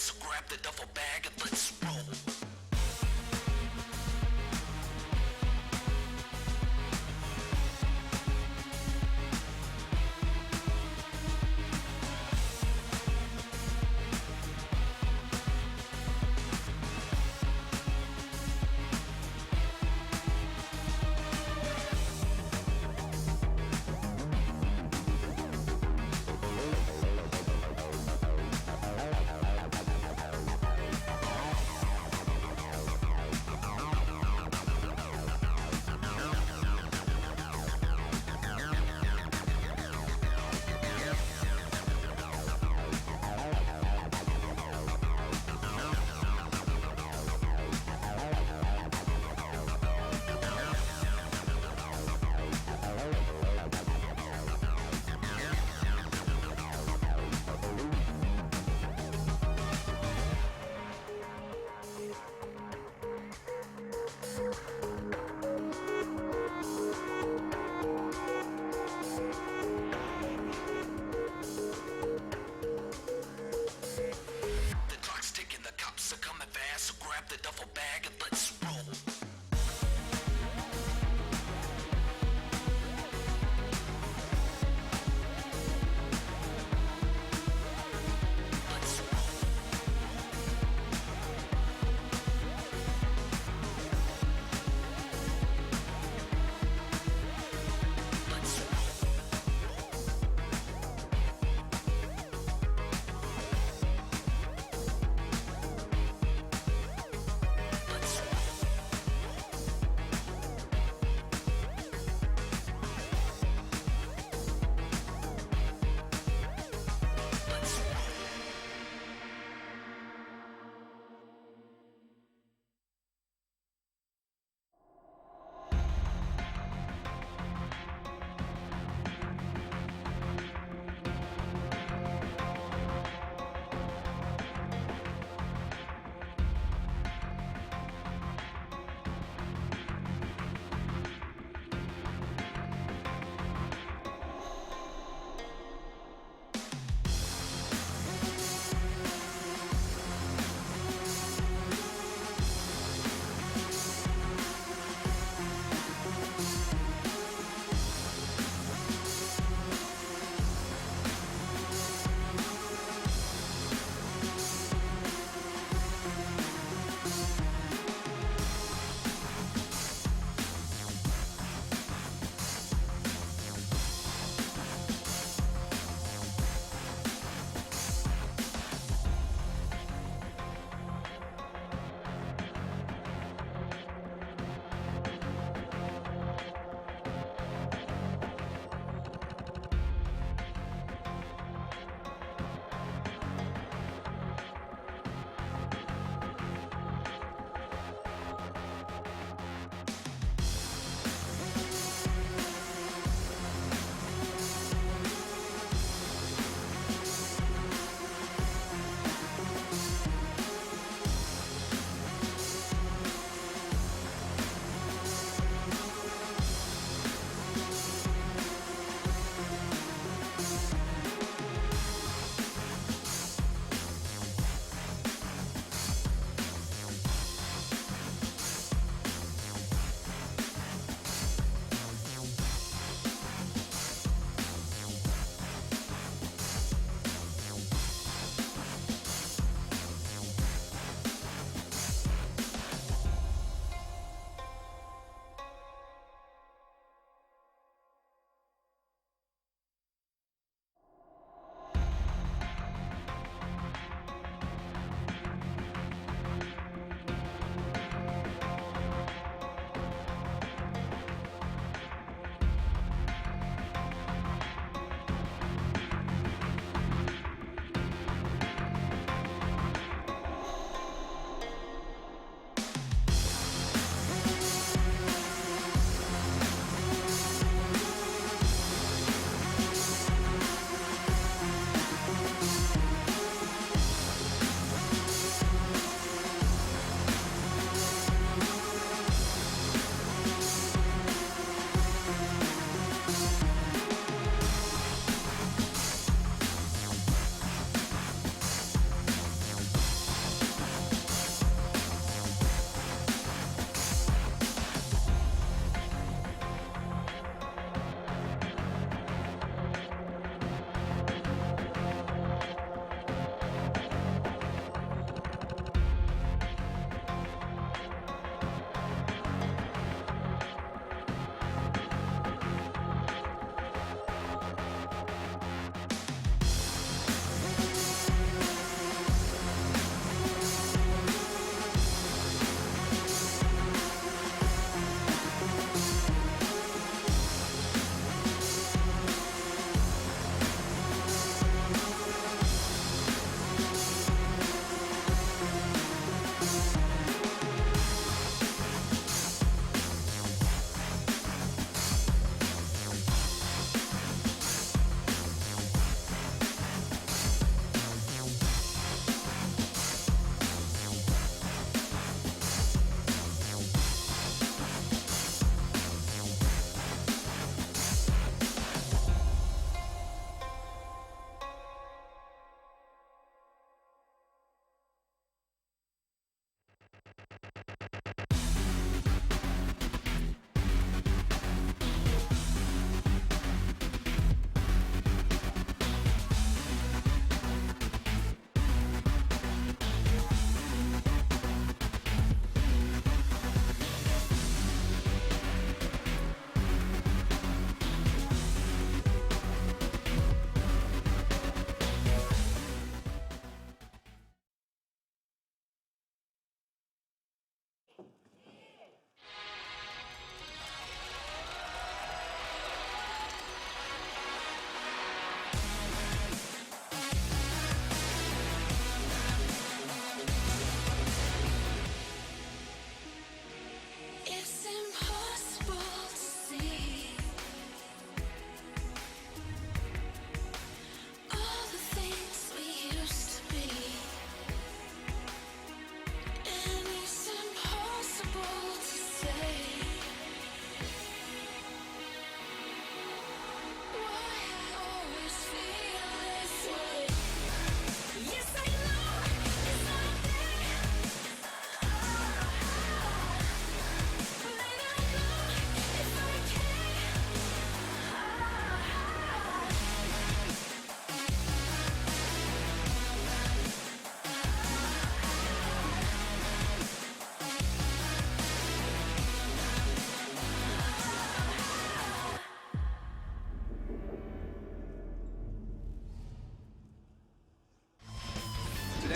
So grab the duffel bag and let's roll.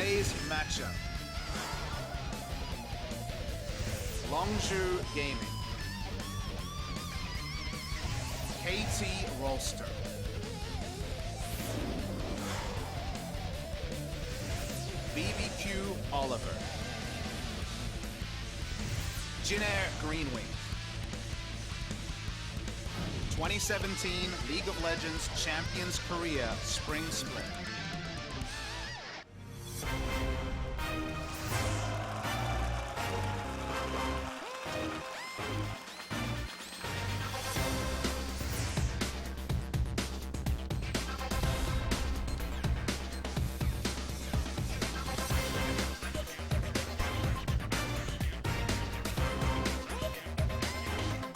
Today's matchup. Longzhu Gaming. KT Rolster. BBQ Oliver. Jinair Greenwing. 2017 League of Legends Champions Korea Spring Split.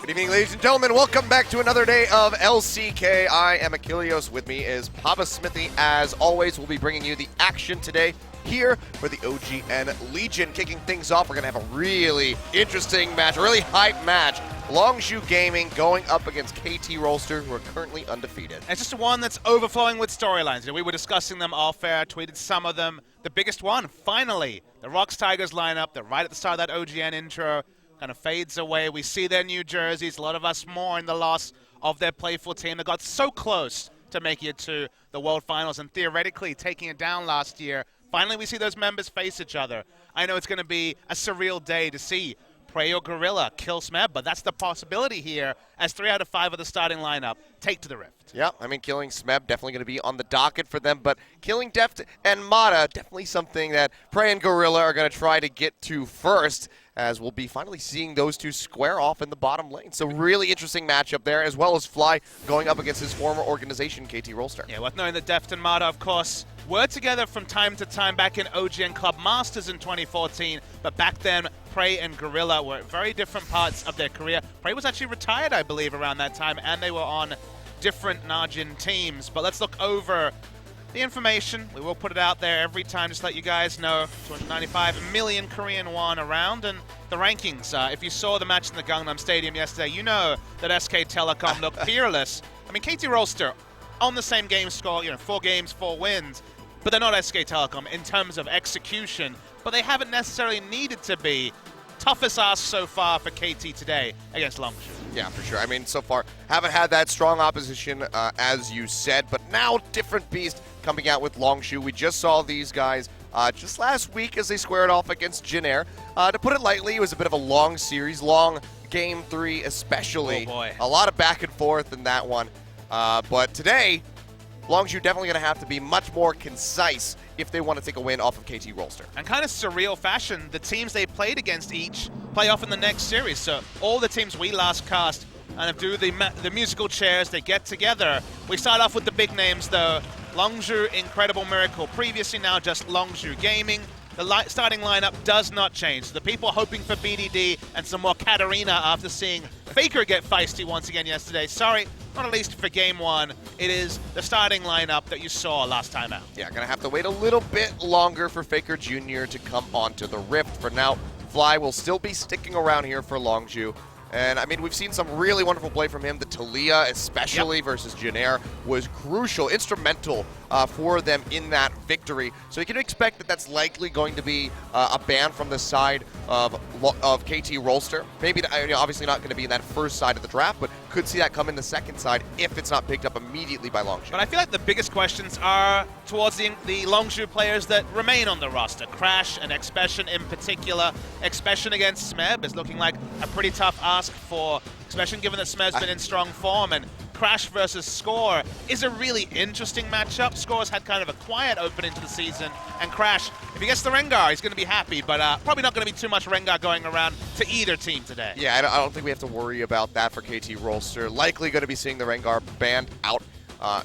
Good evening, ladies and gentlemen. Welcome back to another day of LCK. I am Achilleos. With me is Pava Smithy. As always, we'll be bringing you the action today here for the OGN Legion. Kicking things off, we're going to have a really interesting match, a really hype match. Longzhu Gaming going up against KT Rolster, who are currently undefeated. It's just one that's overflowing with storylines. We were discussing them off air, tweeted some of them. The biggest one, finally, the ROX Tigers lineup. They're right at the start of that OGN intro. Kind of fades away. We see their new jerseys. A lot of us mourn the loss of their playful team that got so close to making it to the World Finals and theoretically taking it down last year. Finally, we see those members face each other. I know it's going to be a surreal day to see Prey or Gorilla kill Smeb, but that's the possibility here as 3 out of 5 of the starting lineup take to the Rift. Yeah, I mean, killing Smeb definitely going to be on the docket for them, but killing Deft and Mata, definitely something that Prey and Gorilla are going to try to get to first, as we'll be finally seeing those two square off in the bottom lane. So really interesting matchup there, as well as Fly going up against his former organization, KT Rolster. Yeah, worth knowing that Deft and Mata, of course, were together from time to time back in OGN Club Masters in 2014, but back then, Prey and Gorilla were at very different parts of their career. Prey was actually retired, I believe, around that time, and they were on different Najin teams. But let's look over the information. We will put it out there every time, just to let you guys know. 295 million Korean won around, and the rankings. If you saw the match in the Gangnam Stadium yesterday, you know that SK Telecom looked fearless. I mean, KT Rolster on the same game score, 4 games, 4 wins, but they're not SK Telecom in terms of execution, but they haven't necessarily needed to be. Toughest ask so far for KT today against Longzhu. Yeah, for sure. I mean, so far, haven't had that strong opposition, as you said, but now different beast coming out with Longzhu. We just saw these guys just last week as they squared off against Jinair. To put it lightly, it was a bit of a long series, long Game 3 especially. Oh boy. A lot of back and forth in that one. But today, Longzhu definitely going to have to be much more concise if they want to take a win off of KT Rolster. And kind of surreal fashion, the teams they played against each play off in the next series. So all the teams we last cast kind of do the musical chairs, they get together. We start off with the big names though. Longzhu, Incredible Miracle. Previously now just Longzhu Gaming. The starting lineup does not change. The people hoping for BDD and some more Katarina after seeing Faker get feisty once again yesterday. Sorry, not at least for Game 1. It is the starting lineup that you saw last time out. Yeah, going to have to wait a little bit longer for Faker Jr. to come onto the Rift. For now, Fly will still be sticking around here for Longzhu. And, I mean, we've seen some really wonderful play from him. The Talia, especially versus Jinair, was crucial, instrumental for them in that victory. So you can expect that that's likely going to be a ban from the side of KT Rolster. Maybe, obviously not going to be in that first side of the draft, but could see that come in the second side if it's not picked up immediately by Longzhu. But I feel like the biggest questions are towards the Longzhu players that remain on the roster. Crash and Expression in particular. Expression against Smeb is looking like a pretty tough ask for Expression, given that Smeb's been in strong form, and Crash versus Score is a really interesting matchup. Score's had kind of a quiet opening to the season, and Crash, if he gets the Rengar, he's going to be happy, but probably not going to be too much Rengar going around to either team today. Yeah, I don't think we have to worry about that for KT Rolster. Likely going to be seeing the Rengar banned out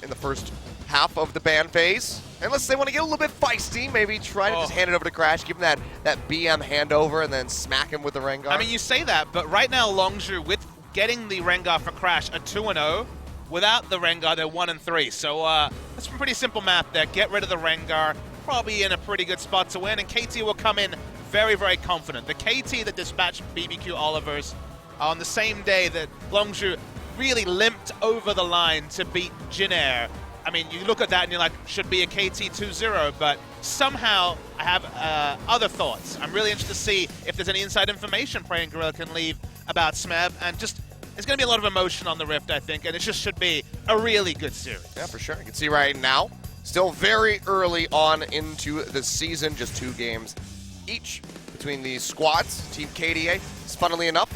in the first half of the ban phase. Unless they want to get a little bit feisty, maybe try to just hand it over to Crash, give him that BM handover, and then smack him with the Rengar. I mean, you say that, but right now Longzhu, with getting the Rengar for Crash, are 2-0. Without the Rengar, they're 1-3. So that's some pretty simple math there. Get rid of the Rengar, probably in a pretty good spot to win, and KT will come in very, very confident. The KT that dispatched BBQ Olivers on the same day that Longzhu really limped over the line to beat Jinair. I mean, you look at that and you're like, should be a KT 2-0, but somehow I have other thoughts. I'm really interested to see if there's any inside information Prey and Gorilla can leave about Smeb, and just there's going to be a lot of emotion on the Rift, I think, and it just should be a really good series. Yeah, for sure. You can see right now, still very early on into the season, just 2 games each between these squads. Team KDA, funnily enough,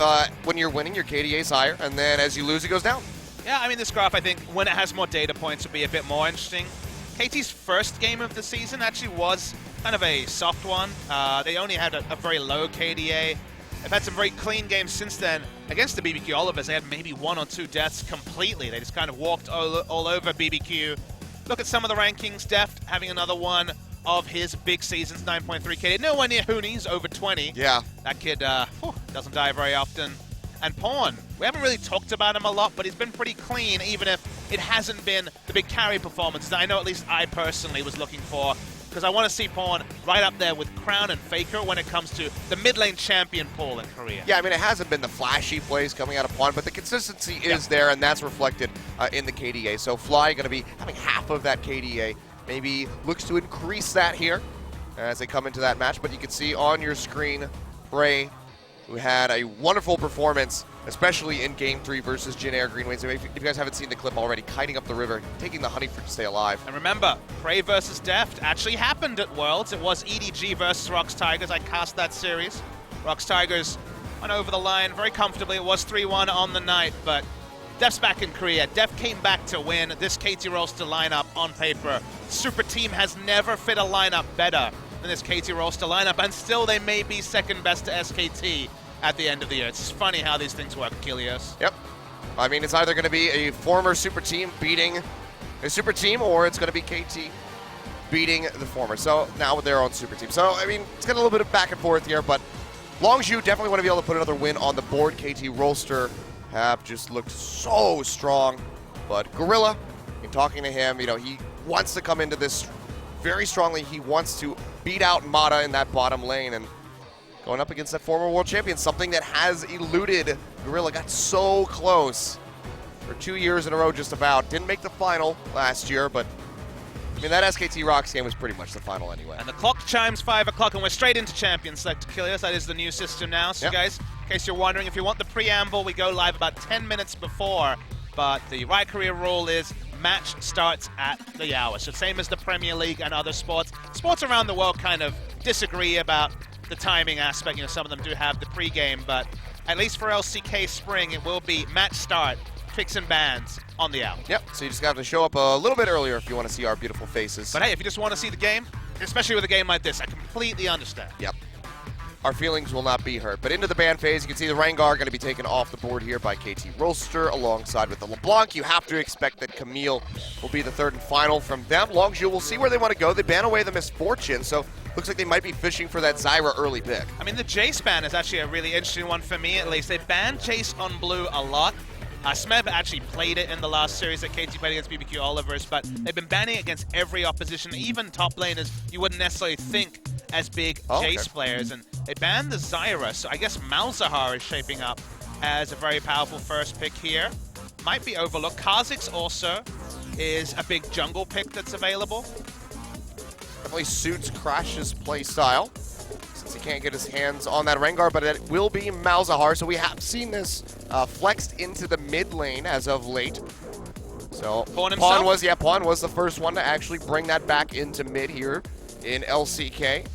when you're winning, your KDA's higher, and then as you lose, it goes down. Yeah, I mean, this graph, I think, when it has more data points, will be a bit more interesting. KT's first game of the season actually was kind of a soft one. They only had a very low KDA. They've had some very clean games since then. Against the BBQ Olivers, they had maybe 1 or 2 deaths completely. They just kind of walked all over BBQ. Look at some of the rankings. Deft having another one of his big seasons, 9.3 KD. Nowhere near Hooney's, over 20. Yeah. That kid doesn't die very often. And Pawn, we haven't really talked about him a lot, but he's been pretty clean, even if it hasn't been the big carry performance that I know at least I personally was looking for, because I want to see Pawn right up there with Crown and Faker when it comes to the mid lane champion pool in Korea. Yeah, I mean, it hasn't been the flashy plays coming out of Pawn, but the consistency is there, and that's reflected in the KDA. So Fly going to be having half of that KDA. Maybe looks to increase that here as they come into that match. But you can see on your screen, Prey, who had a wonderful performance, especially in Game 3 versus Jin Air Greenways. If you guys haven't seen the clip already, kiting up the river, taking the honeyfruit to stay alive. And remember, Prey versus Deft actually happened at Worlds. It was EDG versus Rox Tigers. I cast that series. Rox Tigers went over the line very comfortably. It was 3-1 on the night, but Deft's back in Korea. Deft came back to win. This KT Rolster lineup on paper. Super Team has never fit a lineup better than this KT Rolster lineup, and still they may be second best to SKT at the end of the year. It's funny how these things work, Kilios. Yep. I mean, it's either going to be a former Super Team beating a Super Team, or it's going to be KT beating the former. So now with their own Super Team. So, I mean, it's got a little bit of back and forth here, but Longzhu definitely want to be able to put another win on the board. KT Rolster have just looked so strong. But Gorilla, in talking to him, you know, he wants to come into this very strongly. He wants to beat out Mata in that bottom lane, and going up against that former world champion, something that has eluded Gorilla. Got so close for 2 years in a row just about. Didn't make the final last year, but I mean, that SKT Rocks game was pretty much the final anyway. And the clock chimes 5 o'clock, and we're straight into Champions Select Kilios. That is the new system now. So, guys, in case you're wondering, if you want the preamble, we go live about 10 minutes before. But the Riot Korea rule is match starts at the hour. So same as the Premier League and other sports. Sports around the world kind of disagree about the timing aspect. You know, some of them do have the pregame, but at least for LCK Spring, it will be match start, picks and bans on the hour. Yep, so you just got to show up a little bit earlier if you want to see our beautiful faces. But hey, if you just want to see the game, especially with a game like this, I completely understand. Yep. Our feelings will not be hurt. But into the ban phase, you can see the Rengar going to be taken off the board here by KT Rolster alongside with the LeBlanc. You have to expect that Camille will be the third and final from them. Longzhu, we'll see where they want to go. They ban away the Misfortune, so looks like they might be fishing for that Zyra early pick. I mean, the Jace ban is actually a really interesting one for me, at least. They banned Jace on blue a lot. Smeb actually played it in the last series that KT played against BBQ Olivers, but they've been banning it against every opposition, even top laners you wouldn't necessarily think as big Jace players. And they banned the Zyra, so I guess Malzahar is shaping up as a very powerful first pick here. Might be overlooked. Kha'Zix also is a big jungle pick that's available. Definitely suits Crash's play style, since he can't get his hands on that Rengar, but it will be Malzahar. So we have seen this flexed into the mid lane as of late. So Pawn was the first one to actually bring that back into mid here in LCK.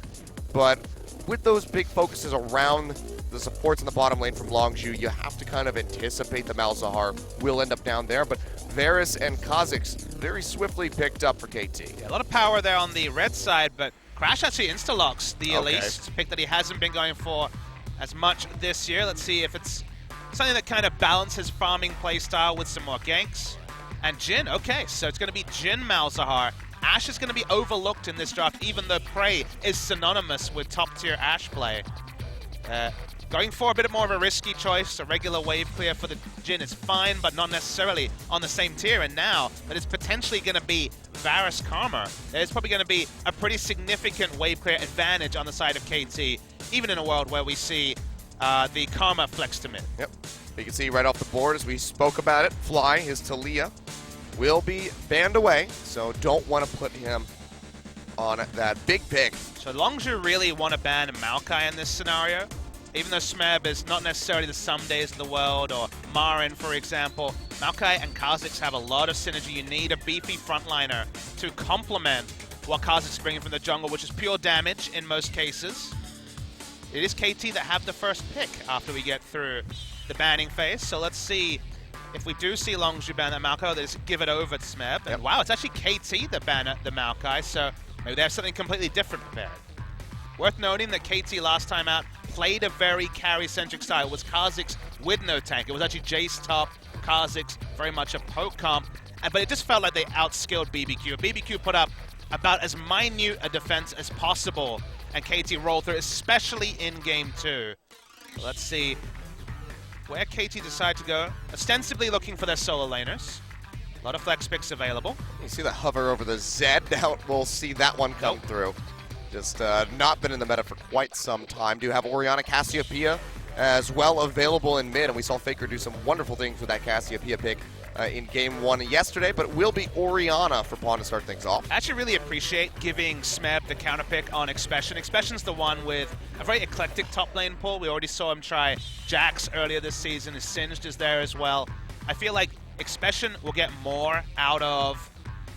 But with those big focuses around the supports in the bottom lane from Longzhu, you have to kind of anticipate the Malzahar will end up down there. But Varus and Kha'Zix very swiftly picked up for KT. Yeah, a lot of power there on the red side, but Crash actually insta-locks the Elise, pick that he hasn't been going for as much this year. Let's see if it's something that kind of balances farming playstyle with some more ganks. And Jin, okay, so it's going to be Jin Malzahar. Ashe is going to be overlooked in this draft, even though Prey is synonymous with top-tier Ashe play. Going for a bit more of a risky choice, a regular wave clear for the Jin is fine, but not necessarily on the same tier. And now that it's potentially going to be Varus Karma, there's probably going to be a pretty significant wave clear advantage on the side of KT, even in a world where we see the Karma flex to mid. Yep. You can see right off the board, as we spoke about it, Fly, his Taliyah, will be banned away, so don't want to put him on that big pick. So Longzhu really want to ban Maokai in this scenario. Even though Smeb is not necessarily the Somedays of the world, or Marin, for example, Maokai and Kha'Zix have a lot of synergy. You need a beefy frontliner to complement what Kha'Zix is bringing from the jungle, which is pure damage in most cases. It is KT that have the first pick after we get through the banning phase, so let's see if we do see Longzhu ban that Maokai, they just give it over to Smeb. And wow, it's actually KT that ban the Maokai, so maybe they have something completely different prepared. Worth noting that KT last time out played a very carry-centric style. It was Kha'Zix with no tank. It was actually Jace top, Kha'Zix, very much a poke comp. But it just felt like they outskilled BBQ. BBQ put up about as minute a defense as possible, and KT rolled through, especially in Game 2. Let's see where KT decide to go. Ostensibly looking for their solo laners. A lot of flex picks available. You see the hover over the Zed. Now we'll see that one come through. Just not been in the meta for quite some time. Do have Orianna Cassiopeia as well available in mid, and we saw Faker do some wonderful things with that Cassiopeia pick in Game 1 yesterday, but it will be Orianna for Pawn to start things off. I actually really appreciate giving Smeb the counter pick on Expression. Expression's the one with a very eclectic top lane pull. We already saw him try Jax earlier this season. His Singed is there as well. I feel like Expression will get more out of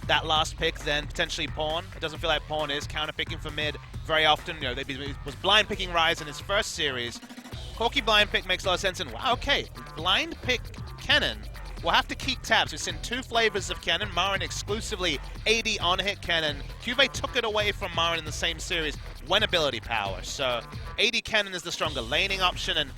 that last pick than potentially Pawn. It doesn't feel like Pawn is counter-picking for mid very often. You know, he was blind picking Ryze in his first series. Corki blind pick makes a lot of sense, and wow, okay, blind pick Kennen. We'll have to keep tabs. We've seen two flavors of Kennen. Marin exclusively AD on-hit Kennen. Cuvée took it away from Marin in the same series when ability power. So AD Kennen is the stronger laning option, and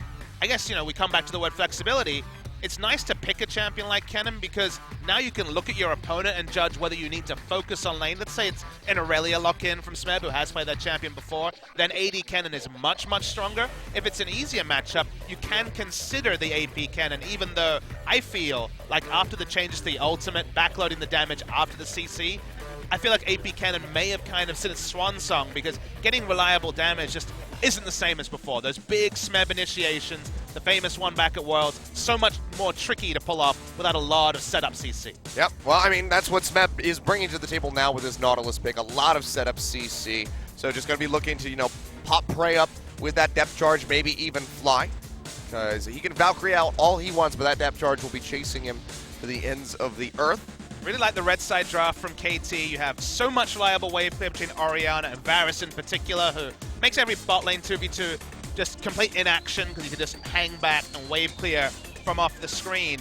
I guess, you know, we come back to the word flexibility. It's nice to pick a champion like Kennen because now you can look at your opponent and judge whether you need to focus on lane. Let's say it's an Aurelia lock-in from Smeb, who has played that champion before. Then AD Kennen is much, much stronger. If it's an easier matchup, you can consider the AP Kennen, even though I feel like after the changes to the ultimate, backloading the damage after the CC, I feel like AP Kennen may have kind of seen its swan song because getting reliable damage just isn't the same as before. Those big Smeb initiations, the famous one back at Worlds, so much more tricky to pull off without a lot of setup CC. Yep, well, I mean, that's what Smeb is bringing to the table now with his Nautilus pick. A lot of setup CC. So just going to be looking to, you know, pop Prey up with that depth charge, maybe even fly. Because he can Valkyrie out all he wants, but that depth charge will be chasing him to the ends of the earth. Really like the red side draft from KT. You have so much reliable wave clear between Orianna and Varus in particular, who makes every bot lane 2v2 just complete inaction because you can just hang back and wave clear from off the screen.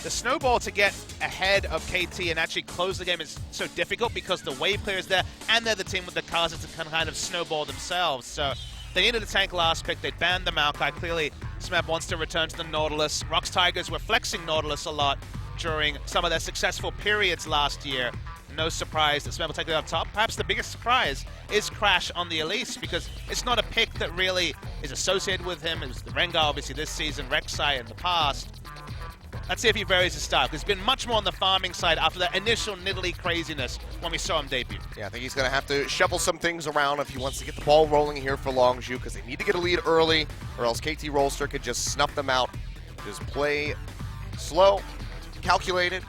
The snowball to get ahead of KT and actually close the game is so difficult because the wave clear is there and they're the team with the cars that can kind of snowball themselves. So they needed a tank last pick. They banned the Maokai. Clearly, Smeb wants to return to the Nautilus. Rox Tigers were flexing Nautilus a lot during some of their successful periods last year. No surprise that Smeb will take it up top. Perhaps the biggest surprise is Crash on the Elise because it's not a pick that really is associated with him. It was the Rengar obviously this season, Rek'Sai in the past. Let's see if he varies his style because he's been much more on the farming side after that initial Nidalee craziness when we saw him debut. Yeah, I think he's going to have to shuffle some things around if he wants to get the ball rolling here for Longzhu because they need to get a lead early or else KT Rolster could just snuff them out. Just play slow, calculated,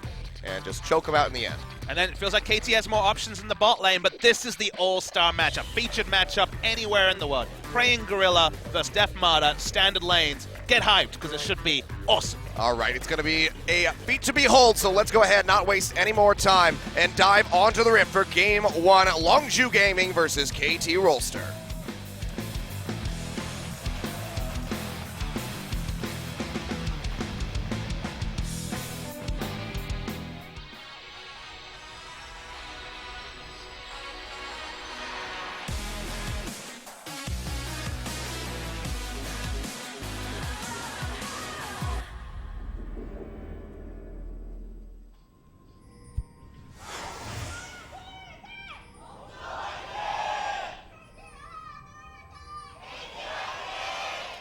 and just choke them out in the end. And then it feels like KT has more options in the bot lane, but this is the all-star matchup, featured matchup anywhere in the world. Praying Gorilla versus Def Martyr, standard lanes. Get hyped, because it should be awesome. All right, it's going to be a feat to behold, so let's go ahead, not waste any more time, and dive onto the Rift for Game 1, Longzhu Gaming versus KT Rolster.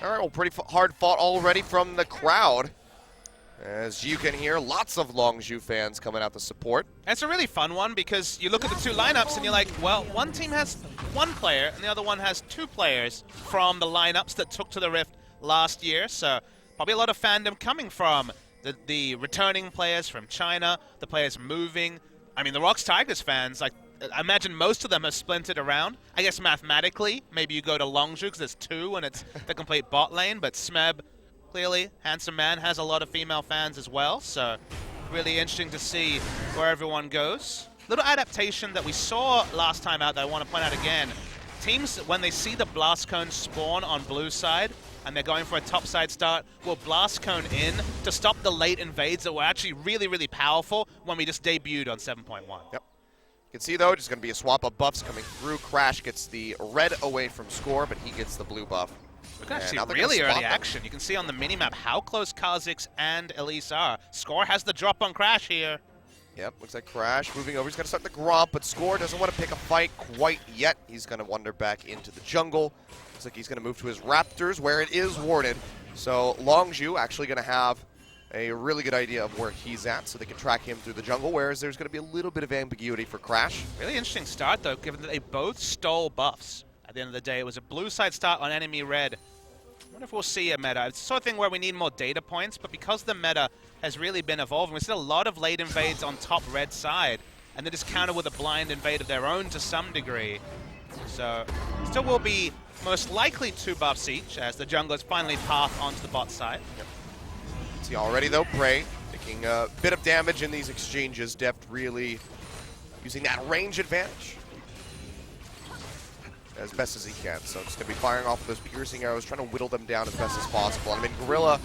All right, well, pretty hard fought already from the crowd. As you can hear, lots of Longzhu fans coming out to support. And it's a really fun one because you look at the two lineups and you're like, well, one team has one player and the other one has two players from the lineups that took to the Rift last year. So probably a lot of fandom coming from the returning players from China, the players moving. I mean, the Rox Tigers fans, like, I imagine most of them have splintered around. I guess mathematically, maybe you go to Longzhu because there's 2 and it's the complete bot lane, but Smeb, clearly, handsome man, has a lot of female fans as well, so really interesting to see where everyone goes. Little adaptation that we saw last time out that I want to point out again. Teams, when they see the Blast Cone spawn on blue side, and they're going for a top side start, will Blast Cone in to stop the late invades that were actually really, really powerful when we just debuted on 7.1. Yep. You can see, though, just going to be a swap of buffs coming through. Crash gets the red away from Score, but he gets the blue buff. Look at actually really early action. You can see on the minimap how close Kha'Zix and Elise are. Score has the drop on Crash here. Yep, looks like Crash moving over. He's going to start the Gromp, but Score doesn't want to pick a fight quite yet. He's going to wander back into the jungle. Looks like he's going to move to his Raptors, where it is warded. So Longzhu actually going to have a really good idea of where he's at, so they can track him through the jungle, whereas there's going to be a little bit of ambiguity for Crash. Really interesting start, though, given that they both stole buffs. At the end of the day, it was a blue side start on enemy red. I wonder if we'll see a meta. It's the sort of thing where we need more data points, but because the meta has really been evolving, we've seen a lot of late invades on top red side, and then just counter with a blind invade of their own to some degree. So, still will be most likely 2 buffs each, as the junglers finally path onto the bot side. Yep. See already, though, Prey taking a bit of damage in these exchanges. Deft really using that range advantage as best as he can. So it's going to be firing off those piercing arrows, trying to whittle them down as best as possible. I mean, Gorilla,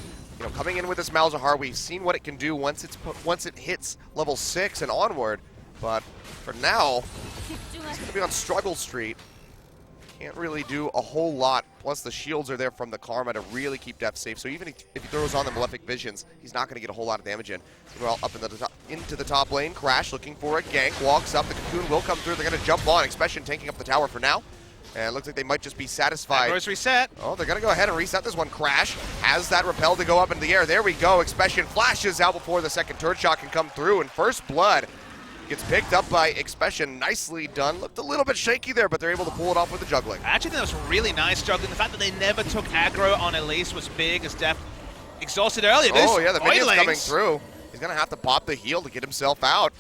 coming in with this Malzahar, we've seen what it can do once it hits level 6 and onward. But for now, it's going to be on Struggle Street. Can't really do a whole lot. Plus, the shields are there from the Karma to really keep Deft safe. So even if he throws on the Malefic Visions, he's not going to get a whole lot of damage in. Well, up into the top lane. Crash looking for a gank. Walks up. The Cocoon will come through. They're going to jump on. Expression tanking up the tower for now. And it looks like they might just be satisfied. Aggros reset. Oh, they're going to go ahead and reset this one. Crash has that repel to go up into the air. There we go. Expression flashes out before the second turret shot can come through. And First Blood gets picked up by Expression. Nicely done. Looked a little bit shaky there, but they're able to pull it off with the juggling. I actually think that was really nice juggling. The fact that they never took aggro on Elise was big, as Deft exhausted earlier. Oh, yeah, the minion's coming through. He's going to have to pop the heal to get himself out.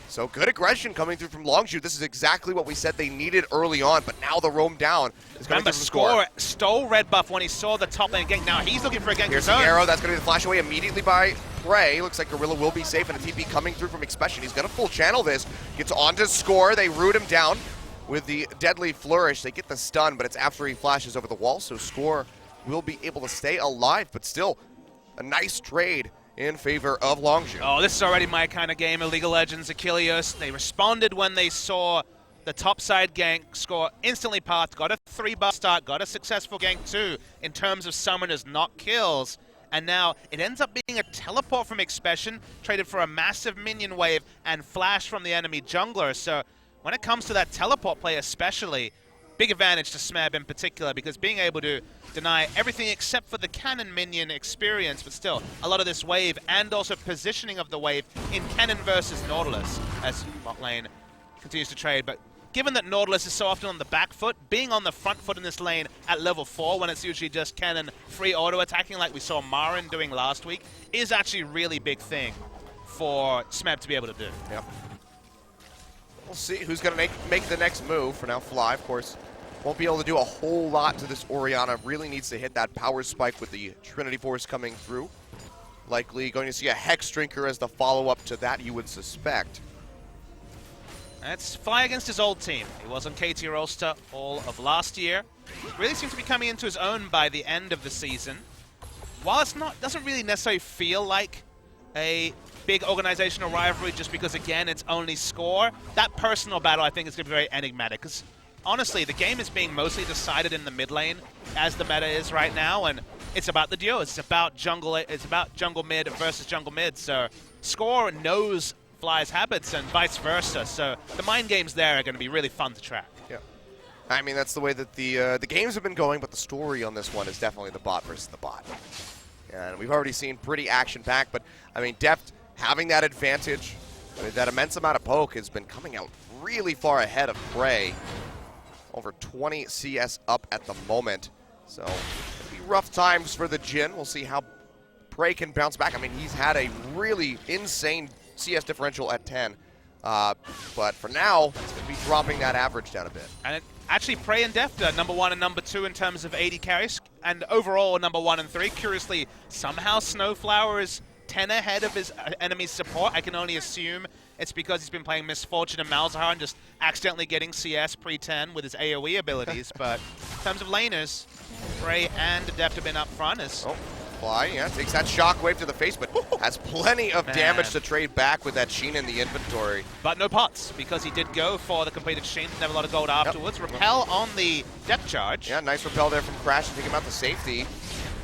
So good aggression coming through from Longzhu. This is exactly what we said they needed early on, but now the roam down is going to Score stole red buff when he saw the top lane gank. Now he's looking for a gank. Here's the arrow. That's going to be the flash away immediately by Prey. Looks like Gorilla will be safe, and a TP coming through from Expression. He's going to full channel this. Gets onto Score. They root him down with the Deadly Flourish. They get the stun, but it's after he flashes over the wall, so Score will be able to stay alive, but still a nice trade in favor of Longzhu. Oh, this is already my kind of game of League of Legends. Achilles, they responded when they saw the topside gank. Score instantly pathed, got a 3-buff start, got a successful gank too in terms of summoners, not kills. And now it ends up being a teleport from Expression, traded for a massive minion wave and flash from the enemy jungler. So when it comes to that teleport play especially, big advantage to Smeb in particular, because being able to deny everything except for the cannon minion experience, but still a lot of this wave and also positioning of the wave in cannon versus Nautilus as bot lane continues to trade. But given that Nautilus is so often on the back foot, being on the front foot in this lane at level 4 when it's usually just cannon free auto attacking like we saw Marin doing last week is actually a really big thing for Smeb to be able to do. Yep. We'll see who's going to make the next move. For now, Fly, of course, won't be able to do a whole lot to this Orianna. Really needs to hit that power spike with the Trinity Force coming through. Likely going to see a Hex Drinker as the follow-up to that, you would suspect. That's Fly against his old team. He was on KT Rolster all of last year. Really seems to be coming into his own by the end of the season. While it's not, doesn't really necessarily feel like a big organizational rivalry just because, again, it's only Score, that personal battle I think is going to be very enigmatic, because honestly, the game is being mostly decided in the mid lane, as the meta is right now, and it's about the duo. It's about jungle mid versus jungle mid. So Score knows Fly's habits and vice versa. So the mind games there are going to be really fun to track. Yeah, I mean that's the way that the games have been going, but the story on this one is definitely the bot versus the bot. And we've already seen pretty action-packed, but I mean Deft having that advantage, with that immense amount of poke, has been coming out really far ahead of Prey. Over 20 CS up at the moment. So it'll be rough times for the Jhin. We'll see how Prey can bounce back. I mean, he's had a really insane CS differential at 10 But for now, it's going to be dropping that average down a bit. And actually, Prey and Deft are number 1 and number 2 in terms of AD carries, and overall number 1 and 3. Curiously, somehow Snowflower is 10 ahead of his enemy's support. I can only assume it's because he's been playing Misfortune and Malzahar and just accidentally getting CS pre-10 with his AoE abilities. But in terms of laners, Prey and Deft have been up front. Fly, yeah, takes that shockwave to the face, but has plenty of damage to trade back with that Sheen in the inventory. But no pots, because he did go for the completed Sheen, didn't have a lot of gold afterwards. Repel on the depth charge. Yeah, nice repel there from Crash to take him out to safety.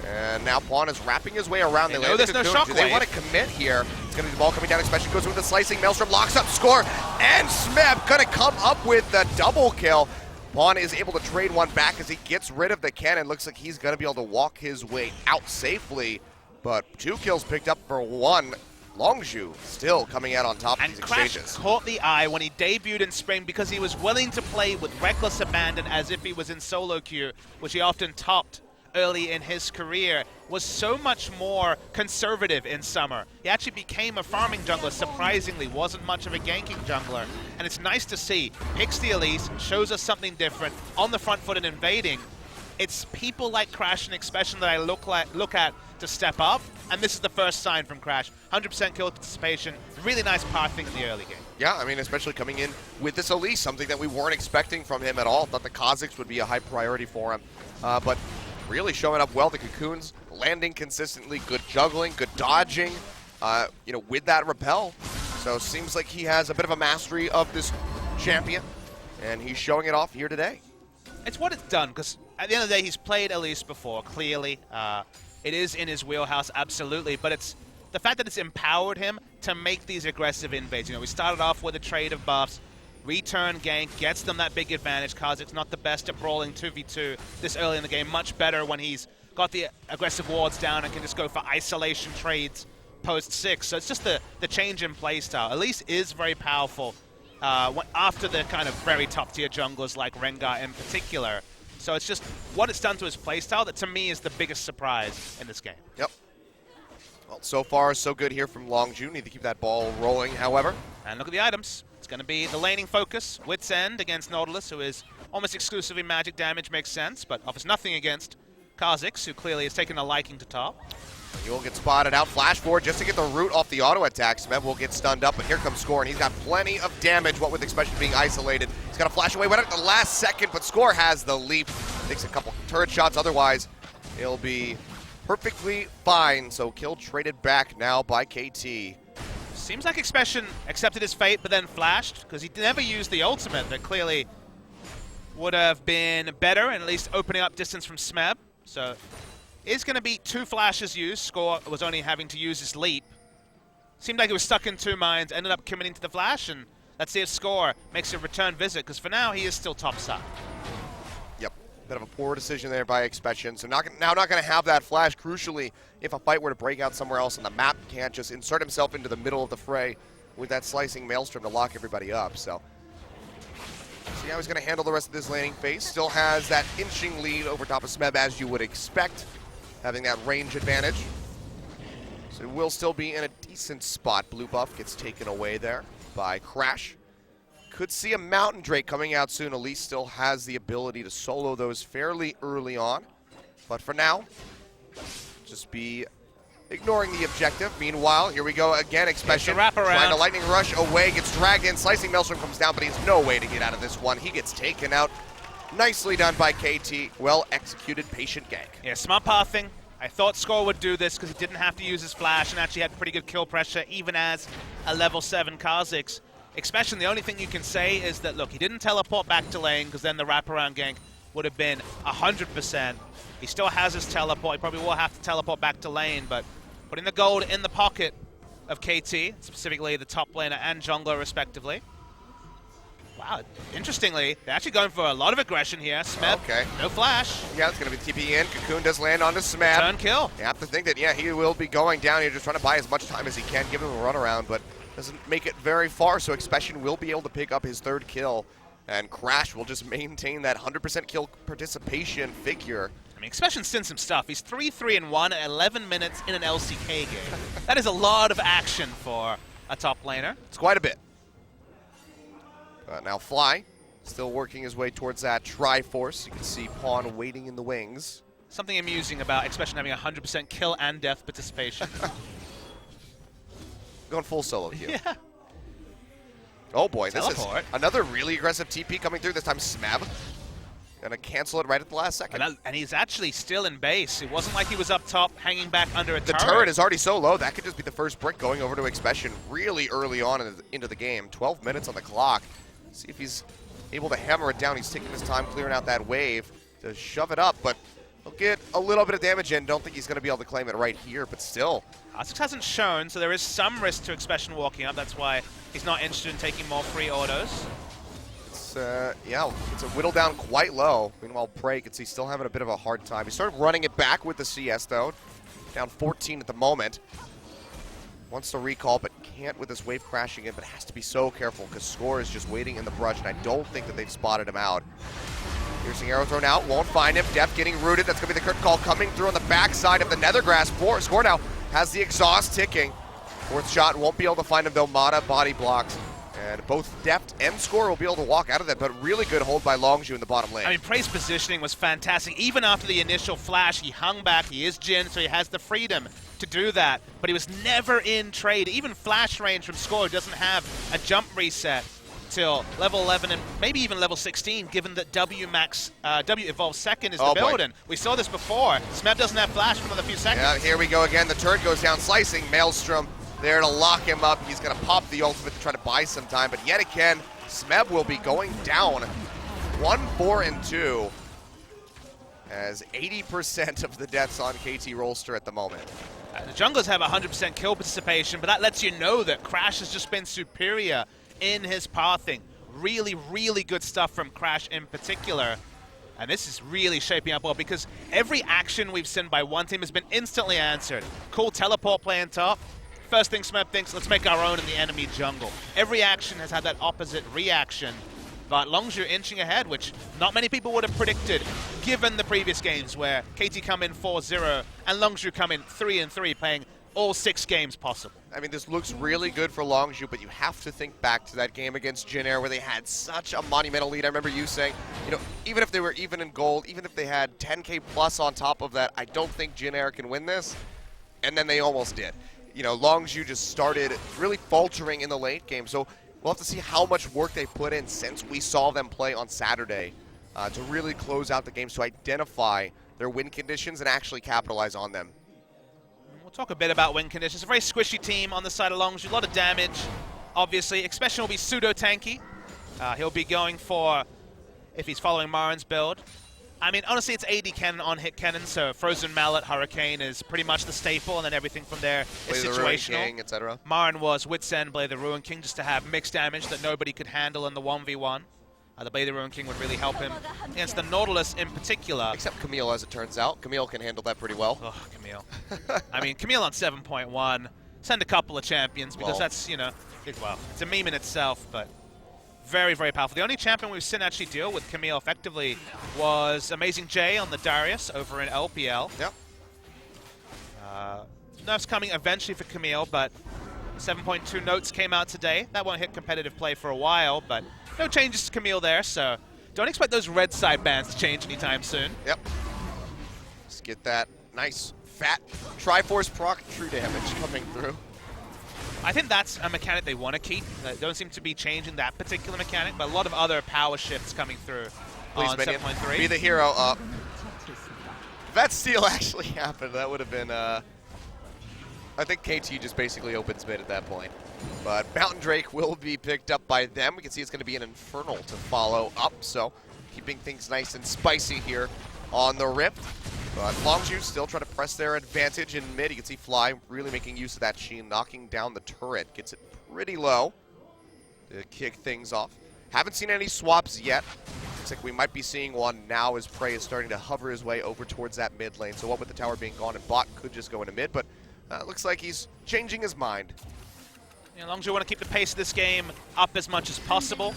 And now Pawn is wrapping his way around. They know there's no shockwave. Do they want to commit here? It's going to be the ball coming down, especially goes with the slicing. Maelstrom locks up Score, and Smeb going to come up with the double kill. Pawn is able to trade one back as he gets rid of the cannon. Looks like he's going to be able to walk his way out safely. But 2 kills picked up for 1. Longzhu still coming out on top of these exchanges. Crash caught the eye when he debuted in spring because he was willing to play with reckless abandon as if he was in solo queue, which he often topped early in his career, was so much more conservative in summer. He actually became a farming jungler, surprisingly, wasn't much of a ganking jungler. And it's nice to see. Picks the Elise, shows us something different, on the front foot and invading. It's people like Crash and Expression that I look at to step up, and this is the first sign from Crash. 100% kill participation, really nice pathing in the early game. Yeah, I mean, especially coming in with this Elise, something that we weren't expecting from him at all. Thought the Kha'Zix would be a high priority for him, but really showing up well. The Cocoons landing consistently, good juggling, good dodging, with that repel. So seems like he has a bit of a mastery of this champion, and he's showing it off here today. It's what it's done, because at the end of the day, he's played Elise before, clearly. It is in his wheelhouse, absolutely, but it's the fact that it's empowered him to make these aggressive invades. We started off with a trade of buffs. Return gank gets them that big advantage. Kha'Zix not the best at brawling 2v2 this early in the game. Much better when he's got the aggressive wards down and can just go for isolation trades post 6. So it's just the change in playstyle. Elise is very powerful after the kind of very top tier junglers like Rengar in particular. So it's just what it's done to his playstyle that to me is the biggest surprise in this game. Yep. Well, so far so good here from Longzhu. Need to keep that ball rolling, however. And look at the items. It's going to be the laning focus. Wit's End against Nautilus, who is almost exclusively magic damage, makes sense, but offers nothing against Kha'Zix, who clearly has taken a liking to top. He will get spotted out. Flash forward just to get the root off the auto attack. Smeb will get stunned up, but here comes Score, and he's got plenty of damage, what with Expression being isolated. He's got to flash away right at the last second, but Score has the leap. Takes a couple turret shots, otherwise he'll be perfectly fine. So kill traded back now by KT. Seems like Expression accepted his fate, but then flashed, because he never used the ultimate that clearly would have been better, and at least opening up distance from Smeb. So is going to be 2 flashes used. Score was only having to use his leap. Seemed like he was stuck in 2 minds, ended up committing to the flash, and let's see if Score makes a return visit, because for now he is still top side. Yep, bit of a poor decision there by Expression. So now not going to have that flash. Crucially, if a fight were to break out somewhere else on the map, can't just insert himself into the middle of the fray with that slicing Maelstrom to lock everybody up. So see how he's going to handle the rest of this laning phase. Still has that inching lead over top of Smeb, as you would expect, having that range advantage. So he will still be in a decent spot. Blue buff gets taken away there by Crash. Could see a Mountain Drake coming out soon. Elise still has the ability to solo those fairly early on. But for now, just be ignoring the objective. Meanwhile, here we go again. Expression trying to lightning rush away, gets dragged in. Slicing Maelstrom comes down, but he has no way to get out of this one. He gets taken out. Nicely done by KT. Well executed patient gank. Yeah, smart pathing. I thought Score would do this because he didn't have to use his flash and actually had pretty good kill pressure, even as a level 7 Kha'Zix. Expression, the only thing you can say is that, look, he didn't teleport back to lane because then the wraparound gank would have been 100%. He still has his teleport. He probably will have to teleport back to lane, but putting the gold in the pocket of KT, specifically the top laner and jungler respectively. Wow, interestingly, they're actually going for a lot of aggression here. Smeb, okay. No flash. Yeah, it's going to be TP in. Cocoon does land onto Smeb. Turn kill. You have to think that, yeah, he will be going down here, just trying to buy as much time as he can, give him a runaround, but doesn't make it very far, so Expression will be able to pick up his 3rd kill, and Crash will just maintain that 100% kill participation figure. I mean, Expression's seen some stuff. He's 3-3-1 at 11 minutes in an LCK game. That is a lot of action for a top laner. It's quite a bit. Now Fly still working his way towards that Triforce. You can see Pawn waiting in the wings. Something amusing about Expression having 100% kill and death participation. Going full solo queue. Yeah. Oh boy, this is Teleport. another really aggressive TP coming through. This time Smeb gonna cancel it right at the last second. And he's actually still in base. It wasn't like he was up top hanging back under a The turret. turret is already so low, that could just be the first brick going over to Expression really early on into the game. 12 minutes on the clock. See if he's able to hammer it down. He's taking his time clearing out that wave to shove it up, but he'll get a little bit of damage in. Don't think he's going to be able to claim it right here, but still. Arsix hasn't shown, so there is some risk to Expression walking up. That's why he's not interested in taking more free autos. Yeah, it's a whittle down quite low. Meanwhile, Prey can see still having a bit of a hard time. He started running it back with the CS, though. Down 14 at the moment. Wants to recall, but can't with this wave crashing in, but has to be so careful because Score is just waiting in the brush, and I don't think that they've spotted him out. Piercing arrow thrown out, won't find him. Deft getting rooted. That's going to be the curtain call coming through on the backside of the Nethergrass. Score now has the exhaust ticking. Fourth shot won't be able to find him, though. Mata body blocks. And both Deft and Score will be able to walk out of that, but really good hold by Longzhu in the bottom lane. I mean, Prey's positioning was fantastic. Even after the initial flash, he hung back. He is Jhin, so he has the freedom to do that. But he was never in trade. Even flash range from Score doesn't have a jump reset till level 11 and maybe even level 16, given that W Evolve second is the build. And we saw this before. Smeb doesn't have flash for another few seconds. Yeah, here we go again. The turret goes down, slicing. Maelstrom there to lock him up. He's going to pop the ultimate to try to buy some time, but yet again, Smeb will be going down 1-4-2 as 80% of the deaths on KT Rolster at the moment. The junglers have 100% kill participation, but that lets you know that Crash has just been superior in his pathing. Really, really good stuff from Crash in particular. And this is really shaping up well because every action we've seen by one team has been instantly answered. Cool teleport play on top. First thing Smeb thinks, let's make our own in the enemy jungle. Every action has had that opposite reaction. But Longzhu inching ahead, which not many people would have predicted, given the previous games where KT come in 4-0 and Longzhu come in 3-3, playing all 6 games possible. I mean, this looks really good for Longzhu, but you have to think back to that game against Jhin Air where they had such a monumental lead. I remember you saying, you know, even if they were even in gold, even if they had 10K plus on top of that, I don't think Jhin Air can win this. And then they almost did. You know, Longzhu just started really faltering in the late game, so we'll have to see how much work they put in since we saw them play on Saturday to really close out the games, to identify their win conditions and actually capitalize on them. We'll talk a bit about win conditions. A very squishy team on the side of Longzhu, a lot of damage. Obviously, Expression will be pseudo-tanky. He'll be going for, if he's following Marin's build. I mean, honestly, it's AD cannon on hit cannon, so Frozen Mallet, Hurricane is pretty much the staple, and then everything from there is situational. Etc. Marin was Wit's End, Blade the Ruin King, just to have mixed damage that nobody could handle in the 1v1. The Blade the Ruin King would really help him against the Nautilus in particular. Except Camille, as it turns out. Camille can handle that pretty well. Oh, Camille. I mean, Camille on 7.1. Send a couple of champions, because that's, you know, it's a meme in itself, but very, very powerful. The only champion we've seen actually deal with Camille effectively was Amazing J on the Darius over in LPL. Yep. Nerfs coming eventually for Camille, but 7.2 notes came out today. That won't hit competitive play for a while, but no changes to Camille there, so don't expect those red side bans to change anytime soon. Yep. Let's get that nice, fat Triforce proc true damage coming through. I think that's a mechanic they want to keep. They don't seem to be changing that particular mechanic, but a lot of other power shifts coming through on 7.3. Be the hero up. If that steal actually happened, that would have been, I think KT just basically opens mid at that point. But Mountain Drake will be picked up by them. We can see it's going to be an Infernal to follow up, so keeping things nice and spicy here on the Rift. But Longzhu still trying to press their advantage in mid. You can see Fly really making use of that Sheen, knocking down the turret. Gets it pretty low to kick things off. Haven't seen any swaps yet. Looks like we might be seeing one now as Prey is starting to hover his way over towards that mid lane. So what with the tower being gone and bot could just go into mid, but looks like he's changing his mind. You know, Longzhu want to keep the pace of this game up as much as possible.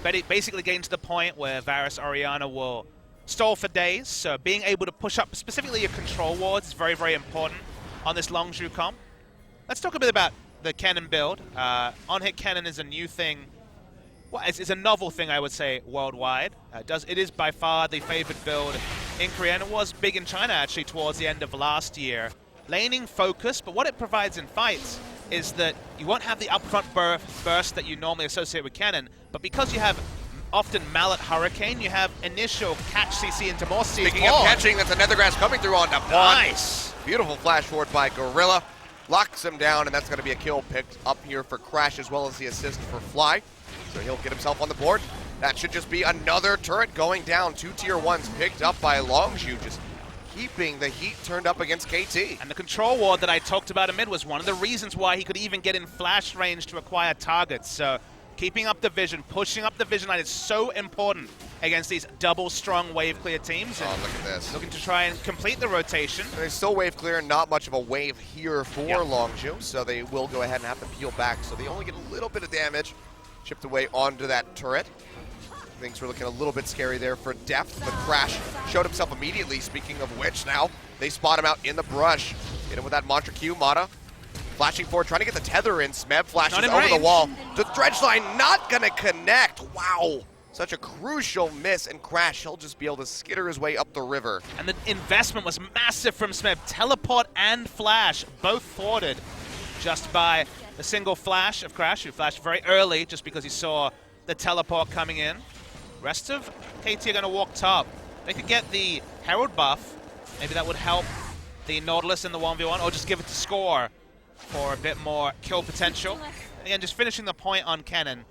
Basically getting to the point where Varus Orianna will stall for days, so being able to push up specifically your control wards is very, very important on this Longzhu comp. Let's talk a bit about the cannon build. On-hit cannon is a new thing well, it's a novel thing, I would say, worldwide. It is by far the favored build in Korea, and it was big in China, actually, towards the end of last year. Laning focus, but what it provides in fights is that you won't have the upfront burst that you normally associate with Kennen, but because you have often Mallet Hurricane, you have initial catch CC into more CS. Speaking of catching, that's a Nethergrass coming through on Napon. Nice! Beautiful flash forward by Gorilla. Locks him down, and that's going to be a kill picked up here for Crash, as well as the assist for Fly. So he'll get himself on the board. That should just be another turret going down. 2 tier 1s picked up by Longzhu, just keeping the heat turned up against KT. And the control ward that I talked about in mid was one of the reasons why he could even get in flash range to acquire targets. So keeping up the vision, pushing up the vision line is so important against these double strong wave clear teams. Oh, look at this. Looking to try and complete the rotation. They still wave clear, not much of a wave here for Longzhu, so they will go ahead and have to peel back. So they only get a little bit of damage chipped away onto that turret. Things were looking a little bit scary there for Deft, but Crash showed himself immediately. Speaking of which, now they spot him out in the brush. Hit him with that Mantra Q, Mata. Flashing forward, trying to get the tether in. Smeb flashes over the wall. The dredge line not going to connect. Wow. Such a crucial miss, and Crash, he'll just be able to skitter his way up the river. And the investment was massive from Smeb. Teleport and flash, both thwarted just by the single flash of Crash, who flashed very early just because he saw the teleport coming in. Rest of KT are going to walk top. They could get the Herald buff. Maybe that would help the Nautilus in the 1v1, or just give it to Score for a bit more kill potential. And again, just finishing the point on Kennen.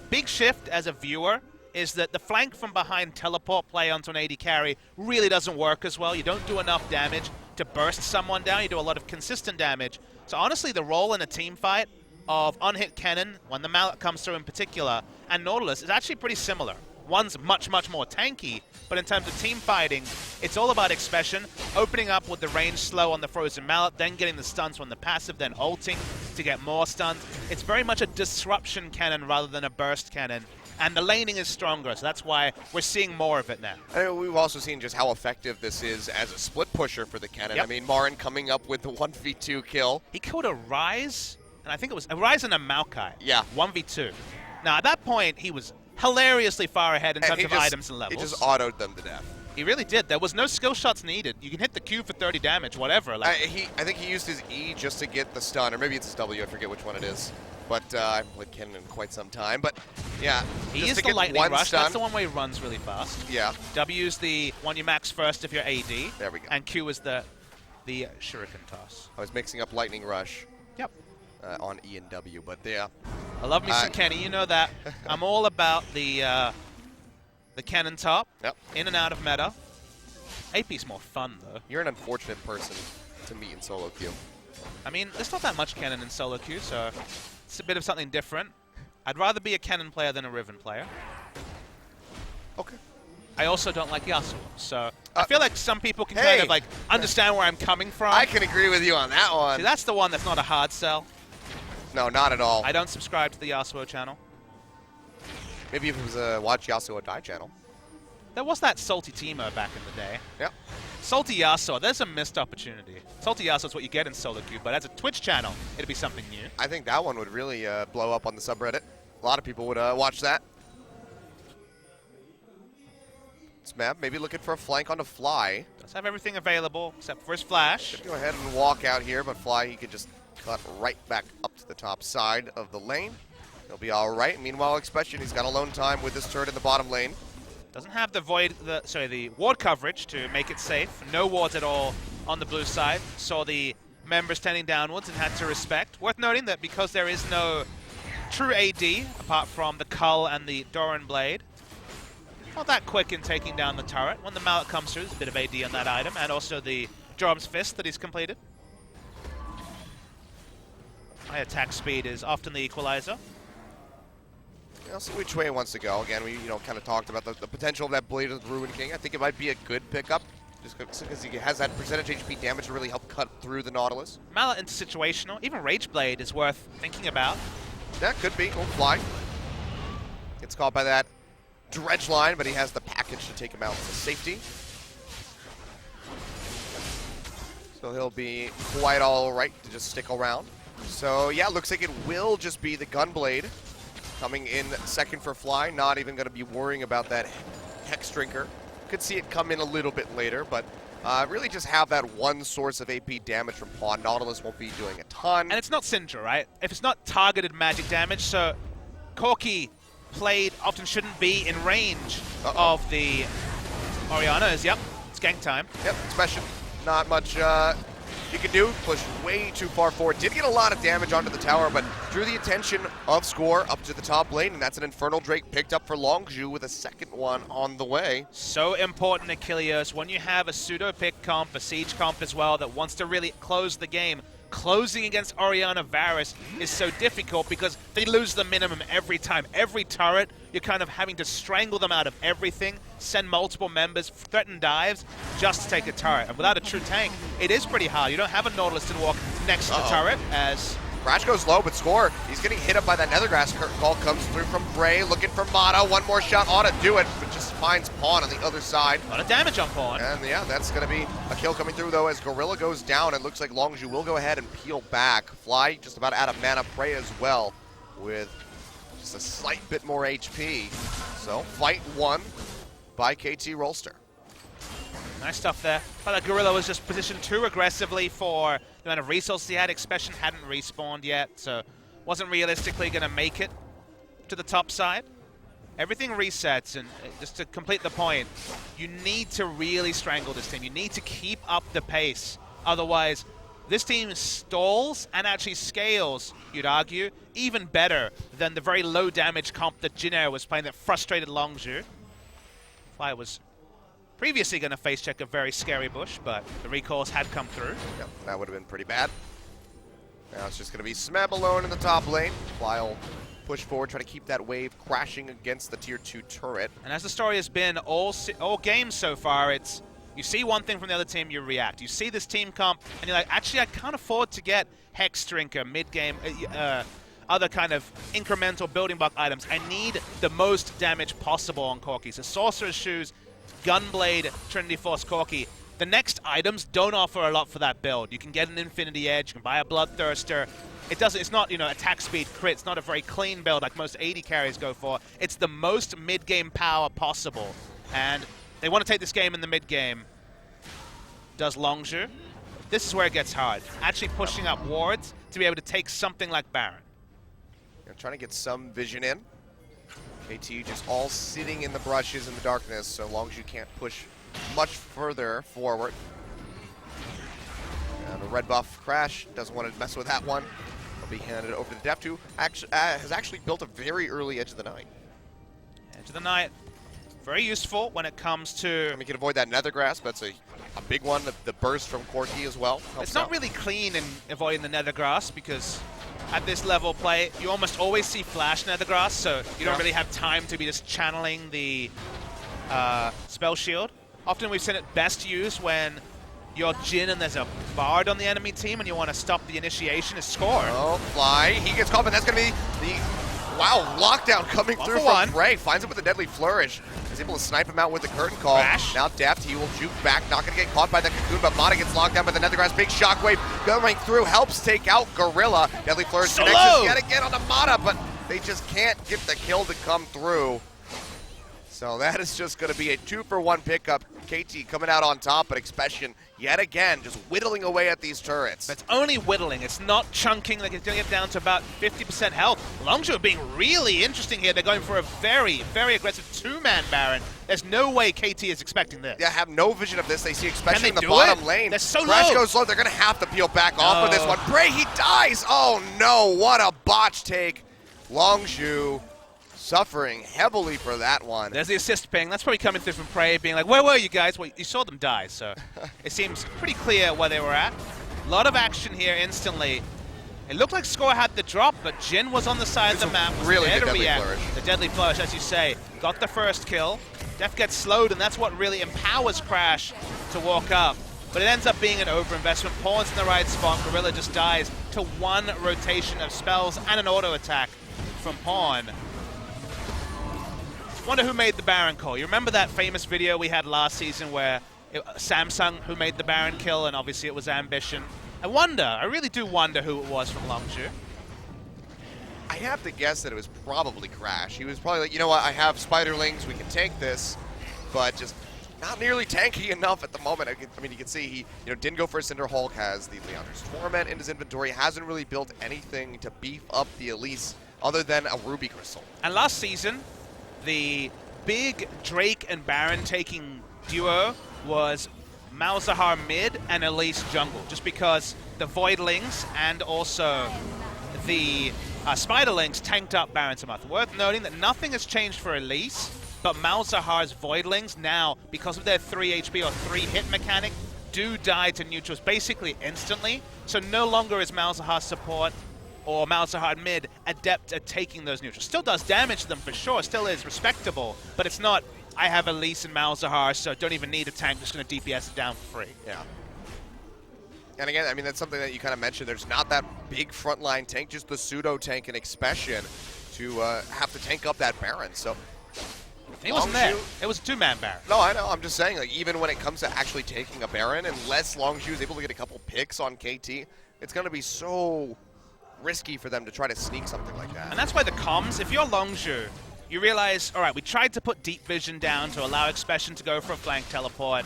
Big shift as a viewer is that the flank from behind teleport play onto an AD carry really doesn't work as well. You don't do enough damage to burst someone down. You do a lot of consistent damage. So honestly, the role in a team fight of unhit Kennen, when the Mallet comes through in particular, and Nautilus is actually pretty similar. One's much, much more tanky, but in terms of team fighting, it's all about expression, opening up with the range slow on the Frozen Mallet, then getting the stuns from the passive, then ulting to get more stuns. It's very much a disruption cannon rather than a burst cannon, and the laning is stronger, so that's why we're seeing more of it now. And we've also seen just how effective this is as a split pusher for the cannon. Yep. I mean, Marin coming up with the 1v2 kill. He killed a Ryze, and I think it was a Ryze and a Maokai. Yeah. 1v2. Now, at that point, he was hilariously far ahead in terms of items and levels. He just autoed them to death. He really did. There was no skill shots needed. You can hit the Q for 30 damage, whatever. I think he used his E just to get the stun, or maybe it's his W, I forget which one it is. But I haven't played Kennen in quite some time. But yeah, he just is to the get lightning one rush. stun. That's the one where he runs really fast. Yeah. W is the one you max first if you're AD. There we go. And Q is the shuriken toss. I was mixing up Lightning Rush Yep. on E and W, but yeah. I love me some Kenny. You know that. I'm all about the cannon top. Yep. In and out of meta. AP's more fun, though. You're an unfortunate person to meet in solo queue. I mean, there's not that much cannon in solo queue, so it's a bit of something different. I'd rather be a cannon player than a Riven player. Okay. I also don't like Yasuo, so I feel like some people can kind of like understand where I'm coming from. I can agree with you on that one. See, that's the one that's not a hard sell. No, not at all. I don't subscribe to the Yasuo channel. Maybe if it was a Watch Yasuo Die channel. There was that Salty Teemo back in the day. Yep. Salty Yasuo, there's a missed opportunity. Salty Yasuo is what you get in solo queue, but as a Twitch channel, it'd be something new. I think that one would really blow up on the subreddit. A lot of people would watch that. Smeb maybe looking for a flank on the Fly. Does have everything available except for his flash. Go ahead and walk out here, but Fly, he could just cut right back up to the top side of the lane. He'll be all right. Meanwhile, Expression, he's got alone time with this turret in the bottom lane. Doesn't have the ward coverage to make it safe. No wards at all on the blue side. Saw the members tending downwards and had to respect. Worth noting that because there is no true AD, apart from the Cull and the Doran Blade, not that quick in taking down the turret. When the Mallet comes through, there's a bit of AD on that item, and also the Joram's Fist that he's completed. High attack speed is often the equalizer. I'll see which way he wants to go. Again, we kind of talked about the potential of that Blade of the Ruin King. I think it might be a good pickup, just because he has that percentage HP damage to really help cut through the Nautilus. Mallet into situational. Even Rage Blade is worth thinking about. That could be. He'll fly. Gets caught by that dredge line, but he has the package to take him out to safety. So he'll be quite all right to just stick around. So yeah, looks like it will just be the Gunblade coming in second for Fly. Not even going to be worrying about that Hex Drinker. Could see it come in a little bit later, but really just have that one source of AP damage from Pawn. Nautilus won't be doing a ton. And it's not Syndra, right? If it's not targeted magic damage, so Corki played often shouldn't be in range of the Oriannas. Yep, it's gank time. Yep, especially not much you can do. Pushed way too far forward. Did get a lot of damage onto the tower, but drew the attention of Score up to the top lane, and that's an Infernal Drake picked up for Longzhu with a second one on the way. So important, Achilles, when you have a pseudo-pick comp, a siege comp as well, that wants to really close the game. Closing against Orianna Varus is so difficult because they lose the minimum every time. Every turret, you're kind of having to strangle them out of everything, send multiple members, threaten dives, just to take a turret. And without a true tank, it is pretty hard. You don't have a Nautilus to walk next to the turret as... Crash goes low, but Score, he's getting hit up by that Nethergrass. Curtain Call comes through from Bray, looking for Mata. One more shot ought to do it, but just finds Pawn on the other side. A lot of damage on Pawn. And yeah, that's going to be a kill coming through, though, as Gorilla goes down. It looks like Longzhu will go ahead and peel back. Fly just about out of mana. Prey as well, with just a slight bit more HP. So, fight won by KT Rolster. Nice stuff there. But that Gorilla was just positioned too aggressively for the amount of resources he had. Expression hadn't respawned yet, so wasn't realistically going to make it to the top side. Everything resets, and just to complete the point, you need to really strangle this team. You need to keep up the pace. Otherwise, this team stalls and actually scales, you'd argue, even better than the very low damage comp that Jin Air was playing that frustrated Longzhu. Fly was previously going to face check a very scary bush, but the recalls had come through. Yep, that would have been pretty bad. Now it's just going to be Smeb alone in the top lane. Fly will push forward, try to keep that wave crashing against the tier 2 turret. And as the story has been all games so far, it's you see one thing from the other team, you react. You see this team comp, and you're like, actually, I can't afford to get Hex Drinker, mid-game, other kind of incremental building block items. I need the most damage possible on Corki. So Sorcerer's Shoes, Gunblade, Trinity Force Corki. The next items don't offer a lot for that build. You can get an Infinity Edge, you can buy a Bloodthirster. It's not, attack speed crit. It's not a very clean build like most AD carries go for. It's the most mid-game power possible. And they want to take this game in the mid-game. Does Longzhu. This is where it gets hard. Actually pushing up wards to be able to take something like Baron. Trying to get some vision in. KT just all sitting in the brushes in the darkness, so Longzhu can't push much further forward. And the red buff Crash doesn't want to mess with that one. Will be handed over to Deft, who has actually built a very early Edge of the Night. Edge of the Night, very useful when it comes to... I mean, you can avoid that Nethergrass, but it's a big one. The burst from Corki as well. It's not really clean in avoiding the Nethergrass because at this level play, you almost always see flash Nethergrass, so you don't really have time to be just channeling the spell shield. Often we've seen it best used when you're Jin and there's a Bard on the enemy team and you want to stop the initiation is Score. Oh, Fly. He gets caught, but that's going to be the... Wow, lockdown coming through from Bray. Finds him with a Deadly Flourish. Is able to snipe him out with the Curtain Call. Crash. Now Deft, he will juke back. Not going to get caught by the Cocoon, but Mata gets locked down by the Nethergrass. Big Shockwave going through. Helps take out Gorilla. Deadly Flourish connects yet again on the Mata, but they just can't get the kill to come through. So that is just going to be a 2-for-1 pickup. KT coming out on top, but Expression yet again just whittling away at these turrets. It's only whittling. It's not chunking. Like it's going to get down to about 50% health. Longzhu being really interesting here. They're going for a very, very aggressive 2-man Baron. There's no way KT is expecting this. Yeah, have no vision of this. They see Expression in the do bottom it? lane. They're so Crash low. goes low. They're going to have to peel back off of this one. Bray, he dies. Oh no, what a botch take. Longzhu suffering heavily for that one. There's the assist ping. That's probably coming through from Prey, being like, where were you guys? Well, you saw them die, so it seems pretty clear where they were at. A lot of action here instantly. It looked like Score had the drop, but Jin was on the side of the map. Was really there good to Deadly react. Flourish. The Deadly Flourish, as you say, got the first kill. Def gets slowed, and that's what really empowers Crash to walk up. But it ends up being an overinvestment. Pawn's in the right spot. Gorilla just dies to one rotation of spells and an auto attack from Pawn. Wonder who made the Baron call. You remember that famous video we had last season where Samsung who made the Baron kill, and obviously it was Ambition. I really do wonder who it was from Longzhu. I have to guess that it was probably Crash. He was probably like, you know what, I have Spiderlings, we can tank this, but just not nearly tanky enough at the moment. I mean, you can see he didn't go for a Cinder Hulk, has the Leondra's Torment in his inventory, hasn't really built anything to beef up the Elise other than a Ruby Crystal. And last season, the big Drake and Baron taking duo was Malzahar mid and Elise jungle, just because the Voidlings and also the Spiderlings tanked up Baron Samarth. Worth noting that nothing has changed for Elise, but Malzahar's Voidlings now, because of their 3 HP or 3 hit mechanic, do die to neutrals basically instantly. So no longer is Malzahar's support or Malzahar mid adept at taking those neutrals. Still does damage to them for sure, still is respectable, but it's not, I have Elise and Malzahar, so don't even need a tank, just going to DPS it down for free. Yeah. And again, I mean, that's something that you kind of mentioned. There's not that big frontline tank, just the pseudo tank and Expression to have to tank up that Baron. So He wasn't there. It was a 2-man Baron. No, I know. I'm just saying, like, even when it comes to actually taking a Baron, unless Longzhu is able to get a couple picks on KT, it's going to be so risky for them to try to sneak something like that. And that's why the comms, if you're Longzhu, you realize, all right, we tried to put Deep Vision down to allow Expression to go for a flank teleport.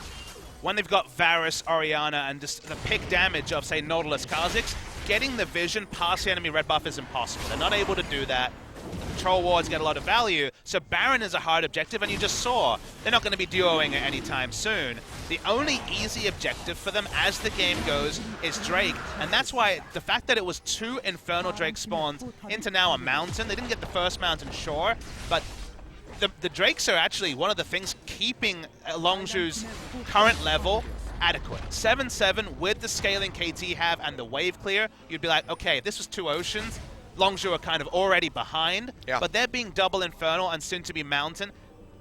When they've got Varus, Orianna, and just the pick damage of, say, Nautilus, Kha'Zix, getting the vision past the enemy red buff is impossible. They're not able to do that. The control wards get a lot of value, so Baron is a hard objective, and you just saw they're not going to be duoing it anytime soon. The only easy objective for them as the game goes is Drake, and that's why the fact that it was 2 Infernal Drake spawns into now a mountain, they didn't get the first mountain, sure, but the Drakes are actually one of the things keeping Longzhu's current level adequate. 7-7 with the scaling KT have and the wave clear, you'd be like, okay, if this was 2 oceans, Longzhu are kind of already behind, but they're being double Infernal and soon to be Mountain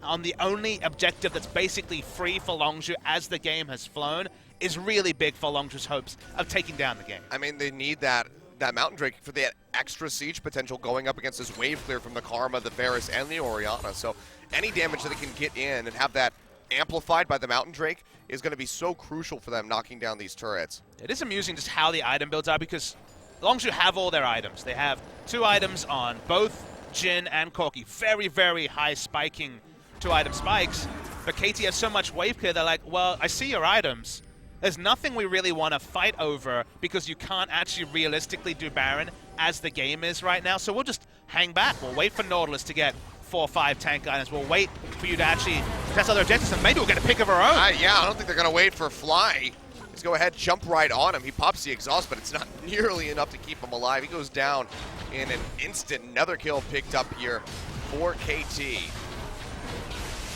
on the only objective that's basically free for Longzhu as the game has flown is really big for Longzhu's hopes of taking down the game. I mean, they need that Mountain Drake for the extra siege potential going up against this wave clear from the Karma, the Varus, and the Orianna. So any damage that they can get in and have that amplified by the Mountain Drake is going to be so crucial for them knocking down these turrets. It is amusing just how the item builds are, because Longzhu have all their items. They have 2 items on both Jhin and Corki. Very, very high spiking 2-item spikes. But KT has so much wave clear, they're like, well, I see your items. There's nothing we really want to fight over because you can't actually realistically do Baron as the game is right now. So we'll just hang back. We'll wait for Nautilus to get 4 or 5 tank items. We'll wait for you to actually test other objectives, and maybe we'll get a pick of our own. Yeah, I don't think they're going to wait for Fly. Just go ahead, jump right on him. He pops the exhaust, but it's not nearly enough to keep him alive. He goes down in an instant. Another kill picked up here for KT.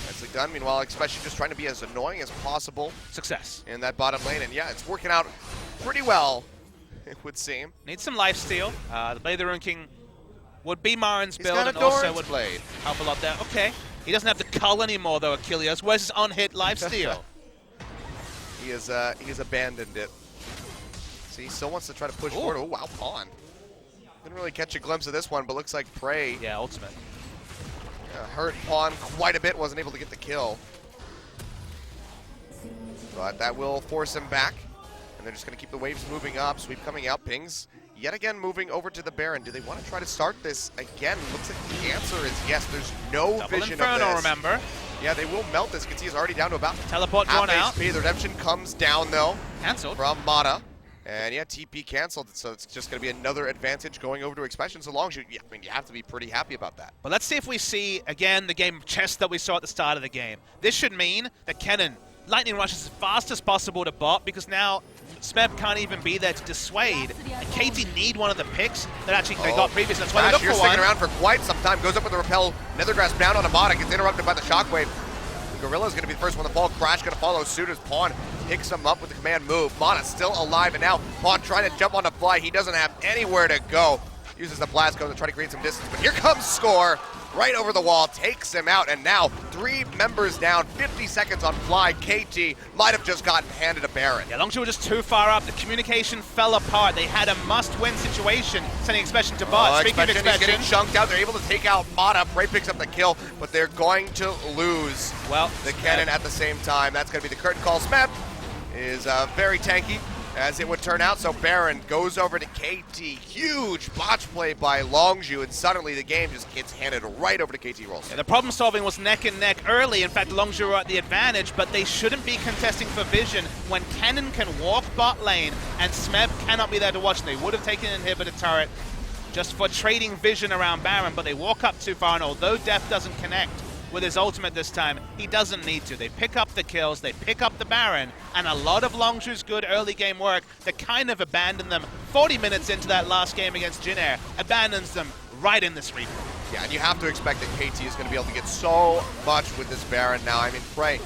Nicely done. Meanwhile, Expression just trying to be as annoying as possible. Success. In that bottom lane, and yeah, it's working out pretty well, it would seem. Needs some lifesteal. The Blade of the Ruined King would be Marin's He's build, got a and also Doran's would blade. help a lot there. Okay. He doesn't have the cull anymore, though, Achilles. Where's his on-hit lifesteal? He has abandoned it. See, he still wants to try to push forward. Oh, wow, Pawn. Didn't really catch a glimpse of this one, but looks like Prey Yeah, ultimate. hurt Pawn quite a bit, wasn't able to get the kill. But that will force him back, and they're just going to keep the waves moving up. Sweep coming out, pings yet again moving over to the Baron. Do they want to try to start this again? Looks like the answer is yes. There's no Double vision Inferno, of this. Remember. Yeah, they will melt this. You can see it's already down to about Teleport half drawn out. HP. The redemption comes down, though, Cancelled. from Mata. And yeah, TP canceled, so it's just going to be another advantage going over to Expression. So long as I mean, you have to be pretty happy about that. But let's see if we see, again, the game of chess that we saw at the start of the game. This should mean that Kennen lightning rushes as fast as possible to bot, because now Smeb can't even be there to dissuade. And KT need one of the picks that actually they got previously. That's why they look You're for sticking one. around for quite some time. Goes up with the repel. Nethergrass down on a Mata. Gets interrupted by the shockwave. Gorilla's going to be the first one to fall. Crash going to follow suit as Pawn picks him up with the command move. Mana still alive, and now Pawn trying to jump on the fly. He doesn't have anywhere to go. Uses the blast cone to try to create some distance, but here comes Score. Right over the wall, takes him out, and now 3 members down, 50 seconds on Fly. KT might have just gotten handed a Baron. Yeah, Longzhu were just too far up. The communication fell apart. They had a must-win situation, sending Expression to bot. Speaking of He's Expression, getting chunked out. They're able to take out Mata. Prey picks up the kill, but they're going to lose the cannon at the same time. That's going to be the curtain call. Smeb is very tanky, as it would turn out. So Baron goes over to KT. Huge botch play by Longzhu, and suddenly the game just gets handed right over to KT Rolls. Yeah, the problem solving was neck and neck early. In fact, Longzhu were at the advantage, but they shouldn't be contesting for vision when Kennen can walk bot lane and Smeb cannot be there to watch. They would have taken an inhibitor turret just for trading vision around Baron, but they walk up too far, and although Deft doesn't connect with his ultimate this time, he doesn't need to. They pick up the kills, they pick up the Baron, and a lot of Longzhu's good early game work that kind of abandoned them 40 minutes into that last game against Jin Air, abandons them right in this replay. Yeah, and you have to expect that KT is going to be able to get so much with this Baron now. I mean, Frey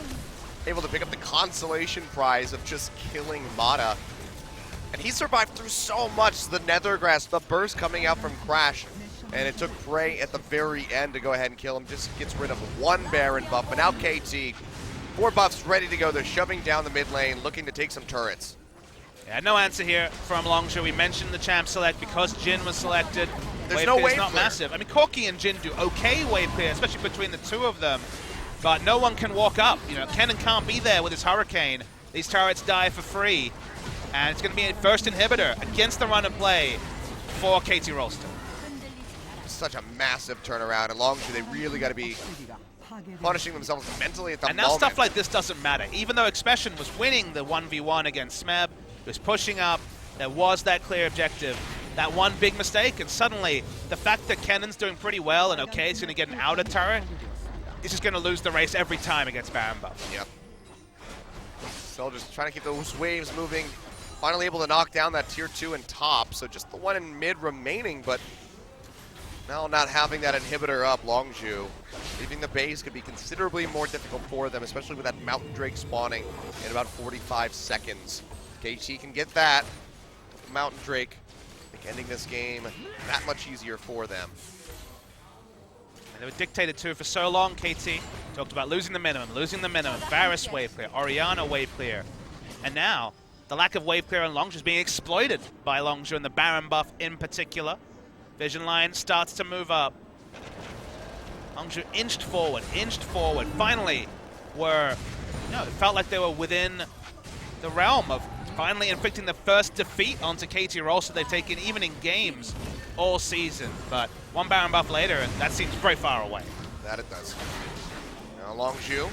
able to pick up the consolation prize of just killing Mata. And he survived through so much. The Nethergrass, the burst coming out from Crash. And it took Frey at the very end to go ahead and kill him. Just gets rid of one Baron buff. But now KT, 4 buffs ready to go. They're shoving down the mid lane, looking to take some turrets. Yeah, no answer here from Longzhu. We mentioned the champ select because Jin was selected. There's no wave not clear. massive. I mean, Corki and Jin do okay wave clear, especially between the two of them. But no one can walk up. You know, Kennen can't be there with his Hurricane. These turrets die for free. And it's going to be a first inhibitor against the run of play for KT Rolster. Such a massive turnaround, and Longzhu, they really got to be punishing themselves mentally at the And now moment. stuff like this doesn't matter. Even though Expression was winning the 1v1 against Smeb, he was pushing up, there was that clear objective. That one big mistake, and suddenly the fact that Kennen's doing pretty well and okay, he's going to get an outer turret, he's just going to lose the race every time against Baron buff. Yep. Still just trying to keep those waves moving. Finally able to knock down that tier 2 in top, so just the one in mid remaining, but now not having that inhibitor up, Longzhu, leaving the base could be considerably more difficult for them, especially with that Mountain Drake spawning in about 45 seconds. KT can get that. Mountain Drake, I think ending this game that much easier for them. And they were dictated to for so long, KT. Talked about losing the minimum. Varus wave clear, Orianna wave clear. And now, the lack of wave clear on Longzhu is being exploited by Longzhu and the Baron buff in particular. Vision line starts to move up. Longzhu inched forward. Finally it felt like they were within the realm of finally inflicting the first defeat onto KT Rolster they've taken even in games all season. But one Baron buff later, and that seems very far away. That it does. Now Longzhu.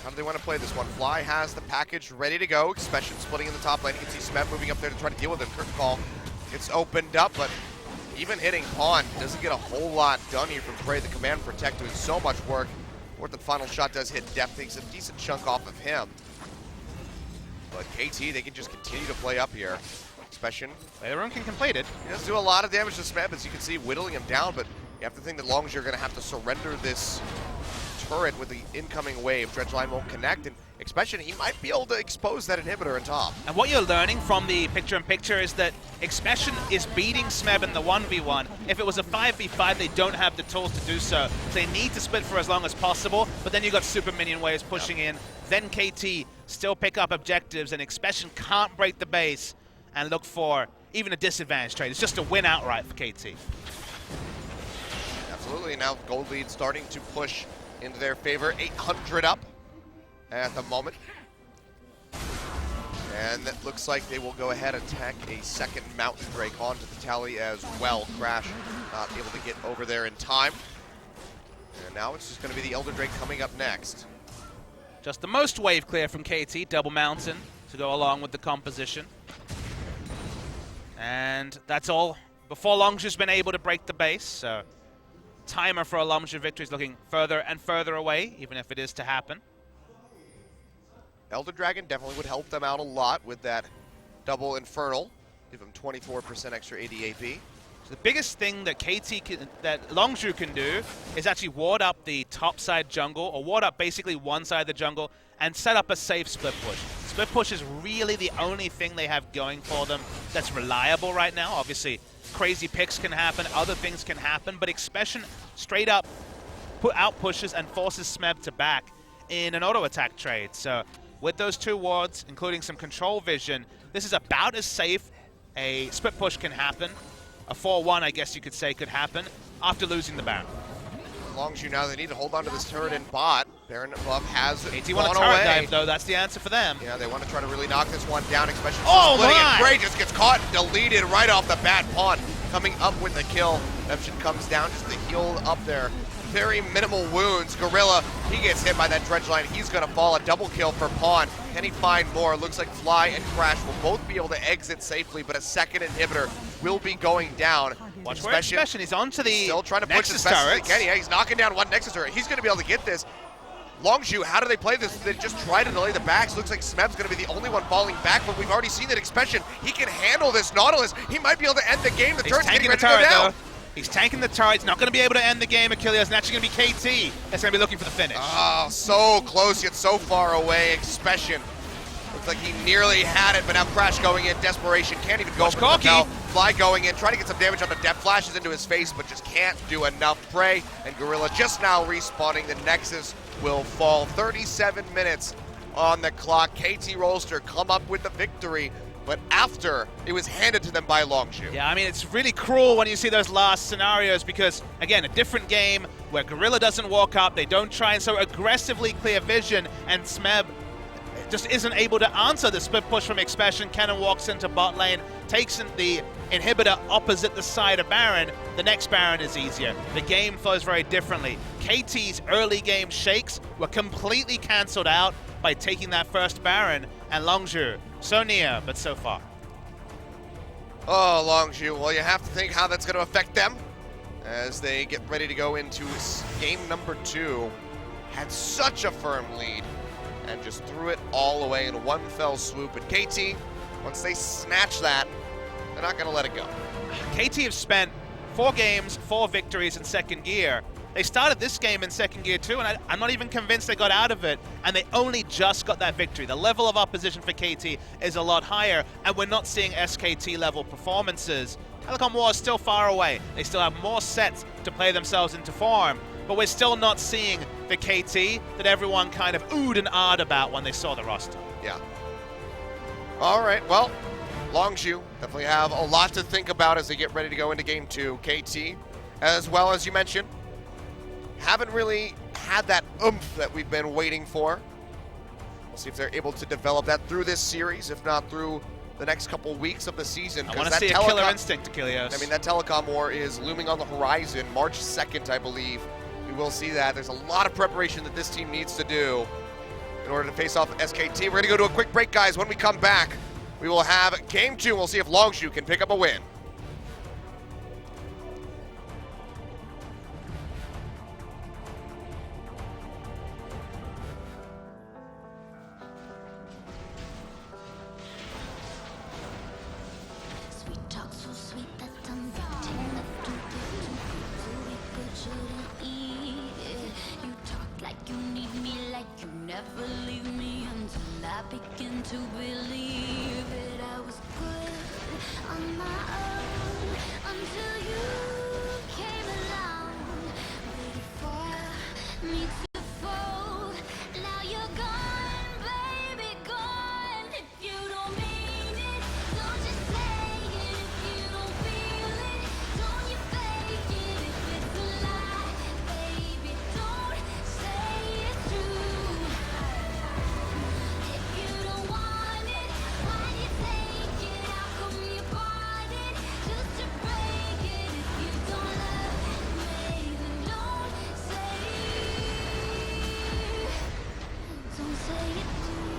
How do they want to play this one? Fly has the package ready to go. Expression splitting in the top lane. You can see Smeb moving up there to try to deal with him. Curtain Call gets opened up, but even hitting Pawn doesn't get a whole lot done here from Frey. The Command Protect doing so much work. Fourth and final shot does hit Deft, takes a decent chunk off of him. But KT, they can just continue to play up here. Expression. The rune can complete it. He does do a lot of damage to Smeb, as you can see, whittling him down, but you have to think that Longzhu are going to have to surrender this turret with the incoming wave. Dredgeline won't connect, and Expression, he might be able to expose that inhibitor on top. And what you're learning from the picture-in-picture is that Expression is beating Smeb in the 1v1. If it was a 5v5, they don't have the tools to do so. They need to split for as long as possible, but then you've got super minion waves pushing in. Then KT still pick up objectives, and Expression can't break the base and look for even a disadvantage trade. It's just a win outright for KT. Absolutely, now gold lead starting to push into their favor. 800 up at the moment. And it looks like they will go ahead and attack a second Mountain Drake onto the tally as well. Crash not able to get over there in time. And now it's just going to be the Elder Drake coming up next. Just the most wave clear from KT, Double Mountain to go along with the composition. And that's all before Longzhu's been able to break the base. So timer for a Longzhu victory is looking further and further away, even if it is to happen. Elder Dragon definitely would help them out a lot with that double Infernal. Give them 24% extra AD AP. So the biggest thing that that Longzhu can do is actually ward up the top side jungle, or ward up basically one side of the jungle, and set up a safe split push. Split push is really the only thing they have going for them that's reliable right now. Obviously, crazy picks can happen, other things can happen, but Expression straight up out pushes and forces Smeb to back in an auto attack trade. So with those two wards, including some control vision, this is about as safe a split push can happen. A 4-1, I guess you could say, could happen after losing the Baron. Longzhu now, they need to hold on to this turret in bot. Baron Love has KT want gone a turret away. dive, though. That's the answer for them. Yeah, they want to try to really knock this one down, especially Oh, splitting my! it. Bray just gets caught and deleted right off the bat. Pawn coming up with the kill. Neptune comes down just to heal up there. Very minimal wounds. Gorilla, he gets hit by that dredge line. He's going to fall. A double kill for Pawn. Can he find more? Looks like Fly and Crash will both be able to exit safely, but a second inhibitor will be going down. Watch where Expression. He's onto the Still trying to push Nexus as best as turrets. he can. Yeah, he's knocking down one Nexus turret. He's going to be able to get this. Longzhu, how do they play this? They just try to delay the backs. Looks like Smeb's going to be the only one falling back, but we've already seen that Expression. He can handle this Nautilus. He might be able to end the game. The He's turret's getting tanking the ready to go turret, down. though. He's tanking the turret. He's not going to be able to end the game, Achilles. And actually going to be KT that's going to be looking for the finish. Oh, so close yet so far away. Expression. Looks like he nearly had it, but now Crash going in. Desperation. Can't even go Watch for the Corky. lapel. Fly going in. Trying to get some damage on the depth. Flashes into his face, but just can't do enough. Prey and Gorilla just now respawning. The Nexus will fall. 37 minutes on the clock. KT Rolster come up with the victory, but after it was handed to them by Longzhu. Yeah, I mean, it's really cruel when you see those last scenarios because, again, a different game where Gorilla doesn't walk up, they don't try and so aggressively clear vision, and Smeb just isn't able to answer the split push from Expression. Cannon walks into bot lane, takes in the inhibitor opposite the side of Baron. The next Baron is easier. The game flows very differently. KT's early game shakes were completely cancelled out by taking that first Baron, and Longzhu, so near, but so far. Oh, Longzhu. Well, you have to think how that's going to affect them as they get ready to go into game number 2. Had such a firm lead and just threw it all away in one fell swoop. And KT, once they snatch that, they're not going to let it go. KT have spent 4 games, 4 victories in second gear. They started this game in second gear too, and I'm not even convinced they got out of it, and they only just got that victory. The level of opposition for KT is a lot higher, and we're not seeing SKT level performances. Telecom War is still far away. They still have more sets to play themselves into form, but we're still not seeing the KT that everyone kind of oohed and ahed about when they saw the roster. Yeah. All right, well, Longzhu definitely have a lot to think about as they get ready to go into game 2. KT, as well as you mentioned, haven't really had that oomph that we've been waiting for. We'll see if they're able to develop that through this series, if not through the next couple weeks of the season. I want to see a killer instinct, Achilles. I mean, that Telecom War is looming on the horizon, March 2nd, I believe. We will see that. There's a lot of preparation that this team needs to do in order to face off SKT. We're going to go to a quick break, guys. When we come back, we will have game 2. We'll see if Longzhu can pick up a win. Sweet talk so sweet that I'm getting enough to get too weak, but shouldn't eat it. You talk like you need me, like you never leave me until I begin to believe it. I was good on my own until you came along, waiting for me to fold. Now you're gone, baby, gone. If you don't mean it, don't just say it. If you don't feel it, don't you fake it. If it's a lie, baby, don't say it's true. If you don't want it, why do you take it? How come you bought it just to break it? If you don't love me, then don't say it too.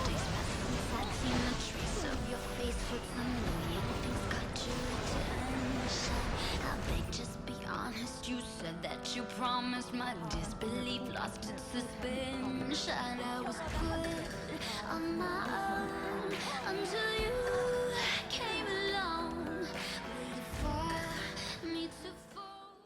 Days pass since I'd seen a trace of your face with some million things got your attention. I beg, just be honest. You said that you promised. My disbelief lost its suspension. I was good on my own until you came along, waiting for me to fall.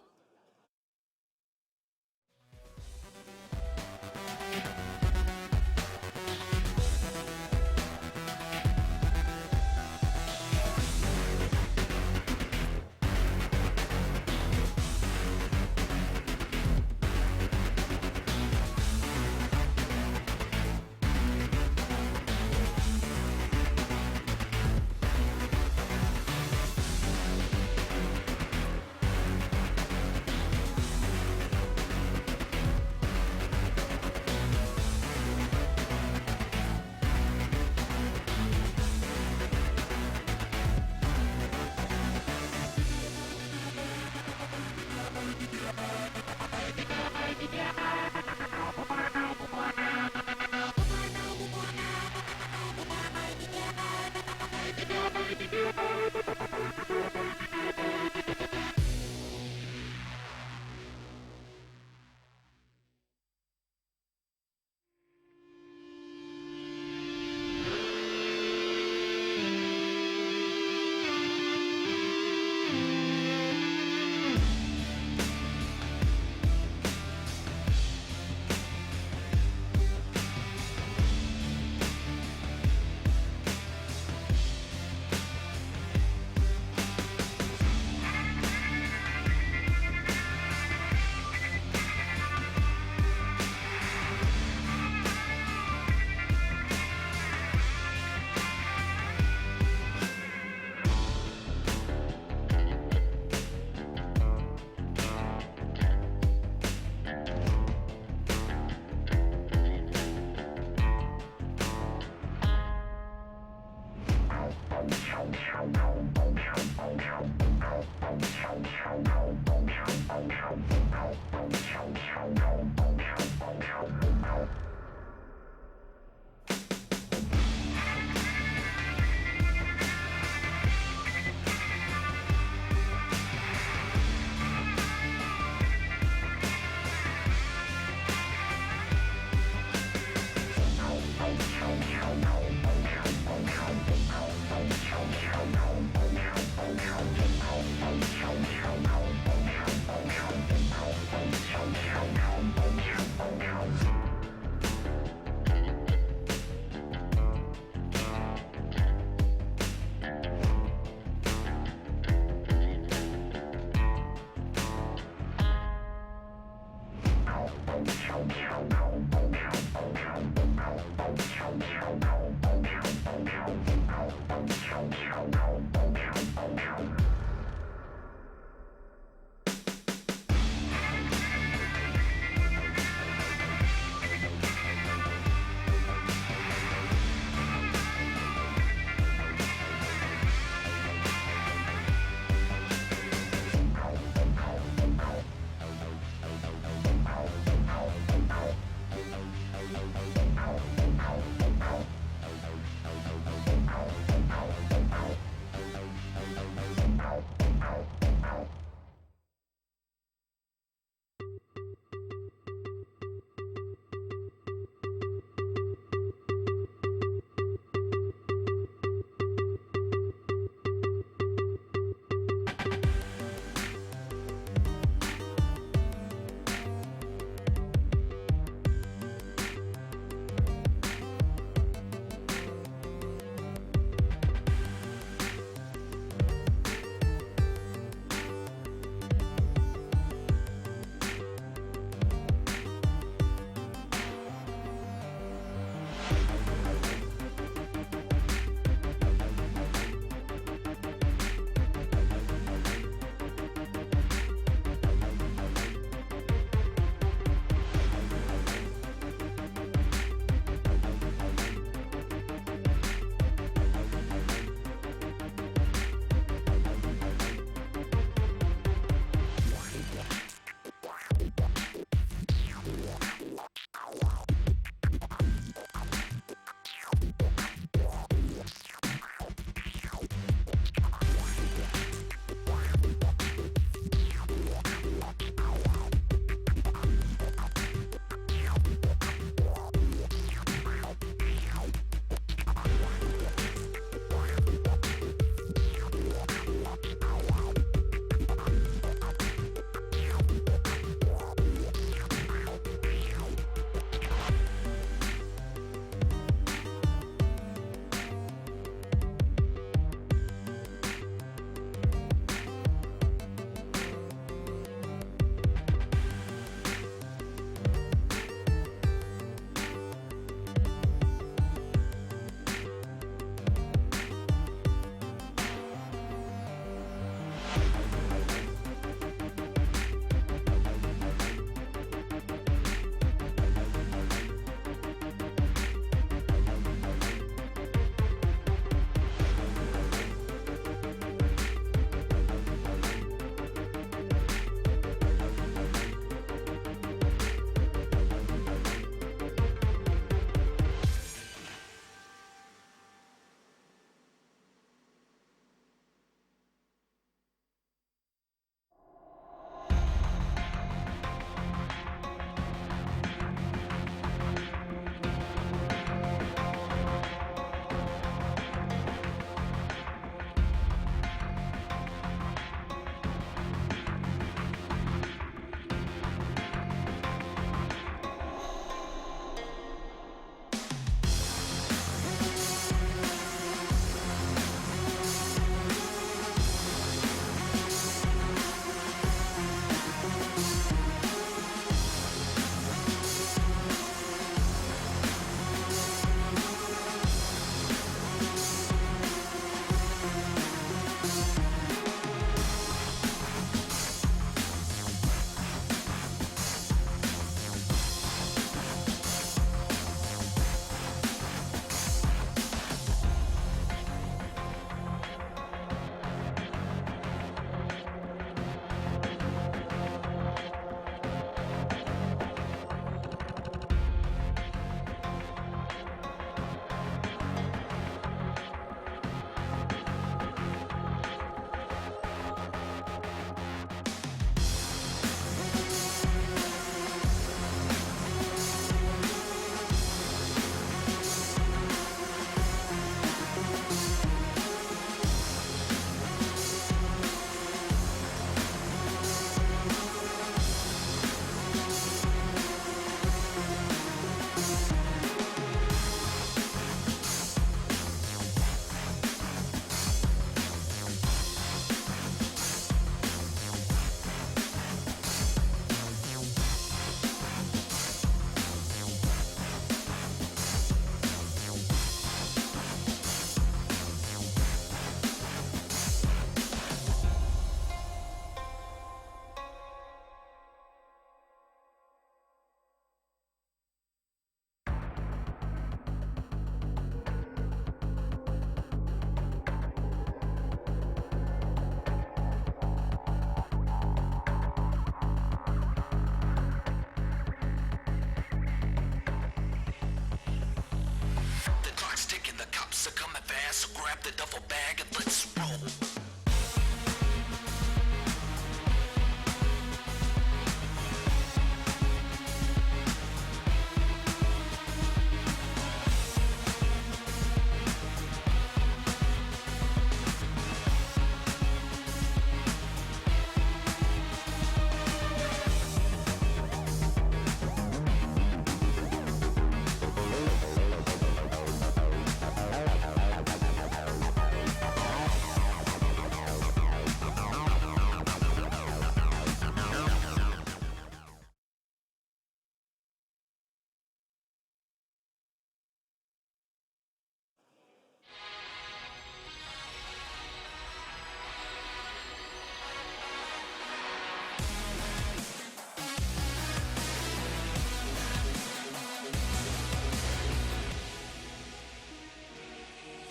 the clock's ticking, the cops are coming fast, so grab the duffel bag and let's roll.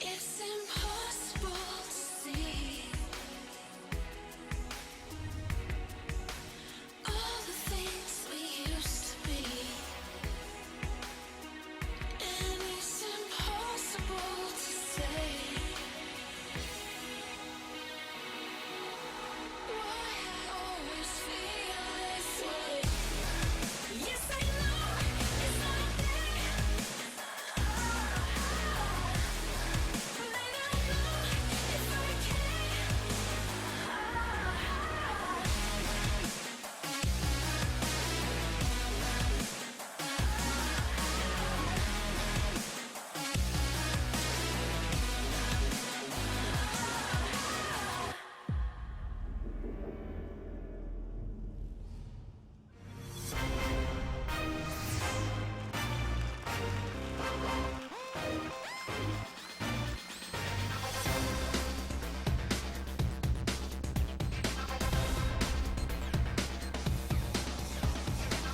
It's impossible to see all the things we used to be, and it's impossible to say why I always feel this way. Yes, I know it's not a thing, but I don't know if I can.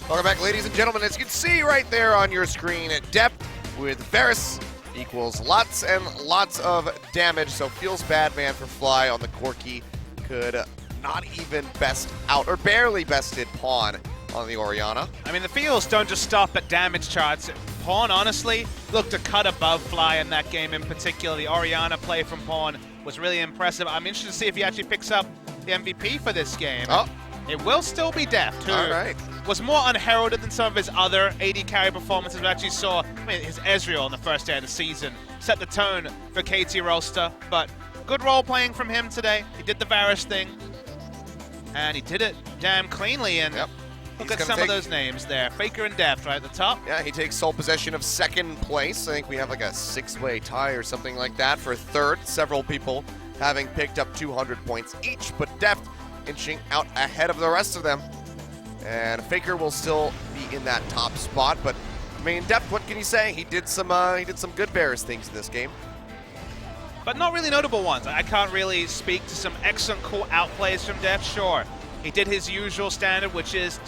Welcome back, ladies and gentlemen. As you can see right there on your screen, depth with Varus equals lots and lots of damage. So feels bad, man, for Fly on the Corki. Could not even best out, or barely bested Pawn on the Orianna. I mean, the feels don't just stop at damage charts. Pawn, honestly, looked a cut above Fly in that game in particular. The Orianna play from Pawn was really impressive. I'm interested to see if he actually picks up the MVP for this game. Oh. It will still be Deft, who All right. was more unheralded than some of his other AD carry performances. We actually saw, I mean, his Ezreal on the first day of the season set the tone for KT Rolster, but good role playing from him today. He did the Varus thing, and he did it damn cleanly. And Yep. look He's at gonna some of take- those names there. Faker and Deft right at the top. Yeah, he takes sole possession of second place. I think we have like a 6-way tie or something like that for third. Several people having picked up 200 points each, but Deft inching out ahead of the rest of them. And Faker will still be in that top spot, but I mean, Deft, what can you say? He did some good Varus things in this game. But not really notable ones. I can't really speak to some excellent cool outplays from Deft. Sure, he did his usual standard, which is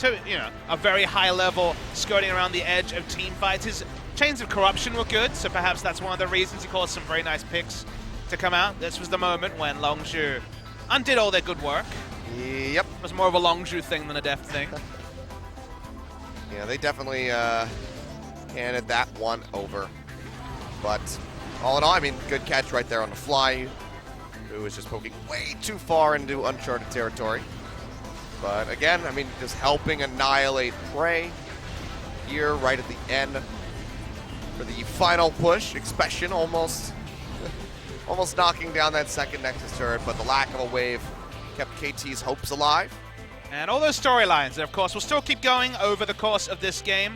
a very high level skirting around the edge of team fights. His Chains of Corruption were good, so perhaps that's one of the reasons he caused some very nice picks to come out. This was the moment when Longzhu undid all their good work. Yep. It was more of a Longzhu thing than a Deft thing. Yeah, they definitely handed that one over. But all in all, I mean, good catch right there on the Fly, who was just poking way too far into uncharted territory. But again, I mean, just helping annihilate Prey here right at the end for the final push. Expression almost knocking down that second Nexus turret, but the lack of a wave kept KT's hopes alive. And all those storylines, of course, will still keep going over the course of this game.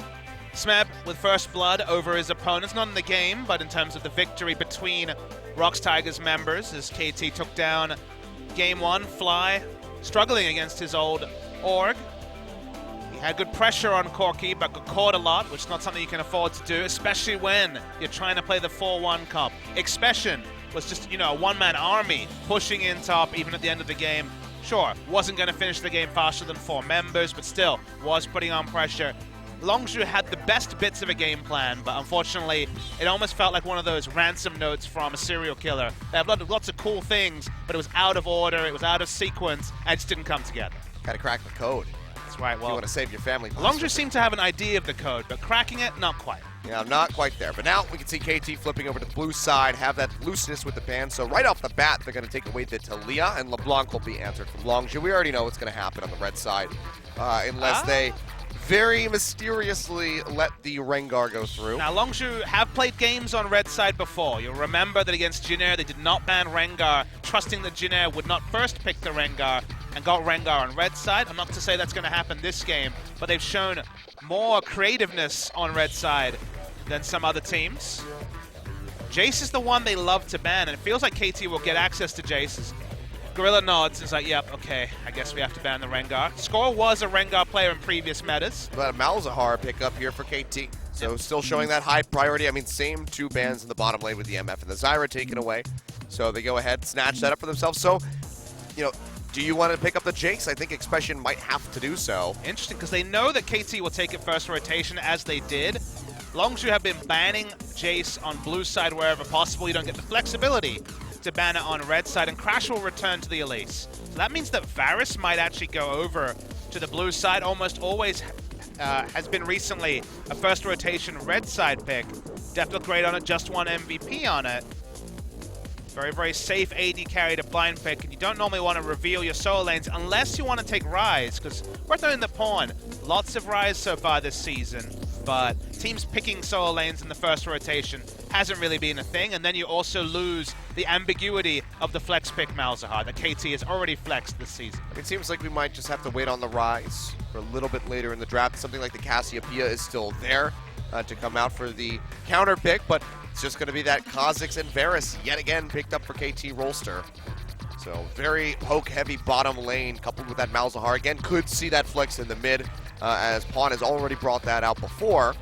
Smeb with first blood over his opponents, not in the game, but in terms of the victory between Rox Tigers members, as KT took down game one. Fly struggling against his old org. He had good pressure on Corki, but got caught a lot, which is not something you can afford to do, especially when you're trying to play the 4-1 comp. Expression was just, a one-man army pushing in top even at the end of the game. Sure, wasn't going to finish the game faster than 4 members, but still was putting on pressure. Longzhu had the best bits of a game plan, but unfortunately, it almost felt like one of those ransom notes from a serial killer. They have lots of cool things, but it was out of order, it was out of sequence, and it just didn't come together. Gotta crack the code. That's right. If you Well, want to save your family. Longzhu seem to have an idea of the code, but cracking it, not quite. Yeah, I'm not quite there. But now we can see KT flipping over to the blue side, have that looseness with the ban. So right off the bat, they're going to take away the Talia, and LeBlanc will be answered from Longzhu. We already know what's going to happen on the red side, unless they very mysteriously let the Rengar go through. Now, Longzhu have played games on red side before. You'll remember that against Jin Air, they did not ban Rengar, trusting that Jin Air would not first pick the Rengar, and got Rengar on red side. I'm not to say that's going to happen this game, but they've shown more creativeness on red side than some other teams. Jace is the one they love to ban, and it feels like KT will get access to Jace's. Gorilla nods and is like, yep, okay, I guess we have to ban the Rengar. Score was a Rengar player in previous metas. But a Malzahar pickup here for KT. So still showing that high priority. I mean, same two bans in the bottom lane with the MF and the Zyra taken away. So they go ahead, snatch that up for themselves. So, you know, do you want to pick up the Jace? I think Expression might have to do so. Interesting, because they know that KT will take it first rotation, as they did. Longzhu have been banning Jace on blue side wherever possible. You don't get the flexibility to ban it on red side, and Crash will return to the Elise. So that means that Varus might actually go over to the blue side. Almost always has been recently a first rotation red side pick. Def look great on it, just one MVP on it. Very, very safe AD carry to blind pick, and you don't normally want to reveal your solo lanes unless you want to take Ryze, because we're throwing the pawn. Lots of Ryze so far this season, but teams picking solo lanes in the first rotation hasn't really been a thing, and then you also lose the ambiguity of the flex pick Malzahar that KT has already flexed this season. It seems like we might just have to wait on the Rise for a little bit later in the draft. Something like the Cassiopeia is still there to come out for the counter pick, but it's just going to be that Kha'Zix and Varus yet again picked up for KT Rolster. So very poke-heavy bottom lane coupled with that Malzahar. Again, could see that flex in the mid as Pawn has already brought that out before.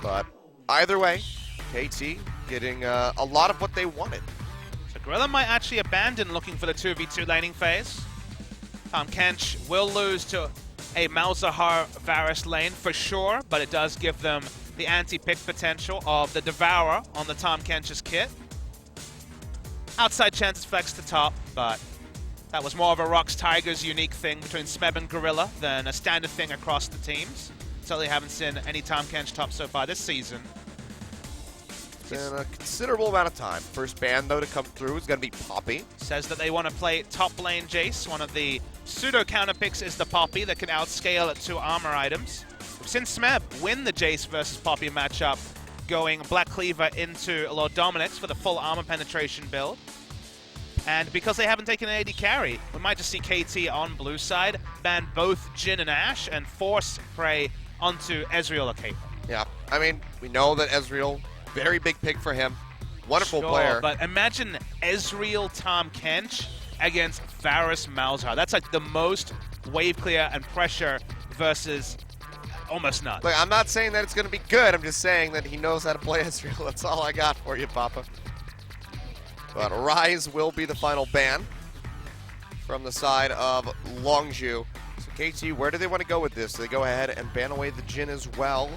But either way, KT getting a lot of what they wanted. So Gorilla might actually abandon looking for the 2v2 laning phase. Kench will lose to a Malzahar Varus lane for sure, but it does give them the anti-pick potential of the Devourer on the Tahm Kench's kit. Outside chances flex to top, but that was more of a Rocks Tigers unique thing between Smeb and Gorilla than a standard thing across the teams. Certainly haven't seen any Tahm Kench top so far this season. It's been a considerable amount of time. First ban, though, to come through is going to be Poppy. Says that they want to play top lane Jace. One of the pseudo counter picks is the Poppy that can outscale at 2 armor items. We've seen Smeb win the Jace versus Poppy matchup, going Black Cleaver into Lord Dominik's for the full armor penetration build. And because they haven't taken an AD carry, we might just see KT on blue side ban both Jhin and Ashe and force prey onto Ezreal or Caitlyn. Yeah, I mean, we know that Ezreal, very big pick for him. Wonderful player. But imagine Ezreal Tahm Kench against Varus Malzahar. That's like the most wave clear and pressure versus almost none. Look, I'm not saying that it's going to be good. I'm just saying that he knows how to play Ezreal. That's all I got for you, Papa. But Rise will be the final ban from the side of Longzhu. So KT, where do they want to go with this? Do they go ahead and ban away the Jhin as well?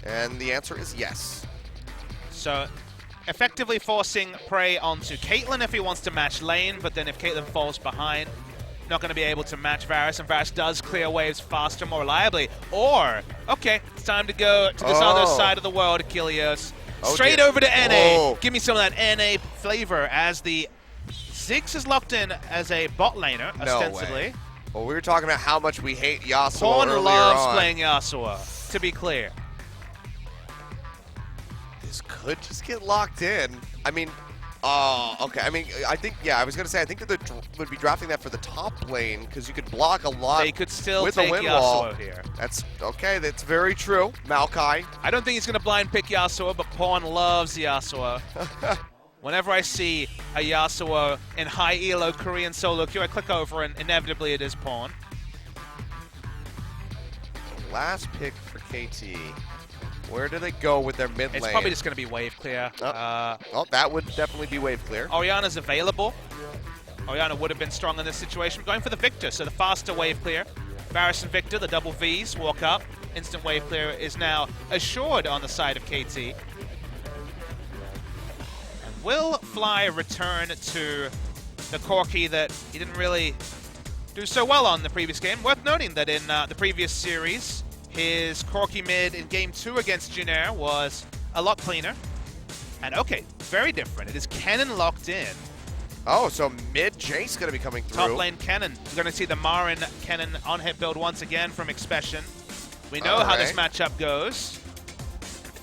And the answer is yes. So effectively forcing prey onto Caitlyn if he wants to match lane, but then if Caitlyn falls behind, not going to be able to match Varus, and Varus does clear waves faster, more reliably. Or, okay, it's time to go to this other side of the world, Achilles. Straight over to NA. Give me some of that NA flavor as the Ziggs is locked in as a bot laner, ostensibly. No way. Well, we were talking about how much we hate Yasuo Pawn earlier loves on. playing Yasuo, to be clear. This could just get locked in. I mean, okay. I mean, I think, yeah, I was going to say, I think that they would be drafting that for the top lane because you could block a lot They could still with take the wind Yasuo wall. here. That's okay. That's very true. Maokai. I don't think he's going to blind pick Yasuo, but Pawn loves Yasuo. Whenever I see a Yasuo in high elo Korean solo queue, I click over and inevitably it is Pawn. Last pick for KT. Where do they go with their mid lane? It's probably just going to be wave clear. Oh, that would definitely be wave clear. Orianna's available. Orianna would have been strong in this situation. Going for the Victor, so the faster wave clear. Varus and Victor, the double Vs, walk up. Instant wave clear is now assured on the side of KT. And will Fly return to the Corki that he didn't really do so well on the previous game. Worth noting that in the previous series, his Corki mid in Game 2 against Jinair was a lot cleaner. And okay, very different. It is Kennen locked in. Oh, so mid Jace going to be coming through. Top lane Kennen. We're going to see the Marin Kennen on-hit build once again from Expression. We know how this matchup goes.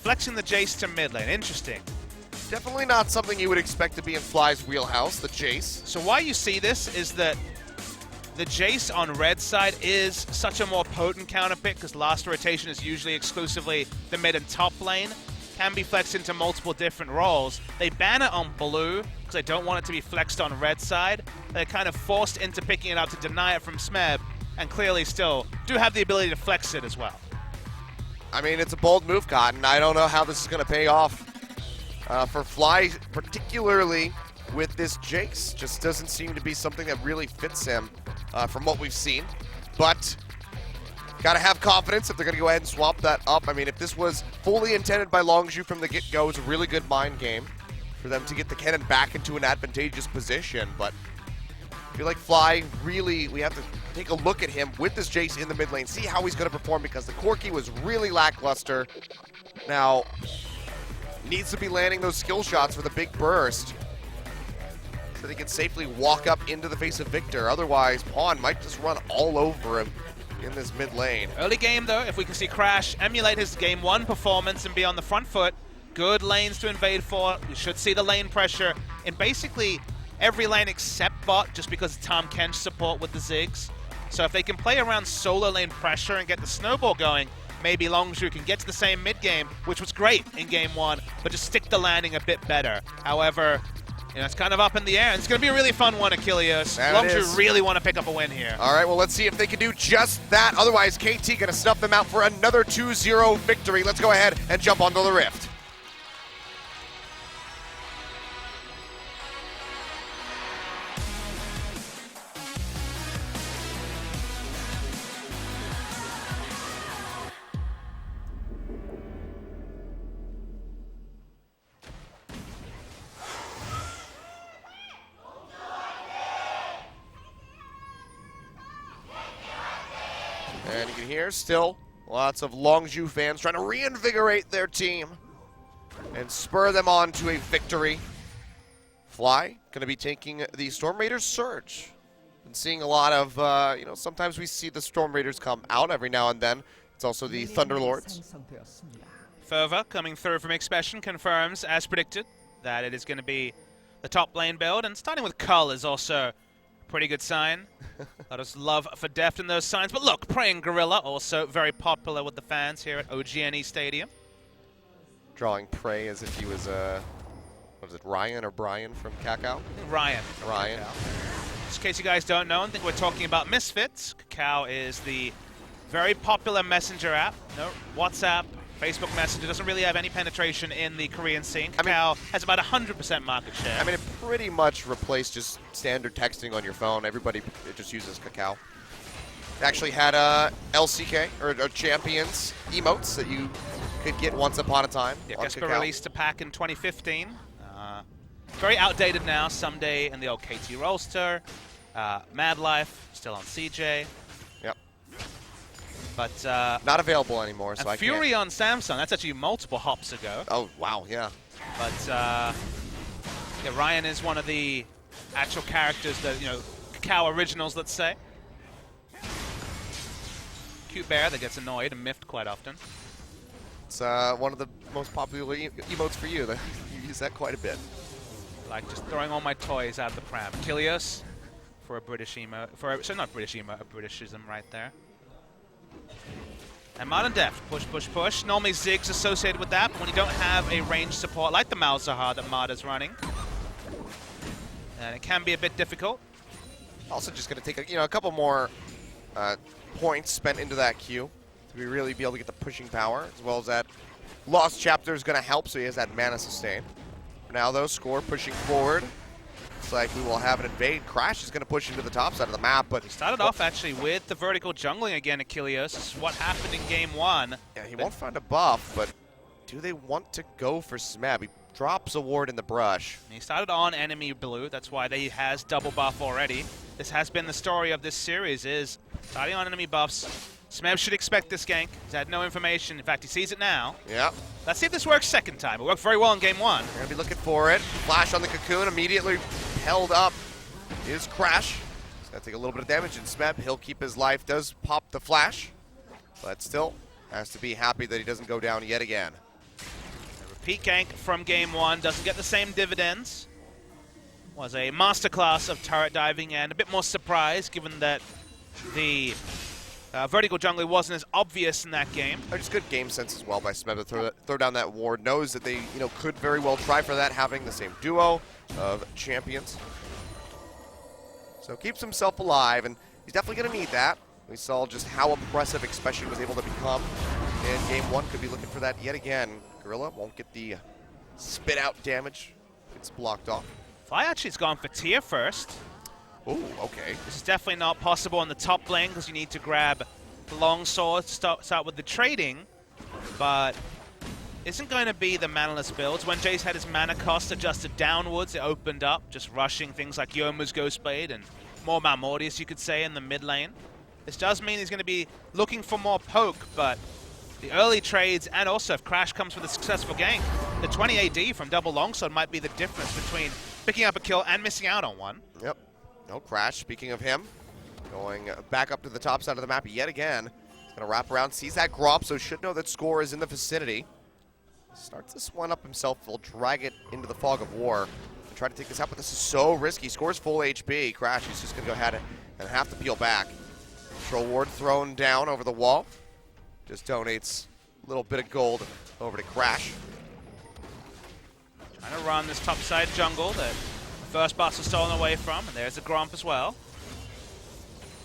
Flexing the Jace to mid lane. Interesting. Definitely not something you would expect to be in Fly's wheelhouse, the Jace. So why you see this is that the Jace on red side is such a more potent counter pick because last rotation is usually exclusively the mid and top lane. Can be flexed into multiple different roles. They ban it on blue because they don't want it to be flexed on red side. They're kind of forced into picking it up to deny it from Smeb, and clearly still do have the ability to flex it as well. I mean, it's a bold move, Cotton. I don't know how this is going to pay off for Fly, particularly with this Jace. Just doesn't seem to be something that really fits him from what we've seen. But got to have confidence if they're going to go ahead and swap that up. I mean, if this was fully intended by Longzhu from the get-go, it's a really good mind game for them to get the Kennen back into an advantageous position. But I feel like Fly, really, we have to take a look at him with this Jace in the mid lane, see how he's going to perform, because the Corki was really lackluster. Now, needs to be landing those skill shots for the big burst so they can safely walk up into the face of Victor. Otherwise, Pawn might just run all over him in this mid lane. Early game, though, if we can see Crash emulate his Game 1 performance and be on the front foot, good lanes to invade for. We should see the lane pressure in basically every lane except bot, just because of Tahm Kench support with the Ziggs. So if they can play around solo lane pressure and get the snowball going, maybe Longzhu can get to the same mid game, which was great in Game 1, but just stick the landing a bit better. However, you know, it's kind of up in the air. It's going to be a really fun one, Achilles. Longzhu really want to pick up a win here. All right, well, let's see if they can do just that. Otherwise, KT going to snuff them out for another 2-0 victory. Let's go ahead and jump onto the Rift. And you can hear still lots of Longzhu fans trying to reinvigorate their team and spur them on to a victory. Fly going to be taking the Storm Raiders Surge. Been seeing a lot of, sometimes we see the Storm Raiders come out every now and then. It's also the Thunderlords. Fervor coming through from Expression confirms, as predicted, that it is going to be the top lane build. And starting with Cull is also a pretty good sign. A lot of love for Deft in those signs. But look, Praying Gorilla, also very popular with the fans here at OGNE Stadium. Drawing Prey as if he was, what is it, Ryan or Brian from Kakao? Ryan. Ryan. Just in case you guys don't know, I think we're talking about Misfits. Kakao is the very popular messenger app. No, WhatsApp, Facebook Messenger doesn't really have any penetration in the Korean scene. Kakao has about 100% market share. I mean, it pretty much replaced just standard texting on your phone. Everybody just uses Kakao. It actually had LCK, or Champions emotes that you could get once upon a time. Yeah, on Gesper Kakao. released a pack in 2015. Very outdated now, someday in the old KT roster. Mad Life, still on CJ. Yep. But Not available anymore, so I Fury can't. on Samsung, that's actually multiple hops ago. Oh, wow, yeah. But yeah, Ryan is one of the actual characters that, Kakao originals, let's say. Cute bear that gets annoyed and miffed quite often. It's one of the most popular emotes for you. You use that quite a bit. Like just throwing all my toys out of the pram. Kilios for a British emote. So not British emote, a Britishism right there. And Modern Deft, push, push, push. Normally Ziggs associated with that, but when you don't have a range support like the Malzahar that Mada's running, and it can be a bit difficult. Also just going to take a couple more points spent into that Q to really be able to get the pushing power, as well as that Lost Chapter is going to help, so he has that mana sustain. Now, though, Score pushing forward. Looks like we will have an invade. Crash is going to push into the top side of the map, but... He started off, actually, with the vertical jungling again, Achilles. This is what happened in Game 1. Yeah, he won't find a buff, but do they want to go for Smeb? He drops a ward in the brush. He started on enemy blue. That's why he has double buff already. this has been the story of this series, is starting on enemy buffs. Smeb should expect this gank. He's had no information. In fact, he sees it now. Yeah. Let's see if this works second time. It worked very well in game 1. We're going to be looking for it. Flash on the Cocoon, immediately held up is Crash. He's going to take a little bit of damage, and Smeb, he'll keep his life. Does pop the Flash, but still has to be happy that he doesn't go down yet again. A repeat gank from game 1. Doesn't get the same dividends. Was a masterclass of turret diving and a bit more surprise given that the vertical jungler wasn't as obvious in that game. Just good game sense as well by Smeb to throw down that ward. Knows that they could very well try for that, having the same duo of champions. So keeps himself alive, and he's definitely going to need that. We saw just how impressive Xpecial was able to become in game 1. Could be looking for that yet again. Gorilla won't get the spit out damage. It's blocked off. Fly actually has gone for tier first. Ooh, okay. This is definitely not possible on the top lane because you need to grab the longsword to start with the trading, but isn't going to be the manaless builds. When Jace had his mana cost adjusted downwards, it opened up, just rushing things like Yomu's Ghostblade and more Malmortius, you could say, in the mid lane. This does mean he's going to be looking for more poke, but the early trades, and also if Crash comes with a successful gank, the 20 AD from double longsword might be the difference between picking up a kill and missing out on one. Yep. No Crash, speaking of him, going back up to the top side of the map yet again. He's going to wrap around, sees that Gromp, so should know that Score is in the vicinity. Starts this one up himself, will drag it into the fog of war and try to take this out, but this is so risky. Score's full HP. Crash is just going to go ahead and have to peel back. Control ward thrown down over the wall. Just donates a little bit of gold over to Crash. Trying to run this top side jungle that the first boss was stolen away from, and there's a Gromp as well.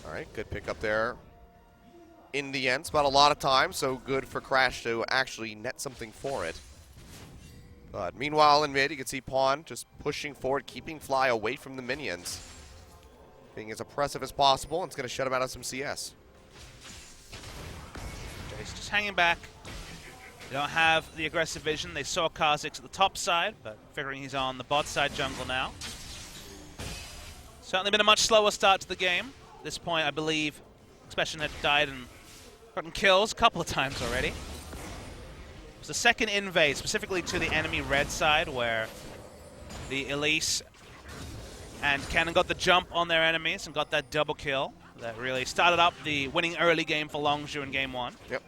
All right, good pick up there. In the end, spent a lot of time, so good for Crash to actually net something for it. But meanwhile, in mid, you can see Pawn just pushing forward, keeping Fly away from the minions. Being as oppressive as possible, and it's going to shut him out of some CS. Jace just hanging back. They don't have the aggressive vision. They saw Kha'Zix at the top side, but figuring he's on the bot side jungle now. Certainly been a much slower start to the game. At this point, I believe Xpecial had died and gotten kills a couple of times already. It was the second invade, specifically to the enemy red side, where the Elise and Cannon got the jump on their enemies and got that double kill. That really started up the winning early game for Longzhu in game 1. Yep.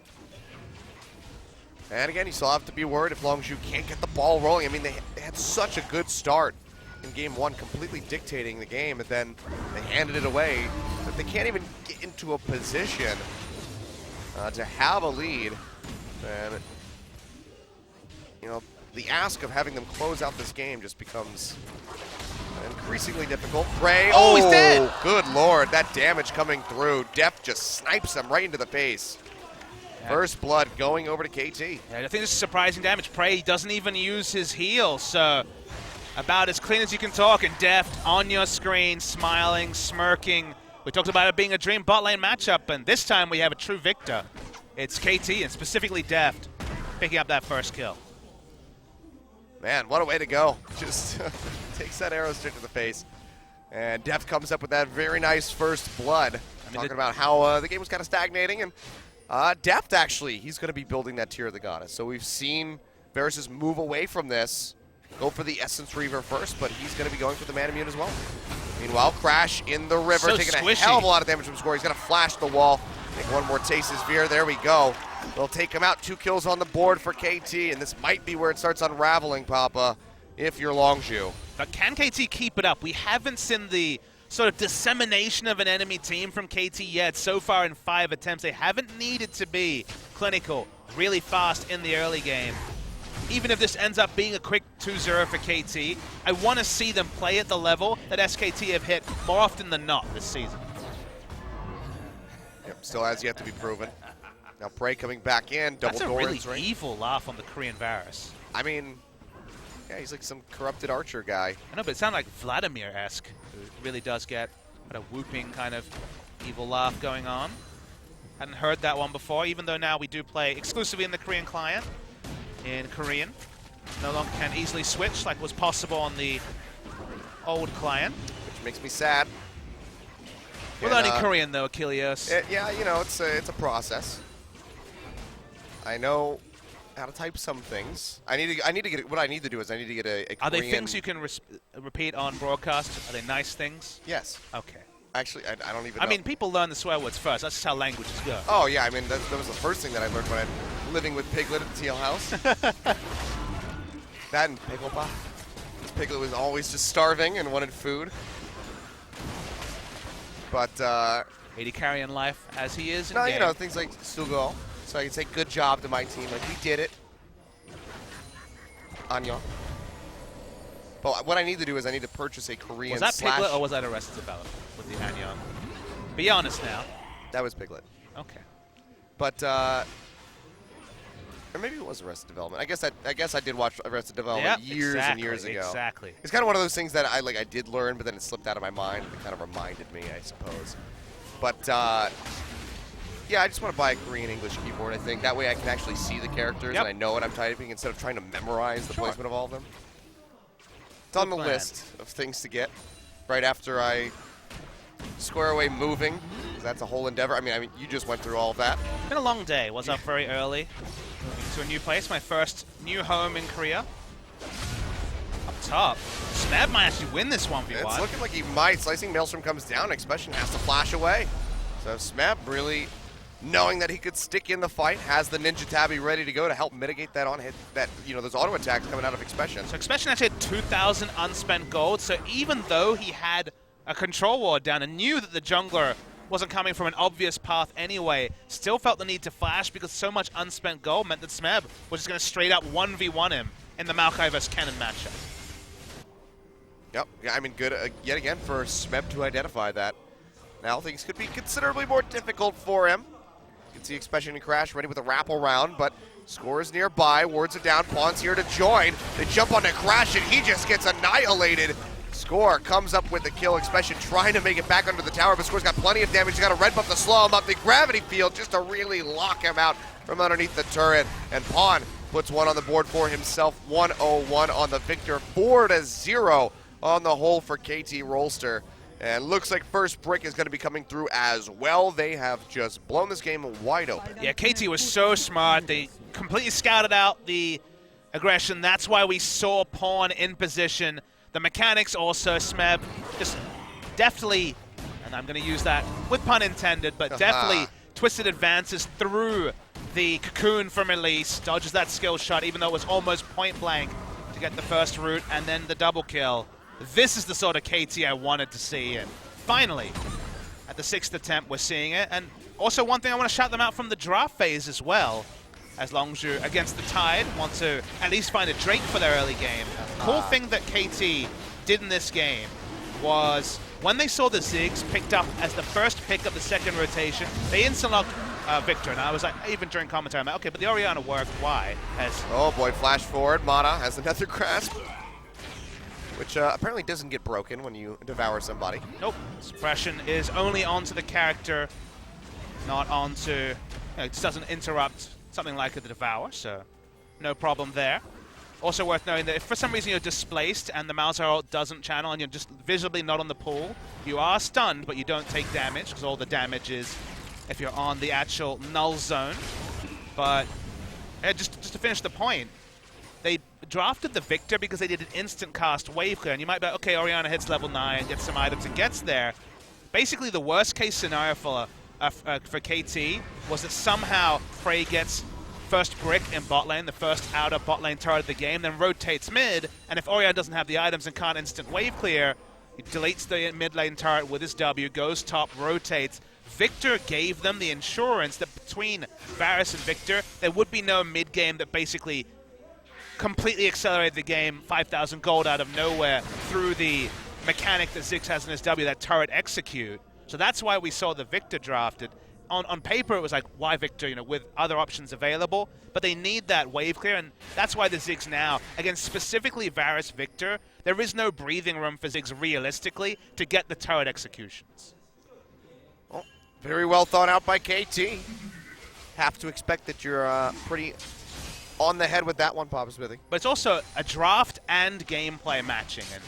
And again, you still have to be worried if Longzhu can't get the ball rolling. I mean, they had such a good start in game 1, completely dictating the game, and then they handed it away. But they can't even get into a position to have a lead. And, the ask of having them close out this game just becomes increasingly difficult. Prey. Oh, he's dead! Good lord, that damage coming through. Deft just snipes him right into the face. Yeah. First blood going over to KT. Yeah, I think this is surprising damage. Prey doesn't even use his heal, so about as clean as you can talk. And Deft on your screen, smiling, smirking. We talked about it being a dream bot lane matchup, and this time we have a true victor. It's KT, and specifically Deft, picking up that first kill. Man, what a way to go. Just takes that arrow straight to the face. And Deft comes up with that very nice first blood. Talking about how the game was kind of stagnating. And Deft, actually, he's going to be building that Tear of the Goddess. So we've seen Versus move away from this, go for the Essence Reaver first, but he's going to be going for the Man Immune as well. Meanwhile, Crash in the river, So taking squishy. a hell of a lot of damage from Score. He's going to flash the wall. Take one more taste of Veer. There we go. They'll take him out. 2 kills on the board for KT, and this might be where it starts unraveling, Papa, if you're Longzhu. But can KT keep it up? We haven't seen the sort of dissemination of an enemy team from KT yet. So far in 5 attempts, they haven't needed to be clinical, really fast in the early game. Even if this ends up being a quick 2-0 for KT, I want to see them play at the level that SKT have hit more often than not this season. Yep, still has yet to be proven. Now Prey coming back in, double That's a Doran's really evil laugh on the Korean Varus. I mean, yeah, he's like some corrupted archer guy. I know, but it sounded like Vladimir-esque. It really does get a whooping kind of evil laugh going on. Hadn't heard that one before, even though now we do play exclusively in the Korean client. In Korean. No longer can easily switch like was possible on the old client. Which makes me sad. We're And, learning Korean though, Achilles. Yeah, you know, it's a process. I know how to type some things. I need to get. What I need to do is I need to get a Are Korean. they things you can repeat on broadcast? Are they nice things? Yes. Okay. Actually, I don't even know. I mean, people learn the swear words first. That's just how languages go. Oh, yeah, I mean, that was the first thing that I learned when I living with Piglet at the Teal House. That and Piggleba. Piglet was always just starving and wanted food. But, 80 carrying life as he is in no, game. you know, things like Sugo. So I can say good job to my team. Like, we did it. Anya. But what I need to do is I need to purchase a Korean Was that slash... Piglet or was that Arrested Development with the Annyeong? Be honest now. That was Piglet. Okay. But, or maybe it was Arrested Development. I guess I did watch Arrested Development Yep, years exactly, and years ago. Exactly. It's kind of one of those things that I did learn, but then it slipped out of my mind. It kind of reminded me, I suppose. But yeah, I just want to buy a Korean-English keyboard, I think. That way I can actually see the characters Yep. and I know what I'm typing instead of trying to memorize the Sure. placement of all of them. It's on the plan. list of things to get right after I square away moving. 'Cause that's a whole endeavor. I mean, you just went through all of that. It's been a long day. Was up very early. Moving to a new place. My first new home in Korea. Up top. Smeb might actually win this 1v1. It's looking like he might. Slicing Maelstrom comes down. Expression has to flash away. So Smeb really knowing that he could stick in the fight, has the Ninja Tabby ready to go to help mitigate that on hit, that, you know, those auto attacks coming out of Expression. So Expression actually had 2,000 unspent gold, so even though he had a control ward down and knew that the jungler wasn't coming from an obvious path anyway, still felt the need to flash because so much unspent gold meant that Smeb was just going to straight up 1v1 him in the Maokai vs Kennen matchup. Yep, yeah, I mean, good yet again for Smeb to identify that. Now things could be considerably more difficult for him. You can see Expression and Crash ready with a wrap around, but Score is nearby. Wards are down. Pawn's here to join. They jump onto Crash, and he just gets annihilated. Score comes up with the kill. Expression trying to make it back under the tower, but Score's got plenty of damage. He's got a red buff to slow him up. The gravity field just to really lock him out from underneath the turret. And Pawn puts one on the board for himself. 101 on the Victor. 4-0 on the hole for KT Rolster. And looks like first brick is going to be coming through as well. They have just blown this game wide open. Yeah, KT was so smart. They completely scouted out the aggression. That's why we saw Pawn in position. The mechanics also, Smeb, just deftly, and I'm going to use that with pun intended, but definitely twisted advances through the cocoon from Elise, dodges that skill shot, even though it was almost point blank to get the first root, and then the double kill. This is the sort of KT I wanted to see, and finally, at the 6th attempt, we're seeing it. And also one thing I want to shout them out from the draft phase as well, as Longzhu against the Tide want to at least find a Drake for their early game. Cool thing that KT did in this game was when they saw the Ziggs picked up as the first pick of the second rotation, they instant locked Victor. And I was like, even during commentary, I'm like, okay, but the Orianna worked. Why? As Oh boy, flash forward. Mana has another grasp, which apparently doesn't get broken when you devour somebody. nope, suppression is only onto the character, not onto, you know, it just doesn't interrupt something like the Devour, so no problem there. Also worth knowing that if for some reason you're displaced and the Malzahar ult doesn't channel and you're just visibly not on the pool, you are stunned, but you don't take damage, because all the damage is if you're on the actual null zone. But just to finish the point, they drafted the Victor because they did an instant cast wave clear, and you might be like, okay, Orianna hits level 9, gets some items, and gets there. Basically, the worst case scenario for KT was that somehow Frey gets first brick in bot lane, the first outer bot lane turret of the game, then rotates mid, and if Orianna doesn't have the items and can't instant wave clear, he deletes the mid lane turret with his W, goes top, rotates. Victor gave them the insurance that between Varus and Victor, there would be no mid game that basically completely accelerated the game, 5,000 gold out of nowhere through the mechanic that Ziggs has in his W, that turret execute. So that's why we saw the Victor drafted. On paper, it was like, why Victor, you know, with other options available? But they need that wave clear, and that's why the Ziggs now, against specifically Varus Victor, there is no breathing room for Ziggs realistically to get the turret executions. Well, very well thought out by KT. Have to expect that you're pretty on the head with that one, Papa Smithy. But it's also a draft and gameplay matching, and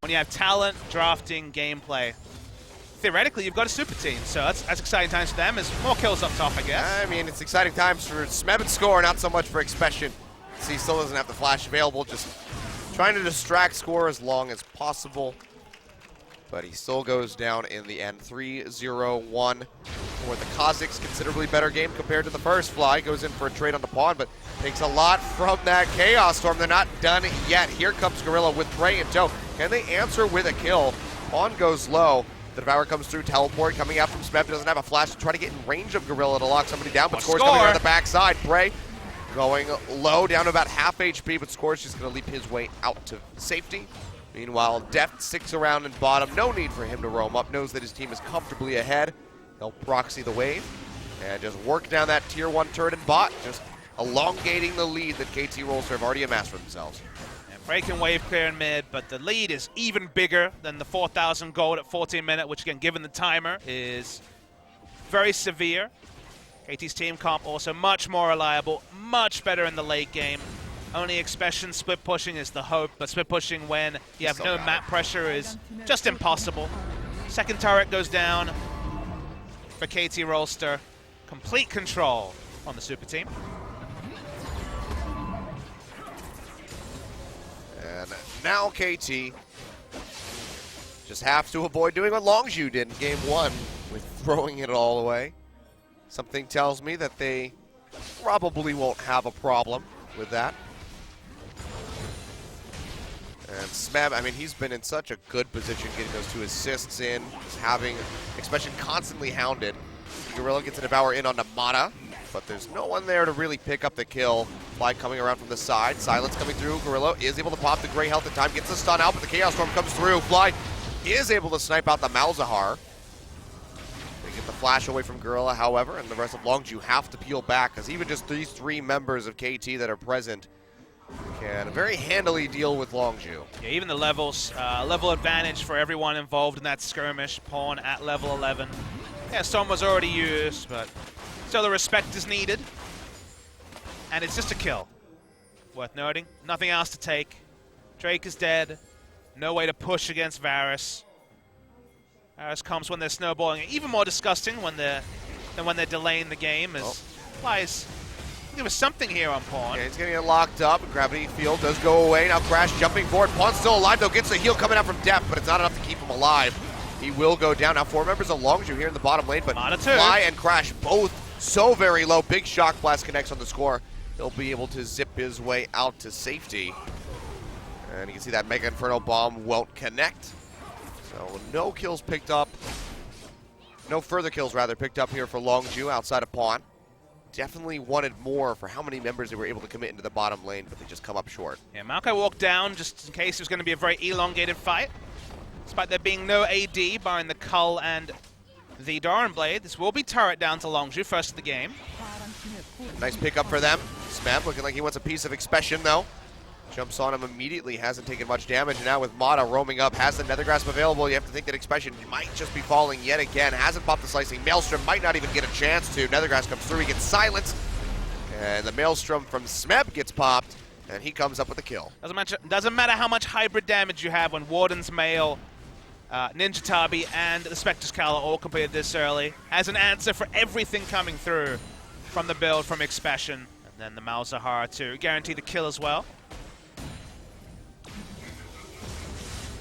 when you have talent, drafting, gameplay, theoretically, you've got a super team, so that's exciting times for them. As more kills up top, I guess. I mean, it's exciting times for Smeb and Score, not so much for Expression. See, he still doesn't have the flash available, just trying to distract Score as long as possible. But he still goes down in the end, 3-0-1 for the Kazakhs. Considerably better game compared to the first. Fly goes in for a trade on the pawn, but takes a lot from that Chaos Storm. They're not done yet. Here comes Gorilla with Prey in tow. Can they answer with a kill? Pawn goes low. The Devour comes through, teleport coming out from Smeb. Doesn't have a flash to try to get in range of Gorilla to lock somebody down, but Score's coming on the backside. Prey going low, down to about half HP, but Score's just going to leap his way out to safety. Meanwhile, Deft sticks around in bottom. No need for him to roam up. Knows that his team is comfortably ahead. He'll proxy the wave and just work down that tier 1 turret and bot, just elongating the lead that KT Rolster have already amassed for themselves. And Break and wave clear in mid, but the lead is even bigger than the 4,000 gold at 14 minute, which again, given the timer, is very severe. KT's team comp also much more reliable, much better in the late game. Only Expression split pushing is the hope, but split pushing when you have no map pressure is just impossible. Second turret goes down for KT Rolster. Complete control on the super team. And now KT just have to avoid doing what Longzhu did in game 1 with throwing it all away. Something tells me that they probably won't have a problem with that. And Smeb, I mean, he's been in such a good position getting those 2 assists in, just having Expression constantly hounded. Gorilla gets a Devour in on Namada, but there's no one there to really pick up the kill. Fly coming around from the side, Silence coming through. Gorilla is able to pop the Grey Health in time, gets the stun out, but the Chaos Storm comes through. Fly is able to snipe out the Malzahar. They get the flash away from Gorilla, however, and the rest of Longzhu have to peel back, because even just these 3 members of KT that are present can very handily deal with Longzhu. Yeah, even the levels, level advantage for everyone involved in that skirmish. Pawn at level 11. Yeah, Storm was already used, but still the respect is needed. And it's just a kill. Worth noting, nothing else to take. Drake is dead. No way to push against Varus. Varus comes when they're snowballing. Even more disgusting when they're delaying the game, as Flies. There was something here on Pawn. Yeah, he's getting it locked up. Gravity Field does go away. Now Crash jumping forward. Pawn's still alive, though. Gets a heal coming out from Depth, but it's not enough to keep him alive. He will go down. Now 4 members of Longzhu here in the bottom lane, but Fly and Crash both so very low. Big Shock Blast connects on the Score. He'll be able to zip his way out to safety. And you can see that Mega Inferno Bomb won't connect. So no kills picked up. No further kills, rather, picked up here for Longzhu outside of Pawn. Definitely wanted more for how many members they were able to commit into the bottom lane, but they just come up short. Yeah, Maokai walked down just in case it was going to be a very elongated fight. Despite there being no AD barring the Cull and the Doran Blade, this will be turret down to Longzhu, first of the game. Nice pickup for them. Smeb looking like he wants a piece of Expression, though. Jumps on him immediately, hasn't taken much damage. And now with Mata roaming up, has the Nether Grasp available. You have to think that Expression might just be falling yet again. Hasn't popped the Slicing. Maelstrom might not even get a chance to. Nether Grasp comes through, he gets silenced. And the Maelstrom from Smeb gets popped, and he comes up with a kill. Doesn't matter how much hybrid damage you have when Warden's Mail, Ninja Tabi, and the Spectre's Cal are all completed this early. As an answer for everything coming through from the build from Expression. And then the Malzahar to guarantee the kill as well.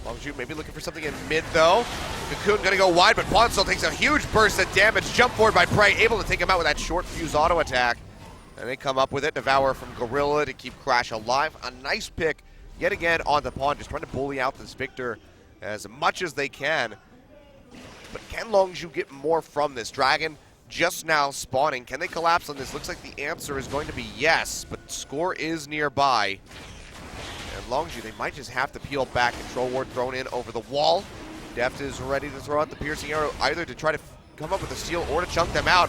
Longzhu maybe looking for something in mid, though. Cocoon gonna go wide, but Pawn still takes a huge burst of damage. Jump forward by Prey, able to take him out with that short fuse auto attack. And they come up with it. Devour from Gorilla to keep Crash alive. A nice pick yet again on the Pawn, just trying to bully out this Victor as much as they can. But can Longzhu get more from this? Dragon just now spawning. Can they collapse on this? Looks like the answer is going to be yes, but Score is nearby. And Longzhu, they might just have to peel back. Control Ward thrown in over the wall. Deft is ready to throw out the piercing arrow, either to try to come up with a steal or to chunk them out.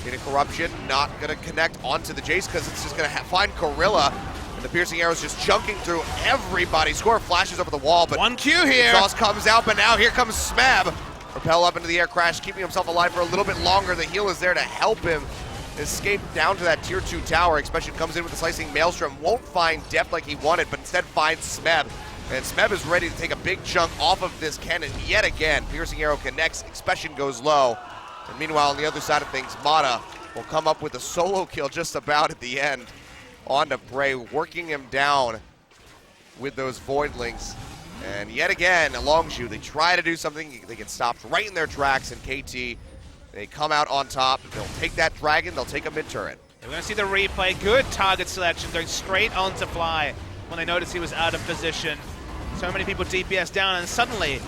Getting Corruption, not going to connect onto the Jace because it's just going to find Gorilla. And the piercing arrow is just chunking through everybody. Score flashes over the wall, but 1Q here. Exhaust comes out, but now here comes Smeb. Propel up into the air, Crash keeping himself alive for a little bit longer. The heal is there to help him escape down to that tier 2 tower. Expression comes in with the Slicing Maelstrom. Won't find Deft like he wanted, but instead finds Smeb. And Smeb is ready to take a big chunk off of this cannon yet again. Piercing arrow connects, Expression goes low. And meanwhile, on the other side of things, Mata will come up with a solo kill just about at the end. On to Prey, working him down with those Voidlings. And yet again, Longzhu, they try to do something, they get stopped right in their tracks, and KT, they come out on top. They'll take that dragon, they'll take a mid-turret. We're going to see the replay. Good target selection, going straight onto Fly when they noticed he was out of position. So many people DPS down, and suddenly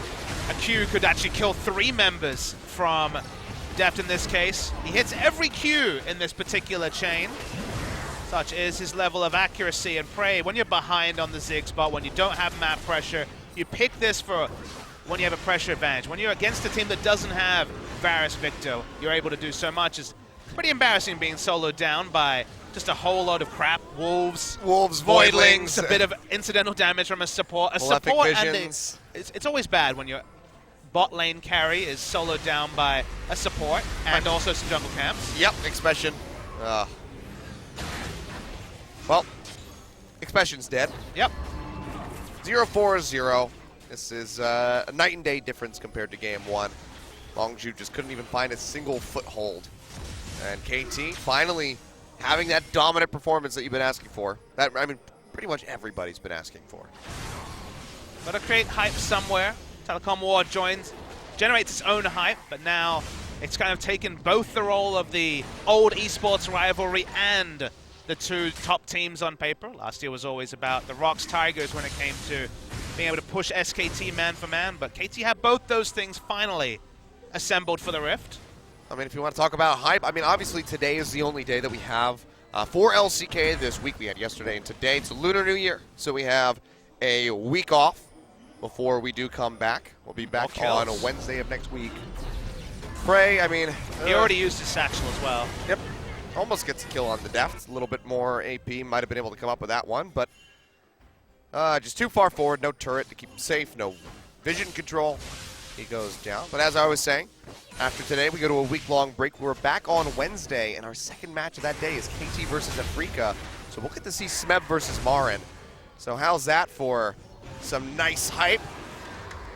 a Q could actually kill 3 members from Deft in this case. He hits every Q in this particular chain. Such is his level of accuracy. And Prey, when you're behind on the Zig spot, when you don't have map pressure, you pick this for when you have a pressure advantage. When you're against a team that doesn't have Varus Victor, you're able to do so much. It's pretty embarrassing being soloed down by just a whole lot of crap. Wolves, Voidlings, a bit of incidental damage from a support. Visions. It's always bad when your bot lane carry is soloed down by a support and also some jungle camps. Yep, Expression. Well, Expression's dead. Yep. 0-4-0. This is a night and day difference compared to game 1. Longzhu just couldn't even find a single foothold. And KT finally having that dominant performance that you've been asking for. That, I mean, pretty much everybody's been asking for. Gotta create hype somewhere. Telecom War generates its own hype, but now it's kind of taken both the role of the old esports rivalry and the 2 top teams on paper. Last year was always about the Rocks Tigers when it came to being able to push SKT man for man, but KT have both those things finally assembled for the Rift. I mean, if you want to talk about hype, I mean, obviously today is the only day that we have for LCK this week. We had yesterday and today. It's a Lunar New Year, so we have a week off before we do come back. We'll be back on a Wednesday of next week. Prey, I mean... He already used his satchel as well. Yep. Almost gets a kill on the Deft. A little bit more AP. Might have been able to come up with that one, but just too far forward. No turret to keep him safe. No vision control. He goes down. But as I was saying, after today, we go to a week-long break. We're back on Wednesday, and our second match of that day is KT versus Afrika. So we'll get to see Smeb versus Marin. So how's that for some nice hype?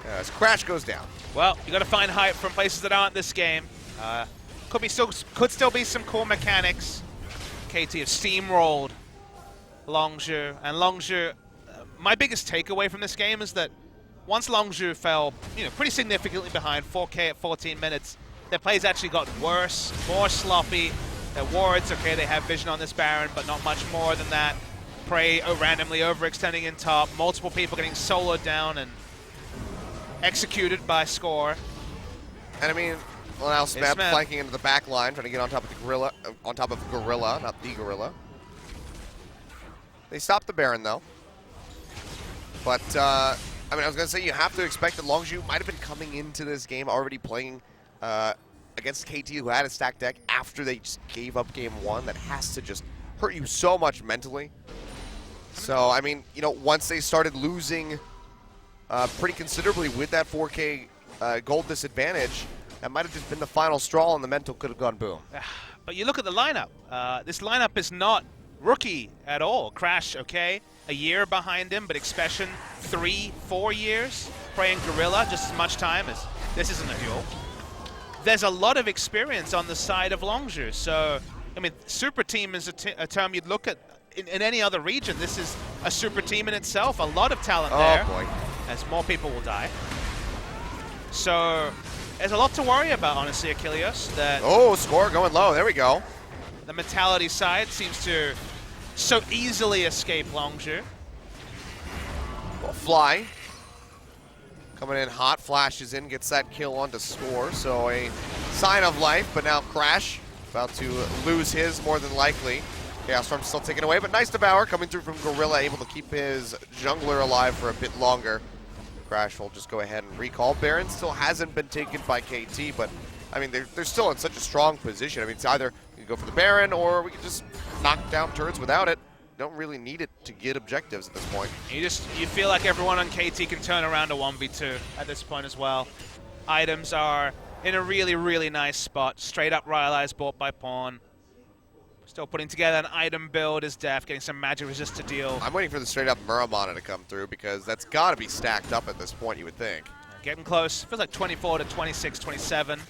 As Crash goes down. Well, you got to find hype from places that aren't this game. Could still be some cool mechanics. KT have steamrolled Longzhu, and Longzhu. My biggest takeaway from this game is that once Longzhu fell, pretty significantly behind 4K at 14 minutes, their plays actually got worse, more sloppy. Their wards, okay, they have vision on this Baron, but not much more than that. Prey randomly overextending in top, multiple people getting soloed down and executed by Score. And I mean, well, now Smeb flanking into the back line, trying to get on top of the Gorilla, not the Gorilla. They stopped the Baron though. But I mean, I was gonna say you have to expect that Longzhu might have been coming into this game already playing against KT, who had a stacked deck after they just gave up game 1. That has to just hurt you so much mentally. So I mean, once they started losing pretty considerably with that 4K gold disadvantage, that might have just been the final straw, and the mental could have gone boom. But you look at the lineup. This lineup is not rookie at all. Crash, okay, a year behind him, but Expression, 3-4 years. Prey and Gorilla, just as much time as this isn't a duel. There's a lot of experience on the side of Longzhu. So, I mean, super team is a term you'd look at in any other region. This is a super team in itself. A lot of talent there. Oh boy. As more people will die. So there's a lot to worry about, honestly, Achilles. That Score going low. There we go. The mentality side seems to so easily escape Longzhu. Well, Fly coming in hot, flashes in, gets that kill onto Score. So a sign of life, but now Crash about to lose his more than likely. Chaos Storm still taken away, but nice Devour coming through from Gorilla, able to keep his jungler alive for a bit longer. Crash will just go ahead and recall. Baron still hasn't been taken by KT, but I mean, they're still in such a strong position. I mean, it's either we can go for the Baron or we can just knock down turrets without it. Don't really need it to get objectives at this point. You feel like everyone on KT can turn around a 1v2 at this point as well. Items are in a really, really nice spot. Straight up Rylai's bought by Pawn. Still putting together an item build is Deft, getting some magic resist to deal. I'm waiting for the straight up Muramana to come through because that's got to be stacked up at this point, you would think. Getting close. Feels like 24 to 26, 27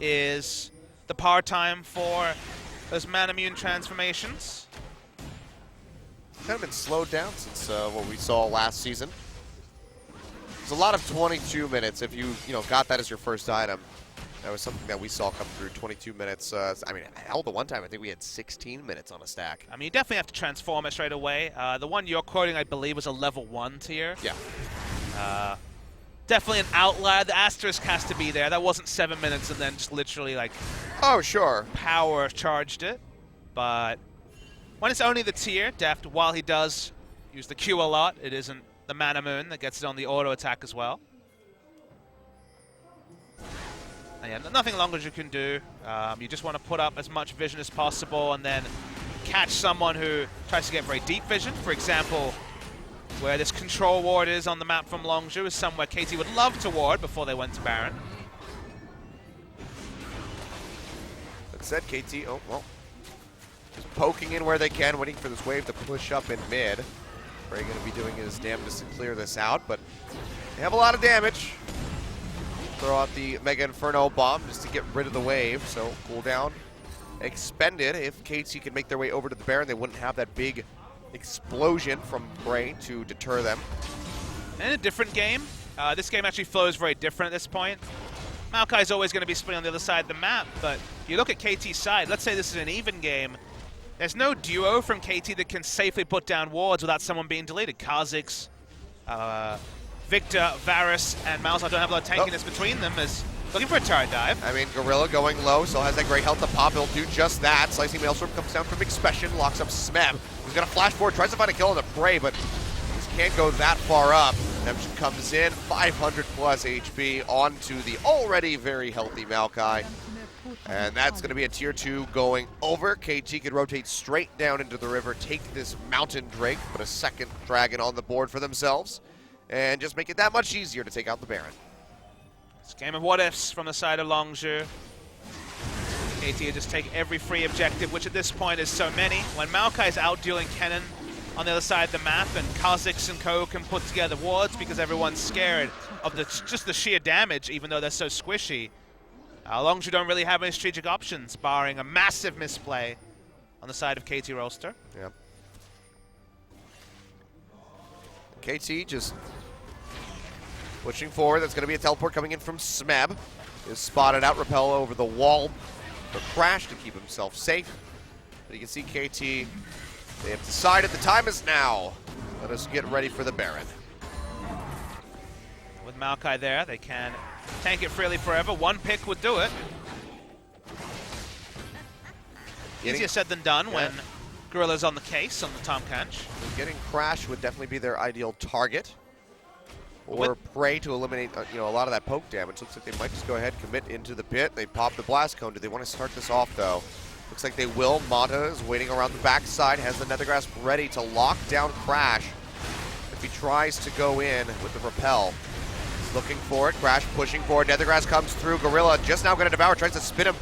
is the power time for those Manamune transformations. Kind of been slowed down since what we saw last season. There's a lot of 22 minutes if you got that as your first item. That was something that we saw come through 22 minutes. I mean, hell, the one time I think we had 16 minutes on a stack. I mean, you definitely have to transform it straight away. The one you're quoting, I believe, was a level 1 tier. Yeah. Definitely an outlier. The asterisk has to be there. That wasn't 7 minutes and then just literally like Oh, sure. power charged it. But when it's only the tier, Deft, while he does use the Q a lot, it isn't the Manamune that gets it on the auto attack as well. And yeah, nothing longer you can do. You just want to put up as much vision as possible and then catch someone who tries to get very deep vision. For example, where this control ward is on the map from Longzhu is somewhere KT would love to ward before they went to Baron. That said, KT, oh, well, just poking in where they can, waiting for this wave to push up in mid. Bray going to be doing his damnedest to clear this out, but they have a lot of damage. Throw out the Mega Inferno bomb just to get rid of the wave, so cooldown expended. If KT can make their way over to the Baron, they wouldn't have that big explosion from Bray to deter them. And in a different game, this game actually flows very different at this point. Maokai is always going to be splitting on the other side of the map, but you look at KT's side, let's say this is an even game, there's no duo from KT that can safely put down wards without someone being deleted. Kha'Zix, Victor, Varus, and Malzahar don't have a lot of tankiness between them as looking for a turret dive. I mean, Gorilla going low, still has that great health to pop. He'll do just that. Slicing Maelstrom comes down from Expression, locks up Smeb. He's going to flash forward, tries to find a kill on the Prey, but just can't go that far up. Redemption comes in, 500 plus HP onto the already very healthy Maokai. And that's going to be a tier 2 going over. KT could rotate straight down into the river, take this Mountain Drake, put a second dragon on the board for themselves, and just make it that much easier to take out the Baron. It's a game of what-ifs from the side of Longzhu. KT just take every free objective, which at this point is so many. When Maokai is outdueling Kennen on the other side of the map, and Kha'Zix and co can put together wards because everyone's scared of just the sheer damage, even though they're so squishy. Longzhu don't really have any strategic options, barring a massive misplay on the side of KT Rolster. Yeah. KT just pushing forward. That's going to be a teleport coming in from Smeb. Is spotted out, repel over the wall for Crash to keep himself safe. But you can see KT, they have decided the time is now. Let us get ready for the Baron. With Maokai there, they can tank it freely forever. One pick would do it. Easier said than done when Gorilla's on the case on the Tahm Kench. Getting Crash would definitely be their ideal target. Or Prey to eliminate a lot of that poke damage. Looks like they might just go ahead and commit into the pit. They pop the Blast Cone. Do they want to start this off, though? Looks like they will. Mata is waiting around the backside, has the Nethergrass ready to lock down Crash if he tries to go in with the repel. He's looking for it. Crash pushing forward. Nethergrass comes through. Gorilla just now going to devour. Tries to spin him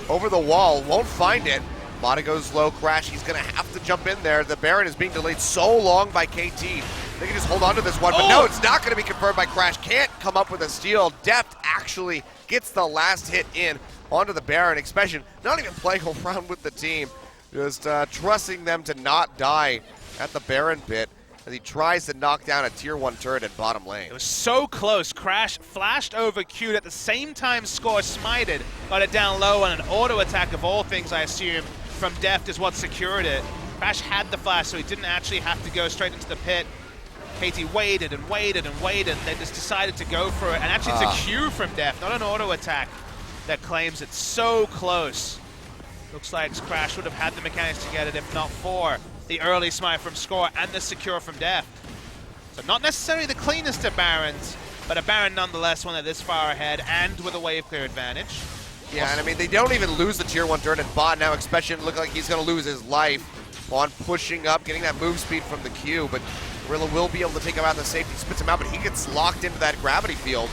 over the wall. Won't find it. Mata goes low. Crash, he's going to have to jump in there. The Baron is being delayed so long by KT. They can just hold on to this one, but no, it's not going to be confirmed by Crash. Can't come up with a steal. Deft actually gets the last hit in onto the Baron. Expression not even playing around with the team, just trusting them to not die at the Baron pit as he tries to knock down a tier 1 turret at bottom lane. It was so close. Crash flashed over Q'd at the same time Score smited. Got it down low on an auto attack of all things, I assume, from Deft is what secured it. Crash had the flash, so he didn't actually have to go straight into the pit. KT waited and waited and waited. They just decided to go for it. And actually it's a Q from Deft, not an auto attack that claims it's so close. Looks like Crash would have had the mechanics to get it if not for the early smite from Score and the secure from Deft. So not necessarily the cleanest of Barons, but a Baron nonetheless, one that this far ahead and with a wave clear advantage. Yeah, and I mean, they don't even lose the tier 1 turret at bot. Now Expression look like he's going to lose his life on pushing up, getting that move speed from the Q, but Gorilla will be able to take him out of the safety, spits him out, but he gets locked into that gravity field.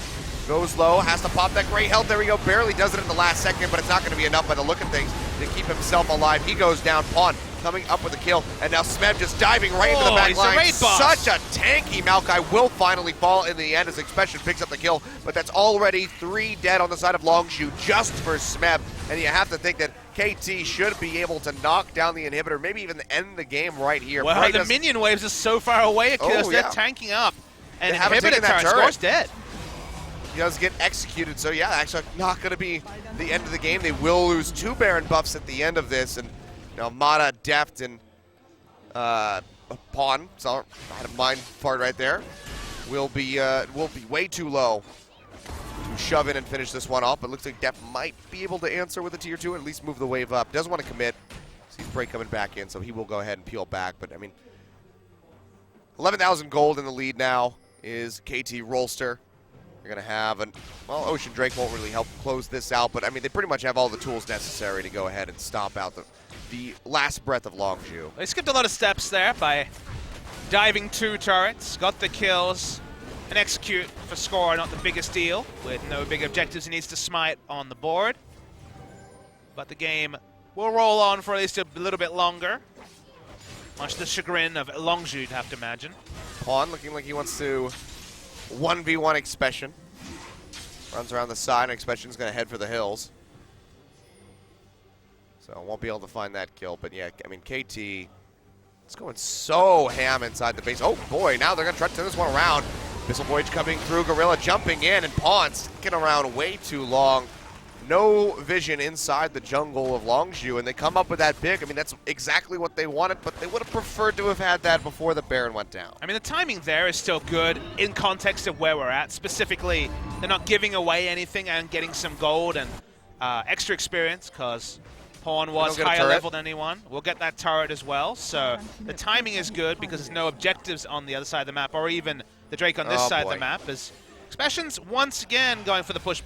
Goes low, has to pop that great health. There we go, barely does it in the last second, but it's not going to be enough by the look of things. to keep himself alive. He goes down. Pawn coming up with a kill, and now Smeb just diving right into the back he's a line. raid boss. Such a tanky Maokai will finally fall in the end as Expression picks up the kill, but that's already 3 dead on the side of Longzhu just for Smeb, and you have to think that KT should be able to knock down the inhibitor, maybe even end the game right here. Well, Prey the does- minion waves are so far away, Akos. Oh, They're yeah. tanking up. And They haven't inhibitor taken that turret, turret. Score's dead. He does get executed, so yeah, actually not going to be the end of the game. They will lose 2 Baron buffs at the end of this, and now Mata, Deft, and Pawn, so I had a mind fart right there, will be way too low to shove in and finish this one off, but looks like Deft might be able to answer with a tier 2 and at least move the wave up. Doesn't want to commit. Sees Bray coming back in, so he will go ahead and peel back, but I mean, 11,000 gold in the lead now is KT Rolster. You're going to have Ocean Drake won't really help close this out, but I mean, they pretty much have all the tools necessary to go ahead and stomp out the last breath of Longzhu. They skipped a lot of steps there by diving 2 turrets, got the kills, and execute for Score, not the biggest deal, with no big objectives he needs to smite on the board. But the game will roll on for at least a little bit longer. Much to the chagrin of Longzhu, you'd have to imagine. Pawn looking like he wants to 1v1 Expression. Runs around the side, and Expression's going to head for the hills. So won't be able to find that kill, but yeah, I mean, KT is going so ham inside the base. Oh boy, now they're going to try to turn this one around. Missile Voyage coming through, Gorilla jumping in, and Pawn sticking around way too long. No vision inside the jungle of Longzhu, and they come up with that pick. I mean, that's exactly what they wanted, but they would have preferred to have had that before the Baron went down. I mean, the timing there is still good in context of where we're at. Specifically, they're not giving away anything and getting some gold and extra experience, because Pawn was get a higher turret. level than anyone. We'll get that turret as well. So the timing is good because there's no objectives on the other side of the map, or even the Drake on this Oh, side boy. of the map. As Expression's once again going for the push,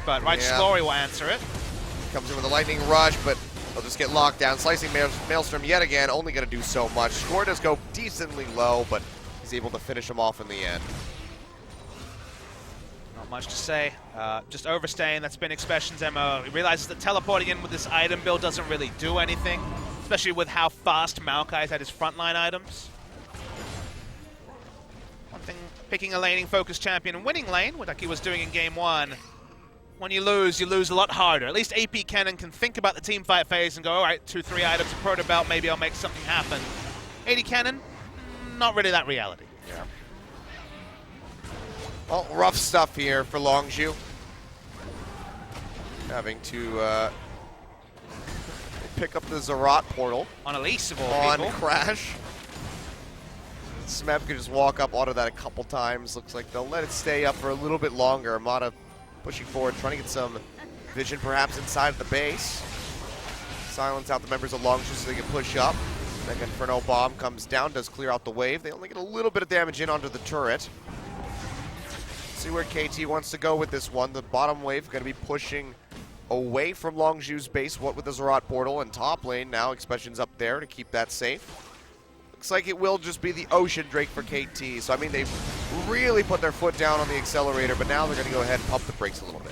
but Right Yeah. Glory will answer it. Comes in with a lightning rush, but they'll just get locked down. Slicing Maelstrom yet again, only going to do so much. Score does go decently low, but he's able to finish him off in the end. Not much to say. Just overstaying. That's been Expression's MO. He realizes that teleporting in with this item build doesn't really do anything, especially with how fast Maokai's had his frontline items. One thing, picking a laning focused champion and winning lane, like he was doing in game 1, when you lose a lot harder. At least AP Cannon can think about the team fight phase and go, all right, 2-3 items, a proto belt, maybe I'll make something happen. AD Cannon, not really that reality. Yeah. Well, rough stuff here for Longzhu. Having to pick up the Zerat portal On Elise of all on people. Crash. Smeb could just walk up onto that a couple times. Looks like they'll let it stay up for a little bit longer. Armada pushing forward, trying to get some vision perhaps inside of the base. Silence out the members of Longzhu so they can push up. Then Inferno Bomb comes down, does clear out the wave. They only get a little bit of damage in onto the turret. See where KT wants to go with this one. The bottom wave going to be pushing away from Longzhu's base, what with the Zerat portal, and top lane now Expression's up there to keep that safe. Looks like it will just be the Ocean Drake for KT. So, I mean, they've really put their foot down on the accelerator, but now they're going to go ahead and pump the brakes a little bit.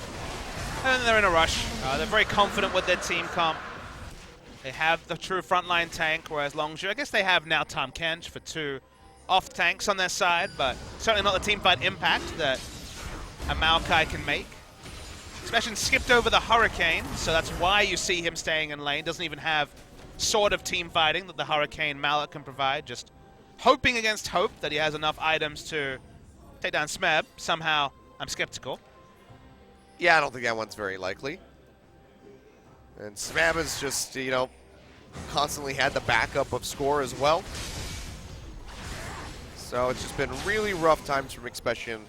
And they're in a rush. They're very confident with their team comp. They have the true frontline tank, whereas Longzhu, I guess they have now Tahm Kench for 2 off tanks on their side, but certainly not the team fight impact that a Maokai can make. Expression skipped over the Hurricane, so that's why you see him staying in lane. Doesn't even have sort of team fighting that the Hurricane Mallet can provide. Just hoping against hope that he has enough items to take down Smeb. Somehow, I'm skeptical. Yeah, I don't think that one's very likely. And Smeb has just, you know, constantly had the backup of Score as well. So it's just been really rough times from Expression.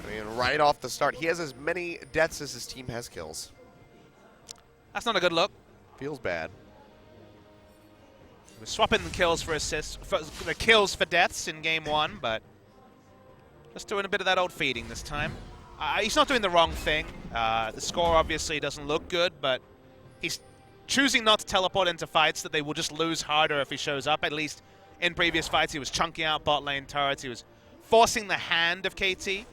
I mean, right off the start, he has as many deaths as his team has kills. That's not a good look. Feels bad. We're swapping the kills for assists, the kills for deaths in game 1, but just doing a bit of that old feeding this time. He's not doing the wrong thing. The Score obviously doesn't look good, but he's choosing not to teleport into fights that they will just lose harder if he shows up. At least in previous fights, he was chunking out bot lane turrets. He was forcing the hand of KT.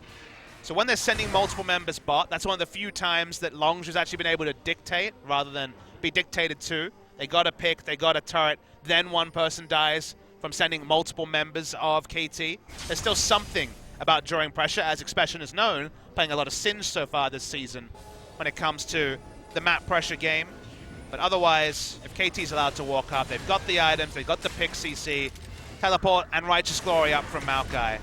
So when they're sending multiple members bot, that's one of the few times that Longzhu's actually been able to dictate rather than be dictated to. They got a pick, they got a turret, then one person dies from sending multiple members of KT. There's still something about drawing pressure, as Expression is known, playing a lot of Singe so far this season when it comes to the map pressure game. But otherwise, if KT's allowed to walk up, they've got the items, they've got the pick CC, teleport and Righteous Glory up from Maokai.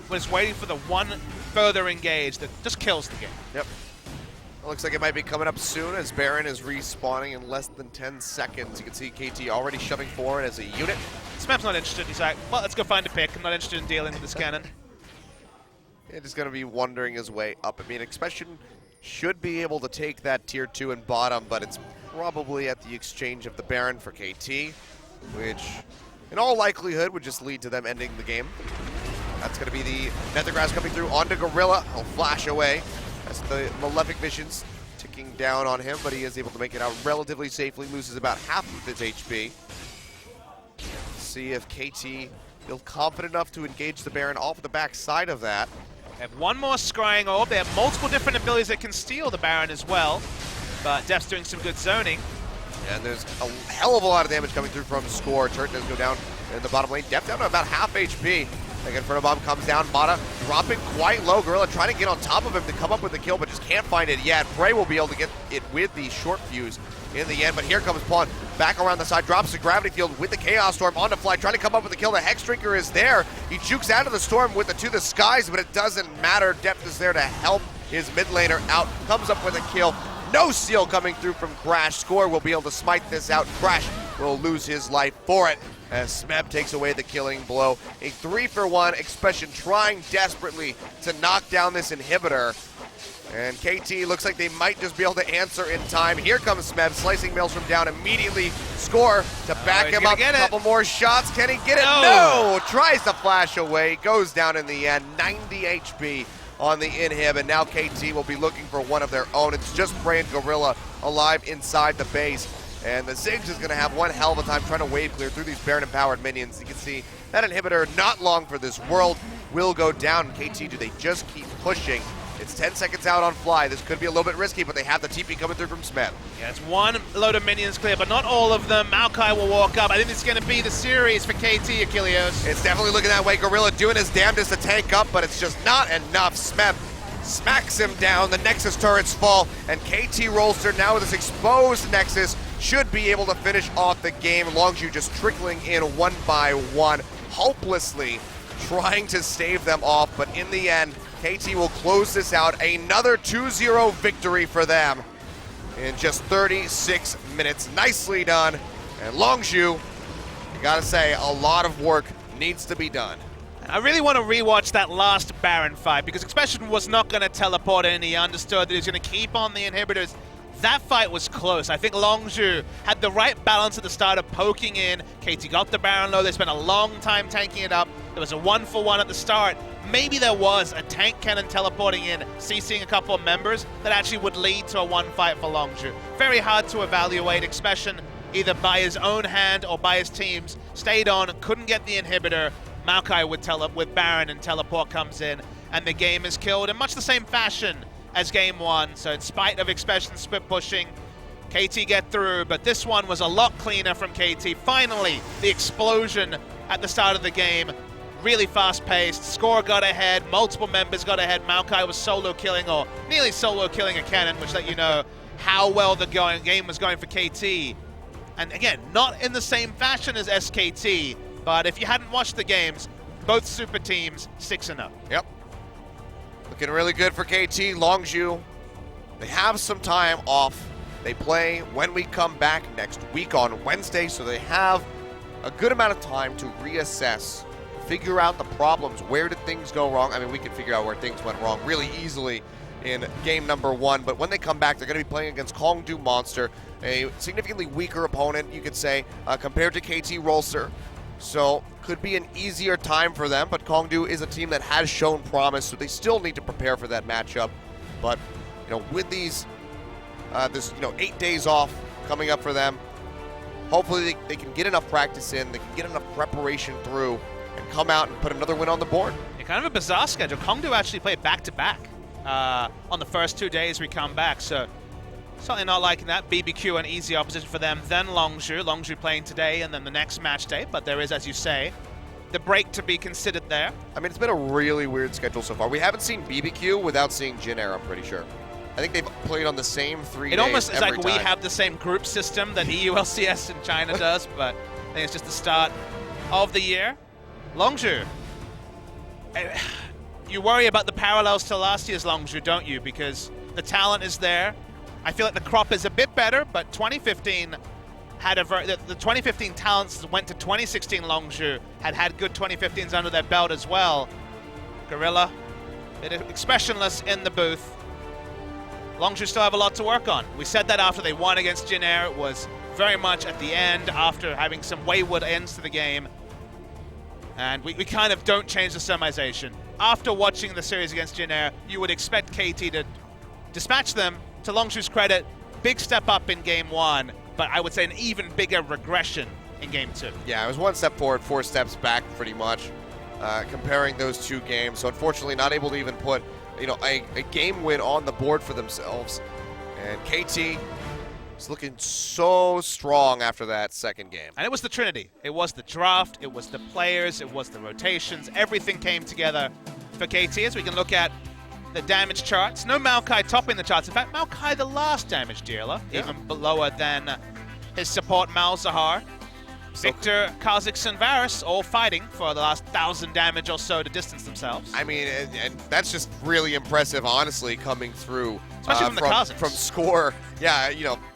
We're just waiting for the one further engage that just kills the game. Yep. It looks like it might be coming up soon as Baron is respawning in less than 10 seconds. You can see KT already shoving forward as a unit. Smep's not interested. He's like, well, let's go find a pick. I'm not interested in dealing with this cannon. It is going to be wandering his way up. I mean, Expression should be able to take that tier 2 and bottom, but it's probably at the exchange of the Baron for KT, which in all likelihood would just lead to them ending the game. That's going to be the Nethergrass coming through onto Gorilla. He'll flash away as the Malefic Vision's ticking down on him, but he is able to make it out relatively safely, loses about half of his HP. See if KT feels confident enough to engage the Baron off the back side of that. They have one more scrying orb. They have multiple different abilities that can steal the Baron as well, but Def's doing some good zoning. And there's a hell of a lot of damage coming through from Score. Turret does go down in the bottom lane. Def down to about half HP. Like Inferno Bomb comes down. Mata dropping quite low. Gorilla trying to get on top of him to come up with the kill, but just can't find it yet. Prey will be able to get it with the short fuse in the end, but here comes Pawn back around the side, drops the Gravity Field with the Chaos Storm onto Fly, trying to come up with the kill. The Hex Drinker is there. He jukes out of the Storm with the To the Skies, but it doesn't matter. Depth is there to help his mid laner out. Comes up with a kill. No seal coming through from Crash. Score will be able to smite this out. Crash will lose his life for it as Smeb takes away the killing blow. A 3-for-1 Expression trying desperately to knock down this inhibitor. And KT looks like they might just be able to answer in time. Here comes Smeb, slicing Maelstrom down immediately. Score to back him up. A couple more shots. Can he get it? No! Tries to flash away. Goes down in the end. 90 HP on the inhib, and now KT will be looking for one of their own. It's just Prey and Gorilla alive inside the base. And the Ziggs is going to have one hell of a time trying to wave clear through these Baron-empowered minions. You can see that inhibitor, not long for this world, will go down. KT, do they just keep pushing? It's 10 seconds out on Fly. This could be a little bit risky, but they have the TP coming through from Smeb. Yeah, it's one load of minions clear, but not all of them. Maokai will walk up. I think it's going to be the series for KT, Achilleos. It's definitely looking that way. Gorilla doing his damnedest to tank up, but it's just not enough. Smeb smacks him down. The Nexus turrets fall, and KT Rolster now with this exposed Nexus should be able to finish off the game. Longzhu just trickling in one by one, hopelessly trying to stave them off, but in the end, KT will close this out. Another 2-0 victory for them in just 36 minutes. Nicely done. And Longzhu, you gotta say, a lot of work needs to be done. I really want to rewatch that last Baron fight because Expression was not going to teleport in. He understood that he was going to keep on the inhibitors. That fight was close. I think Longzhu had the right balance at the start of poking in. KT got the Baron low. They spent a long time tanking it up. There was a 1-for-1 at the start. Maybe there was a tank cannon teleporting in, CCing a couple of members that actually would lead to a one fight for Longzhu. Very hard to evaluate. Expression, either by his own hand or by his team's, stayed on, couldn't get the inhibitor. Maokai with Baron, and teleport comes in, and the game is killed in much the same fashion as game one. So in spite of Expression split pushing, KT get through, but this one was a lot cleaner from KT. Finally, the explosion at the start of the game. Really fast-paced. Score got ahead. Multiple members got ahead. Maokai was solo killing, or nearly solo killing a cannon, which let you know how well the game was going for KT. And again, not in the same fashion as SKT, but if you hadn't watched the games, both super teams 6-0. Yep. Looking really good for KT. Longzhu, they have some time off. They play when we come back next week on Wednesday, so they have a good amount of time to reassess, figure out the problems. Where did things go wrong? I mean, we can figure out where things went wrong really easily in game number one, but when they come back, they're going to be playing against Kongdu Monster, a significantly weaker opponent, you could say, compared to KT Rolster. So could be an easier time for them, but Kongdu is a team that has shown promise, so they still need to prepare for that matchup. But with these, 8 days off coming up for them, hopefully they can get enough practice in, they can get enough preparation through, and come out and put another win on the board. Yeah, kind of a bizarre schedule. Kongdu actually played back-to-back on the first 2 days we come back, so Certainly not liking that. BBQ an easy opposition for them, then Longzhu. Longzhu playing today and then the next match day, but there is, as you say, the break to be considered there. I mean, it's been a really weird schedule so far. We haven't seen BBQ without seeing Jin Air, I'm pretty sure. I think they've played on the same 3 It days almost is every like we time. have the same group system that EULCS in China does, but I think it's just the start of the year. Longzhu. You worry about the parallels to last year's Longzhu, don't you? Because the talent is there. I feel like the crop is a bit better, but 2015 had the 2015 talents went to 2016 Longzhu, had good 2015s under their belt as well. Gorilla, bit expressionless in the booth. Longzhu still have a lot to work on. We said that after they won against Jin Air. It was very much at the end after having some wayward ends to the game. And we kind of don't change the summarization. After watching the series against Jin Air, you would expect KT to dispatch them. To Longzhu's credit, big step up in game 1, but I would say an even bigger regression in game 2. Yeah, it was 1 step forward, 4 steps back pretty much, comparing those 2 games. So unfortunately not able to even put, a game win on the board for themselves. And KT is looking so strong after that second game. And it was the Trinity. It was the draft, it was the players, it was the rotations. Everything came together for KT as we can look at the damage charts. No Maokai topping the charts. In fact, Maokai the last damage dealer, even lower than his support Malzahar. Victor, Kha'Zix, and Varus all fighting for the last 1,000 damage or so to distance themselves. I mean, and that's just really impressive, honestly, coming through. Especially from the Kha'Zix. From Score,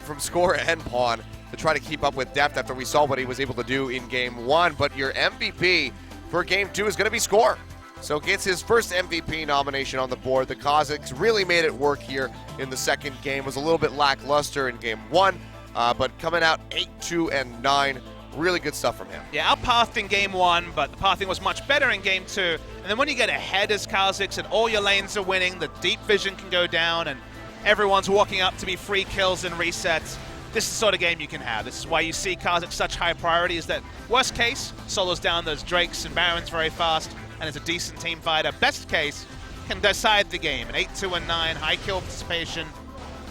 from Score and Pawn to try to keep up with depth after we saw what he was able to do in game 1. But your MVP for game 2 is going to be Score. So gets his first MVP nomination on the board. The Kha'Zix really made it work here in the second game. Was a little bit lackluster in game 1, but coming out 8-2 and 9. Really good stuff from him. Yeah, outpathed in game 1, but the pathing was much better in game 2. And then when you get ahead as Kha'Zix and all your lanes are winning, the deep vision can go down and everyone's walking up to be free kills and resets. This is the sort of game you can have. This is why you see Kha'Zix such high priority, is that worst case, solos down those Drakes and Barons very fast, and is a decent team fighter. Best case, can decide the game. An 8-2 and 9, high kill participation,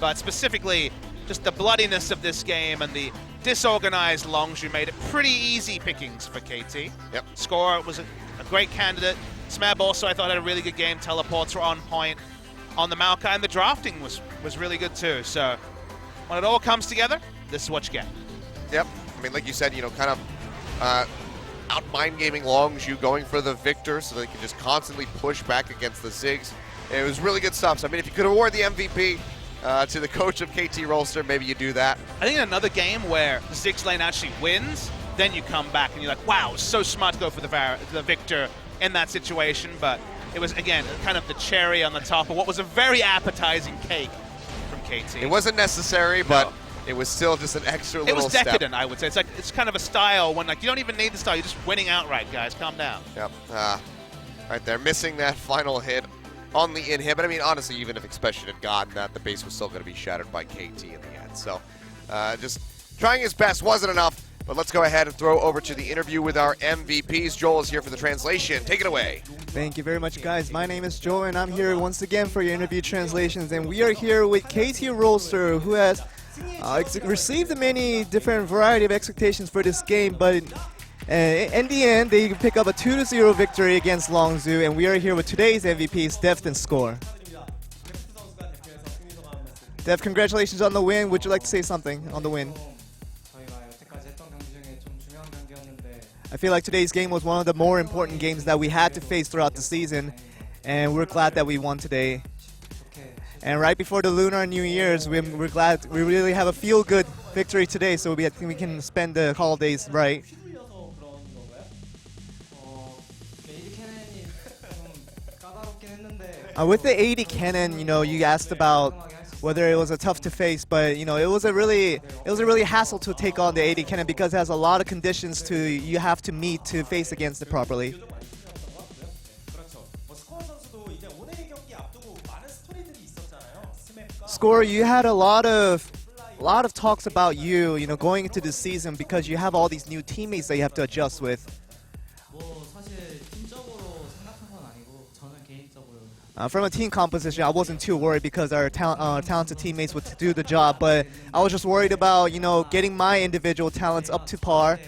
but specifically just the bloodiness of this game and the disorganized Longzhu made it pretty easy pickings for KT. Yep. Score was a great candidate. Smeb also, I thought, had a really good game. Teleports were on point on the Maokai, and the drafting was really good too. So when it all comes together, this is what you get. Yep. I mean, like you said, kind of out mind gaming Longzhu, going for the Victor so they can just constantly push back against the Ziggs. It was really good stuff. So, I mean, if you could award the MVP to the coach of KT Rolster, maybe you do that. I think in another game where the Ziggs lane actually wins, then you come back and you're like, wow, it's so smart to go for the Victor in that situation. But it was, again, kind of the cherry on the top of what was a very appetizing cake from KT. It wasn't necessary, but it was still just an extra little step. It was decadent, I would say. It's kind of a style when, like, you don't even need the style. You're just winning outright, guys. Calm down. Yep. Right there, missing that final hit on the inhib. But I mean, honestly, even if Expression had gotten that, the base was still going to be shattered by KT in the end. So just trying his best wasn't enough. But let's go ahead and throw over to the interview with our MVPs. Joel is here for the translation. Take it away. Thank you very much, guys. My name is Joel, and I'm here once again for your interview translations. And we are here with KT Rolster, who has received many different variety of expectations for this game, but in the end, they pick up a 2-0 victory against Longzhu, and we are here with today's MVPs, Deft and Score. Deft, congratulations on the win. Would you like to say something on the win? I feel like today's game was one of the more important games that we had to face throughout the season, and we're glad that we won today. And right before the Lunar New Year's, we're glad we really have a feel-good victory today, so I think we can spend the holidays right. With the AD cannon, you asked about whether it was a tough to face, but it was a really hassle to take on the AD cannon because it has a lot of conditions you have to meet to face against it properly. Score, you had a lot of talks about you going into the season because you have all these new teammates that you have to adjust with. from a team composition, I wasn't too worried because our talented teammates would do the job. But I was just worried about, you know, getting my individual talents up to par.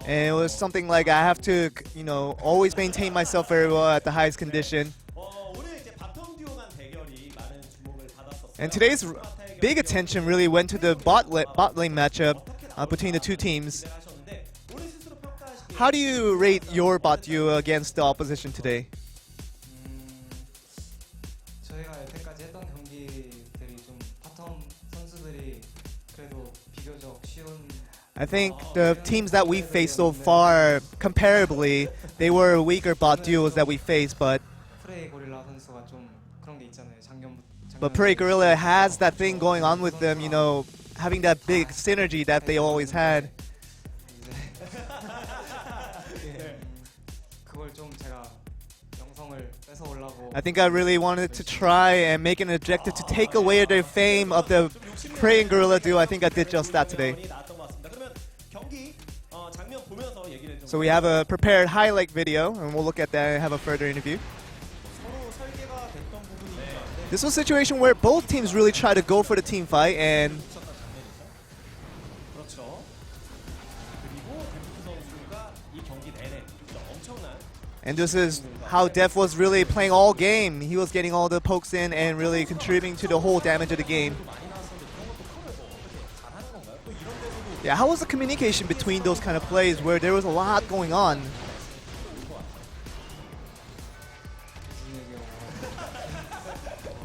And it was something like I have to, you know, always maintain myself very well at the highest condition. And today's big attention really went to the bot lane matchup between the two teams. How do you rate your bot duo against the opposition today? 저희가 여태까지 했던 경기들이 좀 바텀 선수들이 그래도 비교적 쉬운 I think the teams that we faced so far, comparably, they were weaker bot duos that we faced, but 프레이 고릴라 선수가 좀 그런 게 있잖아요. But Prey Gorilla has that thing going on with them, you know, having that big synergy that they always had. 그걸 좀 제가 영성을 뺏어 오려고 I think I really wanted to try and make an objective to take away their fame of the Prey and Gorilla duo. I think I did just that today. So we have a prepared highlight video, and we'll look at that and have a further interview. This was a situation where both teams really tried to go for the team fight, and this is how Def was really playing all game. He was getting all the pokes in and really contributing to the whole damage of the game. Yeah, how was the communication between those kind of plays where there was a lot going on?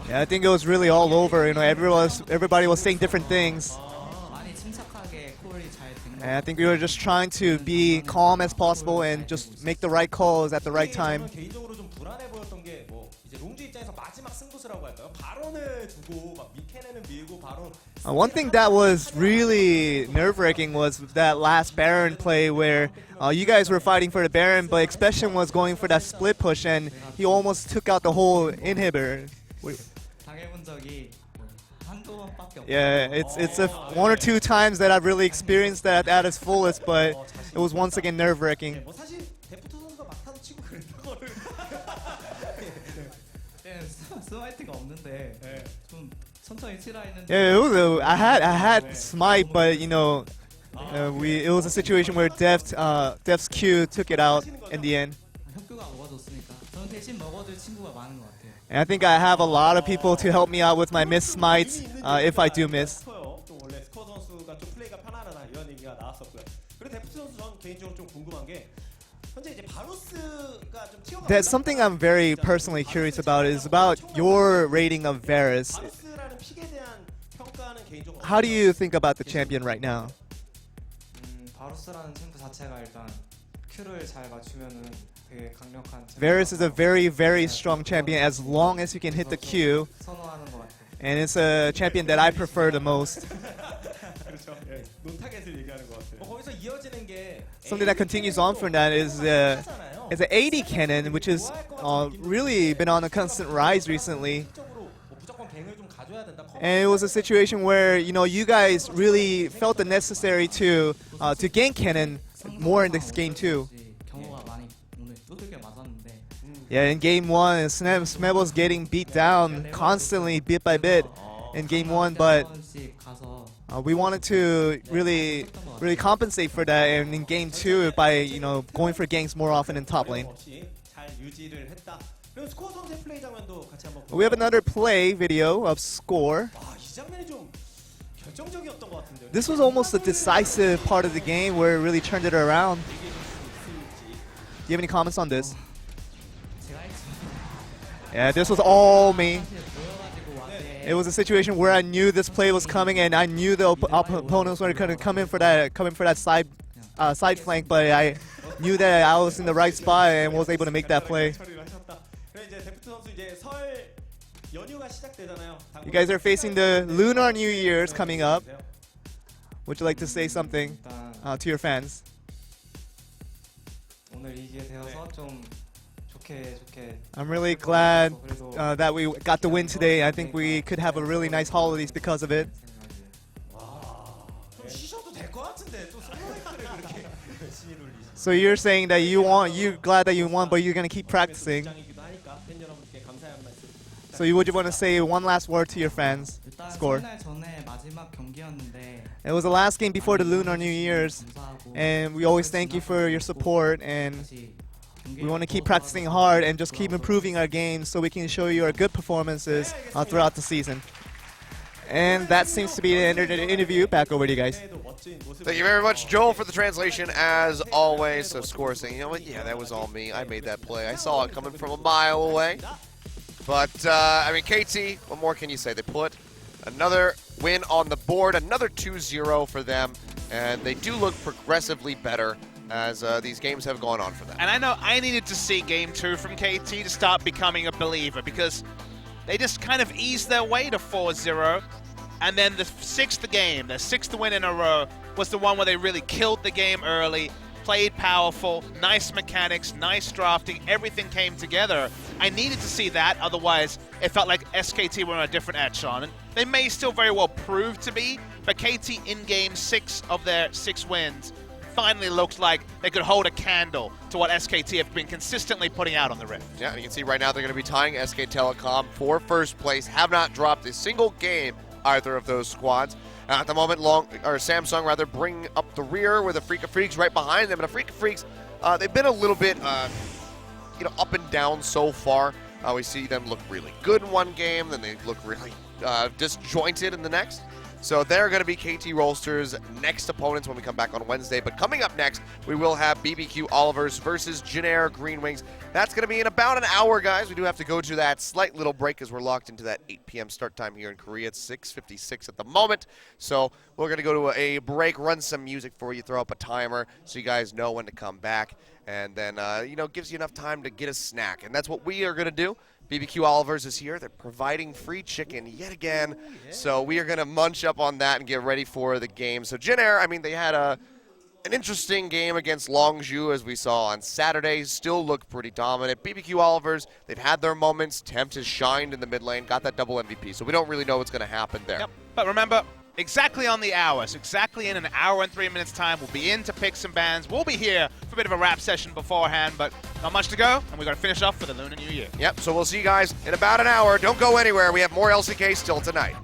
Yeah, I think it was really all over. You know, everybody was saying different things. 많이 침착하게 콜이 잘 된 And I think we were just trying to be calm as possible and just make the right calls at the right time. 개인적으로 좀 불안해 보였던 게 뭐 이제 롱주 입장에서 마지막 승부수라고 할까요? 발언을 두고 막 미케네는 밀고 발언. One thing that was really nerve-wracking was that last Baron play where you guys were fighting for the Baron, but Expression was going for that split push and he almost took out the whole inhibitor. 당해본 적이 한두 번밖에 없어요. Yeah, it's one or two times that I've really experienced that at its fullest, but it was once again nerve-wracking. 뭐 사실 데프트 선수가 막타도 치고 그랬던 거를. 그때는 스마이트가 없는데 좀 천천히 치라 했는데 Yeah, it was I had smite, but you know, it was a situation where Def's Q took it out in the end. 협규가 먹어줬으니까 저는 대신 먹어줄 친구가 많은 것 같아요. And I think I have a lot of people to help me out with my miss smites if I do miss. 좀 원래 스코어 선수가 좀 플레이가 편안하다 이런 얘기가 나왔었고요. 그리고 데프트 선수 전 개인적으로 좀 궁금한 게 현재 이제 바루스가 좀 튀어가. That's something I'm very personally curious about is about your rating of Varus. 바루스라는 픽에 대한 평가는 개인적으로. How do you think about the champion right now? 바루스라는 챔프 자체가 일단 큐를 잘 맞추면은 되게 강력한 챔프. Varus is a very, very strong champion as long as you can hit the Q. 선호하는 것 같아요. And it's a champion that I prefer the most. 그렇죠. 예. 논타겟을 얘기하는 것 같아요. 거기서 이어지는 게 Something that continues on from that is an AD cannon, which has really been on a constant rise recently. 무조건 뱅을 좀 가져야 된다. And it was a situation where, you know, you guys really felt the necessary to gain cannon more in this game too. 경호가 많이 오늘 두들겨 맞았는데 Yeah, in game one, Smeb was getting beat down constantly, bit by bit, in game one. But 번씩 가서 we wanted to really compensate for that, and in game two, by going for ganks more often in top lane. 없이 잘 유지를 했다. 그리고 스코어 선수의 플레이 장면도 같이 한번 We have another play video of score. 이 장면이 좀 결정적이었던 것 같은데요. This was almost a decisive part of the game where it really turned it around. Do you have any comments on this? 제가 했지만 Yeah, this was all me. 보여가지고 왔는데 It was a situation where I knew this play was coming, and I knew the opponents were going to come in for that side flank, but I knew that I was in the right spot and was able to make that play. 처리를 하셨다. 그리고 이제 데프트 선수 이제 설 연휴가 시작되잖아요. You guys are facing the Lunar New Year's coming up. Would you like to say something 일단 to your fans? 오늘 이기게 되어서 좀 좋게 I'm really glad that we got the win today. I think we could have a really nice holidays because of it. 좀 쉬셔도 될 것 같은데 또 스포이크를 그렇게 신이 돌리시. So you're saying that you're glad that you won, but you're gonna keep practicing. 입장이기도 So you would want to say one last word to your fans? 일단 Score. 설날 전에 마지막 경기였는데 It was the last game before the Lunar New Year's, 감사하고 and we always thank you for your support, and 다시 we want to keep practicing hard and just keep improving our games so we can show you our good performances throughout the season. And that seems to be the end of the interview. Back over to you guys. Thank you very much, Joel, for the translation, as always. So Score saying, you know what, yeah, that was all me. I made that play. I saw it coming from a mile away. But, I mean, KT, what more can you say? They put another win on the board, another 2-0 for them, and they do look progressively better as these games have gone on for them. And I know I needed to see Game 2 from KT to start becoming a believer, because they just kind of eased their way to 4-0. And then the sixth game, their sixth win in a row, was the one where they really killed the game early, played powerful, nice mechanics, nice drafting, everything came together. I needed to see that, otherwise it felt like SKT were on a different echelon. And they may still very well prove to be, but KT in game 6 of their 6 wins finally looks like they could hold a candle to what SKT have been consistently putting out on the Rift. Yeah, and you can see right now they're going to be tying SK Telecom for first place, have not dropped a single game either of those squads. At the moment, Samsung rather bring up the rear with Afrika Freaks right behind them. And Afrika Freaks, they've been a little bit, up and down so far. We see them look really good in one game, then they look really disjointed in the next. So they're going to be KT Rolster's next opponents when we come back on Wednesday. But coming up next, we will have BBQ Olivers versus Jin Green Wings. That's going to be in about an hour, guys. We do have to go to that slight little break as we're locked into that 8 p.m. start time here in Korea. It's 6:56 at the moment. So we're going to go to a break, run some music for you, throw up a timer so you guys know when to come back. And then, gives you enough time to get a snack. And that's what we are going to do. BBQ Olivers is here. They're providing free chicken yet again. So we are going to munch up on that and get ready for the game. So Jin Air, they had an interesting game against Longju, as we saw on Saturday. Still look pretty dominant. BBQ Olivers, they've had their moments. Tempt has shined in the mid lane, got that double MVP. So we don't really know what's going to happen there. Yep. But remember, exactly on the hour, so exactly in an hour and 3 minutes time, we'll be in to pick some bands. We'll be here for a bit of a rap session beforehand, but not much to go, and we've got to finish off for the Lunar New Year. Yep, so we'll see you guys in about an hour. Don't go anywhere. We have more LCK still tonight.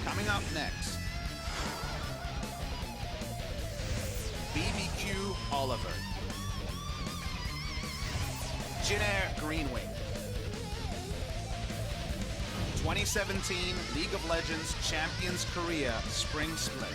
Coming up next, BBQ Oliver, Jin Air Green Wing, 2017 League of Legends Champions Korea Spring Split.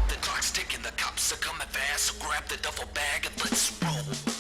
The clock's ticking, the cops are coming fast, so grab the duffel bag and let's roll.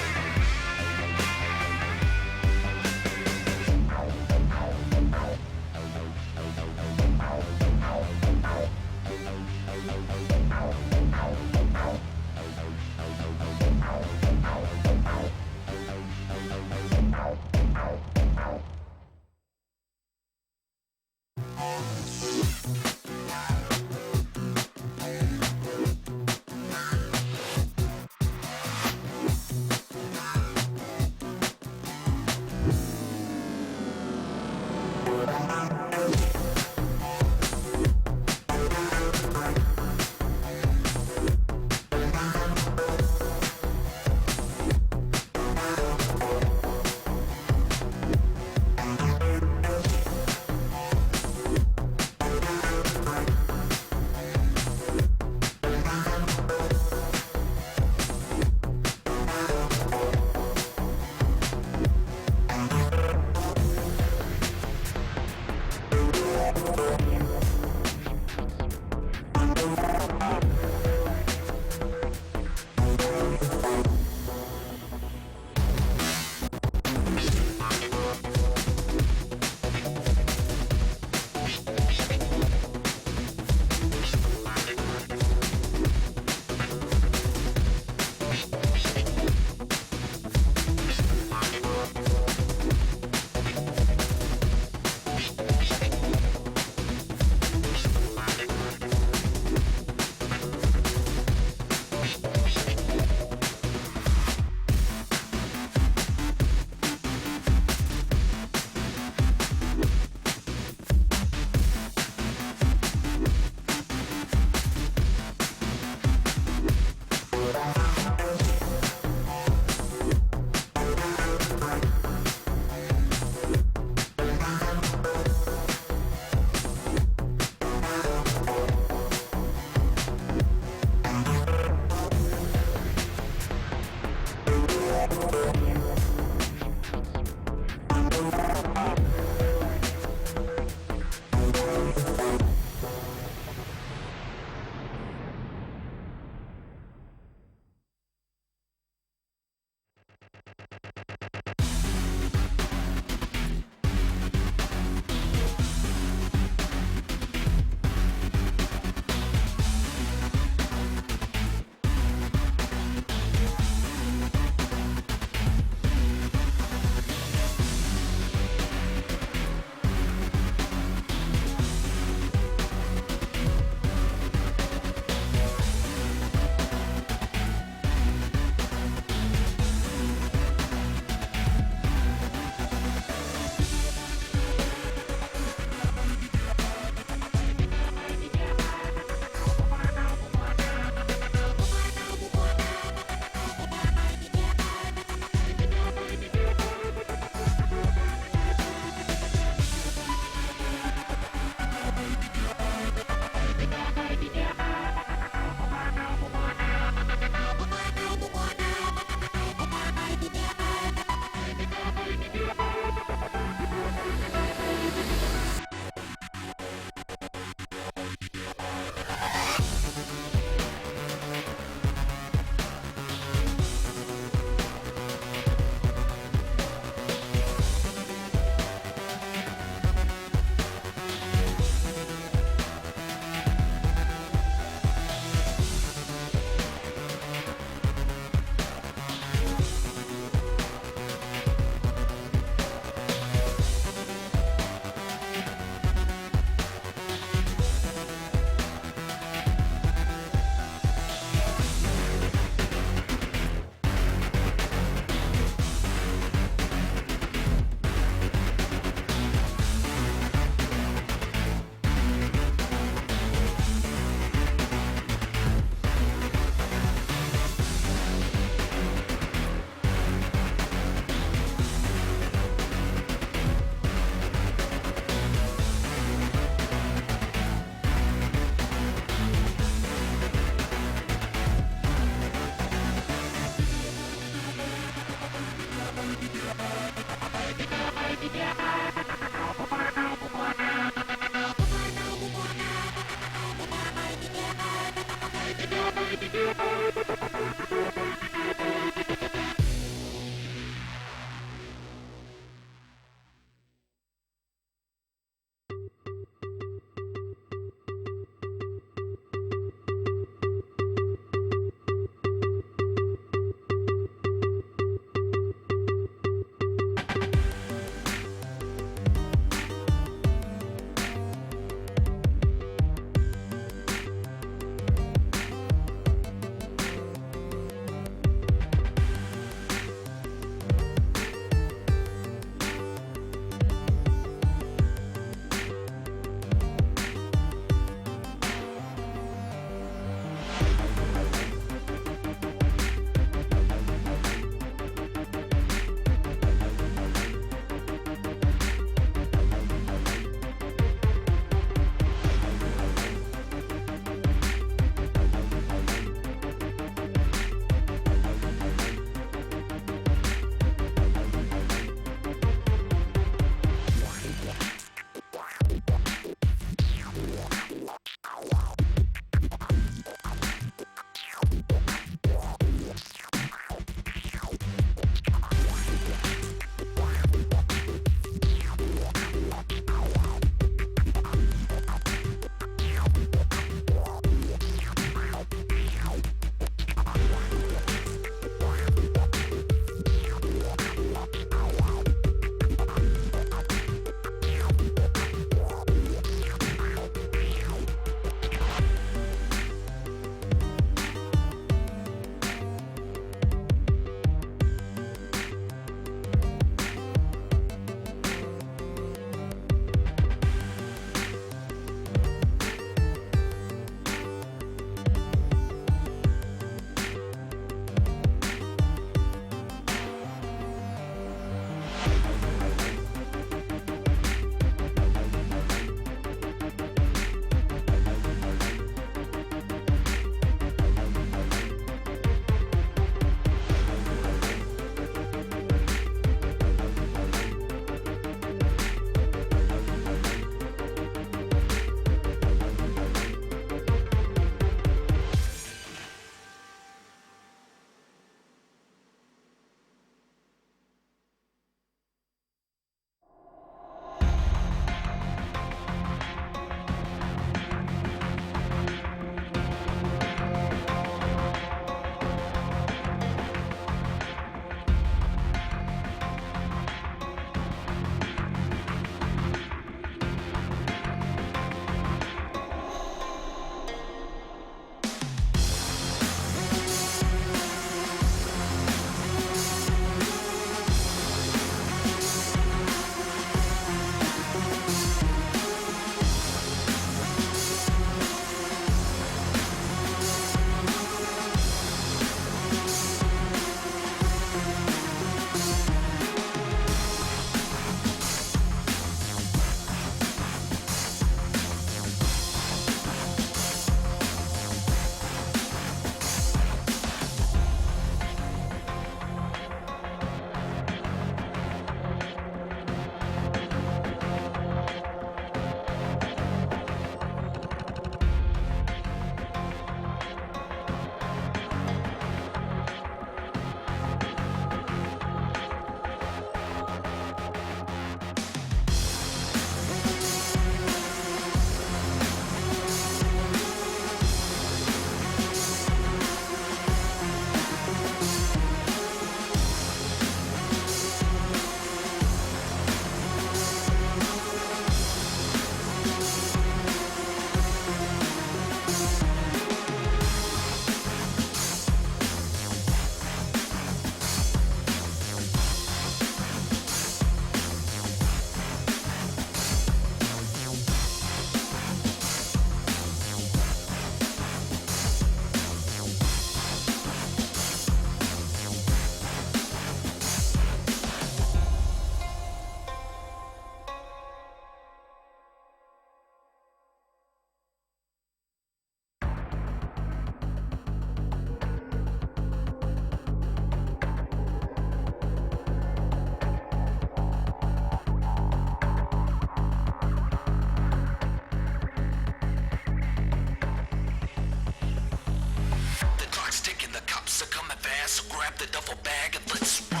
grab the duffel bag and let's roll.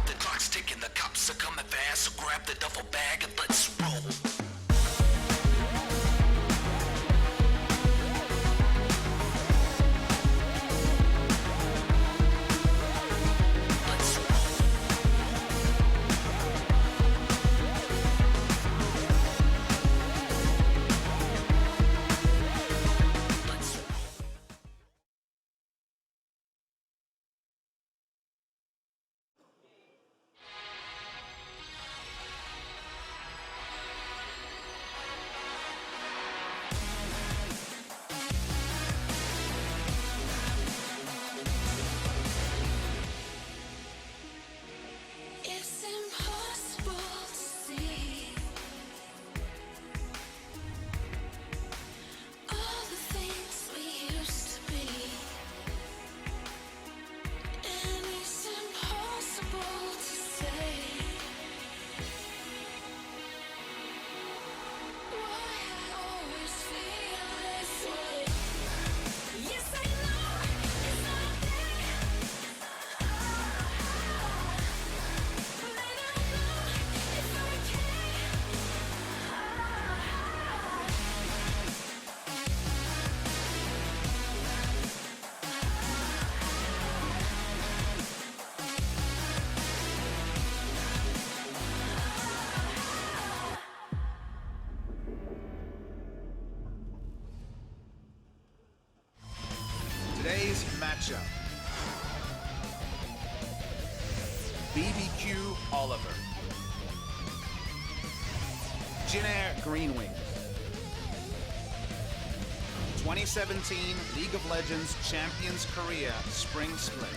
The clock's ticking, the cops are coming fast, so grab the duffel bag and let's roll. Let's roll. Let's roll. It's impossible to see all the things we used to be, and it's impossible to say why I always feel this way. Yes, I know it's not there, but I don't know if I can. Today's matchup. BBQ Oliver. Jin-Air Green Wings. 2017 League of Legends Champions Korea Spring Split.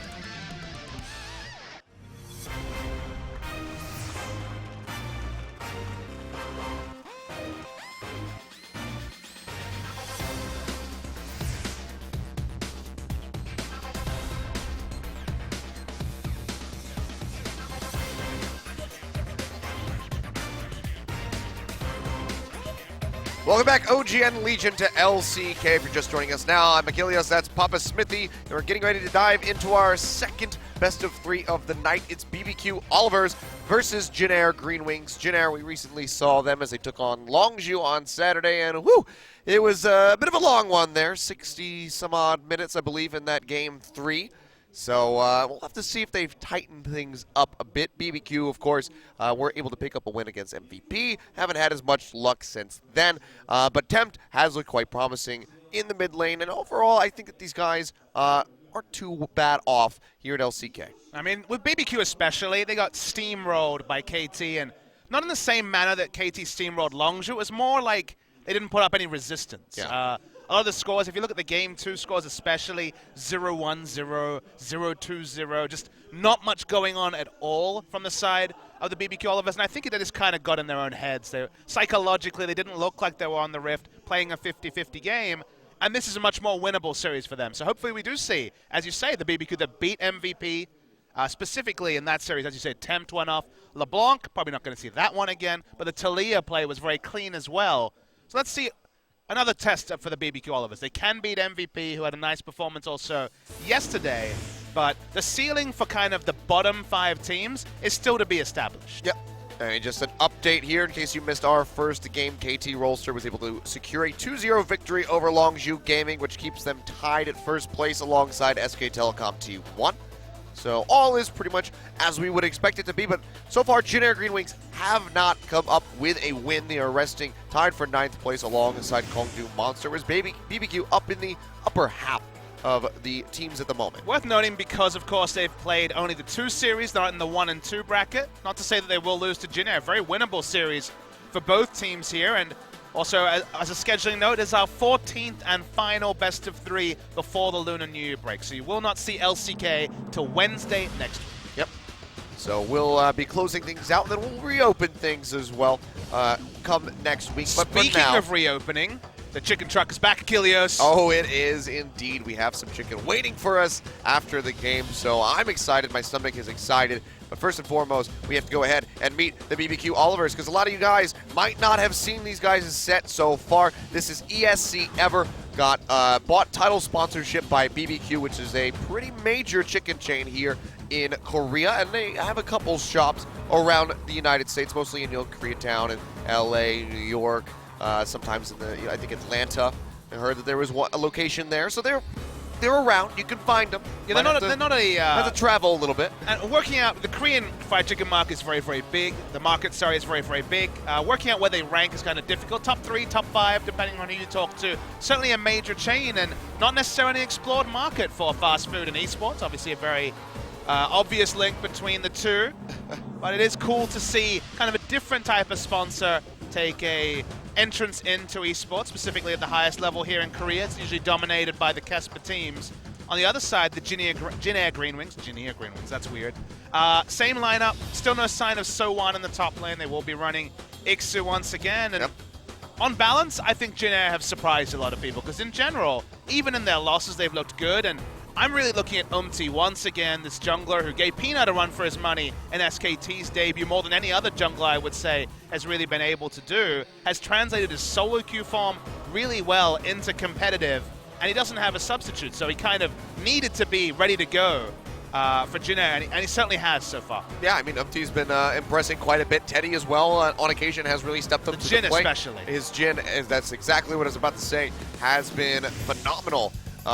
Welcome back, OGN Legion, to LCK. If you're just joining us now, I'm Achilles, that's Papa Smithy, and we're getting ready to dive into our second best of three of the night. It's BBQ Olivers versus Jin-Air Green Wings. Jin-Air, we recently saw them as they took on Longzhu on Saturday, and whoo, it was a bit of a long one there, 60-some-odd minutes, I believe, in that game 3. So we'll have to see if they've tightened things up a bit. BBQ, of course, were able to pick up a win against MVP. Haven't had as much luck since then. But Tempt has looked quite promising in the mid lane. And overall, I think that these guys aren't too bad off here at LCK. I mean, with BBQ especially, they got steamrolled by KT, and not in the same manner that KT steamrolled Longzhu. It was more like they didn't put up any resistance. Yeah. A lot of the scores, if you look at the Game 2 scores especially, 0-1-0, 0-2-0, just not much going on at all from the side of the BBQ Olivers, and I think that just kind of got in their own heads. Psychologically, they didn't look like they were on the Rift playing a 50-50 game, and this is a much more winnable series for them. So hopefully we do see, as you say, the BBQ that beat MVP, specifically in that series, as you said, Tempt went off. LeBlanc, probably not going to see that one again, but the Taliyah play was very clean as well. So let's see another test for the BBQ Olivers. They can beat MVP, who had a nice performance also yesterday. but the ceiling for kind of the bottom 5 teams is still to be established. Yep. And just an update here in case you missed our first game. KT Rolster was able to secure a 2-0 victory over Longzhu Gaming, which keeps them tied at first place alongside SK Telecom T1. So all is pretty much as we would expect it to be, but so far Jin Air Green Wings have not come up with a win. They are resting tied for 9th place alongside Kongdu Monster, whereas BBQ up in the upper half of the teams at the moment. Worth noting because, of course, they've played only the 2 series, not in the 1 and 2 bracket. Not to say that they will lose to Jin Air. A very winnable series for both teams here. And also, as a scheduling note, is our 14th and final best of 3 before the Lunar New Year break. So you will not see LCK till Wednesday next week. Yep. So we'll be closing things out, and then we'll reopen things as well come next week. But Speaking for now, of reopening, the chicken truck is back, Achilles. oh, it is indeed. We have some chicken waiting for us after the game, so I'm excited. My stomach is excited. But first and foremost, we have to go ahead and meet the BBQ Olivers, because a lot of you guys might not have seen these guys' set so far. This is ESC Ever. Got bought title sponsorship by BBQ, which is a pretty major chicken chain here in Korea, and they have a couple shops around the United States, mostly in Koreatown and LA, New York, sometimes in the I think Atlanta. I heard that there was a location there, so they're around. You can find them. Yeah, they're not a have to travel a little bit. And working out, the Korean fried chicken market is very, very big. The market, sorry, is very, very big. Working out where they rank is kind of difficult. Top 3, top 5, depending on who you talk to. Certainly a major chain and not necessarily an explored market for fast food and esports. Obviously a very obvious link between the two. But it is cool to see kind of a different type of sponsor take a entrance into esports, specifically at the highest level here in Korea. It's usually dominated by the Kespa teams. On the other side, the Jin Air Green Wings, that's weird. Same lineup, still no sign of Sowan in the top lane. They will be running Iksu once again. And on balance, I think Jin Air have surprised a lot of people, because in general, even in their losses, they've looked good. And I'm really looking at once again, this jungler who gave Peanut a run for his money in SKT's debut more than any other jungler, I would say, has really been able to do, has translated his solo queue form really well into competitive, and he doesn't have a substitute, so he kind of needed to be ready to go for Jin Air, and he certainly has so far. Yeah, I mean, Umti's been impressing quite a bit. Teddy as well, on occasion, has really stepped up to Jin the plate. especially. His Jin, that's exactly what I was about to say, has been phenomenal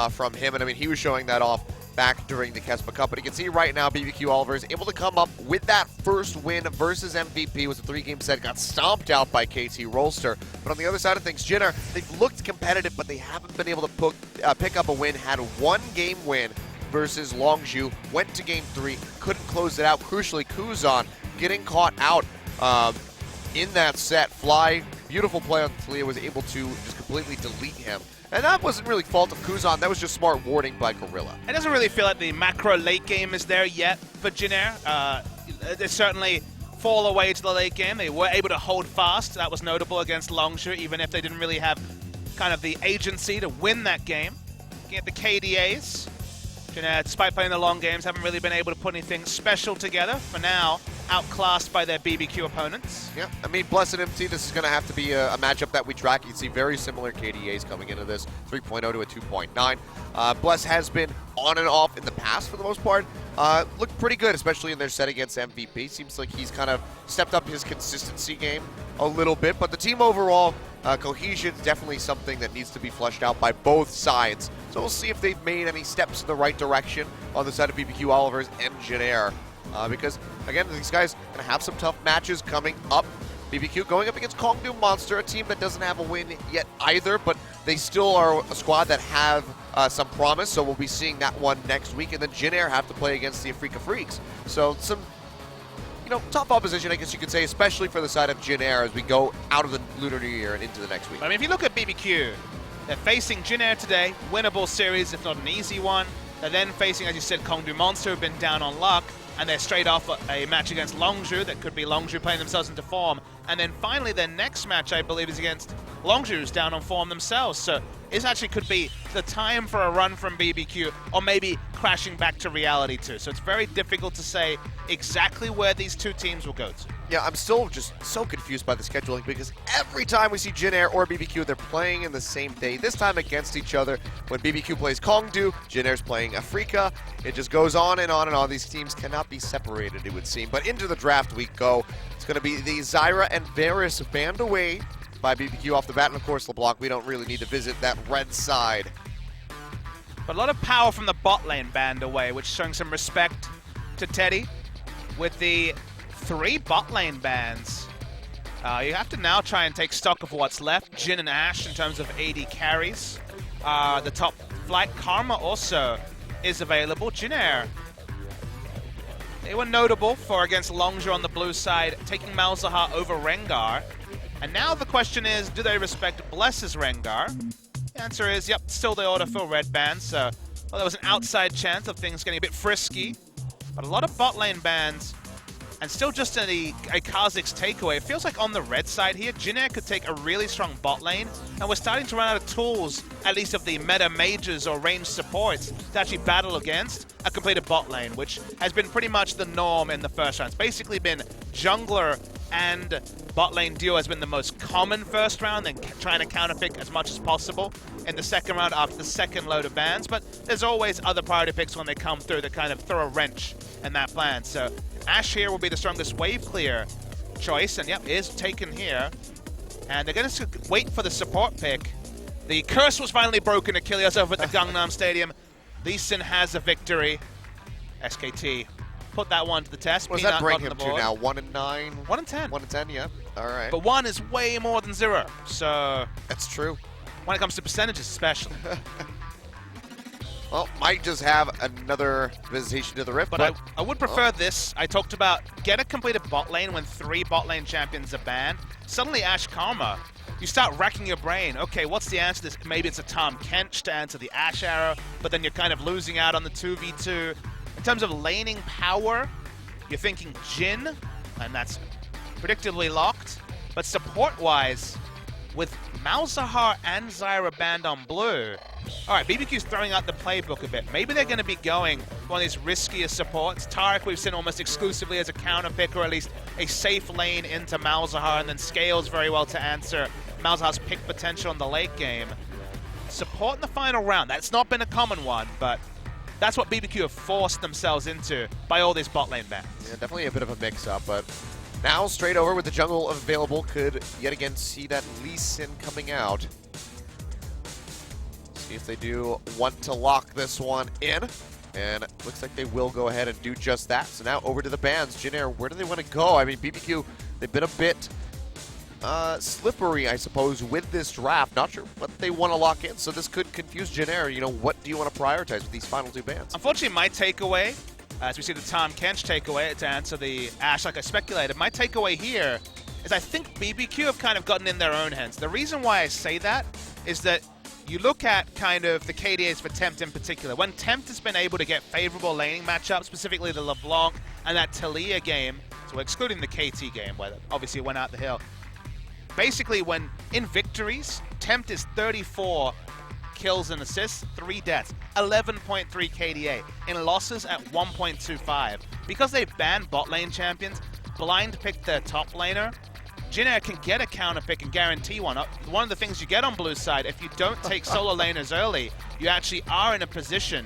from him. And I mean, he was showing that off back during the Kespa Cup. But you can see right now, BBQ Oliver is able to come up with that first win versus MVP. It was a 3-game set, got stomped out by KT Rolster. But on the other side of things, Jin Air, they've looked competitive, but they haven't been able to pick up a win. Had 1 game win versus Longzhu, went to game 3, couldn't close it out. Crucially, Kuzan getting caught out in that set. Fly, beautiful play on Talia, was able to just completely delete him. And that wasn't really fault of Kuzan, that was just smart warding by Gorilla. It doesn't really feel like the macro late game is there yet for Jin Air. They certainly fall away to the late game. They were able to hold fast. That was notable against Longzhu, even if they didn't really have kind of the agency to win that game. Looking at the KDAs, Jin Air, despite playing the long games, haven't really been able to put anything special together. For now, outclassed by their BBQ opponents. Yeah, I mean, Blessed MC, this is going to have to be a matchup that we track. You can see very similar KDAs coming into this, 3.0 to a 2.9. Bless has been on and off in the past for the most part. Looked pretty good, especially in their set against MVP. Seems like he's kind of stepped up his consistency game a little bit, but the team overall, cohesion is definitely something that needs to be fleshed out by both sides. So we'll see if they've made any steps in the right direction on the side of BBQ Olivers and Jin Air. Because, again, these guys are going to have some tough matches coming up. BBQ going up against Kongdu Monster, a team that doesn't have a win yet either, but they still are a squad that have some promise, so we'll be seeing that one next week. And then Jin Air have to play against the Afrika Freaks. So some, tough opposition, I guess you could say, especially for the side of Jin Air as we go out of the Lunar New Year and into the next week. I mean, if you look at BBQ, they're facing Jin Air today, winnable series, if not an easy one. They're then facing, as you said, Kongdu Monster, who've been down on luck. And they're straight off a match against Longzhu. That could be Longzhu playing themselves into form. And then finally, their next match, I believe, is against Longzhu's down on form themselves. So this actually could be the time for a run from BBQ, or maybe crashing back to reality too. So it's very difficult to say exactly where these two teams will go to. Yeah, I'm still just so confused by the scheduling because every time we see Jin Air or BBQ, they're playing in the same day, this time against each other. When BBQ plays Kongdu, Jin Air's playing Afrika. It just goes on and on and on. These teams cannot be separated, it would seem. But into the draft we go. It's going to be the Zyra and Varus banned away by BBQ off the bat. And of course, LeBlanc, we don't really need to visit that red side. But a lot of power from the bot lane banned away, which is showing some respect to Teddy with the 3 bot lane bans. You have to now try and take stock of what's left. Jin and Ashe in terms of AD carries. The top flight. Karma also is available. Jin Air, they were notable for against Longzhu on the blue side, taking Malzahar over Rengar. And now the question is, do they respect Bless's Rengar? The answer is, yep, still the autofill red bans. So well, there was an outside chance of things getting a bit frisky. But a lot of bot lane bans. And still just a Kha'Zix takeaway. It feels like on the red side here, Jin Air could take a really strong bot lane, and we're starting to run out of tools, at least of the meta mages or ranged supports, to actually battle against a completed bot lane, which has been pretty much the norm in the first round. It's basically been jungler and bot lane duo has been the most common first round, then trying to counterpick as much as possible in the second round after the second load of bans, but there's always other priority picks when they come through that kind of throw a wrench in that plan. So Ashe here will be the strongest wave clear choice, and yep, is taken here. And they're going to wait for the support pick. The curse was finally broken, Achilles over at the Gangnam Stadium. Lee Sin has a victory. SKT put that one to the test. What does that bring him to now? 1-9? 1-10. 1-10, yeah. All right. But 1 is way more than 0, so That's true. when it comes to percentages especially. Well, might just have another visitation to the Rift, But I would prefer this. I talked about get a completed bot lane when 3 bot lane champions are banned. Suddenly Ashe Karma, you start racking your brain. Okay, what's the answer to this? Maybe it's a Tahm Kench to answer the Ashe arrow, but then you're kind of losing out on the 2v2. In terms of laning power, you're thinking Jin, and that's predictably locked. But support-wise, with Malzahar and Zyra banned on blue, all right, BBQ's throwing out the playbook a bit. Maybe they're going to be going one of these riskier supports. Taric we've seen almost exclusively as a counter pick, or at least a safe lane into Malzahar, and then scales very well to answer Malzahar's pick potential in the late game. Support in the final round, that's not been a common one, but that's what BBQ have forced themselves into by all these bot lane bans. Yeah, definitely a bit of a mix-up, but now straight over with the jungle available, could yet again see that Lee Sin coming out. See if they do want to lock this one in, and it looks like they will go ahead and do just that. So now over to the bans. Jin Air, where do they want to go? I mean, BBQ, they've been a bit slippery, I suppose, with this draft. Not sure what they want to lock in, so this could confuse Jin Air. You know, what do you want to prioritize with these final 2 bans? Unfortunately, my takeaway, as we see the Tahm Kench takeaway to answer the Ashe like I speculated, my takeaway here is I think BBQ have kind of gotten in their own hands. The reason why I say that is that you look at kind of the KDAs for Tempt in particular. When Tempt has been able to get favorable laning matchups, specifically the LeBlanc and that Taliyah game, so we're excluding the KT game where obviously it went out the hill. Basically, when in victories, Tempt is 34 kills and assists, 3 deaths, 11.3 KDA. In losses at 1.25. Because they banned bot lane champions, blind picked their top laner, Jin Air can get a counter pick and guarantee one. One of the things you get on blue side, if you don't take solo laners early, you actually are in a position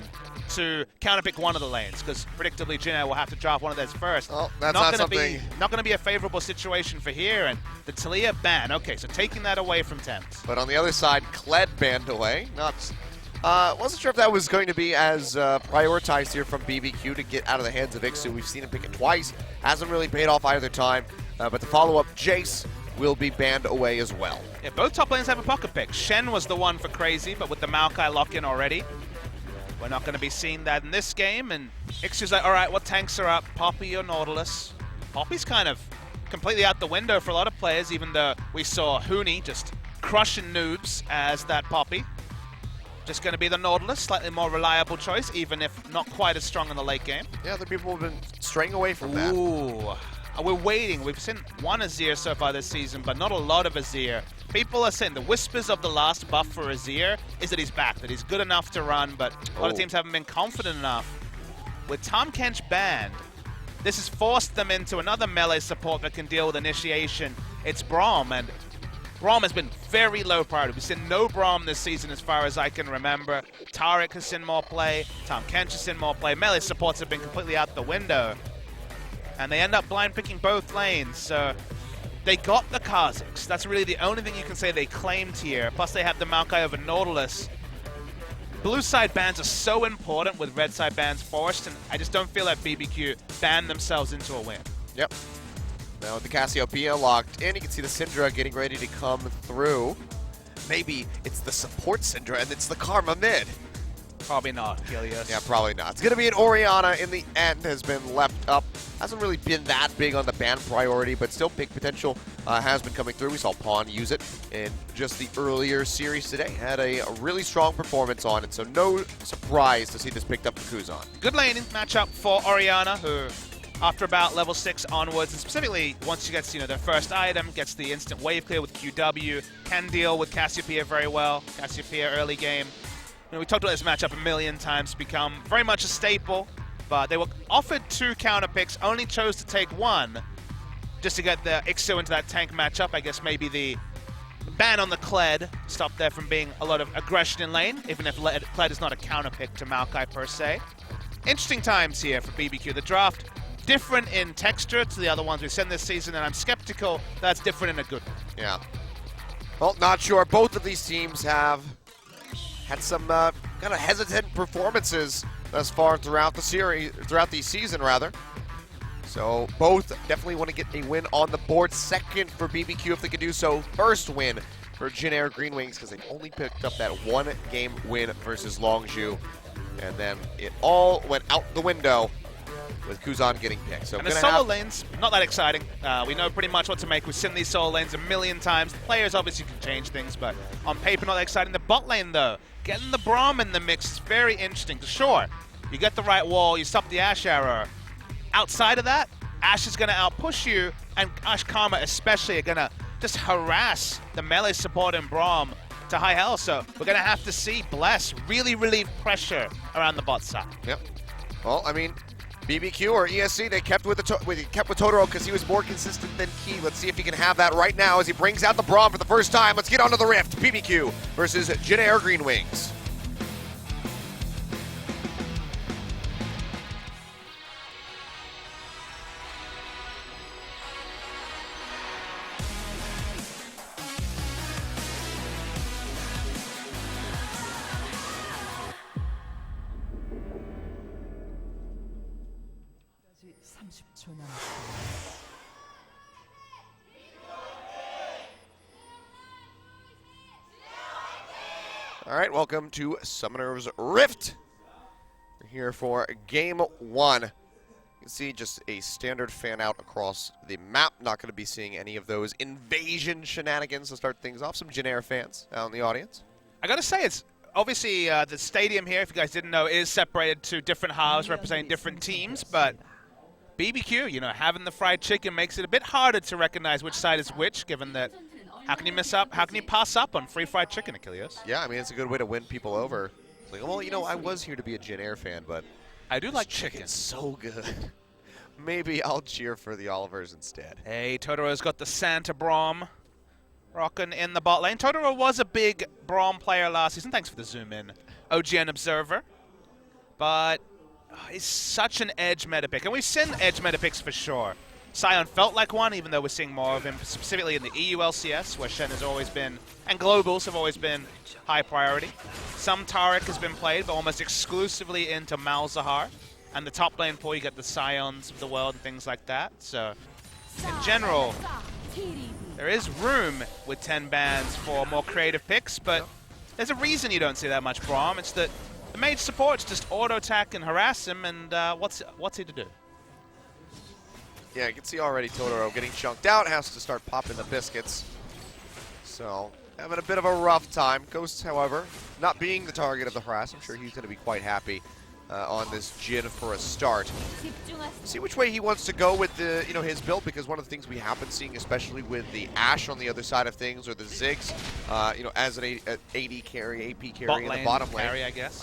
to counterpick one of the lanes, because predictably Jin Air will have to drop one of theirs first. Well, that's not something. Not going to be a favorable situation for here, and the Taliyah ban. Okay, so taking that away from Tempt. But on the other side, Kled banned away. Wasn't sure if that was going to be as prioritized here from BBQ to get out of the hands of Ixu. We've seen him pick it twice. Hasn't really paid off either time. But the follow-up, Jace, will be banned away as well. Yeah, both top lanes have a pocket pick. Shen was the one for Crazy, but with the Maokai lock-in already, we're not going to be seeing that in this game. And Ixu's like, all right, what tanks are up? Poppy or Nautilus? Poppy's kind of completely out the window for a lot of players, even though we saw Huni just crushing noobs as that Poppy. Just going to be the Nautilus, slightly more reliable choice, even if not quite as strong in the late game. Yeah, other people have been straying away from that. Ooh. We're waiting. We've seen one Azir so far this season, but not a lot of Azir. People are saying the whispers of the last buff for Azir is that he's back, that he's good enough to run, but a lot of teams haven't been confident enough. With Tahm Kench banned, this has forced them into another melee support that can deal with initiation. It's Braum, and Braum has been very low priority. We've seen no Braum this season as far as I can remember. Taric has seen more play, Tahm Kench has seen more play. Melee supports have been completely out the window. And they end up blind picking both lanes, so they got the Kha'Zix. That's really the only thing you can say they claimed here. Plus they have the Maokai over Nautilus. Blue side bans are so important with red side bans forced, and I just don't feel that BBQ banned themselves into a win. Yep. Now with the Cassiopeia locked in, you can see the Syndra getting ready to come through. Maybe it's the support Syndra and it's the Karma mid. Probably not, Helios. Yeah, probably not. It's going to be an Orianna in the end, has been left up. Hasn't really been that big on the ban priority, but still big potential has been coming through. We saw Pawn use it in just the earlier series today. Had a really strong performance on it, so no surprise to see this picked up for Kuzan. Good laning matchup for Orianna, who after about level 6 onwards, and specifically once she gets their first item, gets the instant wave clear with QW, can deal with Cassiopeia very well. Cassiopeia early game. We talked about this matchup a million times, become very much a staple, but they were offered 2 counter picks, only chose to take 1 just to get the Ixo into that tank matchup. I guess maybe the ban on the Kled stopped there from being a lot of aggression in lane, even if Kled is not a counter pick to Maokai per se. Interesting times here for BBQ. The draft different in texture to the other ones we've seen this season, and I'm skeptical that's different in a good way. Yeah. Well, not sure. Both of these teams have had some kind of hesitant performances thus far throughout the series, throughout the season rather. So both definitely want to get a win on the board. Second for BBQ if they can do so. First win for Jin Air Green Wings because they've only picked up that 1 game win versus Longzhu. And then it all went out the window with Kuzan getting picked. So and the solo lanes, not that exciting. We know pretty much what to make. We've seen these solo lanes a million times. The players obviously can change things, but on paper not that exciting. The bot lane though, getting the Braum in the mix is very interesting. Sure, you get the right wall, you stop the Ashe arrow. Outside of that, Ashe is going to outpush you, and Ashe Karma especially are going to just harass the melee support in Braum to high hell. So we're going to have to see Bless really relieve pressure around the bot side. Yep. Well, I mean, BBQ or ESC, they kept with Totoro because he was more consistent than Key. Let's see if he can have that right now as he brings out the Braum for the first time. Let's get onto the Rift. BBQ versus Jin Air Green Wings. All right, welcome to Summoner's Rift. We're here for Game 1. You can see just a standard fan out across the map. Not going to be seeing any of those invasion shenanigans to start things off. Some Jin Air fans out in the audience. I got to say, it's obviously the stadium here, if you guys didn't know, is separated to different halves representing different teams, but BBQ, having the fried chicken makes it a bit harder to recognize which side is which, given that how can you miss up? How can you pass up on free fried chicken, Achilles? Yeah, I mean, it's a good way to win people over. It's like, well, I was here to be a Jin Air fan, but I do like chicken. Chicken's so good. Maybe I'll cheer for the Olivers instead. Hey, Totoro's got the Santa Braum rocking in the bot lane. Totoro was a big Braum player last season. Thanks for the zoom in, OGN Observer. But he's such an edge meta pick, and we've seen edge meta picks for sure. Sion felt like one, even though we're seeing more of him specifically in the EU LCS, where Shen has always been, and globals have always been high priority. Some Taric has been played, but almost exclusively into Malzahar. And the top lane pool, you get the Sions of the world and things like that. So, in general, there is room with 10 bans for more creative picks, but there's a reason you don't see that much Braum. It's that the mage supports just auto-attack and harass him, and what's he to do? Yeah, you can see already Totoro getting chunked out, has to start popping the biscuits. So, having a bit of a rough time. Ghost, however, not being the target of the harass, I'm sure he's going to be quite happy on this Jin for a start. See which way he wants to go with the, his build, because one of the things we have been seeing, especially with the Ashe on the other side of things, or the Ziggs, as an AD carry, AP carry in the bottom lane, carry, I guess.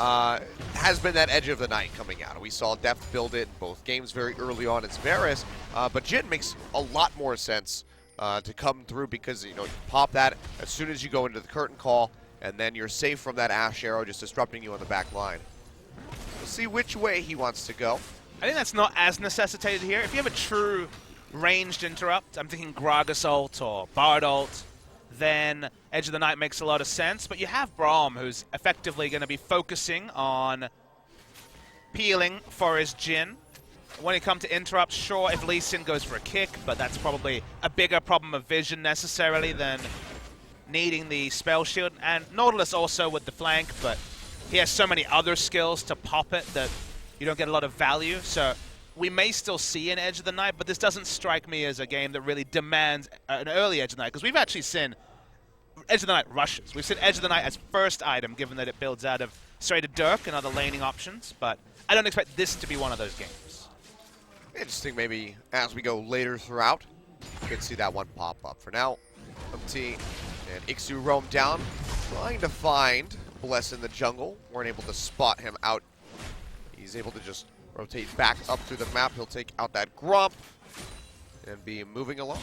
has been that edge of the night coming out. We saw Deft build it in both games very early on as Varus, but Jin makes a lot more sense to come through, because you pop that as soon as you go into the curtain call, and then you're safe from that Ashe arrow just disrupting you on the back line. We'll see which way he wants to go. I think that's not as necessitated here. If you have a true ranged interrupt, I'm thinking Gragas ult or Bard ult, then Edge of the Night makes a lot of sense. But you have Braum, who's effectively going to be focusing on peeling for his Jin. When it comes to interrupts, sure, if Lee Sin goes for a kick, but that's probably a bigger problem of vision necessarily than needing the spell shield. And Nautilus also with the flank, but he has so many other skills to pop it that you don't get a lot of value. So we may still see an Edge of the Night, but this doesn't strike me as a game that really demands an early Edge of the Night, because we've actually seen Edge of the Night rushes. We've seen Edge of the Night as first item, given that it builds out of Serrated Dirk and other laning options, but I don't expect this to be one of those games. I just think maybe as we go later throughout, we could see that one pop up. For now, UMT and Ixu roam down, trying to find Bless in the jungle. Weren't able to spot him out. He's able to just rotate back up through the map. He'll take out that Gromp and be moving along.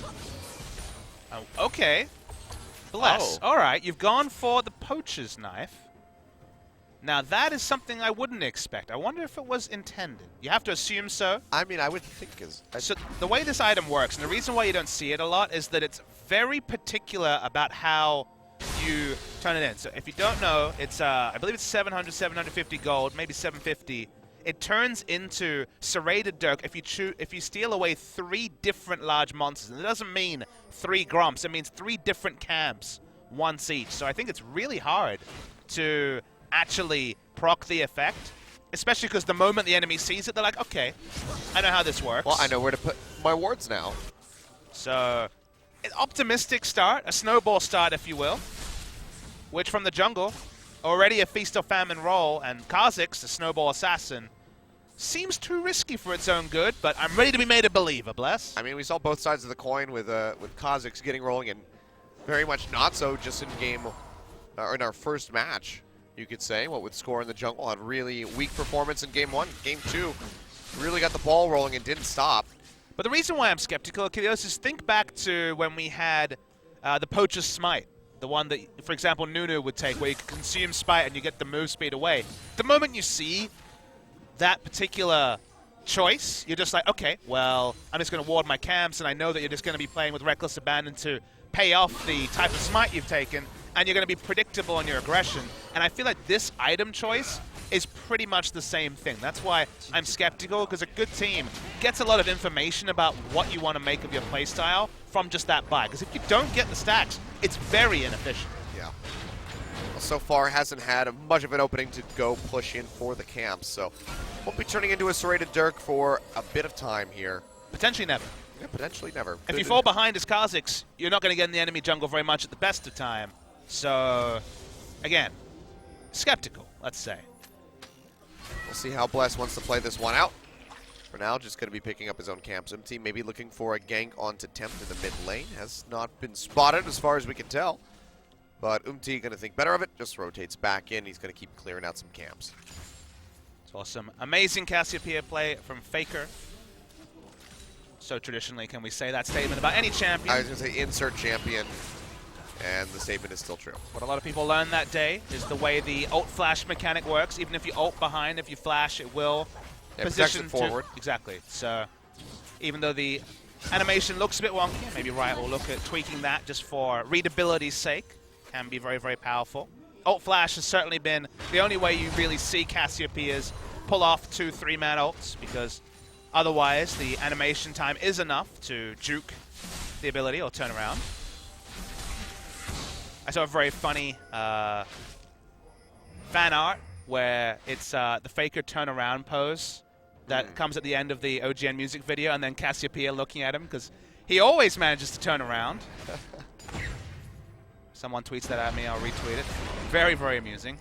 Okay. Bless. Oh. All right, you've gone for the Poacher's Knife. Now, that is something I wouldn't expect. I wonder if it was intended. You have to assume so. I mean, I would think is. So the way this item works, and the reason why you don't see it a lot, is that it's very particular about how you turn it in. So if you don't know, it's I believe it's 700, 750 gold, maybe 750. It turns into Serrated Dirk if you steal away 3 different large monsters. And it doesn't mean 3 Gromps. It means 3 different camps, once each. So I think it's really hard to actually proc the effect, especially because the moment the enemy sees it, they're like, okay, I know how this works. Well, I know where to put my wards now. So, an optimistic start, a snowball start, if you will, which from the jungle, already a Feast or Famine roll, and Kha'Zix, the snowball assassin, seems too risky for its own good, but I'm ready to be made a believer, Bless. I mean, we saw both sides of the coin with Kha'Zix getting rolling, and very much not so just in game, or in our first match, you could say. What with Score in the jungle, had really weak performance in game 1. Game 2, really got the ball rolling and didn't stop. But the reason why I'm skeptical, Kilios, is think back to when we had the Poacher's Smite, the one that, for example, Nunu would take, where you could consume Smite and you get the move speed away. The moment you see that particular choice, you're just like, okay, well, I'm just going to ward my camps, and I know that you're just going to be playing with Reckless Abandon to pay off the type of Smite you've taken, and you're going to be predictable in your aggression. And I feel like this item choice is pretty much the same thing. That's why I'm skeptical, because a good team gets a lot of information about what you want to make of your playstyle from just that buy. Because if you don't get the stacks, it's very inefficient. Yeah. Well, so far hasn't had much of an opening to go push in for the camps, so won't be turning into a Serrated Dirk for a bit of time here. Potentially never. Yeah, potentially never. If you fall behind as Kha'Zix, you're not going to get in the enemy jungle very much at the best of time. So, again, skeptical, let's say. We'll see how Bless wants to play this one out. For now, just going to be picking up his own camps. UMT maybe looking for a gank onto Tempt in the mid lane. Has not been spotted as far as we can tell. But UMT going to think better of it. Just rotates back in. He's going to keep clearing out some camps. Saw some amazing Cassiopeia play from Faker. So traditionally, can we say that statement about any champion? I was going to say insert champion. And the statement is still true. What a lot of people learned that day is the way the ult flash mechanic works. Even if you ult behind, if you flash, it will position it forward. Exactly. So even though the animation looks a bit wonky, maybe Riot will look at tweaking that just for readability's sake. Can be very, very powerful. Ult flash has certainly been the only way you really see Cassiopeias pull off 2 3-man ults, because otherwise the animation time is enough to juke the ability or turn around. I saw a very funny fan art where it's the Faker turnaround pose that comes at the end of the OGN music video, and then Cassiopeia looking at him, because he always manages to turn around. Someone tweets that at me, I'll retweet it. Very, very amusing.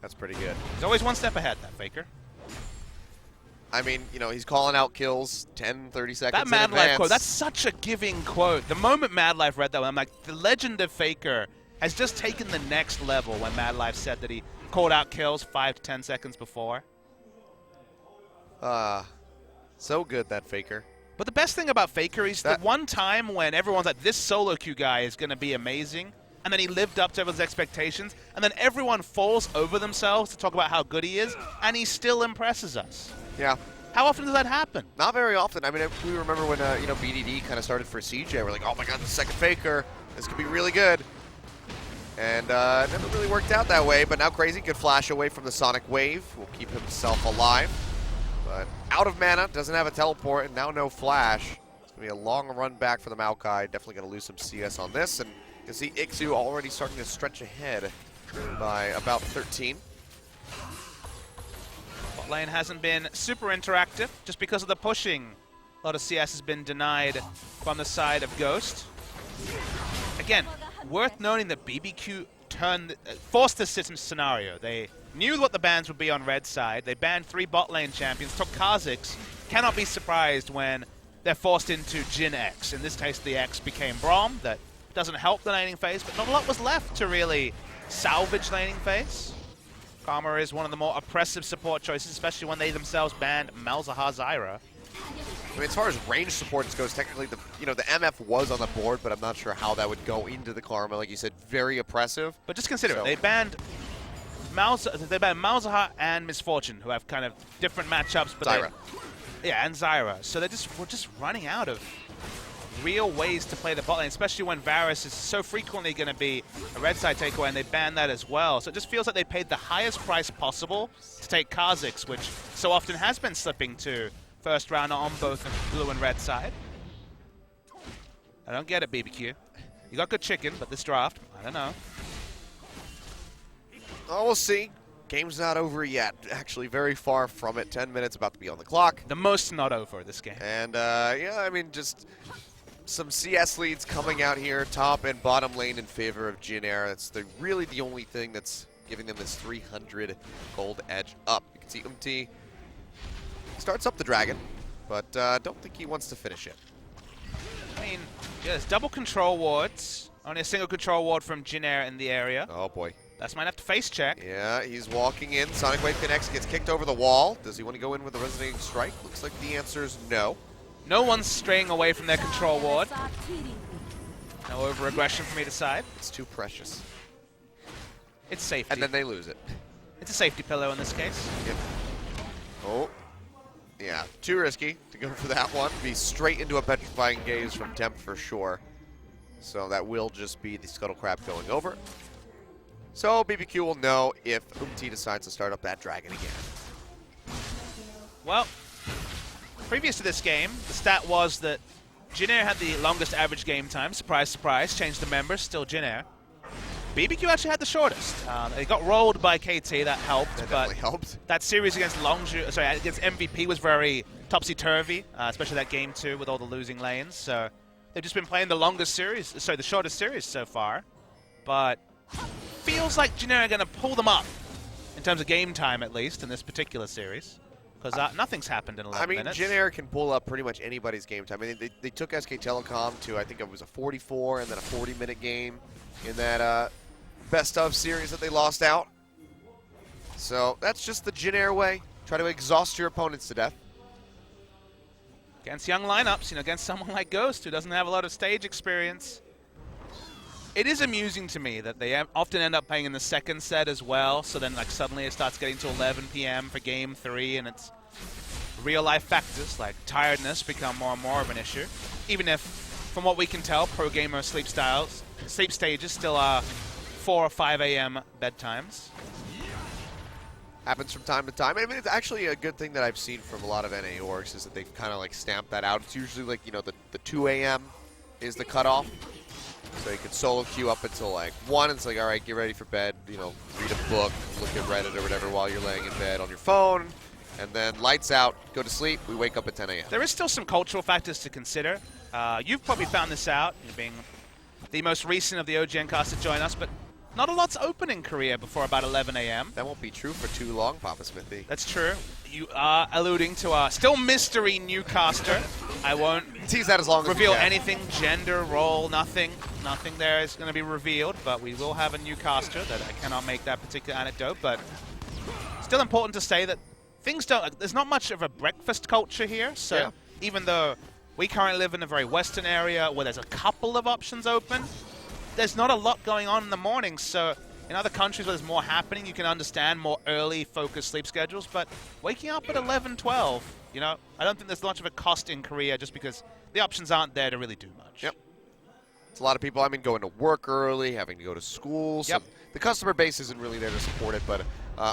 That's pretty good. He's always one step ahead, that Faker. I mean, you know, he's calling out kills 10, 30 seconds That in Mad Life advance. quote, that's such a giving quote. The moment Mad Life read that one, I'm like, the legend of Faker has just taken the next level when Mad Life said that he called out kills 5 to 10 seconds before. So good, that Faker. But the best thing about Faker is the one time when everyone's like, this solo queue guy is going to be amazing, and then he lived up to everyone's expectations, and then everyone falls over themselves to talk about how good he is, and he still impresses us. Yeah. How often does that happen? Not very often. I mean, if we remember when, you know, BDD kind of started for CJ. We're like, oh my god, the second Faker. This could be really good. And it never really worked out that way, but now Crazy could flash away from the Sonic Wave. Will keep himself alive. But out of mana, doesn't have a teleport, and now no flash. It's going to be a long run back for the Maokai. Definitely going to lose some CS on this. And you can see Ixu already starting to stretch ahead by about 13. Bot lane hasn't been super interactive just because of the pushing. A lot of CS has been denied from the side of Ghost. Again, worth noting that BBQ forced this scenario. They knew what the bans would be on red side. They banned 3 bot lane champions, took Kha'Zix. Cannot be surprised when they're forced into Jhin X. In this case, the X became Braum. That doesn't help the laning phase, but not a lot was left to really salvage laning phase. Karma is one of the more oppressive support choices, especially when they themselves banned Malzahar Zyra. I mean, as far as range supports goes, technically, the MF was on the board, but I'm not sure how that would go into the Karma. Like you said, very oppressive. But just consider it. They banned Malzahar and Misfortune, who have kind of different matchups. But Zyra. And Zyra. So we're just running out of real ways to play the bot lane, especially when Varus is so frequently going to be a red side takeaway, and they banned that as well. So it just feels like they paid the highest price possible to take Kha'Zix, which so often has been slipping to first round on both blue and red side. I don't get it, BBQ. You got good chicken, but this draft, I don't know. Oh, we'll see. Game's not over yet. Actually, very far from it. 10 minutes about to be on the clock. The most not over this game. And, yeah, I mean, just some CS leads coming out here, top and bottom lane in favor of Jhin Air. That's really the only thing that's giving them this 300 gold edge up. You can see Umti starts up the dragon, but don't think he wants to finish it. I mean, yeah, there's double control wards. Only a single control ward from Jhin Air in the area. Oh, boy. That's might have to face check. Yeah, he's walking in. Sonic Wave connects, gets kicked over the wall. Does he want to go in with a resonating strike? Looks like the answer is no. No one's straying away from their control ward. No over-aggression from either side. It's too precious. It's safety. And then they lose it. It's a safety pillow in this case. Yep. Oh. Yeah, too risky to go for that one. Be straight into a petrifying gaze from Temp for sure. So that will just be the Scuttle Crab going over. So BBQ will know if Umti decides to start up that dragon again. Well, previous to this game, the stat was that Jhin Air had the longest average game time. Surprise, surprise. Changed the members. Still Jhin Air. BBQ actually had the shortest. They got rolled by KT. That helped. That but definitely helped. That series against against MVP was very topsy-turvy, especially that game 2 with all the losing lanes. So they've just been playing the the shortest series so far. But feels like Jhin Air are going to pull them up in terms of game time, at least, in this particular series. Because nothing's happened in 11 minutes. Jhin Air can pull up pretty much anybody's game time. I mean, they took SK Telecom to, I think it was a 44 and then a 40-minute game in that best-of series that they lost out. So that's just the Jhin Air way. Try to exhaust your opponents to death. Against young lineups, against someone like Ghost, who doesn't have a lot of stage experience. It is amusing to me that they often end up playing in the second set as well, so then suddenly it starts getting to 11 p.m. for game 3, and it's real-life factors like tiredness become more and more of an issue. Even if, from what we can tell, pro gamer sleep stages still are 4 or 5 a.m. bedtimes. Happens from time to time. I mean, it's actually a good thing that I've seen from a lot of NA orgs is that they've kind of stamped that out. It's usually the 2 a.m. is the cutoff. So you can solo queue up until 1. It's all right, get ready for bed, read a book, look at Reddit or whatever while you're laying in bed on your phone. And then lights out, go to sleep, we wake up at 10 a.m. There is still some cultural factors to consider. You've probably found this out, being the most recent of the OGN cast to join us, but Not a lot's open in Korea before about 11 a.m. That won't be true for too long, Papa Smithy. That's true. You are alluding to our still mystery newcaster. I won't Tease that as long as reveal we can. anything, gender, role, nothing. Nothing there is going to be revealed, but we will have a newcaster that I cannot make that particular anecdote, but still important to say that things don't, there's not much of a breakfast culture here, so Yeah. even though we currently live in a very western area where there's a couple of options open, there's not a lot going on in the morning, so in other countries where there's more happening, you can understand more early focused sleep schedules, but waking up at 11, 12, you know, I don't think there's much of a cost in Korea just because the options aren't there to really do much. Yep. It's a lot of people, I mean, going to work early, having to go to school. So Yep. the customer base isn't really there to support it, but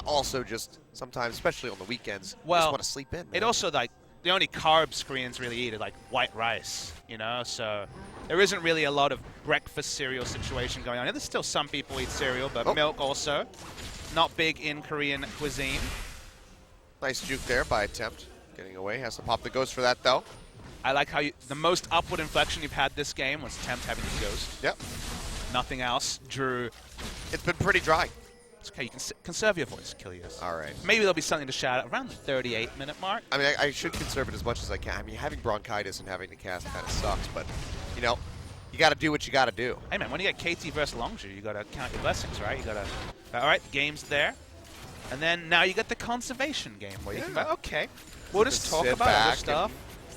also just sometimes, especially on the weekends, Well, just want to sleep in. It man. also, like, the only carbs Koreans really eat are, like, white rice, you know? So there isn't really a lot of breakfast cereal situation going on. And there's still some people eat cereal, but Oh. milk also. Not big in Korean cuisine. Nice juke there by Attempt. Getting away. Has to pop the Ghost for that, though. I like how the most upward inflection you've had this game was Tempt having the Ghost. Yep. Nothing else. Drew, It's been pretty dry. it's okay, you can conserve your voice, Kilius. All right. Maybe there'll be something to shout out around the 38-minute mark. I mean, I should conserve it as much as I can. I mean, having bronchitis and having to cast kind of sucks, but, you know, you got to do what you got to do. Hey, man, when you get KT versus Longju, you got to count your blessings, right? You got to... All right, game's there. And then now you get the conservation game where you can go, okay, we'll just talk sit about other back stuff,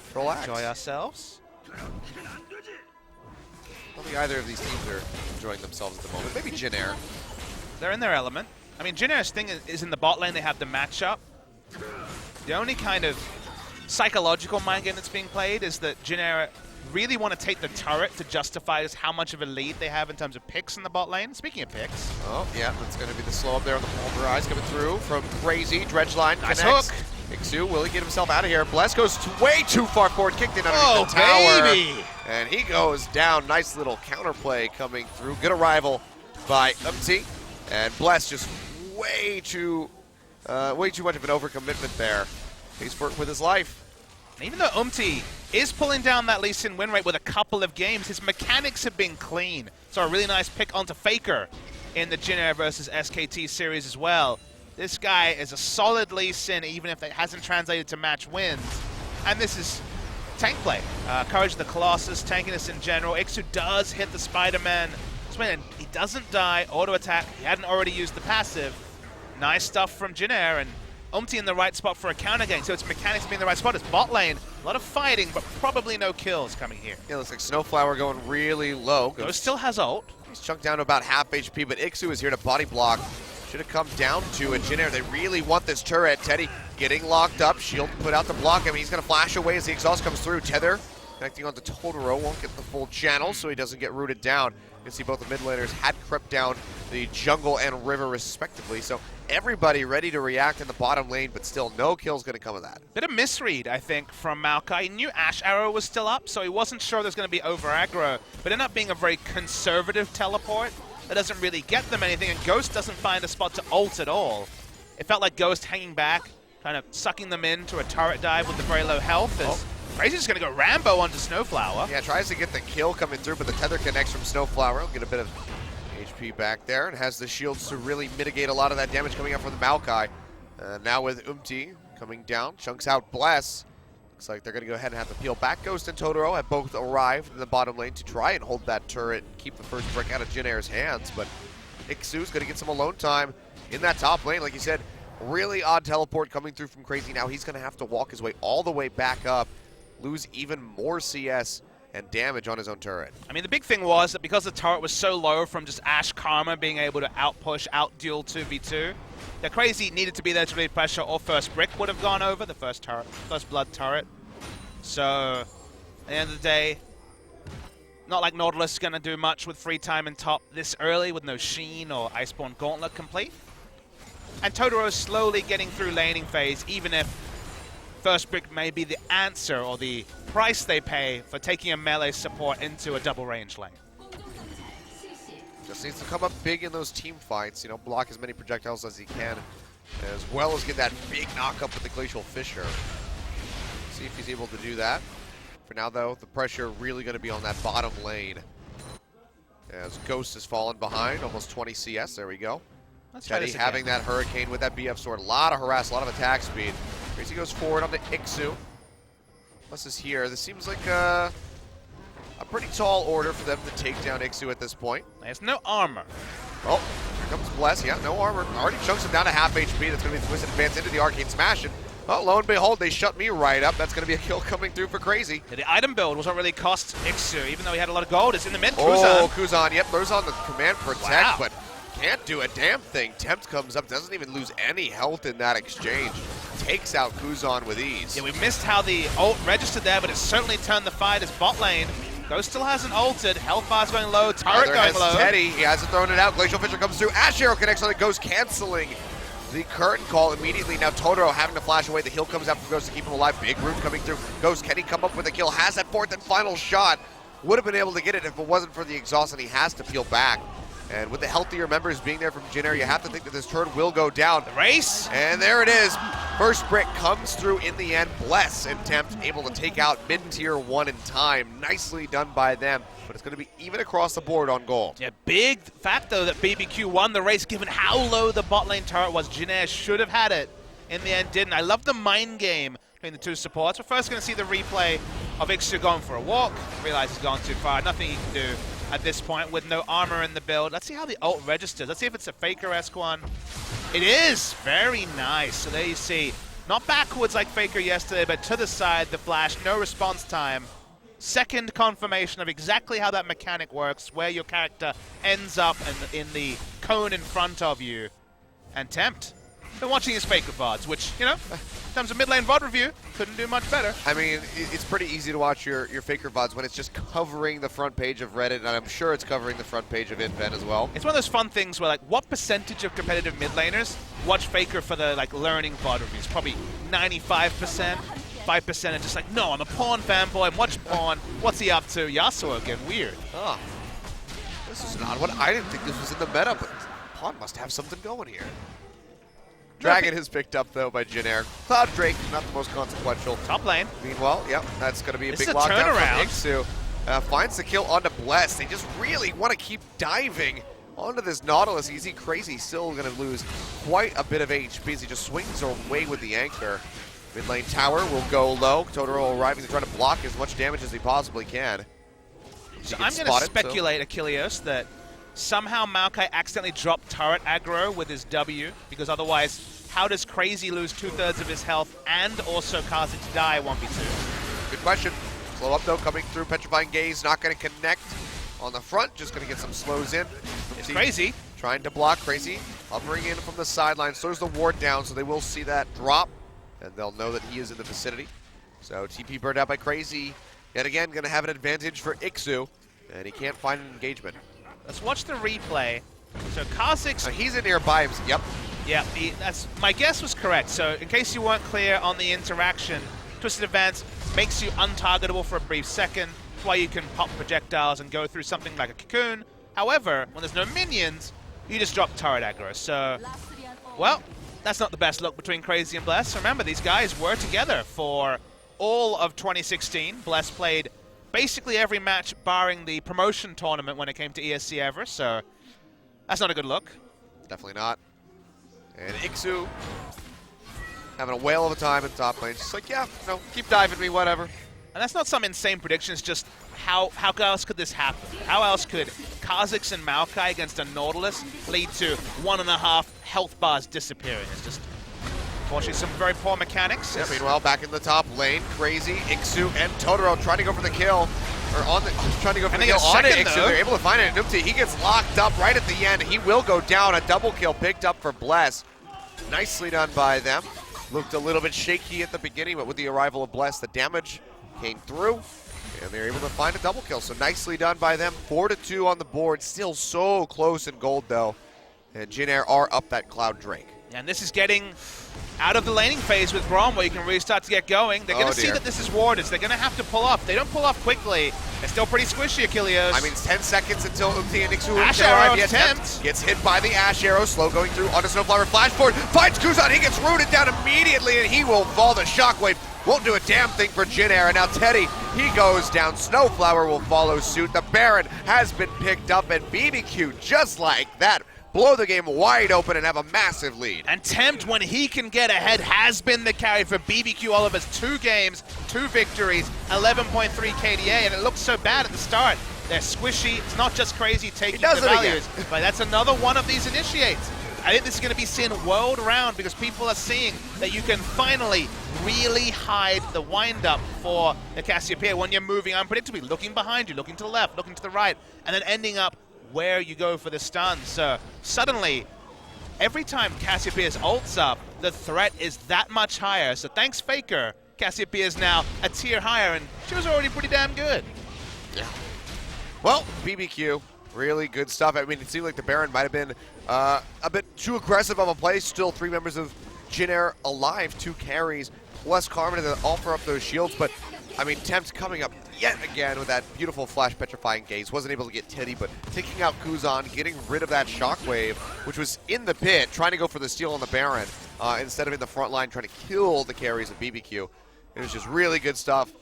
and relax. enjoy ourselves. I don't think either of these teams are enjoying themselves at the moment. Maybe Jin Air. They're in their element. I mean, Jin Air's thing is in the bot lane, they have the matchup. The only kind of psychological mind game that's being played is that Jin Air really want to take the turret to justify just how much of a lead they have in terms of picks in the bot lane. Speaking of picks. Oh, yeah, that's going to be the slow up there on the Pulverize coming through from Crazy. Dredgeline Nice connects. hook. Ixu, will he get himself out of here? Bless goes way too far forward, kicked in underneath Oh, the tower. baby. And he goes down. Nice little counterplay coming through. Good arrival by Umti. And Bless just way too much of an overcommitment there. He's working with his life. And even though Umti is pulling down that Lee Sin win rate with a couple of games, his mechanics have been clean. So a really nice pick onto Faker in the Jin Air versus SKT series as well. This guy is a solid Lee Sin, even if it hasn't translated to match wins. And this is tank play. Courage of the Colossus, tankiness in general. Ixu does hit the Spider-Man swing, and he doesn't die. Auto attack, he hadn't already used the passive. Nice stuff from Jin Air, and Umti in the right spot for a counter game. So it's mechanics being in the right spot. It's bot lane. A lot of fighting, but probably no kills coming here. Yeah, looks like Snowflower going really low. Ghost still has ult. He's chunked down to about half HP, but Ixu is here to body block. Should have come down to it. Jin Air, they really want this turret. Teddy getting locked up. Shield put out to block him. He's going to flash away as the exhaust comes through. Tether connecting onto Totoro. Won't get the full channel, so he doesn't get rooted down. You can see both the mid laners had crept down the jungle and river respectively. So everybody ready to react in the bottom lane, but still no kills going to come of that. Bit of misread, I think, from Maokai. He knew Ash Arrow was still up, so he wasn't sure there's going to be over aggro, but ended up being a very conservative teleport that doesn't really get them anything, and Ghost doesn't find a spot to ult at all. It felt like Ghost hanging back, kind of sucking them into a turret dive with the very low health. As Crazy's just going to go Rambo onto Snowflower. Yeah, tries to get the kill coming through, but the tether connects from Snowflower. He'll get a bit of HP back there and has the shields to really mitigate a lot of that damage coming up from the Maokai. Now with Umti coming down, chunks out Bless. Looks like they're going to go ahead and have to peel back. Ghost and Totoro have both arrived in the bottom lane to try and hold that turret and keep the first brick out of Jin Air's hands, but Ixu's going to get some alone time in that top lane. Like you said, really odd teleport coming through from Crazy. Now he's going to have to walk his way all the way back up, lose even more CS and damage on his own turret. I mean, the big thing was that because the turret was so low from just Ash Karma being able to outpush, outduel 2v2, the Crazy needed to be there to relieve pressure, or first brick would have gone over, the first blood turret. So, at the end of the day, not like Nautilus is going to do much with free time in top this early with no Sheen or Iceborne Gauntlet complete. And Totoro is slowly getting through laning phase, even if first brick may be the answer or the price they pay for taking a melee support into a double range lane. Just needs to come up big in those team fights, you know, block as many projectiles as he can, as well as get that big knock up with the Glacial Fissure. See if he's able to do that. For now, though, the pressure really going to be on that bottom lane. As Ghost has fallen behind, almost 20 CS. There we go. Let's try Teddy this again. having that Hurricane with that BF sword. A lot of harass, a lot of attack speed. Crazy goes forward onto Ixu. Plus is here. This seems like a pretty tall order for them to take down Ixu at this point. There's no armor. Oh, here comes Bless. Yeah, no armor. Already chunks him down to half HP. That's going to be the twisted advance into the Arcane Smash. And, oh, lo and behold, they shut me right up. That's going to be a kill coming through for Crazy. Yeah, the item build was what really cost Ixu, even though he had a lot of gold. It's in the mid. Oh, Kuzan. Kuzan. Yep, throws on the command protect, Wow. but can't do a damn thing. Tempt comes up, doesn't even lose any health in that exchange. Takes out Kuzan with ease. Yeah, we missed how the ult registered there, but it certainly turned the fight as bot lane. Ghost still hasn't ulted. Health bar's going low. Turret There going has low. Teddy. He hasn't thrown it out. Glacial Fissure comes through. Ash Arrow connects on the Ghost, canceling the curtain call immediately. Now Totoro having to flash away. The heal comes out from Ghost to keep him alive. Big root coming through. Ghost, can he come up with a kill? Has that fourth and final shot. Would have been able to get it if it wasn't for the exhaust, and he has to peel back. And with the healthier members being there from Jin Air, you have to think that this turret will go down. The race. And there it is. First brick comes through in the end. Bless and Tempt able to take out mid-tier 1 in time. Nicely done by them. But it's going to be even across the board on gold. Yeah, big fact though that BBQ won the race given how low the bot lane turret was. Jin Air should have had it. In the end, didn't. I love the mind game between the two supports. We're first going to see the replay of Ixu going for a walk. Realize he's gone too far. Nothing he can do at this point with no armor in the build. Let's see how the ult registers. Let's see if it's a Faker-esque one. It is! Very nice. So there you see. Not backwards like Faker yesterday, but to the side, the flash, no response time. Second confirmation of exactly how that mechanic works, where your character ends up in the cone in front of you. And Tempt. Been watching his Faker VODs, which, you know, in terms of mid lane VOD review, couldn't do much better. I mean, it's pretty easy to watch your Faker VODs when it's just covering the front page of Reddit, and I'm sure it's covering the front page of InVen as well. It's one of those fun things where, like, what percentage of competitive mid laners watch Faker for the, like, learning VOD reviews? Probably 95%. 5% are just like, no, I'm a Pawn fanboy, I'm watching Pawn. What's he up to? Yasuo again, weird. Oh, this is an odd one. I didn't think this was in the meta, but Pawn must have something going here. Dragon is picked up, though, by Jin Air. Cloud Drake, not the most consequential. Top lane. Meanwhile, yep, that's going to be a This big is a lockdown turnaround. from Ixu. Finds the kill onto Bless. They just really want to keep diving onto this Nautilus. Easy Crazy still going to lose quite a bit of HP as he just swings away with the anchor. Mid lane tower will go low. Totoro arriving to try to block as much damage as he possibly can. So I'm going to speculate, Achilleos, that somehow Maokai accidentally dropped turret aggro with his W, because otherwise, how does Crazy lose 2/3 of his health and also Kha'Zix die 1v2? Good question. Slow up, though, coming through. Petrifying Gaze, not going to connect on the front. Just going to get some slows in. It's Crazy. Trying to block Crazy. Hovering in from the sideline. Slows the ward down, so they will see that drop. And they'll know that he is in the vicinity. So TP burned out by Crazy. Yet again, going to have an advantage for Ixu. And he can't find an engagement. Let's watch the replay. So Kha'Zix... So he's in nearby him. Yep. Yeah, that's my guess was correct. So in case you weren't clear on the interaction, Twisted Advance makes you untargetable for a brief second. That's why you can pop projectiles and go through something like a cocoon. However, when there's no minions, you just drop turret aggro. So, well, that's not the best look between Crazy and Bless. Remember, these guys were together for all of 2016. Bless played basically every match barring the promotion tournament when it came to ESC Everest, so that's not a good look. Definitely not. And Ixu having a whale of a time in top lane. Just like, yeah, no, keep diving me, whatever. And that's not some insane prediction, it's just how else could this happen? How else could Kha'Zix and Maokai against a Nautilus lead to 1.5 health bars disappearing? It's just, unfortunately, some very poor mechanics. Yeah, meanwhile, back in the top lane, Crazy, Ixu, and Totoro trying to go for the kill. Or on the, trying to go for the kill on Ixu. They're able to find it. Nupti, he gets locked up right at the end. He will go down. A double kill picked up for Bless. Nicely done by them. Looked a little bit shaky at the beginning, but with the arrival of Bless, the damage came through. And they're able to find a double kill. So nicely done by them. 4-2 on the board. Still so close in gold, though. And Jin Air are up that Cloud Drake. And this is getting out of the laning phase with Grom, where you can really start to get going. They're going to see that this is warded. They're going to have to pull off. They don't pull off quickly. It's still pretty squishy, Achilleos. I mean, it's 10 seconds until Umti and Ixu Ash Arrow attempt. Gets hit by the Ash Arrow. Slow going through onto Snowflower. Flash forward. Finds Kuzan. He gets rooted down immediately, and he will fall. The Shockwave Won't do a damn thing for Jin Air. And now Teddy, he goes down. Snowflower will follow suit. The Baron has been picked up, and BBQ, just like that, blow the game wide open and have a massive lead. And Tempt, when he can get ahead, has been the carry for BBQ all of his 2 games, 2 victories, 11.3 KDA, and it looked so bad at the start. They're squishy. It's not just crazy taking the values, but that's another one of these initiates. I think this is going to be seen world round because people are seeing that you can finally really hide the wind-up for the Cassiopeia when you're moving unpredictably, looking behind you, looking to the left, looking to the right, and then ending up where you go for the stun. So suddenly, every time Cassiopeia's ult's up, the threat is that much higher. So thanks, Faker, Cassiopeia is now a tier higher, and she was already pretty damn good. Yeah. Well, BBQ, really good stuff. I mean, it seemed like the Baron might have been a bit too aggressive of a play. Still 3 members of Jin Air alive, 2 carries, plus Carmen to offer up those shields. But, I mean, Tempt coming up yet again with that beautiful flash petrifying gaze. Wasn't able to get Teddy, but taking out Kuzan, getting rid of that shockwave, which was in the pit, trying to go for the steal on the Baron, instead of in the front line trying to kill the carries of BBQ. It was just really good stuff.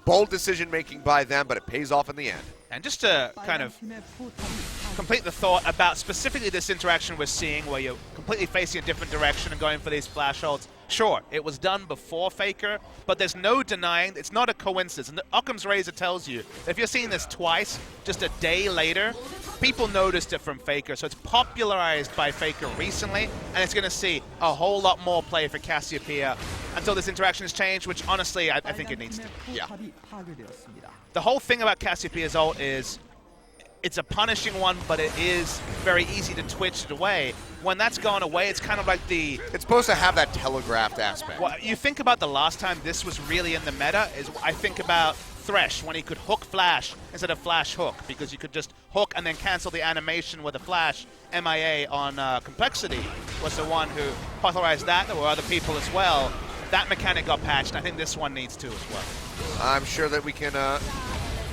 Bold decision making by them, but it pays off in the end. And just to kind of complete the thought about specifically this interaction we're seeing where you're completely facing a different direction and going for these flash holds. Sure, it was done before Faker, but there's no denying it's not a coincidence. And Occam's Razor tells you that if you're seeing this twice, just a day later, people noticed it from Faker. So it's popularized by Faker recently, and it's going to see a whole lot more play for Cassiopeia until this interaction is changed, which honestly, I think it needs to. Yeah. The whole thing about Cassiopeia's ult is it's a punishing one, but it is very easy to twitch it away. When that's gone away, it's kind of like the... It's supposed to have that telegraphed aspect. Well, you think about the last time this was really in the meta, is I think about Thresh, when he could hook flash instead of flash hook, because you could just hook and then cancel the animation with a flash. MIA on Complexity was the one who popularized that. There were other people as well. That mechanic got patched, and I think this one needs to as well. I'm sure that we can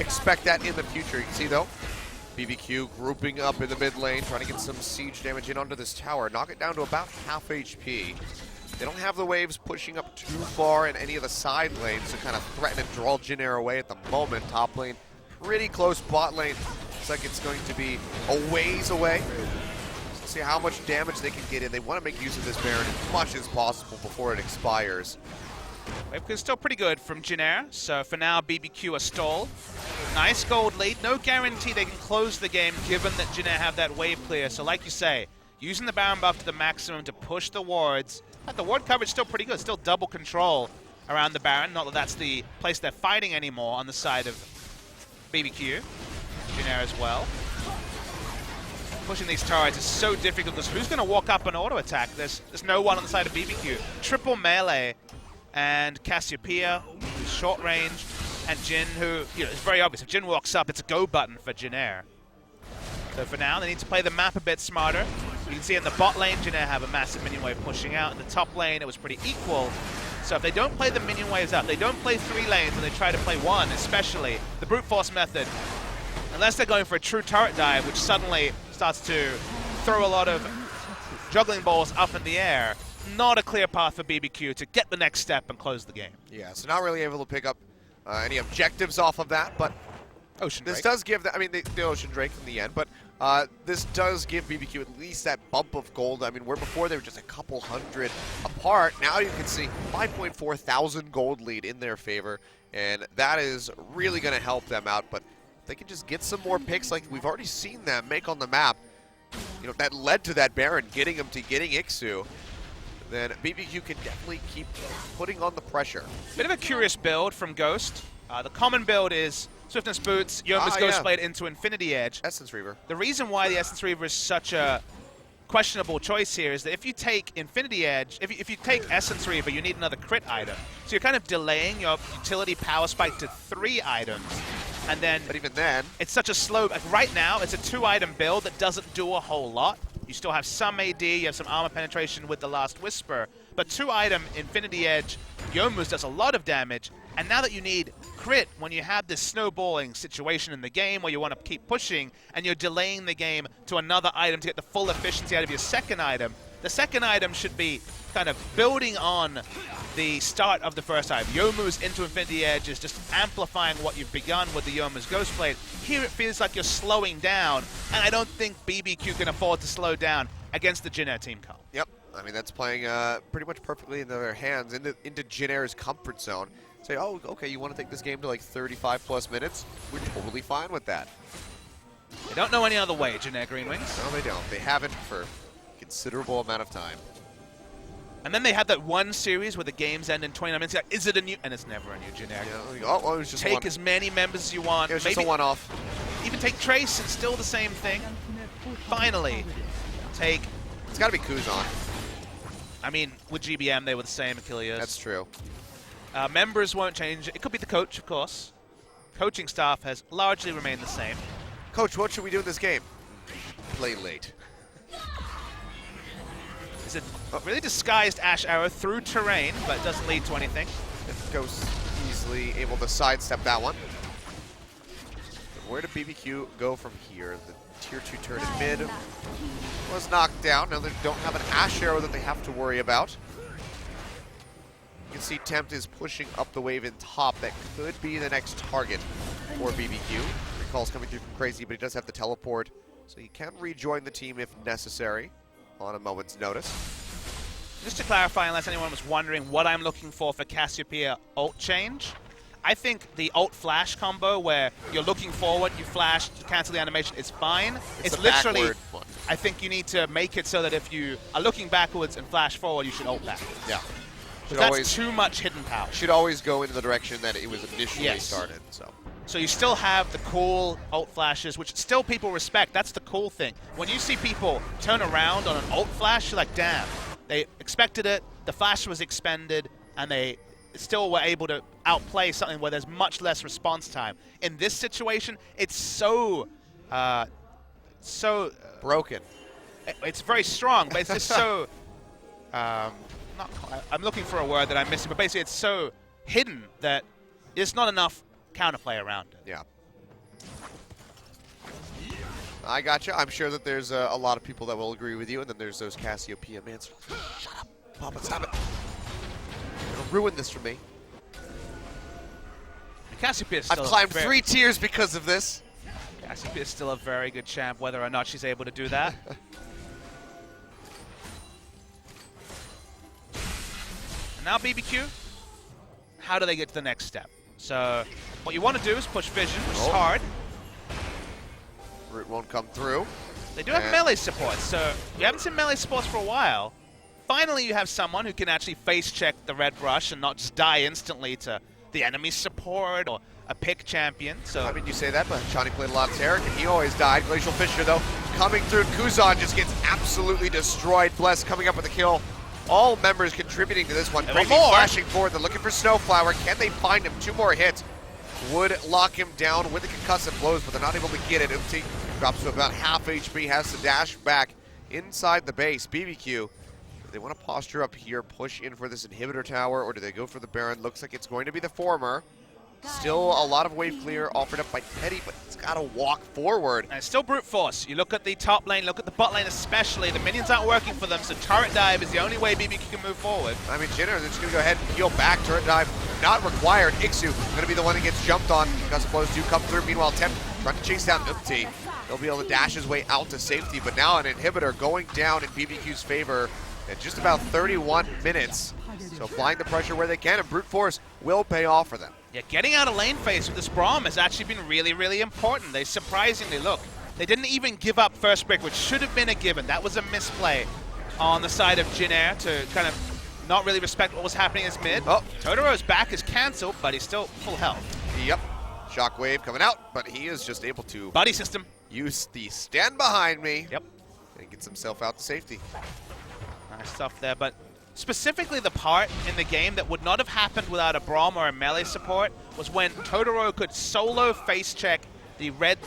expect that in the future. You can see, though, BBQ grouping up in the mid lane, trying to get some siege damage in onto this tower, knock it down to about half HP. They don't have the waves pushing up too far in any of the side lanes to kind of threaten and draw Jin Air away at the moment. Top lane, pretty close. Bot lane, looks like it's going to be a ways away. Let's see how much damage they can get in. They want to make use of this Baron as much as possible before it expires. Wave's still pretty good from Jin Air, so for now BBQ a stall. Nice gold lead, no guarantee they can close the game given that Jin Air have that wave clear. So like you say, using the Baron buff to the maximum to push the wards. But the ward coverage still pretty good, still double control around the Baron. Not that that's the place they're fighting anymore on the side of BBQ. Jin Air as well. Pushing these turrets is so difficult because who's going to walk up and auto attack? There's no one on the side of BBQ. Triple melee. And Cassiopeia, who's short range, and Jin, who, you know, it's very obvious. If Jin walks up, it's a go button for Jin Air. So for now, they need to play the map a bit smarter. You can see in the bot lane, Jin Air have a massive minion wave pushing out. In the top lane, it was pretty equal. So if they don't play the minion waves up, they don't play 3 lanes, and they try to play 1, especially the brute force method, unless they're going for a true turret dive, which suddenly starts to throw a lot of juggling balls up in the air. Not a clear path for BBQ to get the next step and close the game. Yeah, so not really able to pick up any objectives off of that, but Ocean Drake. this does give, I mean, the Ocean Drake in the end, but this does give BBQ at least that bump of gold. I mean, where before they were just a couple hundred apart, now you can see 5.4 thousand gold lead in their favor, and that is really going to help them out. But if they can just get some more picks like we've already seen them make on the map, you know, that led to that Baron getting him to getting Ixu, then BBQ can definitely keep putting on the pressure. Bit of a curious build from Ghost. The common build is Swiftness Boots, Yoma's Ghostblade into Infinity Edge. Essence Reaver. The reason why the Essence Reaver is such a questionable choice here is that if you take Infinity Edge, if you take Essence Reaver, you need another crit item. So you're kind of delaying your utility power spike to 3 items. And then, but even then, it's such a slow, like right now, it's a 2-item build that doesn't do a whole lot. You still have some AD, you have some armor penetration with the Last Whisper, but 2-item Infinity Edge, Yomu's does a lot of damage, and now that you need crit, when you have this snowballing situation in the game where you want to keep pushing, and you're delaying the game to another item to get the full efficiency out of your second item, The second item should be kind of building on the start of the first item. Youmuu's into Infinity Edge is just amplifying what you've begun with the Youmuu's Ghostblade. Here it feels like you're slowing down, and I don't think BBQ can afford to slow down against the Jin Air team, Carl. Yep. I mean, that's playing pretty much perfectly in their hands, into Jin Air's comfort zone. Say, oh, okay, you want to take this game to like 35+ minutes? We're totally fine with that. They don't know any other way, Jin Air Green Wings. No, they don't. They haven't for a considerable amount of time. And then they had that one series where the games end in 29 minutes. Like, is it a new? And it's never a new Jin Air. Yeah, oh, it was just Take one. as many members as you want. It was just a one-off. Even take Trace, it's still the same thing. Finally, take. It's got to be Kuzan. I mean, with GBM, they were the same Achilles. That's true. Members won't change. It could be the coach, of course. Coaching staff has largely remained the same. Coach, what should we do in this game? Play late. It's a really disguised Ash Arrow through terrain, but doesn't lead to anything. Ghost easily able to sidestep that one. But where did BBQ go from here? The tier 2 turret in mid was knocked down. Now they don't have an Ash Arrow that they have to worry about. You can see Tempt is pushing up the wave in top. That could be the next target for BBQ. Recall's coming through from Crazy, but he does have the teleport, so he can rejoin the team if necessary on a moment's notice. Just to clarify, unless anyone was wondering what I'm looking for Cassiopeia ult change, I think the ult flash combo where you're looking forward, you flash, you cancel the animation is fine. It's literally, backward one. I think you need to make it so that if you are looking backwards and flash forward, you should ult back. Yeah. But that's too much hidden power. Should always go into the direction that it was initially Yes. started. So you still have the cool ult flashes, which still people respect. That's the cool thing. When you see people turn around on an ult flash, you're like, damn. They expected it, the flash was expended, and they still were able to outplay something where there's much less response time. In this situation, it's so Broken. it's very strong, but it's just so, I'm looking for a word that I'm missing, but basically it's so hidden that there's not enough counterplay around it. Yeah. I gotcha. I'm sure that there's a lot of people that will agree with you, and then there's those Cassiopeia mans. Shut up, Papa, stop it. You're gonna ruin this for me. Cassiopeia is I've still climbed 3 tiers because of this. Cassiopeia is still a very good champ, whether or not she's able to do that. And now BBQ, how do they get to the next step? So what you want to do is push Vision, which is hard. Root won't come through. They do have melee support, so you haven't seen melee supports for a while. Finally, you have someone who can actually face check the red brush and not just die instantly to the enemy support or a pick champion. So I mean, you say that, but Chani played a lot of Taric, and he always died. Glacial Fissure, though, coming through. Kuzan just gets absolutely destroyed. Bless coming up with a kill. All members contributing to this one. Crazy flashing forward. They're looking for Snowflower. Can they find him? 2 more hits would lock him down with the concussive blows, but they're not able to get it. Umti drops to about half HP, has to dash back inside the base. BBQ, do they want to posture up here, push in for this inhibitor tower, or do they go for the Baron? Looks like it's going to be the former. Still a lot of wave clear offered up by Teddy, but it's got to walk forward. And it's still brute force. You look at the top lane, look at the bot lane especially. The minions aren't working for them, so turret dive is the only way BBQ can move forward. I mean, Jinner is just going to go ahead and heal back. Turret dive not required. Ixu going to be the one that gets jumped on because the blows do come through. Meanwhile, Tempt trying to chase down Umti. He'll be able to dash his way out to safety, but now an inhibitor going down in BBQ's favor at just about 31 minutes. So applying the pressure where they can, and brute force will pay off for them. Yeah, getting out of lane phase with this Braum has actually been really, really important. They surprisingly, look, they didn't even give up first break, which should have been a given. That was a misplay on the side of Jin Air to kind of not really respect what was happening as mid. Oh. Totoro's back is cancelled, but he's still full health. Yep. Shockwave coming out, but he is just able to Buddy system. use the stand behind me. Yep. And gets himself out to safety. Nice stuff there, but specifically the part in the game that would not have happened without a Braum or a melee support was when Totoro could solo face check the red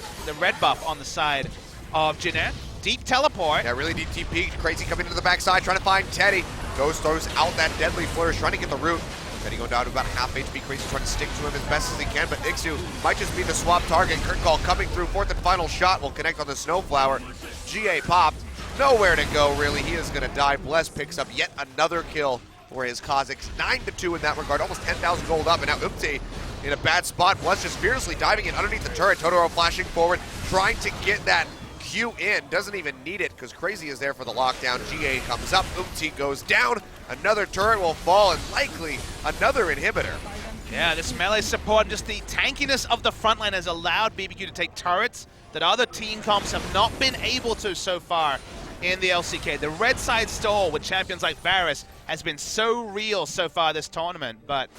buff on the side of Jin Air. Deep teleport. Yeah, really deep TP. Crazy coming to the backside, trying to find Teddy. Ghost throws out that deadly flourish, trying to get the root. Teddy going down to about half HP. Crazy trying to stick to him as best as he can, but Ixu might just be the swap target. Kurtkal coming through. 4th and final shot will connect on the Snowflower. GA popped. nowhere to go, really. He is going to die. Bless picks up yet another kill for his Kazakhs. 9-2 in that regard. Almost 10,000 gold up. And now Umti in a bad spot. Bless just fiercely diving in underneath the turret. Totoro flashing forward, trying to get that Q in. Doesn't even need it because Crazy is there for the lockdown. GA comes up. Umti goes down. Another turret will fall and likely another inhibitor. Yeah, this melee support, just the tankiness of the front line has allowed BBQ to take turrets that other team comps have not been able to so far in the LCK. The red side stall with champions like Varus has been so real so far this tournament, but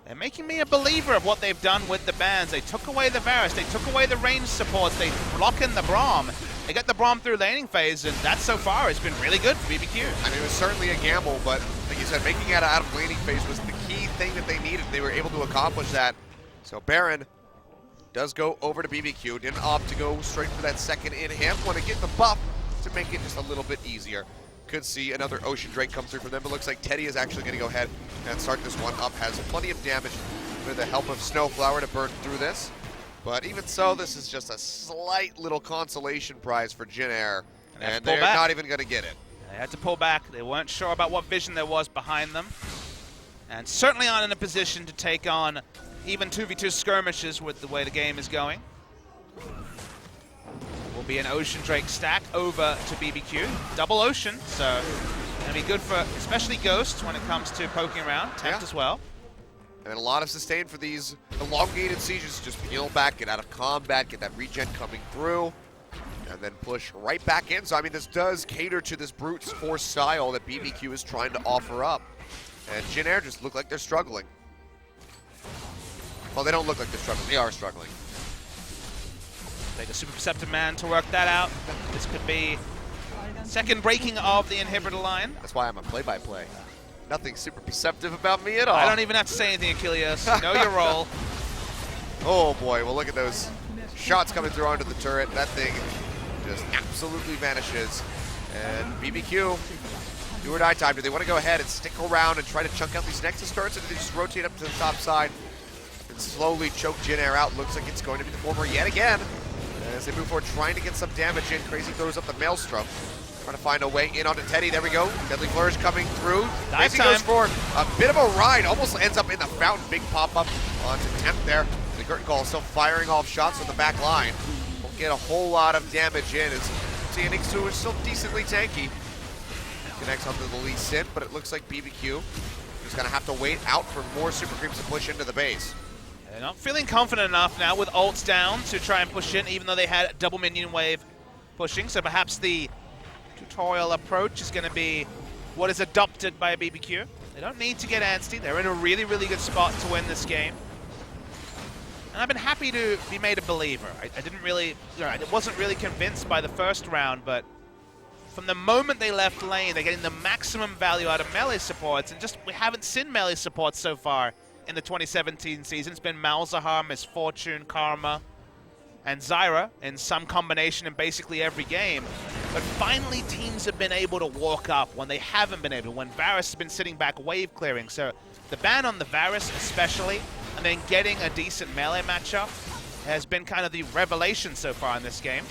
they're making me a believer of what they've done with the bans. They took away the Varus, they took away the range supports, they block in the Braum. They got the Braum through laning phase, and that so far has been really good for BBQ. I mean, it was certainly a gamble, but like you said, making it out of laning phase was the key thing that they needed. They were able to accomplish that. So Baron does go over to BBQ. Didn't opt to go straight for that second in him. Want to get the buff to make it just a little bit easier. Could see another Ocean Drake come through from them, but looks like Teddy is actually going to go ahead and start this one up. Has plenty of damage with the help of Snowflower to burn through this. But even so, this is just a slight little consolation prize for Jin Air, and they're not even going to get it. They had to pull back. They weren't sure about what vision there was behind them, and certainly aren't in a position to take on even 2v2 skirmishes with the way the game is going. Will be an Ocean Drake stack over to BBQ. Double Ocean, so going to be good for especially Ghosts when it comes to poking around. Tempt as well. And a lot of sustain for these elongated sieges. Just peel back, get out of combat, get that regen coming through, and then push right back in. So, I mean, this does cater to this brute force style that BBQ is trying to offer up. And Jin Air just look like they're struggling. Well, they don't look like they're struggling. They are struggling. Take a super perceptive man to work that out. This could be second breaking of the inhibitor line. That's why I'm a play-by-play. Nothing super perceptive about me at all. I don't even have to say anything, Achilles. Know your role. Oh boy, well look at those shots coming through onto the turret. That thing just absolutely vanishes. And BBQ, do or die time. Do they want to go ahead and stick around and try to chunk out these Nexus turrets, or do they just rotate up to the top side and slowly choke Jin Air out? Looks like it's going to be the former yet again. As they move forward, trying to get some damage in. Crazy throws up the Maelstrom. Trying to find a way in onto Teddy. There we go. Deadly Flourish coming through. Crazy goes for a bit of a ride. Almost ends up in the fountain. Big pop-up onto Tempt there. The Curtain Call still firing off shots on the back line. Won't get a whole lot of damage in as TNX2 is still decently tanky. Connects onto the Lee Sin, but it looks like BBQ is going to have to wait out for more Super Creeps to push into the base. They're not feeling confident enough now with ults down to try and push in, even though they had a double minion wave pushing. So perhaps the tutorial approach is going to be what is adopted by BBQ. They don't need to get antsy. They're in a really, really good spot to win this game. And I've been happy to be made a believer. I didn't really, I wasn't really convinced by the first round, but from the moment they left lane, they're getting the maximum value out of melee supports, and just we haven't seen melee supports so far in the 2017 season. It's been Malzahar, Misfortune, Karma, and Zyra in some combination in basically every game. But finally teams have been able to walk up when they haven't been able, when Varus has been sitting back wave clearing. So the ban on the Varus especially, and then getting a decent melee matchup has been kind of the revelation so far in this game.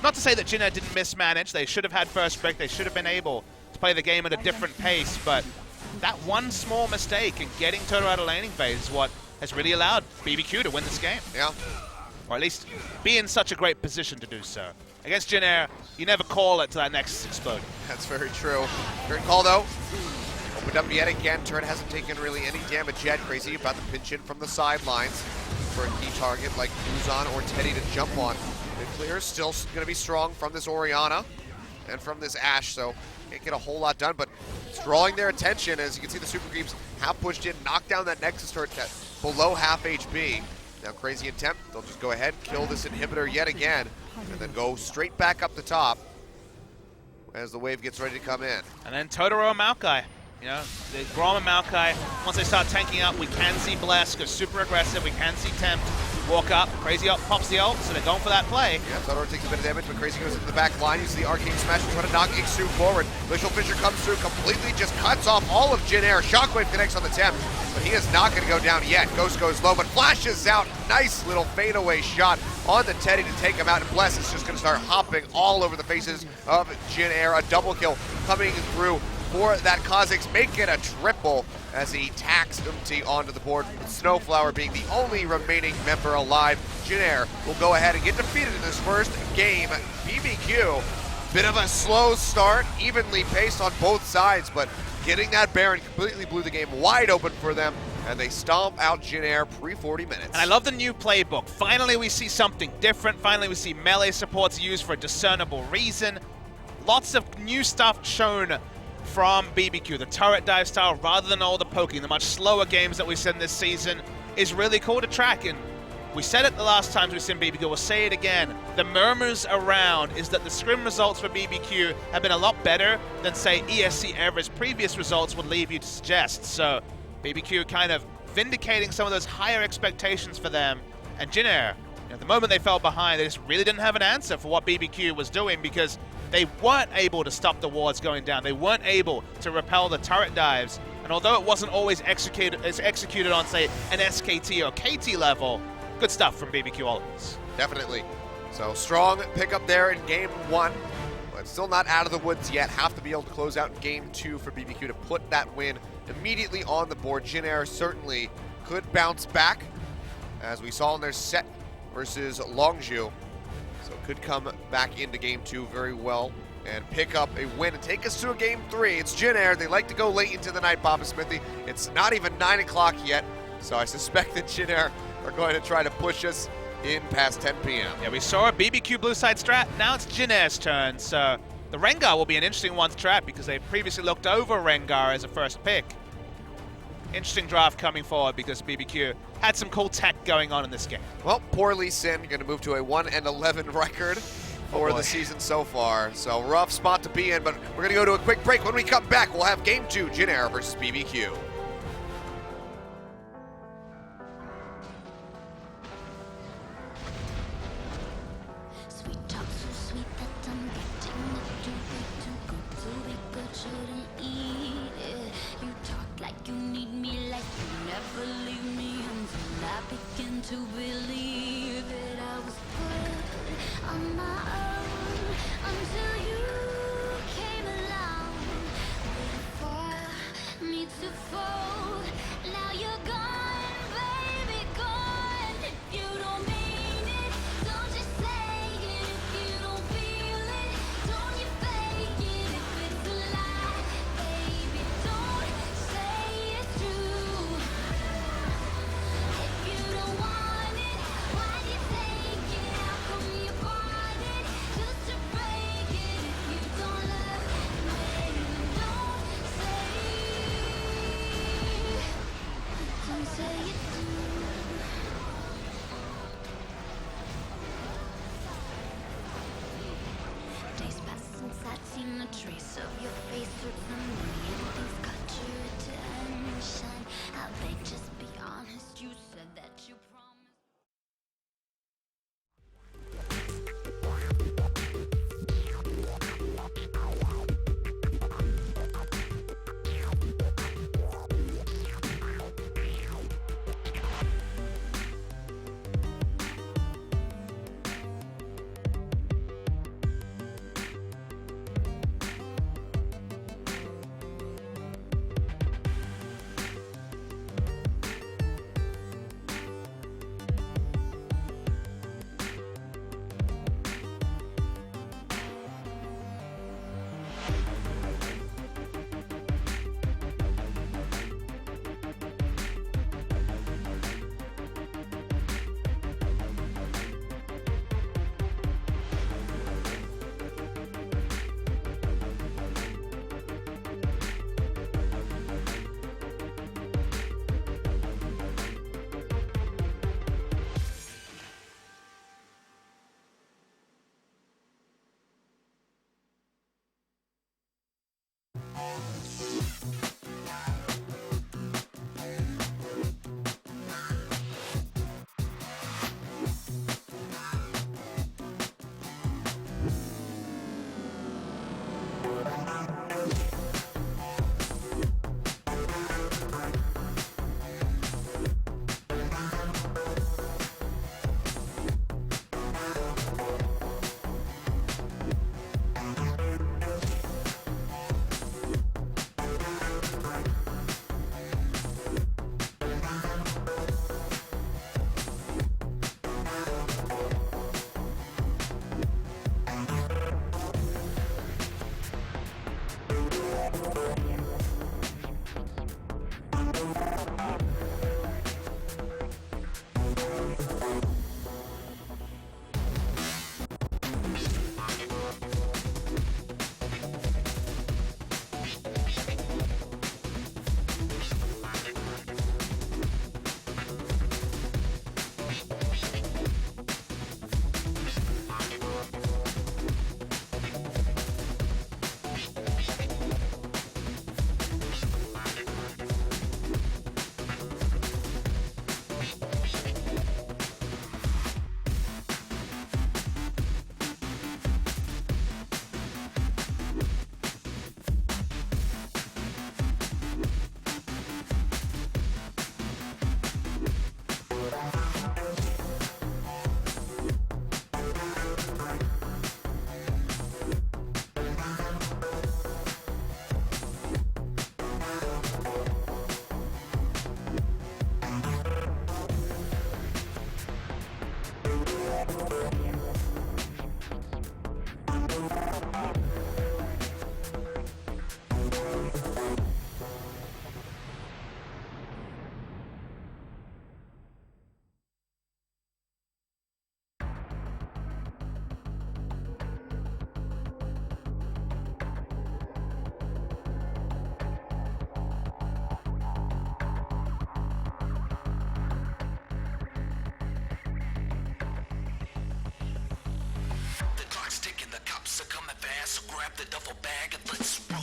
Not to say that Jin Air didn't mismanage. They should have had first pick. They should have been able to play the game at a different pace, but that one small mistake in getting Toto out of laning phase is what has really allowed BBQ to win this game. Yeah. Or at least be in such a great position to do so. Against Jin Air, you never call it to that Nexus exploding. That's very true. Great call though. Opened up yet again. Turret hasn't taken really any damage yet. Crazy about to pinch in from the sidelines for a key target like Uzan or Teddy to jump on. The clear is still going to be strong from this Orianna and from this Ashe, so can't get a whole lot done, but it's drawing their attention. As you can see, the Super Creeps have pushed in, knocked down that Nexus turret at below half HP. Now Crazy and Tempt, they'll just go ahead, kill this inhibitor yet again, and then go straight back up the top as the wave gets ready to come in. And then Totoro and Maokai. You know, the Braum and Maokai, once they start tanking up, we can see Bless go super aggressive. We can see Tempt walk up. Crazy up pops the ult, so they're going for that play. Yeah, Totoro takes a bit of damage, but Crazy goes into the back line. You see the Arcane Smash trying to knock Ixu forward. Glacial Fissure comes through, completely just cuts off all of Jin Air. Shockwave connects on the Tempt. but he is not going to go down yet. Ghost goes low, but flashes out. Nice little fadeaway shot on the Teddy to take him out, and Bless is just going to start hopping all over the faces of Jin Air. A double kill coming through for that Kha'Zix, make it a triple as he tacks Umti onto the board. Snowflower being the only remaining member alive. Jin Air will go ahead and get defeated in this first game. BBQ, bit of a slow start, evenly paced on both sides, but getting that Baron completely blew the game wide open for them, and they stomp out Jin Air pre-40 minutes. And I love the new playbook. Finally, we see something different. Finally, we see melee supports used for a discernible reason. Lots of new stuff shown from BBQ. The turret dive style, rather than all the poking, the much slower games that we've seen this season, is really cool to track. And we said it the last times we've seen BBQ, we'll say it again. The murmurs around is that the scrim results for BBQ have been a lot better than, say, ESC Ever's previous results would leave you to suggest. So BBQ kind of vindicating some of those higher expectations for them. And Jin Air, the moment they fell behind, they just really didn't have an answer for what BBQ was doing, because they weren't able to stop the wards going down. They weren't able to repel the turret dives. And although it wasn't always executed on, say, an SKT or KT level, good stuff from BBQ always. Definitely. So strong pickup there in game one, but still not out of the woods yet. Have to be able to close out in game two for BBQ to put that win immediately on the board. Jin Air certainly could bounce back, as we saw in their set versus Longzhu. So could come back into game two very well and pick up a win and take us to a game three. It's Jin Air. They like to go late into the night, Papa Smithy. It's not even 9 o'clock yet, so I suspect that Jin Air are going to try to push us in past 10 p.m. Yeah, we saw a BBQ blue side strat. Now it's Jin Air's turn. So the Rengar will be an interesting one to trap, because they previously looked over Rengar as a first pick. Interesting draft coming forward, because BBQ had some cool tech going on in this game. Well, poor Lee Sin going to move to a 1-11 record for the season so far. So rough spot to be in, but we're going to go to a quick break. When we come back, we'll have game two, Jin Air versus BBQ. Sweet talk so sweet that I'm getting it too good, too be good, shouldn't eat it. You talk like you need me, like you never leave me, until I begin to believe that I was good on my own, until you came along, waiting for me to fall. Now you're gone, baby, gone. If you don't mean it, don't just say it. If you don't feel it, don't you fake it. If it's a lie, baby, don't say it's true. If you don't want it, why do you take it? How come you bought it just to break it? If you don't love me, don't say it do. Days pass since I'd seen a trace of your face with a million things caught your attention. How they just be honest, you said that you promised. The clock's ticking, the cops are coming fast, so grab the duffel bag and let's roll.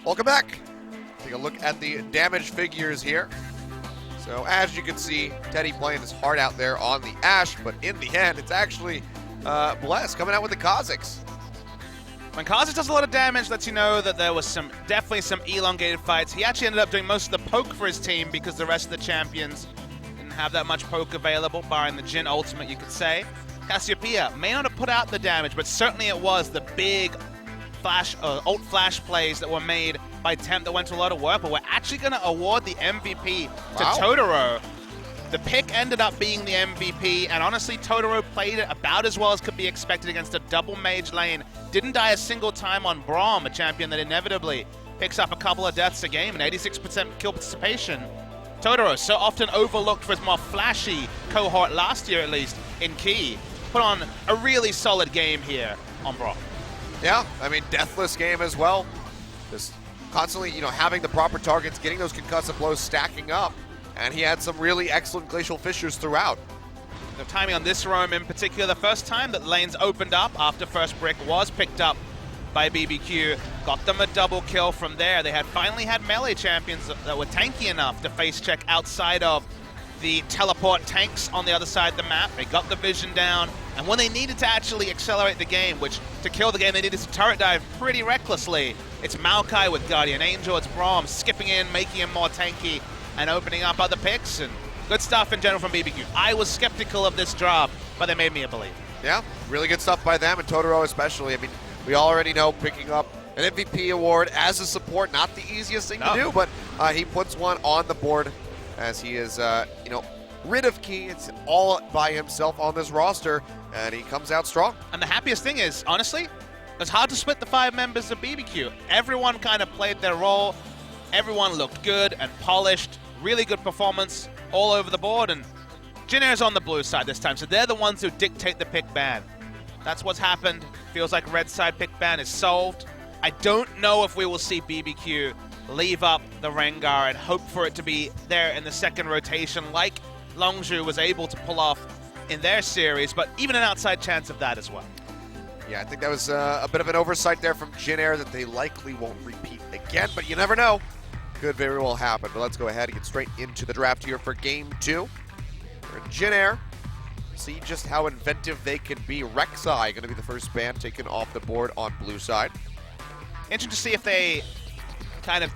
Welcome back. Take a look at the damage figures here. So as you can see, Teddy playing his heart out there on the Ashe, but in the end, it's actually Bless coming out with the Kha'Zix. When Kha'Zix does a lot of damage, lets you know that there was definitely some elongated fights. He actually ended up doing most of the poke for his team because the rest of the champions didn't have that much poke available, barring the Jhin ultimate, you could say. Cassiopeia may not have put out the damage, but certainly it was the big ult flash plays that were made by Tempt that went to a lot of work, but we're actually going to award the MVP to Totoro. The pick ended up being the MVP, and honestly, Totoro played it about as well as could be expected against a double mage lane. Didn't die a single time on Braum, a champion that inevitably picks up a couple of deaths a game and 86% kill participation. Totoro, so often overlooked for his more flashy cohort last year at least in Key, put on a really solid game here on Braum. Yeah, I mean, deathless game as well. Just constantly, having the proper targets, getting those concussive blows stacking up, and he had some really excellent glacial fissures throughout. The timing on this roam in particular, the first time that lanes opened up after first brick was picked up by BBQ, got them a double kill from there. They had finally had melee champions that were tanky enough to face check outside of the teleport tanks on the other side of the map. They got the vision down, and when they needed to actually accelerate the game, which to kill the game they needed to turret dive pretty recklessly, it's Maokai with Guardian Angel, it's Braum skipping in, making him more tanky, and opening up other picks, and good stuff in general from BBQ. I was skeptical of this drop, but they made me a believer. Yeah, really good stuff by them, and Totoro especially. I mean, we already know picking up an MVP award as a support, not the easiest thing to do, but he puts one on the board as he is, rid of Key. It's all by himself on this roster, and he comes out strong. And the happiest thing is, honestly, it's hard to split the 5 members of BBQ. Everyone kind of played their role. Everyone looked good and polished. Really good performance all over the board, and Jhin Air's on the blue side this time, so they're the ones who dictate the pick ban. That's what's happened. Feels like red side pick ban is solved. I don't know if we will see BBQ leave up the Rengar and hope for it to be there in the second rotation like Longzhu was able to pull off in their series, but even an outside chance of that as well. Yeah, I think that was a bit of an oversight there from Jhin Air that they likely won't repeat again, but you never know. Could very well happen, but let's go ahead and get straight into the draft here for Game 2. For Jhin Air, see just how inventive they can be. Rek'Sai going to be the first ban taken off the board on blue side. Interesting to see if they kind of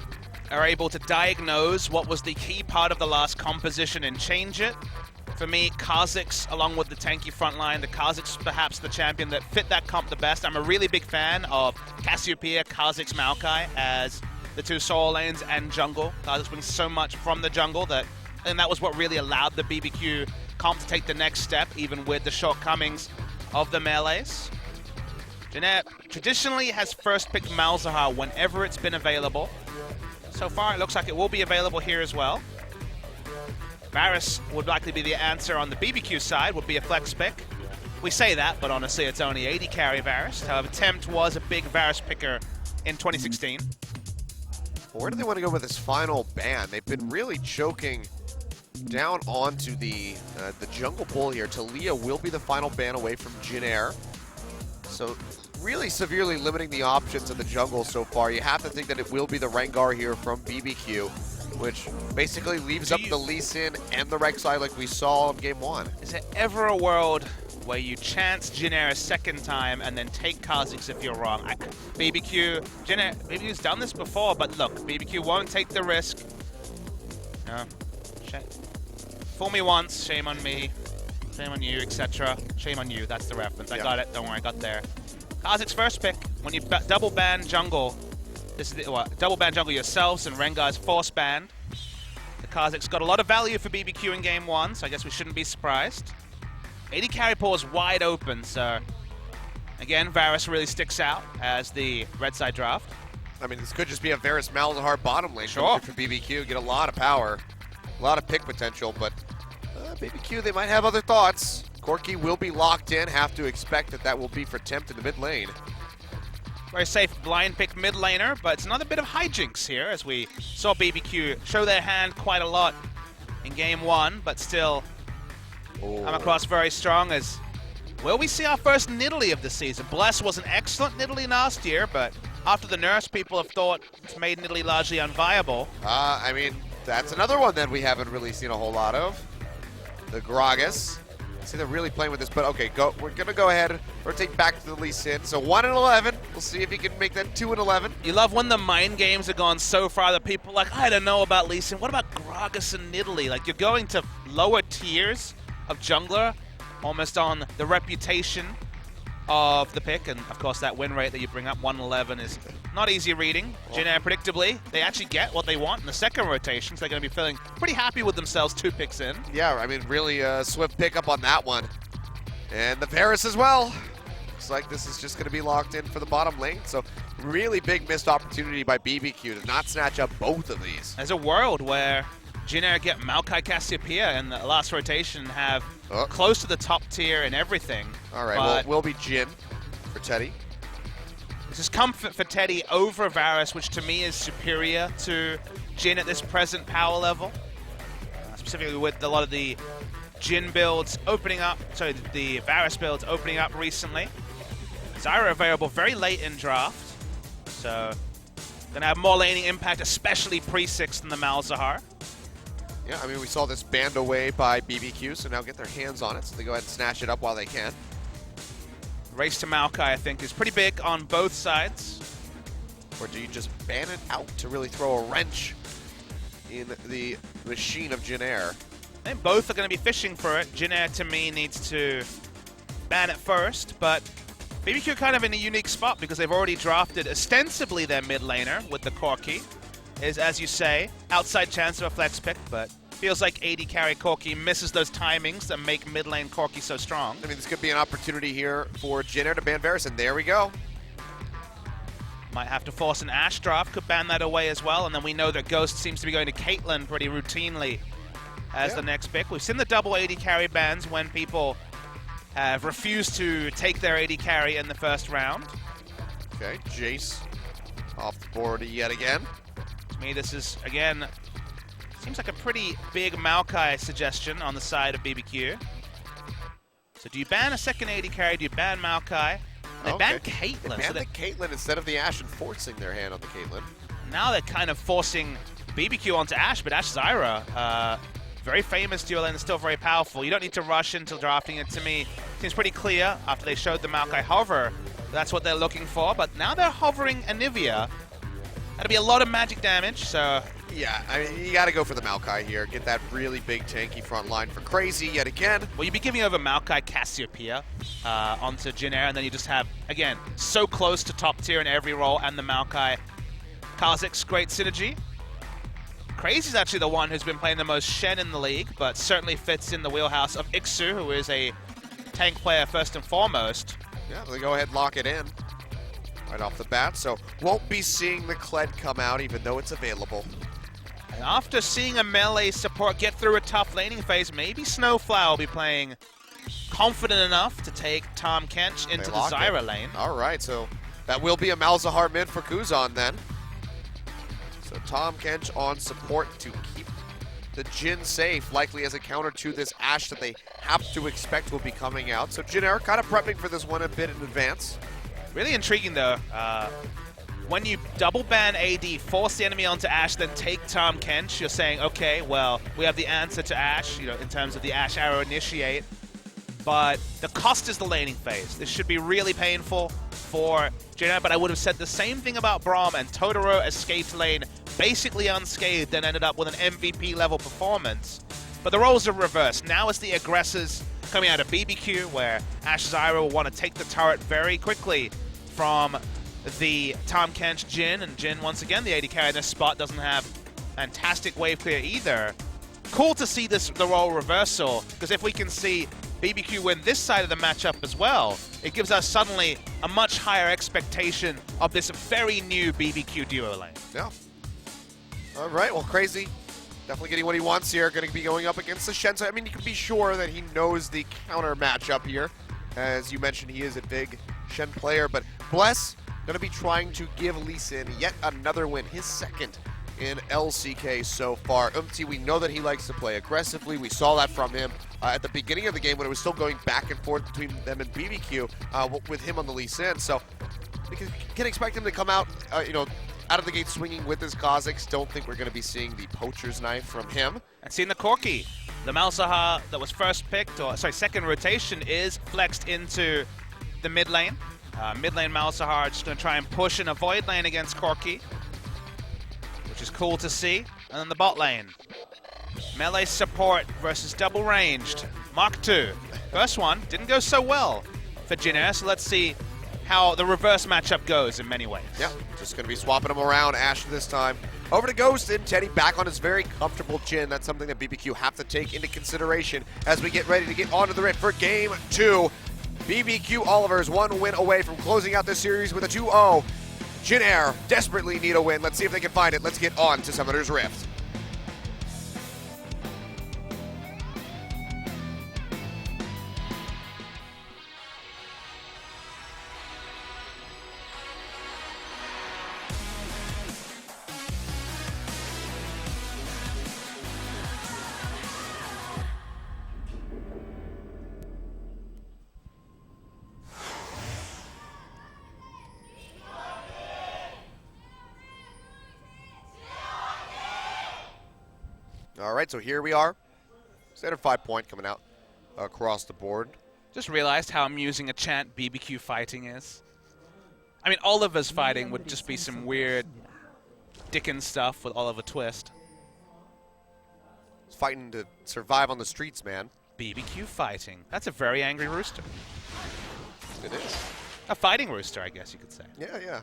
are able to diagnose what was the key part of the last composition and change it. For me, Kha'Zix, along with the tanky front line, the Kha'Zix perhaps the champion that fit that comp the best. I'm a really big fan of Cassiopeia, Kha'Zix, Maokai as the 2 solo lanes and jungle. Kha'Zix brings so much from the jungle and that was what really allowed the BBQ comp to take the next step, even with the shortcomings of the melees. Jhin Air traditionally has first picked Malzahar whenever it's been available. So far, it looks like it will be available here as well. Varus would likely be the answer on the BBQ side, would be a flex pick. We say that, but honestly, it's only 80 carry Varus. However, Tempt was a big Varus picker in 2016. Well, where do they want to go with this final ban? They've been really choking down onto the jungle pool here. Taliyah will be the final ban away from Jhin Air. So really severely limiting the options in the jungle so far. You have to think that it will be the Rengar here from BBQ, which basically leaves up the Lee Sin and the Rek'Sai like we saw in Game 1. Is there ever a world where you chance Jhin Air a second time and then take Kha'Zix if you're wrong? BBQ's done this before, but look, BBQ won't take the risk. No. Fool me once, shame on me. Shame on you, etc. Shame on you, that's the reference. I got it, don't worry, I got there. Kha'Zix first pick, when you double ban jungle, double ban jungle yourselves and Rengar's force banned. The Kha'Zix got a lot of value for BBQ in Game 1, so I guess we shouldn't be surprised. 80 carry pool is wide open, so again, Varus really sticks out as the red side draft. I mean, this could just be a Varus Malzahar bottom lane Sure. for BBQ. Get a lot of power, a lot of pick potential, but BBQ, they might have other thoughts. Corki will be locked in. Have to expect that will be for Tempt in the mid lane. Very safe blind pick mid laner, but it's another bit of hijinks here as we saw BBQ show their hand quite a lot in Game 1, but still come across very strong as, will we see our first Nidalee of the season? Bless was an excellent Nidalee last year, but after the nurse, people have thought it's made in Italy largely unviable. I mean, that's another one that we haven't really seen a whole lot of. The Gragas. See, they're really playing with this, but okay, we're going to go ahead and rotate back to the Lee Sin. So 1-11. We'll see if he can make that 2-11. You love when the mind games have gone so far that people are like, I don't know about Lee Sin. What about Gragas in Italy? Like, you're going to lower tiers of jungler, almost on the reputation of the pick, and of course that win rate that you bring up, 111, is not easy reading. Jin Air, predictably, they actually get what they want in the second rotation, so they're going to be feeling pretty happy with themselves 2 picks in. Yeah, I mean, really swift pickup on that one. And the Varus as well. Looks like this is just going to be locked in for the bottom lane, so really big missed opportunity by BBQ to not snatch up both of these. There's a world where Jin Air get Maokai Cassiopeia in the last rotation, have close to the top tier and everything. All right, well, it will be Jin for Teddy. This is comfort for Teddy over Varus, which to me is superior to Jin at this present power level. Specifically with a lot of the Jin builds opening up, sorry, the Varus builds opening up recently. Zyra available very late in draft, so gonna have more laning impact, especially pre-6 than the Malzahar. Yeah, I mean, we saw this banned away by BBQ, so now get their hands on it, so they go ahead and snatch it up while they can. Race to Maokai, I think, is pretty big on both sides. Or do you just ban it out to really throw a wrench in the machine of Jin Air? I think both are going to be fishing for it. Jin Air, to me, needs to ban it first, but BBQ are kind of in a unique spot because they've already drafted ostensibly their mid laner with the Corki. Is, as you say, outside chance of a flex pick, but feels like AD carry Corki misses those timings that make mid lane Corki so strong. I mean, this could be an opportunity here for Jin Air to ban Varus, and there we go. Might have to force an Ashe draft, could ban that away as well, and then we know that Ghost seems to be going to Caitlyn pretty routinely as the next pick. We've seen the double AD carry bans when people have refused to take their AD carry in the first round. Okay, Jace off the board yet again. To me, this is, again, seems like a pretty big Maokai suggestion on the side of BBQ. So do you ban a second AD carry? Do you ban Maokai? And they ban Caitlyn. They banned the Caitlyn instead of the Ashe and forcing their hand on the Caitlyn. Now they're kind of forcing BBQ onto Ashe, but Ashe Zyra, very famous duo lane, still very powerful. You don't need to rush into drafting it. To me, seems pretty clear after they showed the Maokai hover. That's what they're looking for, but now they're hovering Anivia. That'll be a lot of magic damage, so... Yeah, I mean, you got to go for the Maokai here. Get that really big tanky front line for Crazy yet again. Well, you'd be giving over Maokai Cassiopeia onto Jin Air, and then you just have, again, so close to top tier in every role, and the Maokai Kha'Zix, great synergy. Crazy's actually the one who's been playing the most Shen in the league, but certainly fits in the wheelhouse of Ixu, who is a tank player first and foremost. Yeah, they go ahead and lock it in right off the bat, so won't be seeing the Kled come out even though it's available. And after seeing a melee support get through a tough laning phase, maybe Snowflower will be playing confident enough to take Tahm Kench into the Zyra lane. All right, so that will be a Malzahar mid for Kuzan then. So Tahm Kench on support to keep the Jin safe, likely as a counter to this Ashe that they have to expect will be coming out. So Jin Air kind of prepping for this one a bit in advance. Really intriguing though. When you double ban AD, force the enemy onto Ashe, then take Tahm Kench, you're saying, okay, well, we have the answer to Ashe, you know, in terms of the Ashe Arrow initiate. But the cost is the laning phase. This should be really painful for Jin Air, but I would have said the same thing about Braum, and Totoro escaped lane basically unscathed and ended up with an MVP level performance. But the roles are reversed. Now it's the aggressors coming out of BBQ, where Ashe Zyra will want to take the turret very quickly from the Tahm Kench Jin, and Jin, once again, the AD carry in this spot, doesn't have fantastic wave clear either. Cool to see this the role reversal, because if we can see BBQ win this side of the matchup as well, it gives us suddenly a much higher expectation of this very new BBQ duo lane. Yeah. All right, well, Crazy definitely getting what he wants here. Going to be going up against the Shen. So, I mean, you can be sure that he knows the counter matchup here. As you mentioned, he is a big Shen player, but Bless going to be trying to give Lee Sin yet another win, his second in LCK so far. We know that he likes to play aggressively. We saw that from him at the beginning of the game when it was still going back and forth between them and BBQ with him on the Lee Sin. So because you can expect him to come out, out of the gate swinging with his Kha'Zix. Don't think we're going to be seeing the poacher's knife from him. And seeing the Corki. The Malzahar that was first picked, or sorry, second rotation, is flexed into the mid lane. Mid lane Malzahar just going to try and push in a void lane against Corki, which is cool to see. And then the bot lane. Melee support versus double ranged. Mark 2. First one didn't go so well for Jin Air, so let's see how the reverse matchup goes in many ways. Yeah, just going to be swapping them around. Ash this time. Over to Ghost and Teddy back on his very comfortable Jhin. That's something that BBQ have to take into consideration as we get ready to get onto the Rift for Game 2. BBQ Oliver is one win away from closing out this series with a 2-0. Jin Air desperately need a win. Let's see if they can find it. Let's get on to Summoner's Rift. All right, so here we are. Standard 5-point coming out across the board. Just realized how amusing a chant BBQ fighting is. I mean, Oliver's fighting would just be some weird Dickens stuff with Oliver Twist. He's fighting to survive on the streets, man. BBQ fighting. That's a very angry rooster. It is. A fighting rooster, I guess you could say. Yeah, yeah.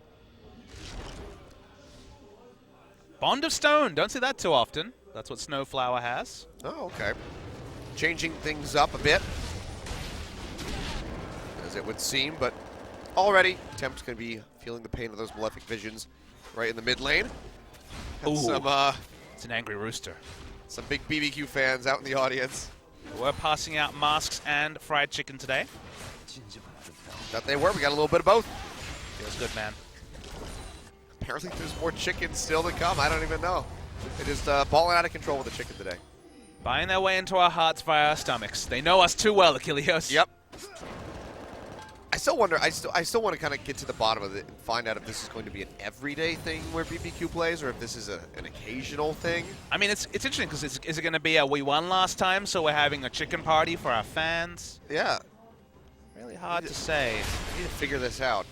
Bond of Stone. Don't see that too often. That's what Snowflower has. Oh, okay. Changing things up a bit, as it would seem, but already Tempt's going to be feeling the pain of those Malefic Visions right in the mid lane. And It's an angry rooster. some big BBQ fans out in the audience. We're passing out masks and fried chicken today. That they were. We got a little bit of both. Feels good, man. Apparently there's more chicken still to come. I don't even know. They're just balling out of control with the chicken today. Buying their way into our hearts via our stomachs. They know us too well, Achilles. Yep. I still wonder. I still want to kind of get to the bottom of it and find out if this is going to be an everyday thing where BBQ plays, or if this is an occasional thing. I mean, it's interesting because is it going to be a we won last time, so we're having a chicken party for our fans? Yeah. Really hard to say. I need to figure this out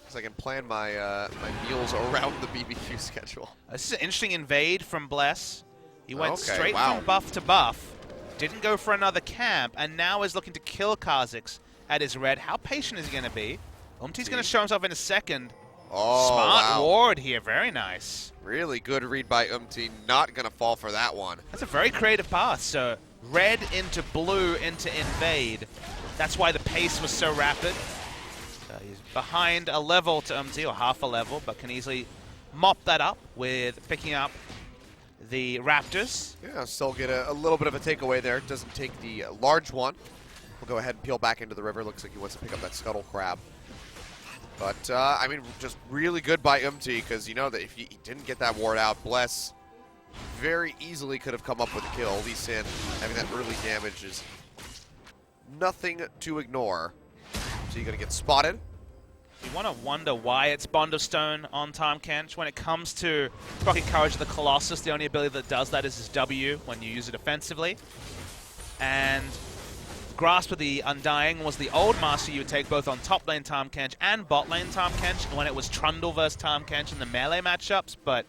so I can plan my my meals around the BBQ schedule. This is an interesting invade from Bless. He went Okay, straight wow. from buff to buff, didn't go for another camp, and now is looking to kill Kha'Zix at his red. How patient is he going to be? Umti's going to show himself in a second. Oh, Smart wow. ward here. Very nice. Really good read by Umti. Not going to fall for that one. That's a very creative path. So red into blue into invade. That's why the pace was so rapid. He's behind a level to Umti, or half a level, but can easily mop that up with picking up the Raptors. Yeah, still get a little bit of a takeaway there. Doesn't take the large one. We'll go ahead and peel back into the river. Looks like he wants to pick up that Scuttle Crab. But, I mean, just really good by Umti, because you know that if he didn't get that ward out, Bless very easily could have come up with a kill. Lee Sin having that early damage is nothing to ignore. So you're going to get spotted. You want to wonder why it's Bond of Stone on Tahm Kench. When it comes to Rocket Courage of the Colossus, the only ability that does that is his W when you use it offensively. And Grasp of the Undying was the old master you would take both on top lane Tahm Kench and bot lane Tahm Kench when it was Trundle versus Tahm Kench in the melee matchups. But,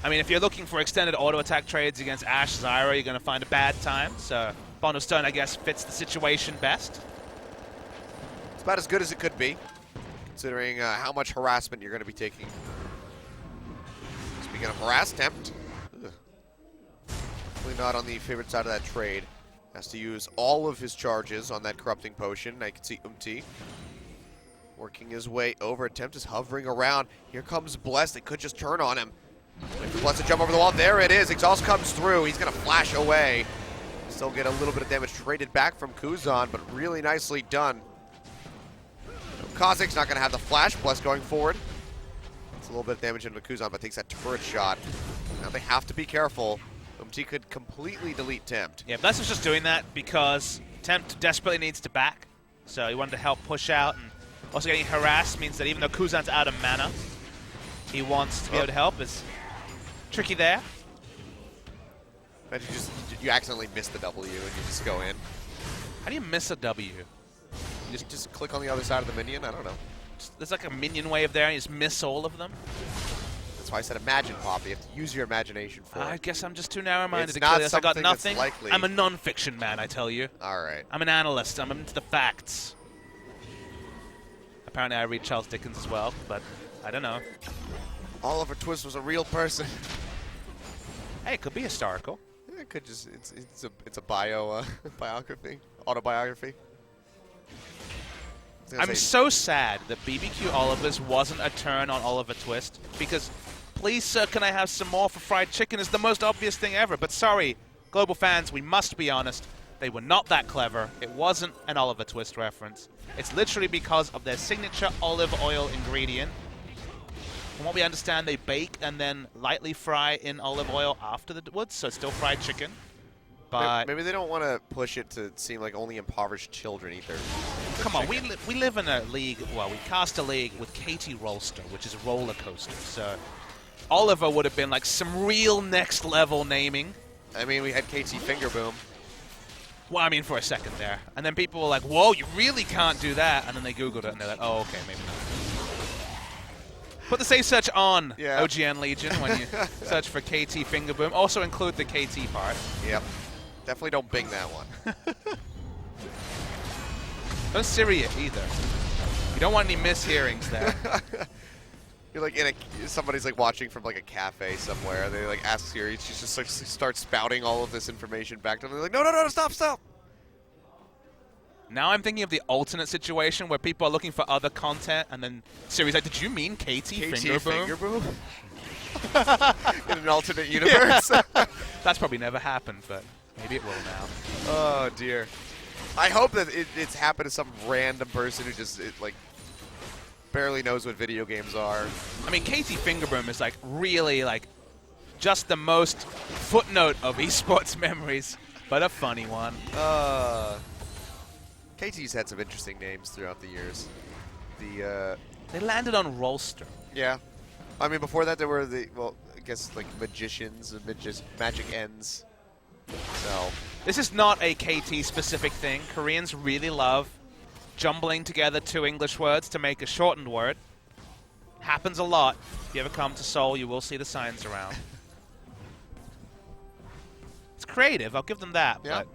I mean, if you're looking for extended auto attack trades against Ashe Zyra, you're going to find a bad time. So Bond of Stone, I guess, fits the situation best. It's about as good as it could be, considering how much harassment you're going to be taking. Speaking of harass, Tempt. Definitely not on the favorite side of that trade. Has to use all of his charges on that corrupting potion. I can see Umti working his way over. Tempt is hovering around. Here comes Bless. They could just turn on him. Wait for Bless to jump over the wall. There it is. Exhaust comes through. He's going to flash away. Still get a little bit of damage traded back from Kuzan, but really nicely done. Kha'Zix not going to have the flash. Bless going forward. It's a little bit of damage into Kuzan, but takes that turret shot. Now they have to be careful. Umti could completely delete Tempt. Yeah, Bless was just doing that because Tempt desperately needs to back. So he wanted to help push out and Also getting harassed means that even though Kuzan's out of mana, he wants to be able to help. It's tricky there. And you accidentally miss the W and you just go in. How do you miss a W? You just click on the other side of the minion. I don't know. There's like a minion wave there, and you just miss all of them. That's why I said imagine pop. You have to use your imagination for I it. guess I'm just too narrow-minded It's to not clear this. I got something that's nothing. likely. I'm a non-fiction man, I tell you. All right. I'm an analyst. I'm into the facts. Apparently I read Charles Dickens as well, but I don't know. Oliver Twist was a real person. Hey, it could be historical. Yeah, it could just it's a biography, autobiography. I was gonna I'm say- so sad that BBQ Oliver's wasn't a turn on Oliver Twist, because please, sir, can I have some more for fried chicken is the most obvious thing ever. But sorry, global fans, we must be honest. They were not that clever. It wasn't an Oliver Twist reference. It's literally because of their signature olive oil ingredient. From what we understand, they bake and then lightly fry in olive oil afterwards, so it's still fried chicken. But maybe they don't want to push it to seem like only impoverished children eat their come on, chicken. we live in a league, well, we cast a league with Katie Rolster, which is a roller coaster. So Oliver would have been like some real next level naming. I mean, we had KT Fingerboom. Well, I mean, for a second there. And then people were like, whoa, you really can't do that. And then they Googled it and they're like, oh, okay, maybe not. Put the safe search on, Yeah. OGN Legion, when you search for KT Fingerboom. Also include the KT part. Yep. Definitely don't Bing that one. Don't Siri it either. You don't want any mishearings there. You're like somebody's like watching from like a cafe somewhere. They like ask Siri, she just like starts spouting all of this information back to them. They're like, no, stop. Now I'm thinking of the alternate situation where people are looking for other content, and then Siri's like, did you mean KT Fingerboom? In an alternate universe. That's probably never happened, but maybe it will now. Oh dear. I hope that it's happened to some random person who just like barely knows what video games are. I mean, KT Fingerboom is like really like just the most footnote of esports memories, but a funny one. KT's had some interesting names throughout the years. They landed on Rolster. Yeah. I mean, before that there were I guess like magicians and magic ends. So This is not a KT specific thing. Koreans really love jumbling together two English words to make a shortened word. Happens a lot. If you ever come to Seoul, you will see the signs around. It's creative, I'll give them that. Yeah. But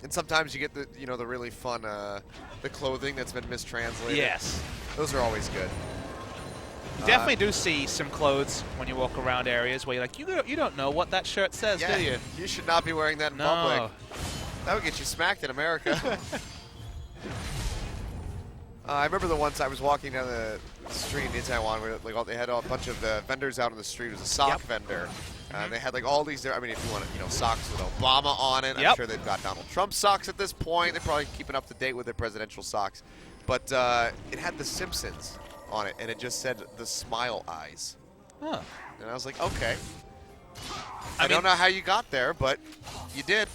and sometimes you get the the really fun the clothing that's been mistranslated. yes. Those are always good. You definitely do see some clothes when you walk around areas where you're like, you don't know what that shirt says, Yeah, do you? you should not be wearing that in No. public. That would get you smacked in America. I remember the once I was walking down the street in Taiwan where like they had a bunch of vendors out on the street. It was a sock vendor. They had like all these. I mean, if you want socks with Obama on it, I'm Yep. sure they've got Donald Trump socks at this point. They're probably keeping up to date with their presidential socks. But it had The Simpsons on it, and it just said the smile eyes. Huh. And I was like, okay. I mean- don't know how you got there, but you did.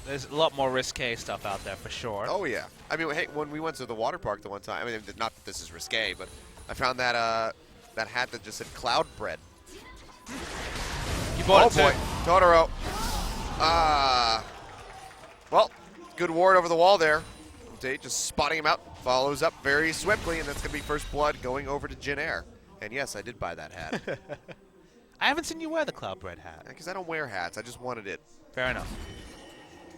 There's a lot more risque stuff out there for sure. Oh yeah. I mean, hey, when we went to the water park the one time, I mean, not that this is risque, but I found that that hat that just said cloud bread. You bought Oh it too. boy, Totoro. Well, good ward over the wall there. Date just spotting him out, follows up very swiftly, and that's gonna be first blood going over to Jin Air. And yes, I did buy that hat I haven't seen you wear the Cloud Bread hat. because I don't wear hats. I just wanted it. Fair enough.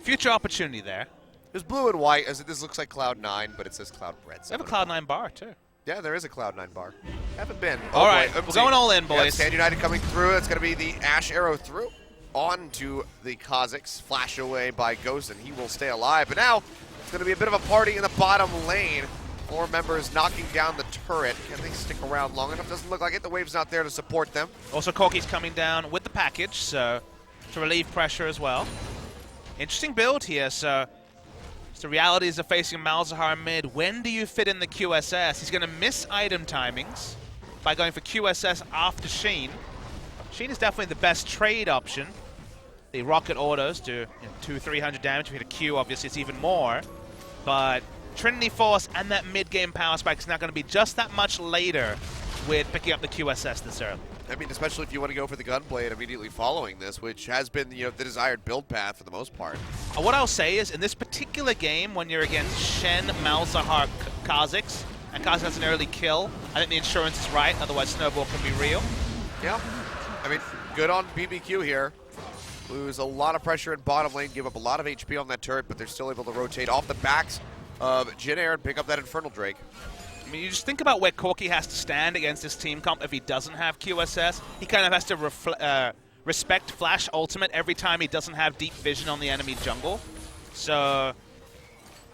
Future opportunity there. It was blue and white, as this looks like Cloud9, but it says Cloud Bread. They have a Cloud9 bar too. Yeah, there is a Cloud9 bar. Haven't been. All boy, right, we're going all in, boys. Yeah, Stand United coming through. It's going to be the Ash Arrow through. On to the Kazakhs. Flash away by Ghost, and he will stay alive. But now, it's going to be a bit of a party in the bottom lane. 4 members knocking down the turret. Can they stick around long enough? Doesn't look like it. The wave's not there to support them. Also, Corki's coming down with the package, so to relieve pressure as well. Interesting build here, so the realities of facing Malzahar mid. When do you fit in the QSS? He's going to miss item timings by going for QSS after Sheen. Sheen is definitely the best trade option. The rocket autos do 200-300 damage. If you hit a Q, obviously it's even more. But Trinity Force and that mid-game power spike is not going to be just that much later with picking up the QSS this early. I mean, especially if you want to go for the Gunblade immediately following this, which has been, you know, the desired build path for the most part. What I'll say is, in this particular game, when you're against Shen, Malzahar, Kha'Zix, and Kha'Zix has an early kill, I think the insurance is right, otherwise Snowball can be real. Yeah. I mean, good on BBQ here. Lose a lot of pressure in bottom lane, give up a lot of HP on that turret, but they're still able to rotate off the backs of Jin Air and pick up that Infernal Drake. I mean, you just think about where Corki has to stand against this team comp if he doesn't have QSS. He kind of has to respect Flash Ultimate every time he doesn't have deep vision on the enemy jungle. So,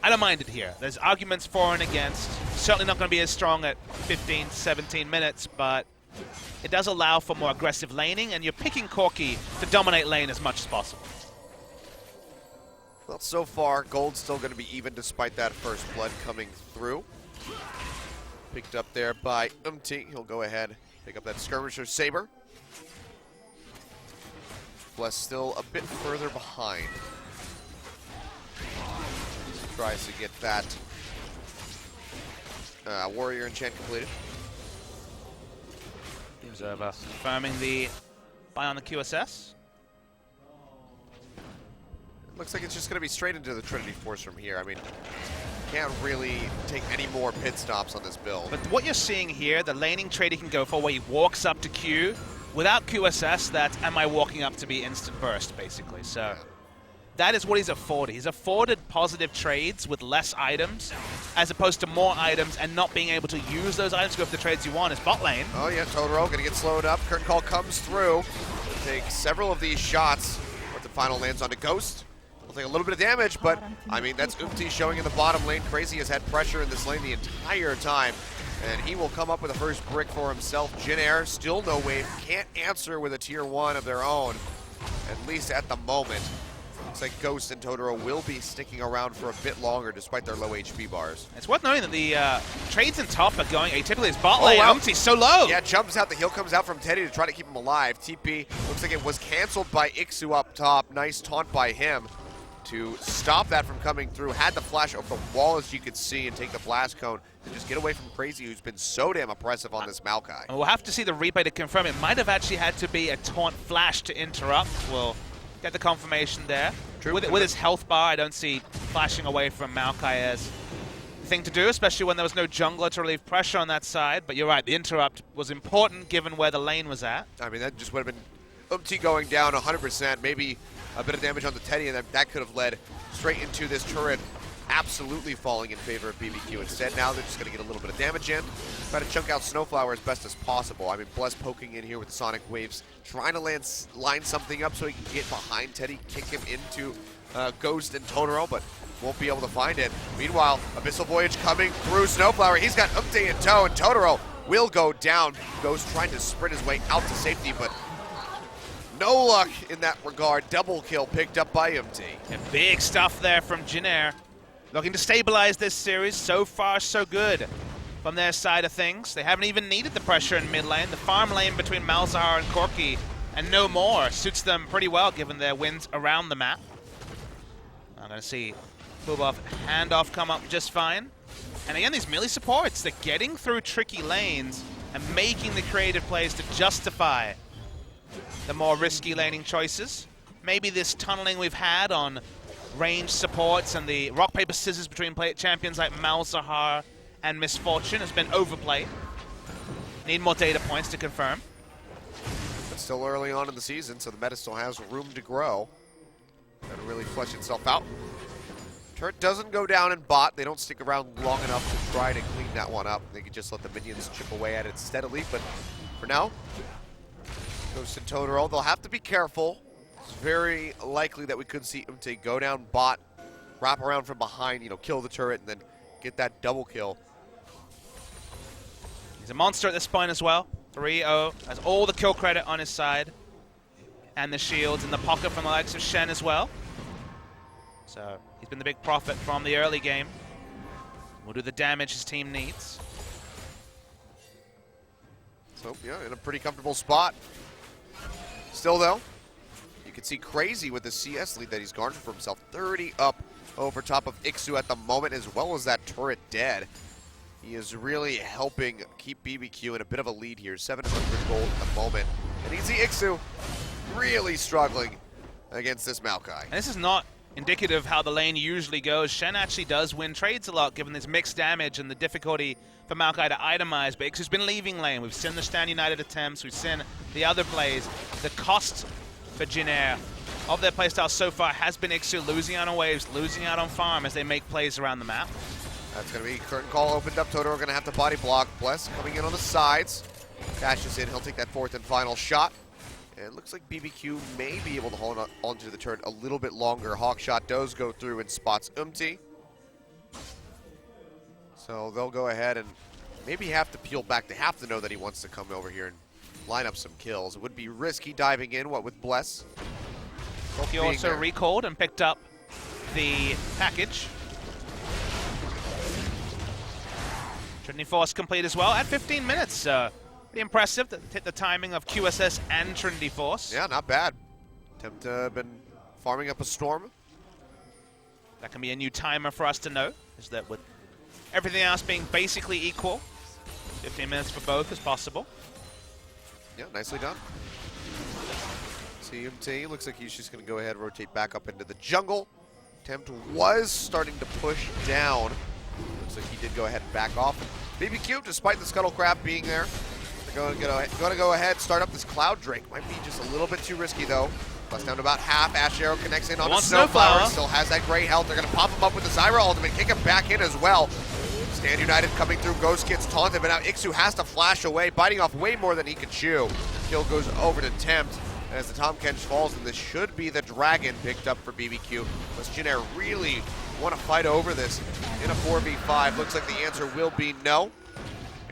I don't mind it here. There's arguments for and against. Certainly not going to be as strong at 15, 17 minutes, but it does allow for more aggressive laning, and you're picking Corki to dominate lane as much as possible. Well, so far, Gold's still going to be even despite that first blood coming through. Picked up there by Umti. He'll go ahead, pick up that Skirmisher Saber. Bless still a bit further behind. Tries to get that Warrior Enchant completed. Observer confirming the buy on the QSS. Looks like it's just going to be straight into the Trinity Force from here. I mean, can't really take any more pit stops on this build. But what you're seeing here, the laning trade he can go for where he walks up to Q. Without QSS, that's am I walking up to be instant burst, basically. So Yeah. that is what he's afforded. He's afforded positive trades with less items, as opposed to more items and not being able to use those items to go for the trades you want is bot lane. Oh yeah, Totoro going to get slowed up. Curtain Call comes through. Take several of these shots. But the final lands on the Ghost. Will take a little bit of damage, but I mean, that's Umti showing in the bottom lane. Crazy has had pressure in this lane the entire time. And he will come up with the first brick for himself. Jin Air, still no wave. Can't answer with a tier 1 of their own, at least at the moment. Looks like Ghost and Totoro will be sticking around for a bit longer despite their low HP bars. It's worth noting that the trades in top are going atypically. His bot lane, wow. Umti's so low. Yeah, jumps out. The heal comes out from Teddy to try to keep him alive. TP looks like it was canceled by Ixu up top. Nice taunt by him to stop that from coming through. Had the flash over the wall, as you could see, and take the blast cone to just get away from Crazy, who's been so damn oppressive on this Maokai. And we'll have to see the replay to confirm. It might have actually had to be a taunt flash to interrupt. We'll get the confirmation there. True. With his health bar, I don't see flashing away from Maokai as the thing to do, especially when there was no jungler to relieve pressure on that side. But you're right, the interrupt was important given where the lane was at. I mean, that just would have been Umti going down 100%, maybe a bit of damage on the Teddy, and that could have led straight into this turret absolutely falling in favor of BBQ. Instead, now they're just going to get a little bit of damage in. Try to chunk out Snowflower as best as possible. I mean, Bless poking in here with the Sonic Waves, trying to line something up so he can get behind Teddy, kick him into Ghost and Totoro, but won't be able to find it. Meanwhile, Abyssal Voyage coming through Snowflower. He's got Umti in tow, and Totoro will go down. Ghost trying to sprint his way out to safety, but no luck in that regard. Double kill picked up by Umti. And big stuff there from Jin Air. Looking to stabilize this series. So far, so good from their side of things. They haven't even needed the pressure in mid lane. The farm lane between Malzahar and Corki and no more suits them pretty well given their wins around the map. I'm going to see Bubov handoff come up just fine. And again, these melee supports, they're getting through tricky lanes and making the creative plays to justify the more risky laning choices. Maybe this tunneling we've had on range supports and the rock, paper, scissors between champions like Malzahar and Misfortune has been overplayed. Need more data points to confirm. But still early on in the season, so the meta still has room to grow. Got to really flesh itself out. Turret doesn't go down in bot. They don't stick around long enough to try to clean that one up. They can just let the minions chip away at it steadily, but for now, Ghost and Totoro, they'll have to be careful. It's very likely that we could see Umti go down bot, wrap around from behind, you know, kill the turret, and then get that double kill. He's a monster at this point as well. 3-0, has all the kill credit on his side. And the shields in the pocket from the likes of Shen as well. So he's been the big prophet from the early game. Will do the damage his team needs. So, yeah, in a pretty comfortable spot. Still, though, you can see Crazy with the CS lead that he's garnered for himself. 30 up over top of Ixu at the moment, as well as that turret dead. He is really helping keep BBQ in a bit of a lead here. 700 gold at the moment. And you see Ixu really struggling against this Maokai. And this is not indicative of how the lane usually goes. Shen actually does win trades a lot, given this mixed damage and the difficulty for Maokai to itemize. But Ixu's been leaving lane. We've seen the Stand United attempts. We've seen the other plays. The cost for Jin Air of their playstyle so far has been Ixu losing out on waves, losing out on farm as they make plays around the map. That's going to be curtain call opened up. Totoro going to have to body block. Bless coming in on the sides. Dashes in. He'll take that fourth and final shot. And it looks like BBQ may be able to hold on to the turret a little bit longer. Hawkshot does go through and spots Umti. So they'll go ahead and maybe have to peel back. They have to know that he wants to come over here and line up some kills. It would be risky diving in, what with Bless. Corki also recalled and picked up the package. Trinity Force complete as well at 15 minutes. Pretty impressive that hit the timing of QSS and Trinity Force. Yeah, not bad. Tempt been farming up a storm. That can be a new timer for us to know, is that with everything else being basically equal, 15 minutes for both is possible. Yeah, nicely done. CMT looks like he's just going to go ahead and rotate back up into the jungle. Tempt was starting to push down. Looks like he did go ahead and back off. BBQ, despite the Scuttle Crab being there, going to go ahead, start up this Cloud Drake. Might be just a little bit too risky though. Plus down to about half. Ash Arrow connects in on the Snowflower. Still has that great health. They're going to pop him up with the Zyra ultimate, kick him back in as well. Stand United coming through. Ghost gets taunted, but now Ixu has to flash away, biting off way more than he can chew. Kill goes over to Tempt as the Tahm Kench falls, and this should be the Dragon picked up for BBQ. Does Jin Air really want to fight over this in a 4v5? Looks like the answer will be no.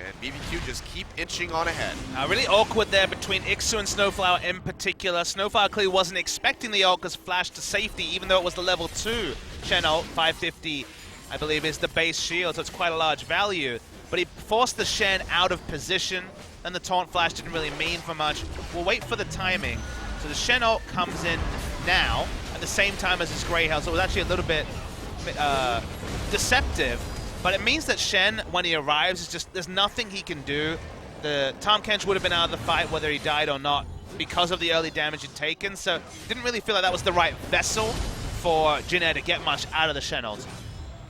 And BBQ just keep inching on ahead. Really awkward there between Ixu and Snowflower in particular. Snowflower clearly wasn't expecting the ult because flashed to safety, even though it was the level 2 Shen ult. 550, I believe, is the base shield, so it's quite a large value. But he forced the Shen out of position, and the taunt flash didn't really mean for much. We'll wait for the timing. So the Shen ult comes in now at the same time as his Grey Health, so it was actually a little bit deceptive. But it means that Shen, when he arrives, is just there's nothing he can do. The Tahm Kench would have been out of the fight whether he died or not because of the early damage he'd taken. So didn't really feel like that was the right vessel for Jin Air to get much out of the Shen ult.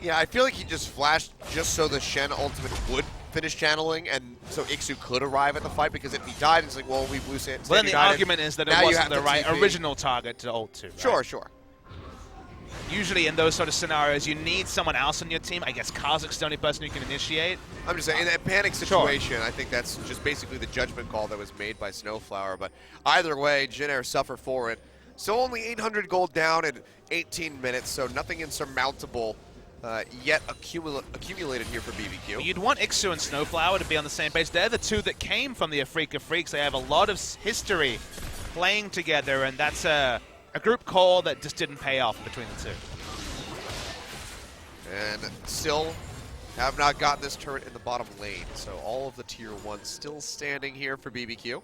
Yeah, I feel like he just flashed just so the Shen ultimate would finish channeling, and so Ixu could arrive at the fight, because if he died, it's like, well, we lose it. Well, then the argument is that it wasn't the right original target to ult to. Right? Sure, sure. Usually in those sort of scenarios, you need someone else on your team. I guess Kha'Zix's the only person who can initiate. I'm just saying, in that panic situation, I think that's just basically the judgment call that was made by Snowflower. But either way, Jin Air suffer for it. Still only 800 gold down in 18 minutes, so nothing insurmountable yet accumulated here for BBQ. You'd want Ixu and Snowflower to be on the same page. They're the two that came from the Afrika Freaks. They have a lot of history playing together, and that's a group call that just didn't pay off between the two. And still have not gotten this turret in the bottom lane, so all of the tier 1s still standing here for BBQ.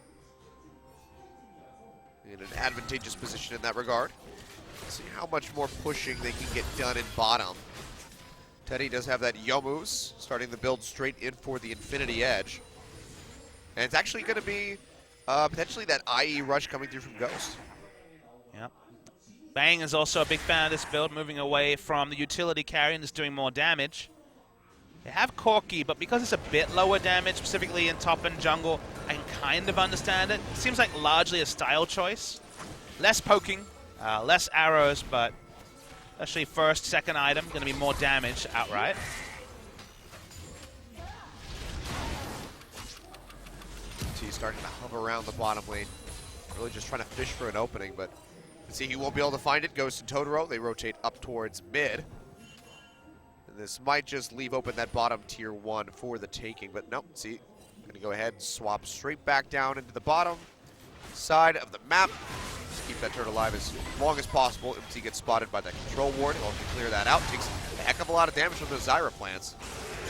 In an advantageous position in that regard. Let's see how much more pushing they can get done in bottom. Teddy does have that Youmuu's, starting the build straight in for the Infinity Edge. And it's actually going to be potentially that IE rush coming through from Ghost. Yep. Bang is also a big fan of this build, moving away from the utility carry and just doing more damage. They have Corki, but because it's a bit lower damage, specifically in top and jungle, I can kind of understand it. It seems like largely a style choice. Less poking, less arrows, but especially first, second item, going to be more damage outright. He's starting to hover around the bottom lane. Really just trying to fish for an opening, but you can see he won't be able to find it. Ghost and Totoro, they rotate up towards mid. And this might just leave open that bottom tier 1 for the taking, but nope, see, going to go ahead and swap straight back down into the bottom side of the map. Just keep that turret alive as long as possible. If he gets spotted by that control ward, he'll have to clear that out. Takes a heck of a lot of damage from those Zyra plants.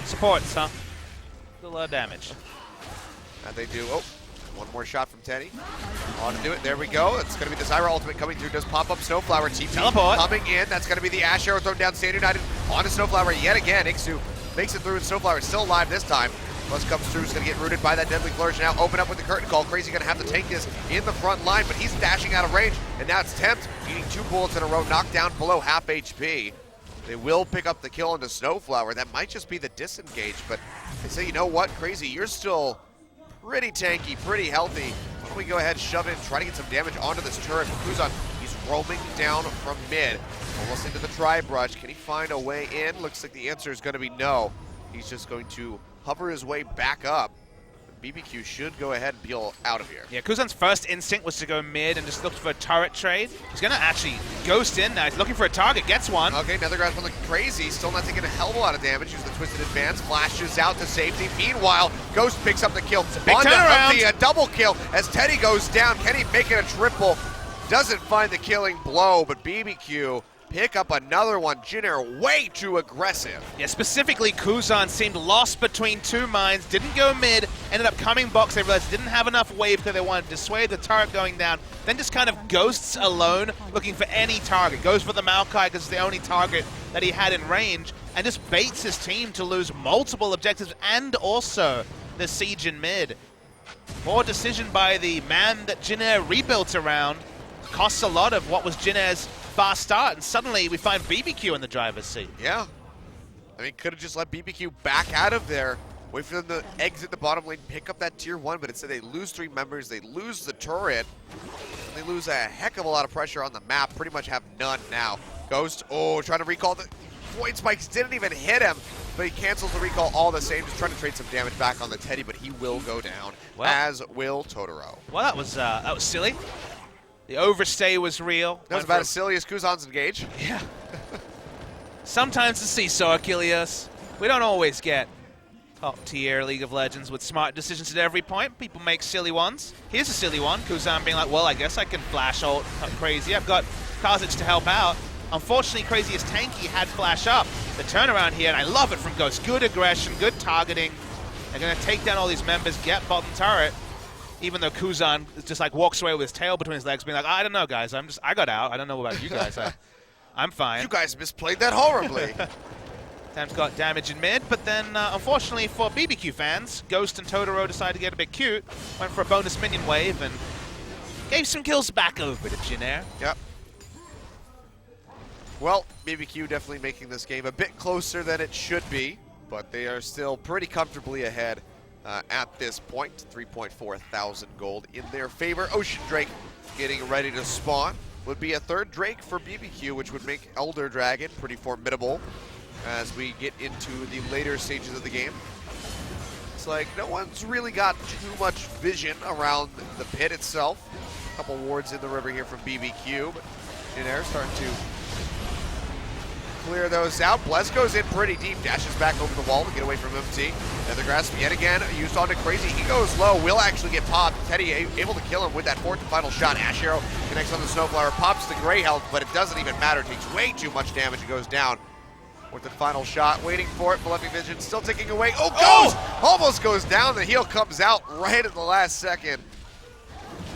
Supports, huh? A lot of damage. And they do, oh, one more shot from Teddy. On to do it. There we go. It's going to be the Zyra ultimate coming through. Does pop up Snowflower. TP Teleport. coming in. That's going to be the Ash Arrow thrown down. Stand United onto Snowflower yet again. Ixu makes it through, and Snowflower is still alive this time. Plus comes through, is going to get rooted by that Deadly Flourish. Now open up with the Curtain Call. Crazy going to have to tank this in the front line, but he's dashing out of range. And now it's Tempt, eating 2 bullets in a row, knocked down below half HP. They will pick up the kill into Snowflower. That might just be the disengage, but they say, you know what, Crazy, you're still pretty tanky, pretty healthy. Why don't we go ahead, shove it, and try to get some damage onto this turret. Kuzan, he's roaming down from mid, almost into the Tri-Brush. Can he find a way in? Looks like the answer is going to be no. He's just going to hover his way back up. BBQ should go ahead and peel out of here. Yeah, Kuzan's first instinct was to go mid and just look for a turret trade. He's going to actually ghost in now. He's looking for a target, gets one. Okay, Nethergrass looking crazy. Still not taking a hell of a lot of damage. Use the Twisted Advance, flashes out to safety. Meanwhile, Ghost picks up the kill. Big On to turnaround. Humpty, a double kill as Teddy goes down. Can he make it a triple? Doesn't find the killing blow, but BBQ pick up another one. Jin Air way too aggressive. Yeah, specifically Kuzan seemed lost between 2 mines, didn't go mid, ended up coming box. They realized didn't have enough wave because they wanted to dissuade the turret going down. Then just kind of ghosts alone, looking for any target. Goes for the Maokai because it's the only target that he had in range, and just baits his team to lose multiple objectives and also the siege in mid. Poor decision by the man that Jin Air rebuilt around. Costs a lot of what was Jin Air's fast start, and suddenly we find BBQ in the driver's seat. Yeah. I mean, could have just let BBQ back out of there, wait for them to exit the bottom lane, pick up that tier 1, but instead they lose 3 members, they lose the turret, and they lose a heck of a lot of pressure on the map, pretty much have none now. Ghost, trying to recall the Void Spikes, didn't even hit him, but he cancels the recall all the same, just trying to trade some damage back on the Teddy, but he will go down, as will Totoro. Well, that was silly. The overstay was real. That was about as silly as Kuzan's engage. Yeah. Sometimes it's seesaw, Achilles. We don't always get top-tier League of Legends with smart decisions at every point. People make silly ones. Here's a silly one. Kuzan being like, well, I guess I can flash ult Crazy. I've got Kha'Zix to help out. Unfortunately, Crazy is tanky, had flash up. The turnaround here, and I love it from Ghost. Good aggression, good targeting. They're going to take down all these members, get bottom turret. Even though Kuzan just like walks away with his tail between his legs, being like, I don't know, guys. I got out. I don't know about you guys. I'm fine. You guys misplayed that horribly. Time's got damage in mid, but then unfortunately for BBQ fans, Ghost and Totoro decided to get a bit cute, went for a bonus minion wave, and gave some kills back over to Jin Air. Yep. Well, BBQ definitely making this game a bit closer than it should be, but they are still pretty comfortably ahead at this point. 3.4 thousand gold in their favor. Ocean Drake getting ready to spawn. Would be a 3rd Drake for BBQ, which would make Elder Dragon pretty formidable as we get into the later stages of the game. It's like no one's really got too much vision around the pit itself. A couple wards in the river here from BBQ, but Jin Air starting to clear those out. Bless goes in pretty deep, dashes back over the wall to get away from MT. Nethergrass yet again used onto Crazy. He goes low, will actually get popped. Teddy able to kill him with that 4th and final shot. Ash Arrow connects on the Snowflower, pops the Grey health, but it doesn't even matter. Takes way too much damage and goes down. 4th and final shot, waiting for it. Malefic Vision still ticking away. Oh, goes! Almost goes down. The heal comes out right at the last second.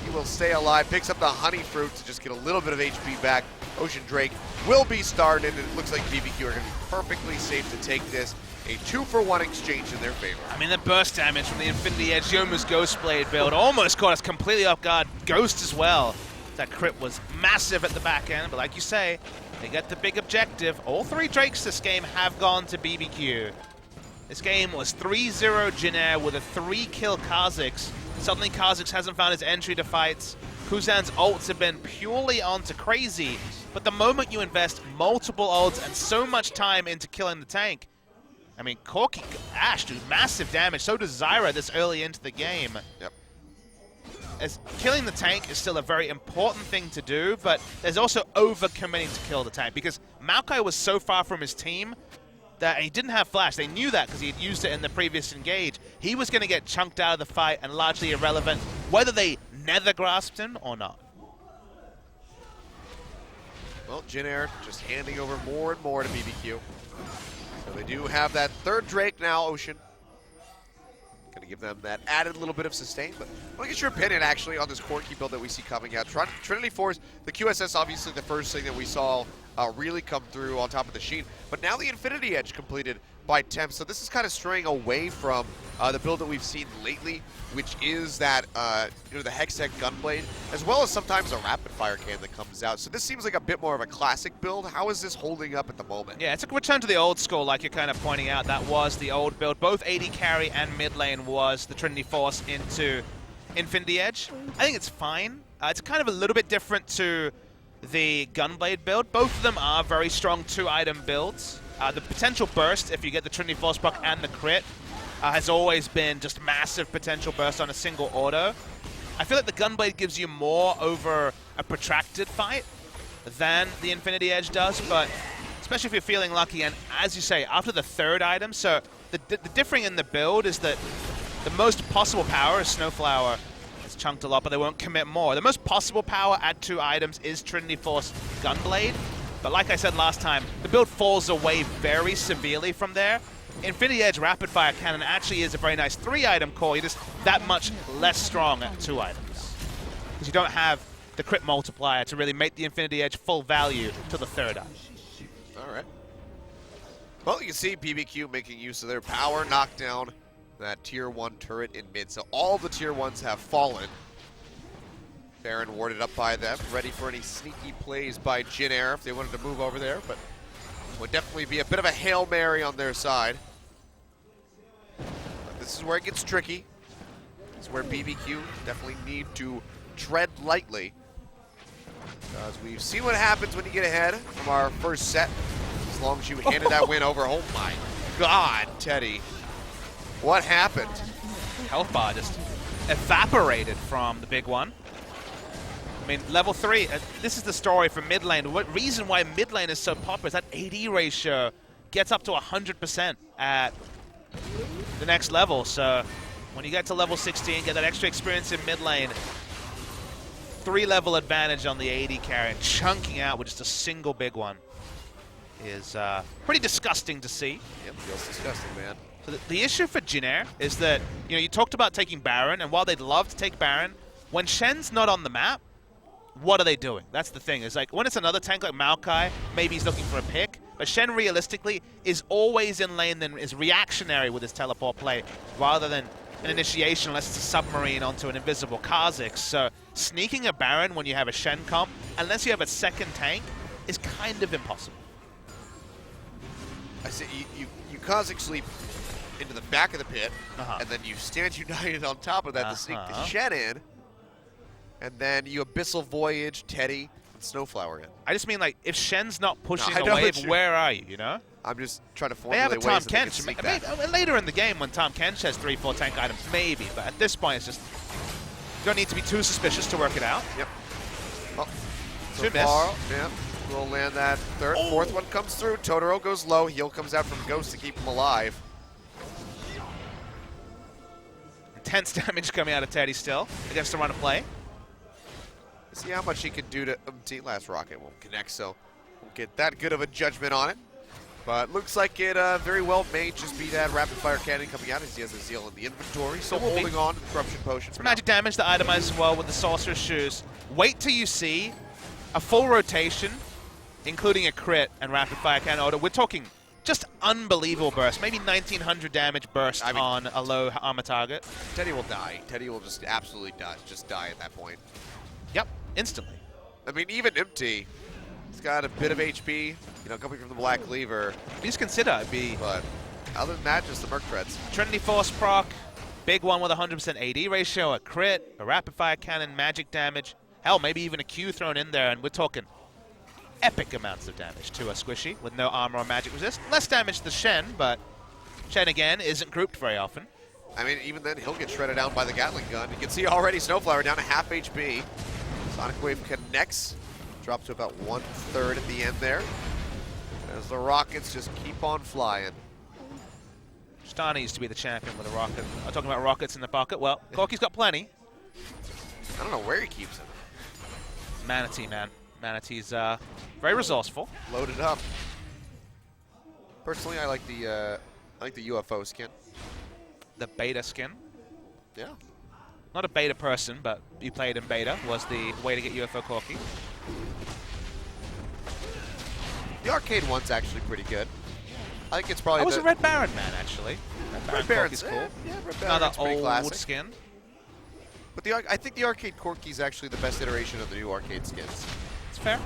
He will stay alive, picks up the Honey Fruit to just get a little bit of HP back. Ocean Drake will be started, and it looks like BBQ are going to be perfectly safe to take this. A 2-for-1 exchange in their favor. I mean, the burst damage from the Infinity Edge, Yomu's Ghost Blade build almost caught us completely off guard. Ghost as well. That crit was massive at the back end, but like you say, they get the big objective. All 3 Drakes this game have gone to BBQ. This game was 3-0 Jin Air with a 3-kill Kha'Zix. Suddenly Kha'Zix hasn't found his entry to fights. Kuzan's ults have been purely onto Crazy, but the moment you invest multiple ults and so much time into killing the tank, I mean, Corki, Ash do massive damage, so does Zyra this early into the game. Yep. As killing the tank is still a very important thing to do, but there's also over-committing to kill the tank, because Maokai was so far from his team that he didn't have flash. They knew that because he had used it in the previous engage. He was going to get chunked out of the fight and largely irrelevant, whether they nether grasped him or not. Well, Jin Air just handing over more and more to BBQ. So they do have that 3rd Drake now, Ocean. Gonna give them that added little bit of sustain. But I want to get your opinion, actually, on this Corki build that we see coming out. Trinity Force, the QSS, obviously the first thing that we saw really come through on top of the Sheen. But now the Infinity Edge completed by Temp. So this is kind of straying away from the build that we've seen lately, which is that, the Hextech Gunblade, as well as sometimes a Rapid Fire Cannon that comes out. So this seems like a bit more of a classic build. How is this holding up at the moment? Yeah, it's a return to the old school, like you're kind of pointing out. That was the old build. Both AD carry and mid lane was the Trinity Force into Infinity Edge. I think it's fine. It's kind of a little bit different to the Gunblade build. Both of them are very strong 2-item builds. The potential burst, if you get the Trinity Force proc and the crit, has always been just massive potential burst on a single auto. I feel like the Gunblade gives you more over a protracted fight than the Infinity Edge does, but especially if you're feeling lucky, and as you say, after the 3rd item, so the differing in the build is that the most possible power is Snowflower. It's chunked a lot, but they won't commit more. The most possible power at 2 items is Trinity Force Gunblade, but like I said last time, the build falls away very severely from there. Infinity Edge Rapid Fire Cannon actually is a very nice 3-item core. You're just that much less strong at 2 items. Because you don't have the crit multiplier to really make the Infinity Edge full value to the 3rd item. All right. Well, you can see BBQ making use of their power, knock down that tier 1 turret in mid. So all the tier 1s have fallen. Baron warded up by them, ready for any sneaky plays by Jin Air if they wanted to move over there, but would definitely be a bit of a Hail Mary on their side. But this is where it gets tricky. This is where BBQ definitely need to tread lightly. Because we've seen what happens when you get ahead from our first set. As long as you handed that win over. Oh my God, Teddy. What happened? Health bar just evaporated from the big one. I mean, level 3, this is the story for mid lane. What reason why mid lane is so popular is that AD ratio gets up to 100% at the next level. So when you get to level 16, get that extra experience in mid lane, 3-level advantage on the AD carry, and chunking out with just a single big one is pretty disgusting to see. Yep, feels disgusting, man. So the issue for Jin Air is that, you talked about taking Baron, and while they'd love to take Baron, when Shen's not on the map, what are they doing? That's the thing. It's like when it's another tank like Maokai, maybe he's looking for a pick. But Shen realistically is always in lane and is reactionary with his teleport play rather than an initiation unless it's a submarine onto an invisible Kha'Zix. So sneaking a Baron when you have a Shen comp, unless you have a second tank, is kind of impossible. I see you Kha'Zix sleep into the back of the pit, Uh-huh. and then you stand united on top of that to sneak the Shen in. And then you Abyssal Voyage, Teddy, and Snowflower in. I just mean, like, if Shen's not pushing I a know wave, what you- where are you, I'm just trying to They have formulate a Tom ways that they can Kench. sneak Maybe, that. later in the game when Tom Kench has 3-4 tank items, maybe. But at this point, it's just, you don't need to be too suspicious to work it out. Yep. Well, Two miss. Yeah, we'll land that third. Oh. 4th one comes through. Totoro goes low. Heal comes out from Ghost to keep him alive. Intense damage coming out of Teddy still against the run of play. See how much he can do to last rocket won't connect, so won't get that good of a judgment on it. But looks like it very well may just be that rapid fire cannon coming out as he has a Zeal in the inventory. So will be. holding on to the corruption potion. Some magic damage to itemize as well with the Sorcerer's Shoes. Wait till you see a full rotation, including a crit and rapid fire cannon auto. We're talking just unbelievable burst. Maybe 1900 damage burst on a low armor target. Teddy will die. Teddy will just absolutely die. Just die at that point. Yep, instantly. I mean, even Empty, he's got a bit of HP, coming from the Black Cleaver. Please consider it'd be But other than that, just the Merc Treads. Trinity Force proc, big one with 100% AD ratio, a crit, a rapid fire cannon, magic damage. Hell, maybe even a Q thrown in there, and we're talking epic amounts of damage to a Squishy with no armor or magic resist. Less damage to Shen, but Shen again isn't grouped very often. I mean, even then, he'll get shredded down by the Gatling gun. You can see already Snowflower down to half HP. Sonic Wave connects, drops to about 1/3 at the end there. As the Rockets just keep on flying. Star needs to be the champion with a rocket. I'm talking about rockets in the pocket. Well, Corki's got plenty. I don't know where he keeps them. Manatee, man. Manatee's very resourceful. Loaded up. Personally, I like the UFO skin. the beta skin. Yeah. Not a beta person, but you played in beta was the way to get UFO Corki. The arcade one's actually pretty good. I think it's probably I was the a Red Baron man, actually. Red Baron Baron's Corki's cool. Yeah, Red Another Baron's pretty old classic. skin. But I think the arcade Corki is actually the best iteration of the new arcade skins. It's fair.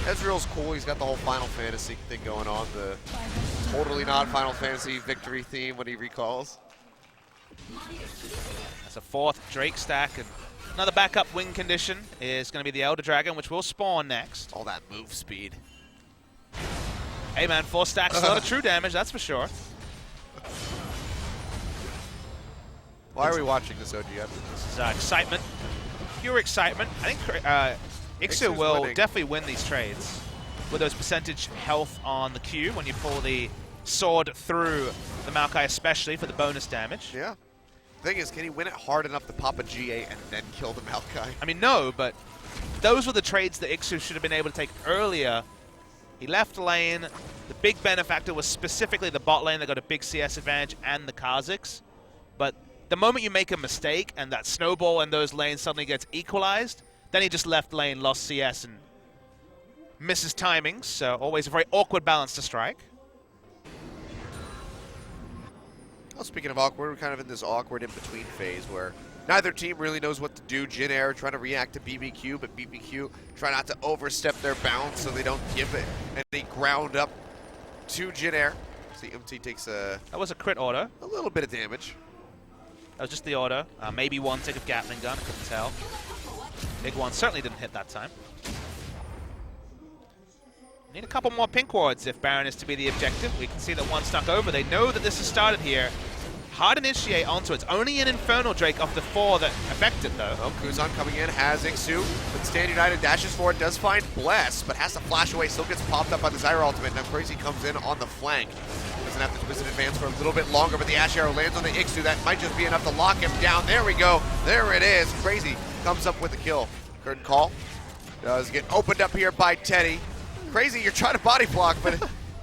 Ezreal's cool. He's got the whole Final Fantasy thing going on. The totally not Final Fantasy victory theme when he recalls. That's a 4th Drake stack. And another backup wing condition is going to be the Elder Dragon, which will spawn next. All that move speed. Hey man, 4 stacks is a lot of true damage, that's for sure. Why are we watching this, OGN? This is excitement. Pure excitement. I think Ixu Ixu's will winning. definitely win these trades with those percentage health on the Q when you pull the sword through the Maokai, especially for the bonus damage. Yeah. The thing is, can he win it hard enough to pop a GA and then kill the Maokai? I mean, no, but those were the trades that Ixu should have been able to take earlier. He left lane. The big benefactor was specifically the bot lane that got a big CS advantage and the Kha'Zix. But the moment you make a mistake and that snowball in those lanes suddenly gets equalized, then he just left lane, lost CS, and misses timings. So always a very awkward balance to strike. Well, speaking of awkward, we're kind of in this awkward in-between phase where neither team really knows what to do. Jin Air trying to react to BBQ, but BBQ try not to overstep their bounds so they don't give it any ground up to Jin Air. See, MT takes That was a crit order. a little bit of damage. That was just the order. Maybe one tick of Gatling gun, I couldn't tell. Big one certainly didn't hit that time. Need a couple more pink wards if Baron is to be the objective. We can see that one stuck over. They know that this has started here. Hard initiate onto it. It's only an Infernal Drake off the 4 that affected though. Well, Kuzan coming in, has Ixu, but Stand United dashes forward, does find Bless, but has to flash away, still gets popped up by the Zyra ultimate. Now Crazy comes in on the flank. Doesn't have to twist and advance for a little bit longer, but the Ash Arrow lands on the Ixu. That might just be enough to lock him down. There we go. There it is. Crazy comes up with the kill. Curtain call does get opened up here by Teddy. Crazy, you're trying to body block, but it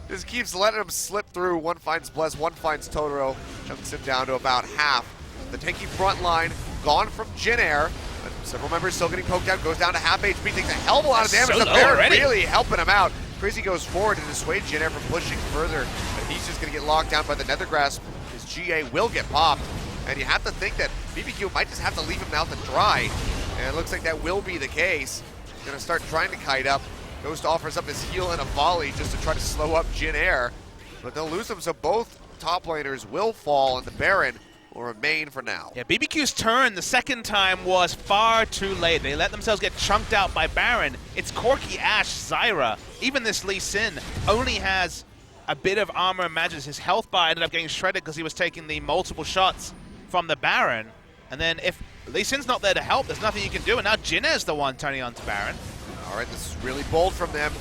just keeps letting him slip through. One finds Bless, one finds Totoro. Chunks him down to about half. The tanky front line gone from Jin Air. But several members still getting poked out. Goes down to half HP. Takes a hell of a lot of damage. So The low Baron already. really helping him out. Crazy goes forward to dissuade Jin Air from pushing further. But he's just going to get locked down by the Nether Grasp. His GA will get popped. And you have to think that BBQ might just have to leave him out to dry. And it looks like that will be the case. Going to start trying to kite up. Ghost offers up his heal and a volley just to try to slow up Jin Air. But they'll lose him, so both top laners will fall, and the Baron will remain for now. Yeah, BBQ's turn the second time was far too late. They let themselves get chunked out by Baron. It's Corki, Ashe, Zyra. Even this Lee Sin only has a bit of armor and magic. His health bar ended up getting shredded because he was taking the multiple shots from the Baron. And then if Lee Sin's not there to help, there's nothing you can do. And now Jin Air's the one turning on to Baron. All right, this is really bold from them.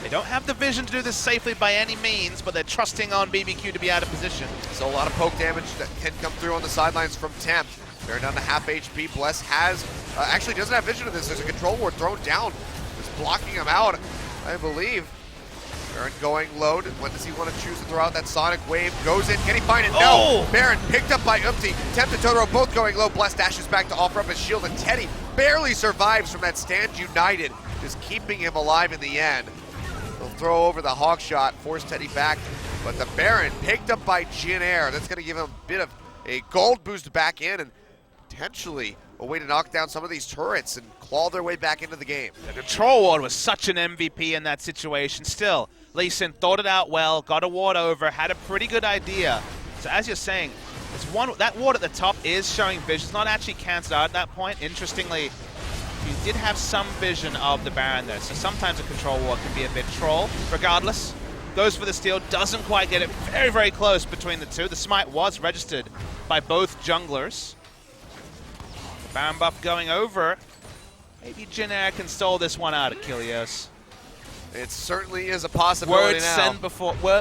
They don't have the vision to do this safely by any means, but they're trusting on BBQ to be out of position. So a lot of poke damage that can come through on the sidelines from Temp. Baron down to half HP. Bless has, actually doesn't have vision of this. There's a control ward thrown down. Just blocking him out, I believe. Baron going low. When does he want to choose to throw out that Sonic Wave? Goes in. Can he find it? Oh! No! Baron picked up by Umpty. Temp and Totoro both going low. Bless dashes back to offer up his shield, and Teddy barely survives from that Stand United, just keeping him alive in the end. They'll throw over the Hawk Shot, force Teddy back, but the Baron picked up by Jin Air. That's going to give him a bit of a gold boost back in, and potentially a way to knock down some of these turrets and claw their way back into the game. The control ward was such an MVP in that situation. Still, Lee Sin thought it out well, got a ward over, had a pretty good idea. So as you're saying, that ward at the top is showing vision. It's not actually cancelled out at that point. Interestingly, you did have some vision of the Baron there, so sometimes a control ward can be a bit troll. Regardless, goes for the steal, doesn't quite get it. Very, very close between the two. The smite was registered by both junglers. The Baron buff going over. Maybe Jin Air can stall this one out at Kilios. It certainly is a possibility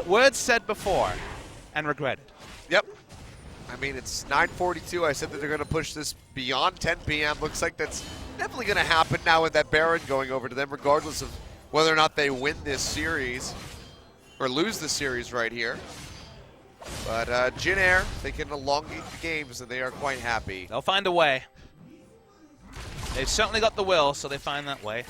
Words said before and regretted. Yep. I mean, it's 9:42. I said that they're going to push this beyond 10 p.m. Looks like that's definitely going to happen now with that Baron going over to them, regardless of whether or not they win this series or lose the series right here. But Jin Air, they can elongate the games, and they are quite happy. They'll find a way. They've certainly got the will, so they find that way.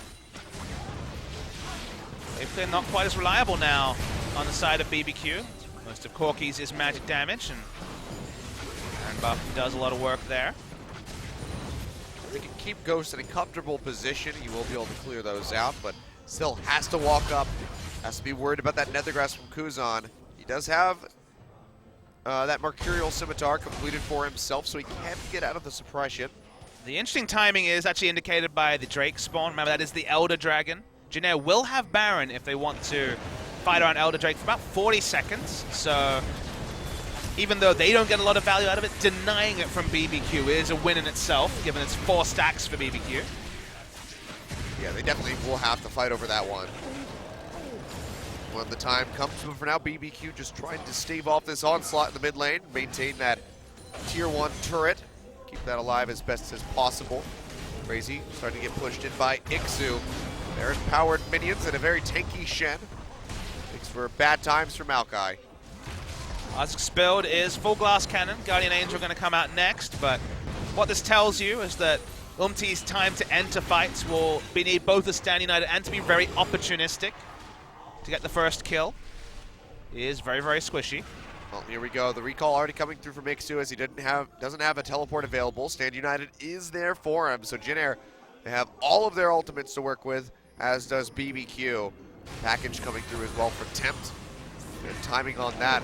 They're not quite as reliable now on the side of BBQ. Most of Corky's is magic damage, and Buff does a lot of work there. If they can keep Ghost in a comfortable position, you will be able to clear those out, but still has to walk up, has to be worried about that Nethergrass from Kuzan. He does have that Mercurial Scimitar completed for himself, so he can get out of the suppression. The interesting timing is actually indicated by the Drake spawn. Remember, that is the Elder Dragon. Jin Air will have Baron if they want to fight around Elder Drake for about 40 seconds. So even though they don't get a lot of value out of it, denying it from BBQ is a win in itself, given it's 4 stacks for BBQ. Yeah, they definitely will have to fight over that one when the time comes. But for now, BBQ just trying to stave off this onslaught in the mid lane, maintain that tier 1 turret, keep that alive as best as possible. Crazy starting to get pushed in by Ixu. There's powered minions and a very tanky Shen. Makes for bad times for Maokai. As Expelled is full glass cannon. Guardian Angel going to come out next, but what this tells you is that Umti's time to enter fights will need both to stand united and to be very opportunistic to get the first kill. He is very, very squishy. Well, here we go. The recall already coming through from Ixu as he doesn't have a teleport available. Stand United is there for him. So Jin Air, they have all of their ultimates to work with, as does BBQ. Package coming through as well for Tempt. Good timing on that.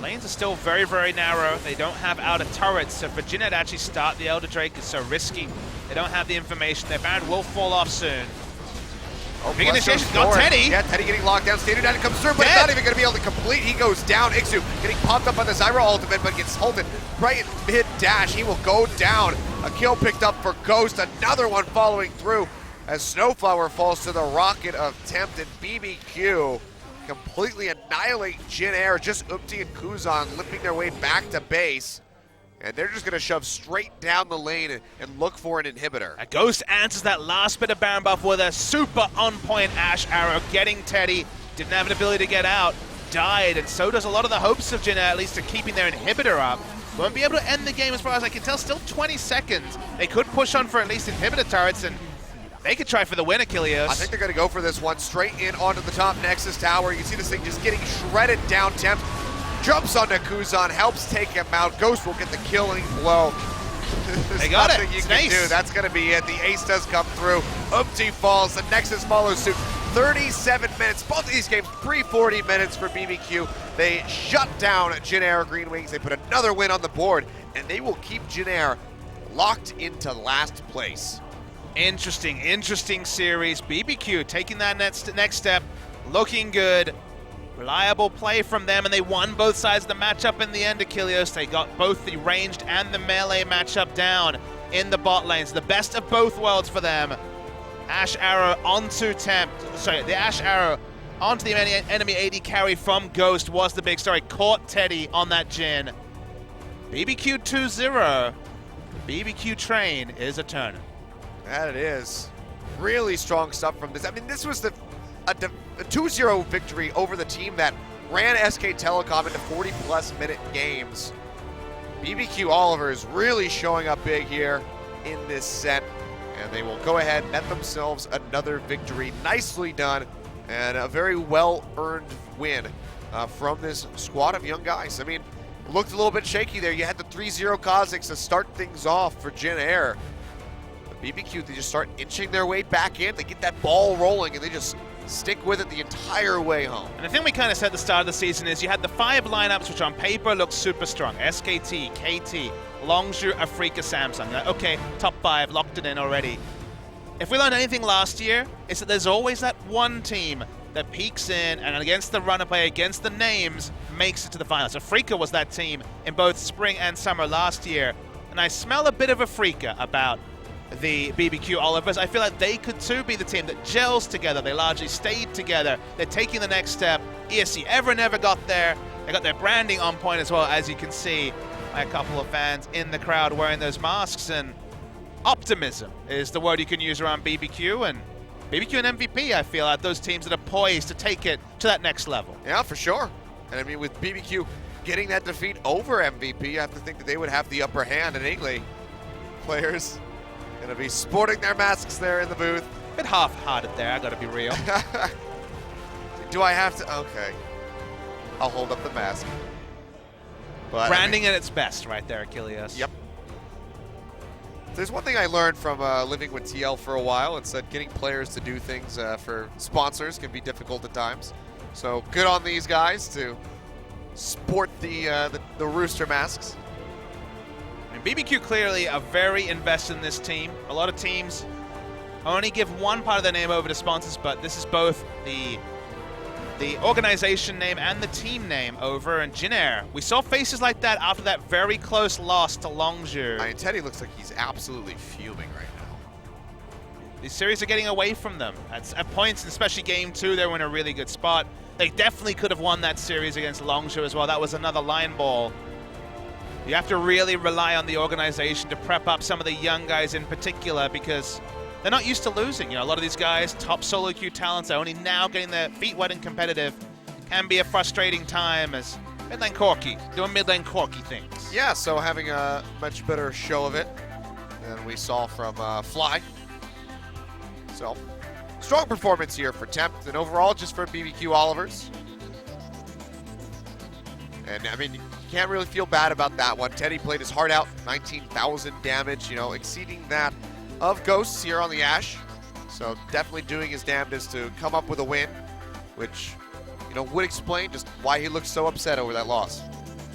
Lanes are still very, very narrow. They don't have outer turrets, so for Jin Air to actually start the Elder Drake is so risky. They don't have the information. Their Baron will fall off soon. Oh, Big Bless initiation, goes got forward. Teddy. Yeah, Teddy getting locked down. Stand United comes through, but Dead. it's not even going to be able to complete. He goes down. Ixu getting popped up on the Zyra ultimate, but gets halted right in mid-dash. He will go down. A kill picked up for Ghost. Another one following through as Snowflower falls to the rocket of Tempt, and BBQ completely annihilate Jin Air. Just Umti and Kuzan limping their way back to base. And they're just going to shove straight down the lane and look for an inhibitor. A Ghost answers that last bit of Baron buff with a super on-point Ash Arrow, getting Teddy. Didn't have an ability to get out, died, and so does a lot of the hopes of Jin Air, at least to keeping their inhibitor up. Won't be able to end the game as far as I can tell. Still 20 seconds. They could push on for at least inhibitor turrets, and they could try for the win, Achilles. I think they're going to go for this one. Straight in onto the top Nexus Tower. You can see this thing just getting shredded down. Tempt jumps onto Kuzan, helps take him out. Ghost will get the killing blow. They got it. Nothing you It's can nice. do. That's going to be it. The ace does come through. Umti falls. The Nexus follows suit. 37 minutes. Both of these games pre-40 minutes for BBQ. They shut down Jin Air Green Wings. They put another win on the board, and they will keep Jin Air locked into last place. Interesting series. BBQ taking that next step, looking good. Reliable play from them, and they won both sides of the matchup in the end, Achilles. They got both the ranged and the melee matchup down in the bot lanes. The best of both worlds for them. Ash Arrow onto Tempt. Sorry, the Ash Arrow onto the enemy AD carry from Ghost was the big story. Caught Teddy on that Jin. BBQ 2-0. The BBQ train is a turner. That it is. Really strong stuff from this. I mean, this was a 2-0 victory over the team that ran SK Telecom into 40-plus minute games. BBQ Oliver is really showing up big here in this set, and they will go ahead and net themselves another victory. Nicely done, and a very well-earned win from this squad of young guys. I mean, it looked a little bit shaky there. You had the 3-0 Kha'Zix to start things off for Jin Air. But BBQ, they just start inching their way back in. They get that ball rolling, and they just stick with it the entire way home. And the thing we kind of said at the start of the season is you had the 5 lineups, which on paper looked super strong. SKT, KT, Longzhu, Afrika, Samsung. Like, okay, top 5, locked it in already. If we learned anything last year, it's that there's always that one team that peaks in and against the runner play, against the names, makes it to the finals. Afrika was that team in both spring and summer last year. And I smell a bit of Afrika about the BBQ Olivers. I feel like they could too be the team that gels together. They largely stayed together. They're taking the next step. ESC ever never got there. They got their branding on point as well, as you can see by a couple of fans in the crowd wearing those masks. And optimism is the word you can use around BBQ. And BBQ and MVP, I feel like those teams that are poised to take it to that next level. Yeah, for sure. And I mean, with BBQ getting that defeat over MVP. You have to think that they would have the upper hand, and Ingley players going to be sporting their masks there in the booth. Bit half-hearted there, I gotta be real. Do I have to? Okay. I'll hold up the mask. But, Branding at its best right there, Achilles. Yep. There's one thing I learned from living with TL for a while. It's that getting players to do things for sponsors can be difficult at times. So good on these guys to sport the Rooster masks. And BBQ clearly are very invested in this team. A lot of teams only give one part of their name over to sponsors, but this is both the organization name and the team name over. And Jin Air, we saw faces like that after that very close loss to Longzhu. I mean, Teddy looks like he's absolutely fuming right now. These series are getting away from them. At points, especially Game 2, they were in a really good spot. They definitely could have won that series against Longzhu as well. That was another line ball. You have to really rely on the organization to prep up some of the young guys in particular, because they're not used to losing. You know, a lot of these guys, top solo queue talents, are only now getting their feet wet and competitive. Can be a frustrating time as mid-lane Corki, doing mid-lane Corki things. Yeah, so having a much better show of it than we saw from Fly. So, strong performance here for Tempt, and overall just for BBQ Olivers. And, I mean, you can't really feel bad about that one. Teddy played his heart out, 19,000 damage, you know, exceeding that of Ghosts here on the Ashe. So definitely doing his damnedest to come up with a win, which, you know, would explain just why he looks so upset over that loss.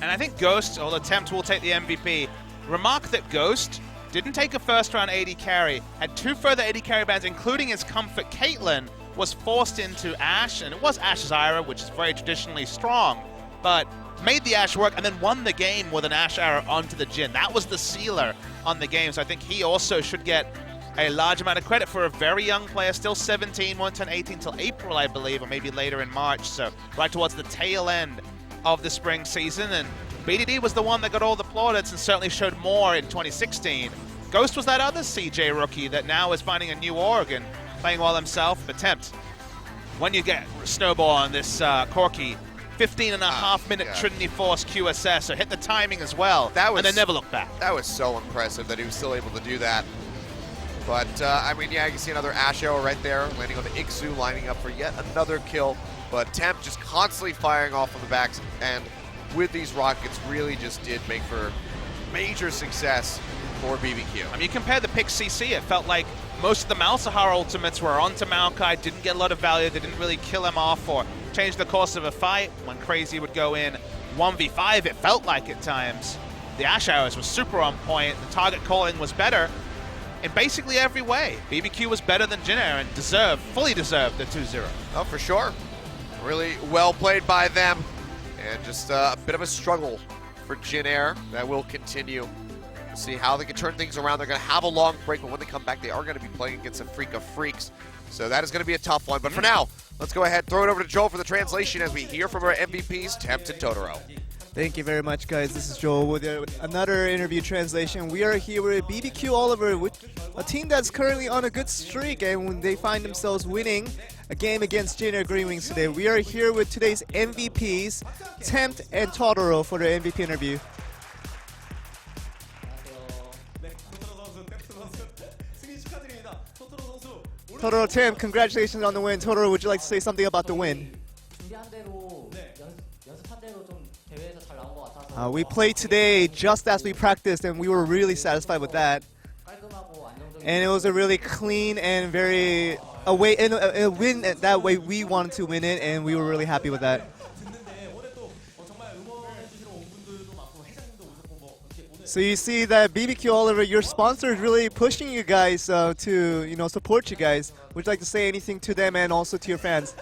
And I think Ghost, although Tempt will take the MVP, remark that Ghost didn't take a first-round AD carry, had 2 further AD carry bans, including his comfort Caitlyn, was forced into Ashe, and it was Ashe Zyra, which is very traditionally strong, but made the Ashe work and then won the game with an Ashe arrow onto the Jhin. That was the sealer on the game, so I think he also should get a large amount of credit for a very young player, still 17, won't turn 18 till April, I believe, or maybe later in March, so right towards the tail end of the spring season. And BDD was the one that got all the plaudits and certainly showed more in 2016. Ghost was that other CJ rookie that now is finding a new org and playing well himself. But Tempt, when you get Snowball on this Corki, 15.5-minute yeah. Trinity Force QSS, so hit the timing as well, and then never look back. That was so impressive that he was still able to do that. But, I mean, yeah, you can see another Ashe arrow right there, landing on the Ixu, lining up for yet another kill. But Tempt just constantly firing off on the backs, and with these rockets really just did make for major success for BBQ. I mean, you compare the pick CC, it felt like most of the Malzahar ultimates were onto Maokai, didn't get a lot of value, they didn't really kill him off or change the course of a fight. When Crazy would go in 1v5, it felt like at times. The Ashe arrows were super on point, the target calling was better in basically every way. BBQ was better than Jin Air and fully deserved the 2-0. Oh, for sure. Really well played by them. And just a bit of a struggle for Jin Air that will continue. We'll see how they can turn things around. They're going to have a long break, but when they come back, they are going to be playing against a freak of freaks. So that is going to be a tough one. But for now, let's go ahead, throw it over to Joel for the translation as we hear from our MVPs, Tempt and Totoro. Thank you very much, guys. This is Joel with another interview translation. We are here with BBQ Oliver, with a team that's currently on a good streak, and when they find themselves winning a game against Jin Air Green Wings today. We are here with today's MVPs, Tempt and Totoro, for the MVP interview. Totoro, Tempt, congratulations on the win. Totoro, would you like to say something about the win? We played today just as we practiced, and we were really satisfied with that. And it was a really clean and very a win that way we wanted to win it, and we were really happy with that. So you see that BBQ Oliver, your sponsor, is really pushing you guys to support you guys. Would you like to say anything to them and also to your fans?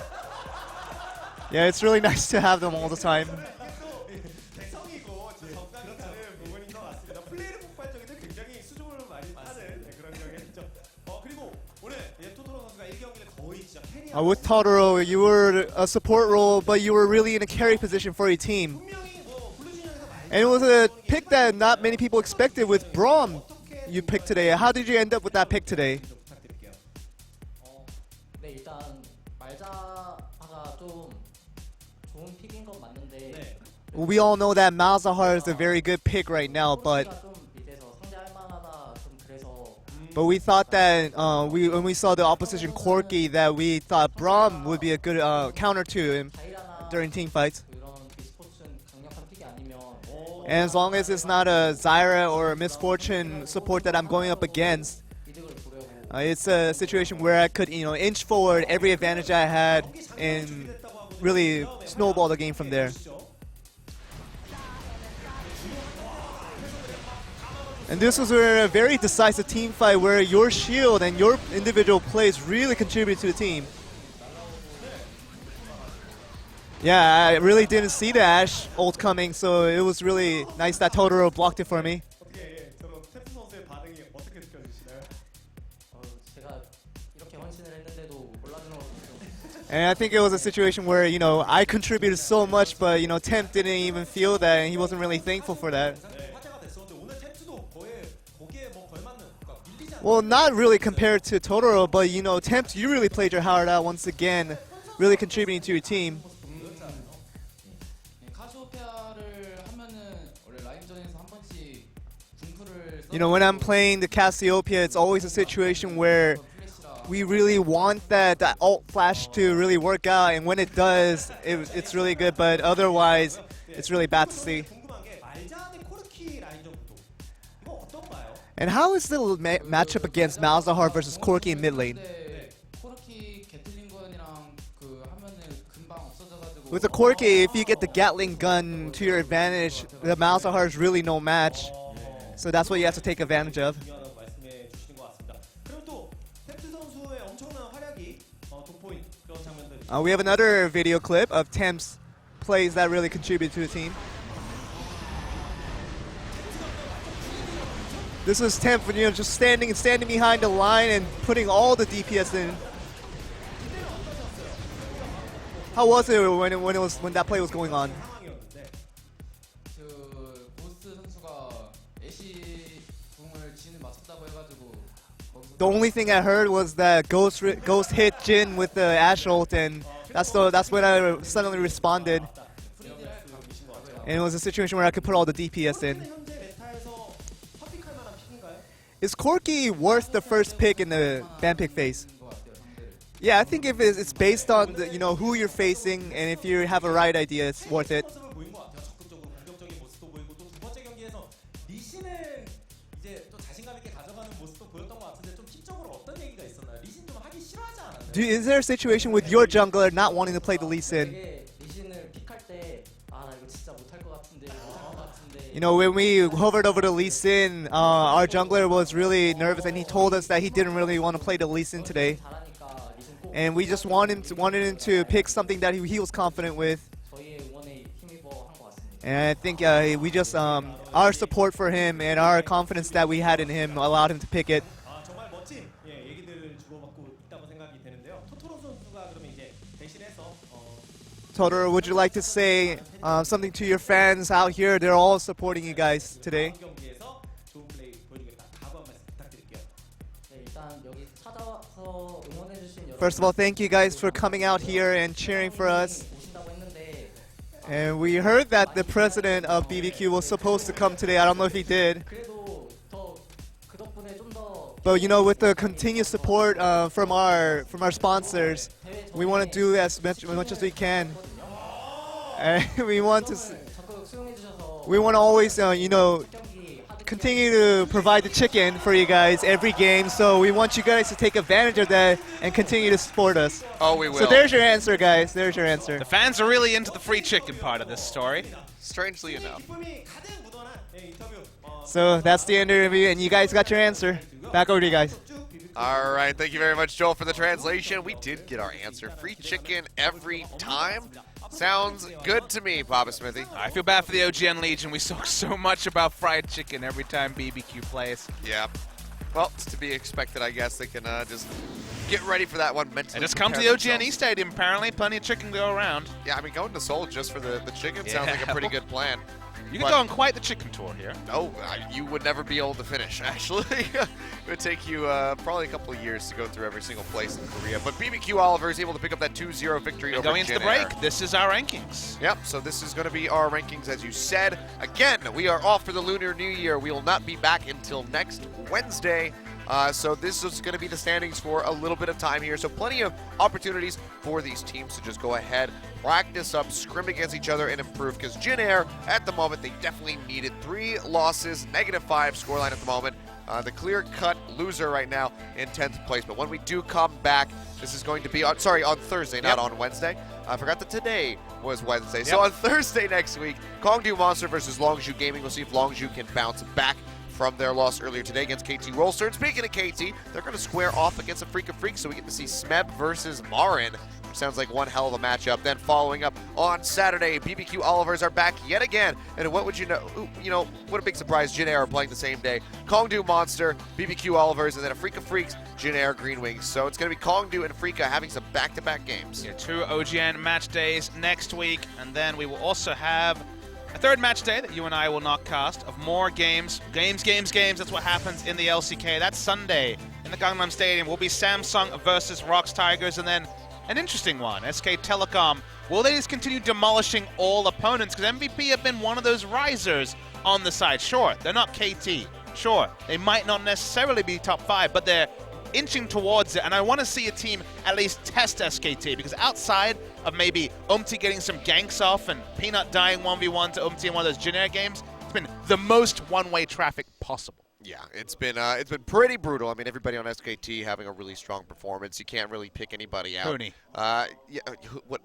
Yeah, it's really nice to have them all the time. With Totoro, you were a support role, but you were really in a carry position for your team. And it was a pick that not many people expected with Braum you picked today. How did you end up with that pick today? 네, 일단 말자가 좀 좋은 픽인 건 맞는데 we all know that Malzahar is a very good pick right now, but 좀 밑에서 상대할 만하다 좀 그래서 we thought that when we saw the opposition Corki, that we thought Braum would be a good counter to him 자이라나 during team fights. 그런 e스포츠는 강력한 픽이 아니면 And as long as it's not a Zyra or a Misfortune support that I'm going up against, 이득을 보려고 it's a situation where I could, inch forward every advantage I had and really snowball the game from there. And this was a very decisive team fight where your shield and your individual plays really contributed to the team. Yeah, I really didn't see the Ashe ult coming, so it was really nice that Totoro blocked it for me. 어떻게 저런 템프 선수의 반응이 어떻게 느껴지시나요? 제가 이렇게 헌신을 했는데도 몰라주는 것도 좀 And I think it was a situation where, I contributed so much, but, Temp didn't even feel that, and he wasn't really thankful for that. 화제가 됐었는데 오늘 템프도 거의 거기에 뭐 걸맞는 그러니까 밀리지 않는 Well, not really compared to Totoro, but, Temp, you really played your heart out once again, really contributing to your team. 카시오페아를 하면은 원래 라인전에서 한 번씩 궁풀을 When I'm playing the Cassiopeia, it's always a situation where we really want that ult flash to really work out, and when it does, it's really good, but otherwise, it's really bad to see. 궁금한 게 말자의 코르키 라인전부터 이거 어떤가요? And how is the matchup against Malzahar versus Corki in mid lane? 코르키 게틀링건이랑 그 하면은 금방 없어져가지고 With the Corki, if you get the Gatling gun to your advantage, the Malzahar is really no match. So that's what you have to take advantage of. 중요한 말씀해 주시는 것 같습니다. 그리고 또 템프 선수의 엄청난 활약이 돋보인 그런 장면들. We have another video clip of Temp's plays that really contribute to the team. This is Temp, just standing behind the line and putting all the DPS in. How was it when that play was going on? 상황이었는데 그 고스트 선수가 애쉬 궁을 진을 맞췄다고 해가지고 거기서 The only thing I heard was that Ghost hit Jin with the Ashe ult, and that's when I suddenly responded. And it was a situation where I could put all the DPS in. 현재 메타에서 탑픽할 만한 픽인가요? Is Corki worth the first pick in the ban pick phase? 것 같아요 상대를. Yeah, I think if it's based on the, who you're facing, and if you have a right idea, it's worth it. 모습을 보인 것 같아요. 적극적으로 공격적인 모습도 보이고 또 두 번째 경기에서 리신을 이제 또 자신감 있게 가져가는 모습도 보였던 것 같은데 좀 팀적으로 어떤 얘기가 있었나요? 리신 좀 하기 싫어하지 않았나요? Is there a situation with your jungler not wanting to play the Lee Sin? 되게 리신을 픽할 때 아 나 이거 진짜 못할 것 같은데 못할 것 같은데 When we hovered over the Lee Sin, our jungler was really nervous, and he told us that he didn't really want to play the Lee Sin today. 잘하니까 리신 꼭 And we just wanted him to pick something that he was confident with. 저희의 응원에 힘입어 한 것 같습니다. And I think we just our support for him and our confidence that we had in him allowed him to pick it. 정말 멋진 얘기들을 주고받고 있다고 생각이 되는데요. 토토로 선수가 그러면 이제 대신해서 Totoro, would you like to say something to your fans out here? They're all supporting you guys today. 다음 경기에서 좋은 플레이 보여주겠다. 각오 한 말씀 부탁드릴게요. 네, 일단 여기 찾아와서 응원해주신 여러분 First of all, thank you guys for coming out here and cheering for us. 오신다고 했는데 And we heard that the president of BBQ was supposed to come today. I don't know if he did. 그래도 더 그 덕분에 좀 더 But with the continued support from our sponsors, we want to do as much as we can. And we want to 적극 수용해주셔서 we want to always 경기 continue to provide the chicken for you guys every game. So we want you guys to take advantage of that and continue to support us. Oh, we will. So there's your answer, guys. There's your answer. The fans are really into the free chicken part of this story. Strangely enough. 기쁨이 가득 묻어난 인터뷰. So that's the end of the interview, and you guys got your answer. Back over to you guys. All right, thank you very much, Joel, for the translation. We did get our answer. Free chicken every time. Sounds good to me, Papa Smithy. I feel bad for the OGN Legion. We talk so much about fried chicken every time BBQ plays. Yeah. Well, it's to be expected, I guess. They can just get ready for that one mentally. And just come to the prepare OGNE themselves. Stadium, apparently. Plenty of chicken to go around. Yeah, I mean, going to Seoul just for the chicken sounds like a Yeah. pretty good plan. You can But- go on quite the chicken tour here. No, you would never be able to finish, actually. It would take you probably a couple of years to go through every single place in Korea. But BBQ Oliver is able to pick up that 2-0 victory And over going into the Jin Air. break, this is our rankings. Yep, so this is going to be our rankings, as you said. Again, we are off for the Lunar New Year. We will not be back until next Wednesday. So this is going to be the standings for a little bit of time here. So plenty of opportunities for these teams to just go ahead, practice up, scrim against each other, and improve. Because Jin Air, at the moment, they definitely needed 3 losses, -5 scoreline at the moment. The clear-cut loser right now in 10th place. But when we do come back, this is going to be on Thursday, not on Wednesday. I forgot that today was Wednesday. So on Thursday next week, Kongdu Monster versus Longzhu Gaming. We'll see if Longzhu can bounce back from their loss earlier today against KT Rolster. And speaking of KT, they're going to square off against a Freak of Freaks, so we get to see Smeb versus Marin, which sounds like one hell of a matchup. Then following up on Saturday, BBQ Olivers are back yet again. And what would you know? What a big surprise. Jin Air are playing the same day. Kongdu Monster, BBQ Olivers, and then a Freak of Freaks, Jin Air Green Wings. So it's going to be Kongdu and Freaka having some back-to-back games. Yeah, 2 OGN match days next week, and then we will also have a third match day that you and I will not cast of more games. Games. That's what happens in the LCK. That's Sunday in the Gangnam Stadium. Will be Samsung versus Rocks Tigers, and then an interesting one, SK Telecom. Will they just continue demolishing all opponents? Because MVP have been one of those risers on the side. Sure, they're not KT. Sure, they might not necessarily be top 5, but they're inching towards it, and I want to see a team at least test SKT, because outside of maybe Umti getting some ganks off and Peanut dying 1v1 to Umti in one of those Jin Air games, it's been the most one-way traffic possible. Yeah, it's been pretty brutal. I mean, everybody on SKT having a really strong performance. You can't really pick anybody out. Hooney. What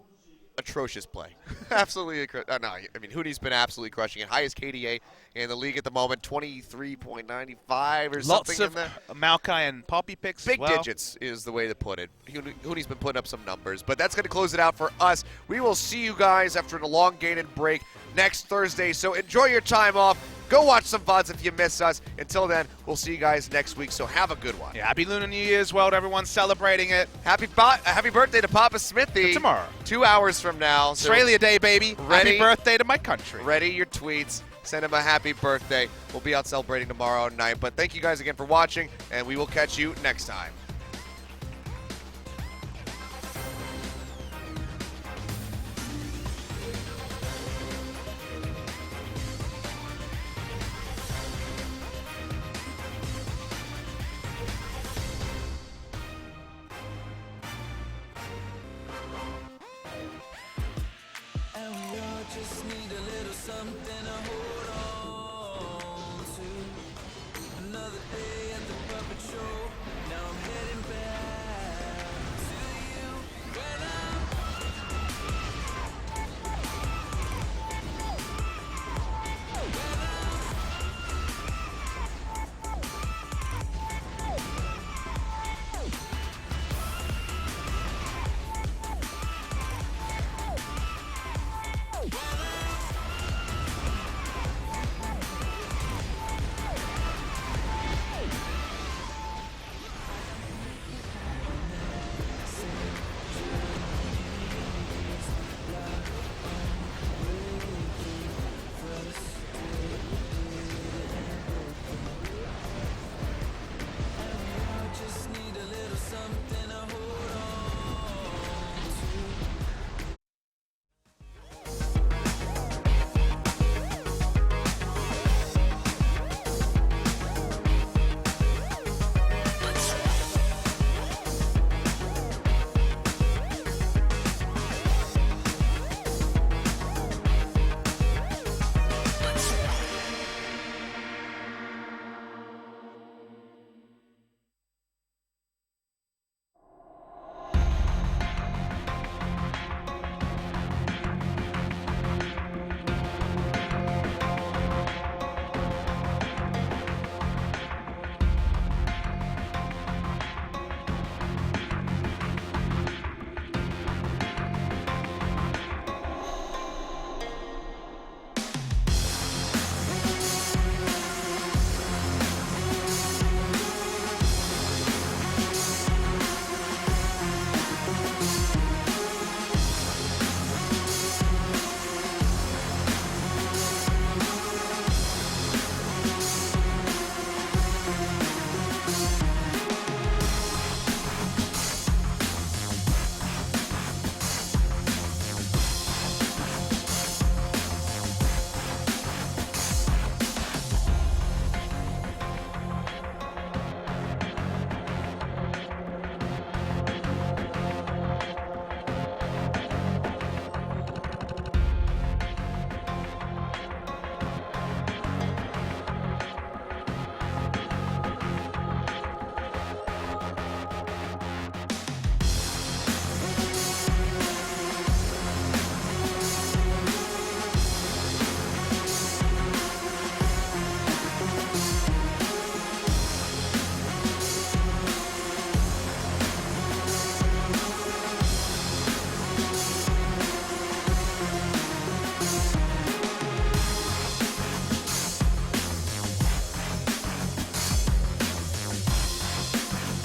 atrocious play. Absolutely. No, I mean, Hooney's been absolutely crushing it. Highest KDA in the league at the moment, 23.95 or something Lots of in there. Maokai and Poppy picks Big as well. digits is the way to put it. Hooney's been putting up some numbers, but that's going to close it out for us. We will see you guys after an elongated break next Thursday, so enjoy your time off. Go watch some VODs if you miss us. Until then, we'll see you guys next week, so have a good one. Yeah, happy Lunar New Year's World, everyone celebrating it. Happy birthday to Papa Smithy. Tomorrow. 2 hours from now. So Australia Day, baby. Ready? Happy birthday to my country. ready your tweets. Send him a happy birthday. We'll be out celebrating tomorrow night. But thank you guys again for watching, and we will catch you next time. And we all just need a little something to hold on to. Another day at the puppet show.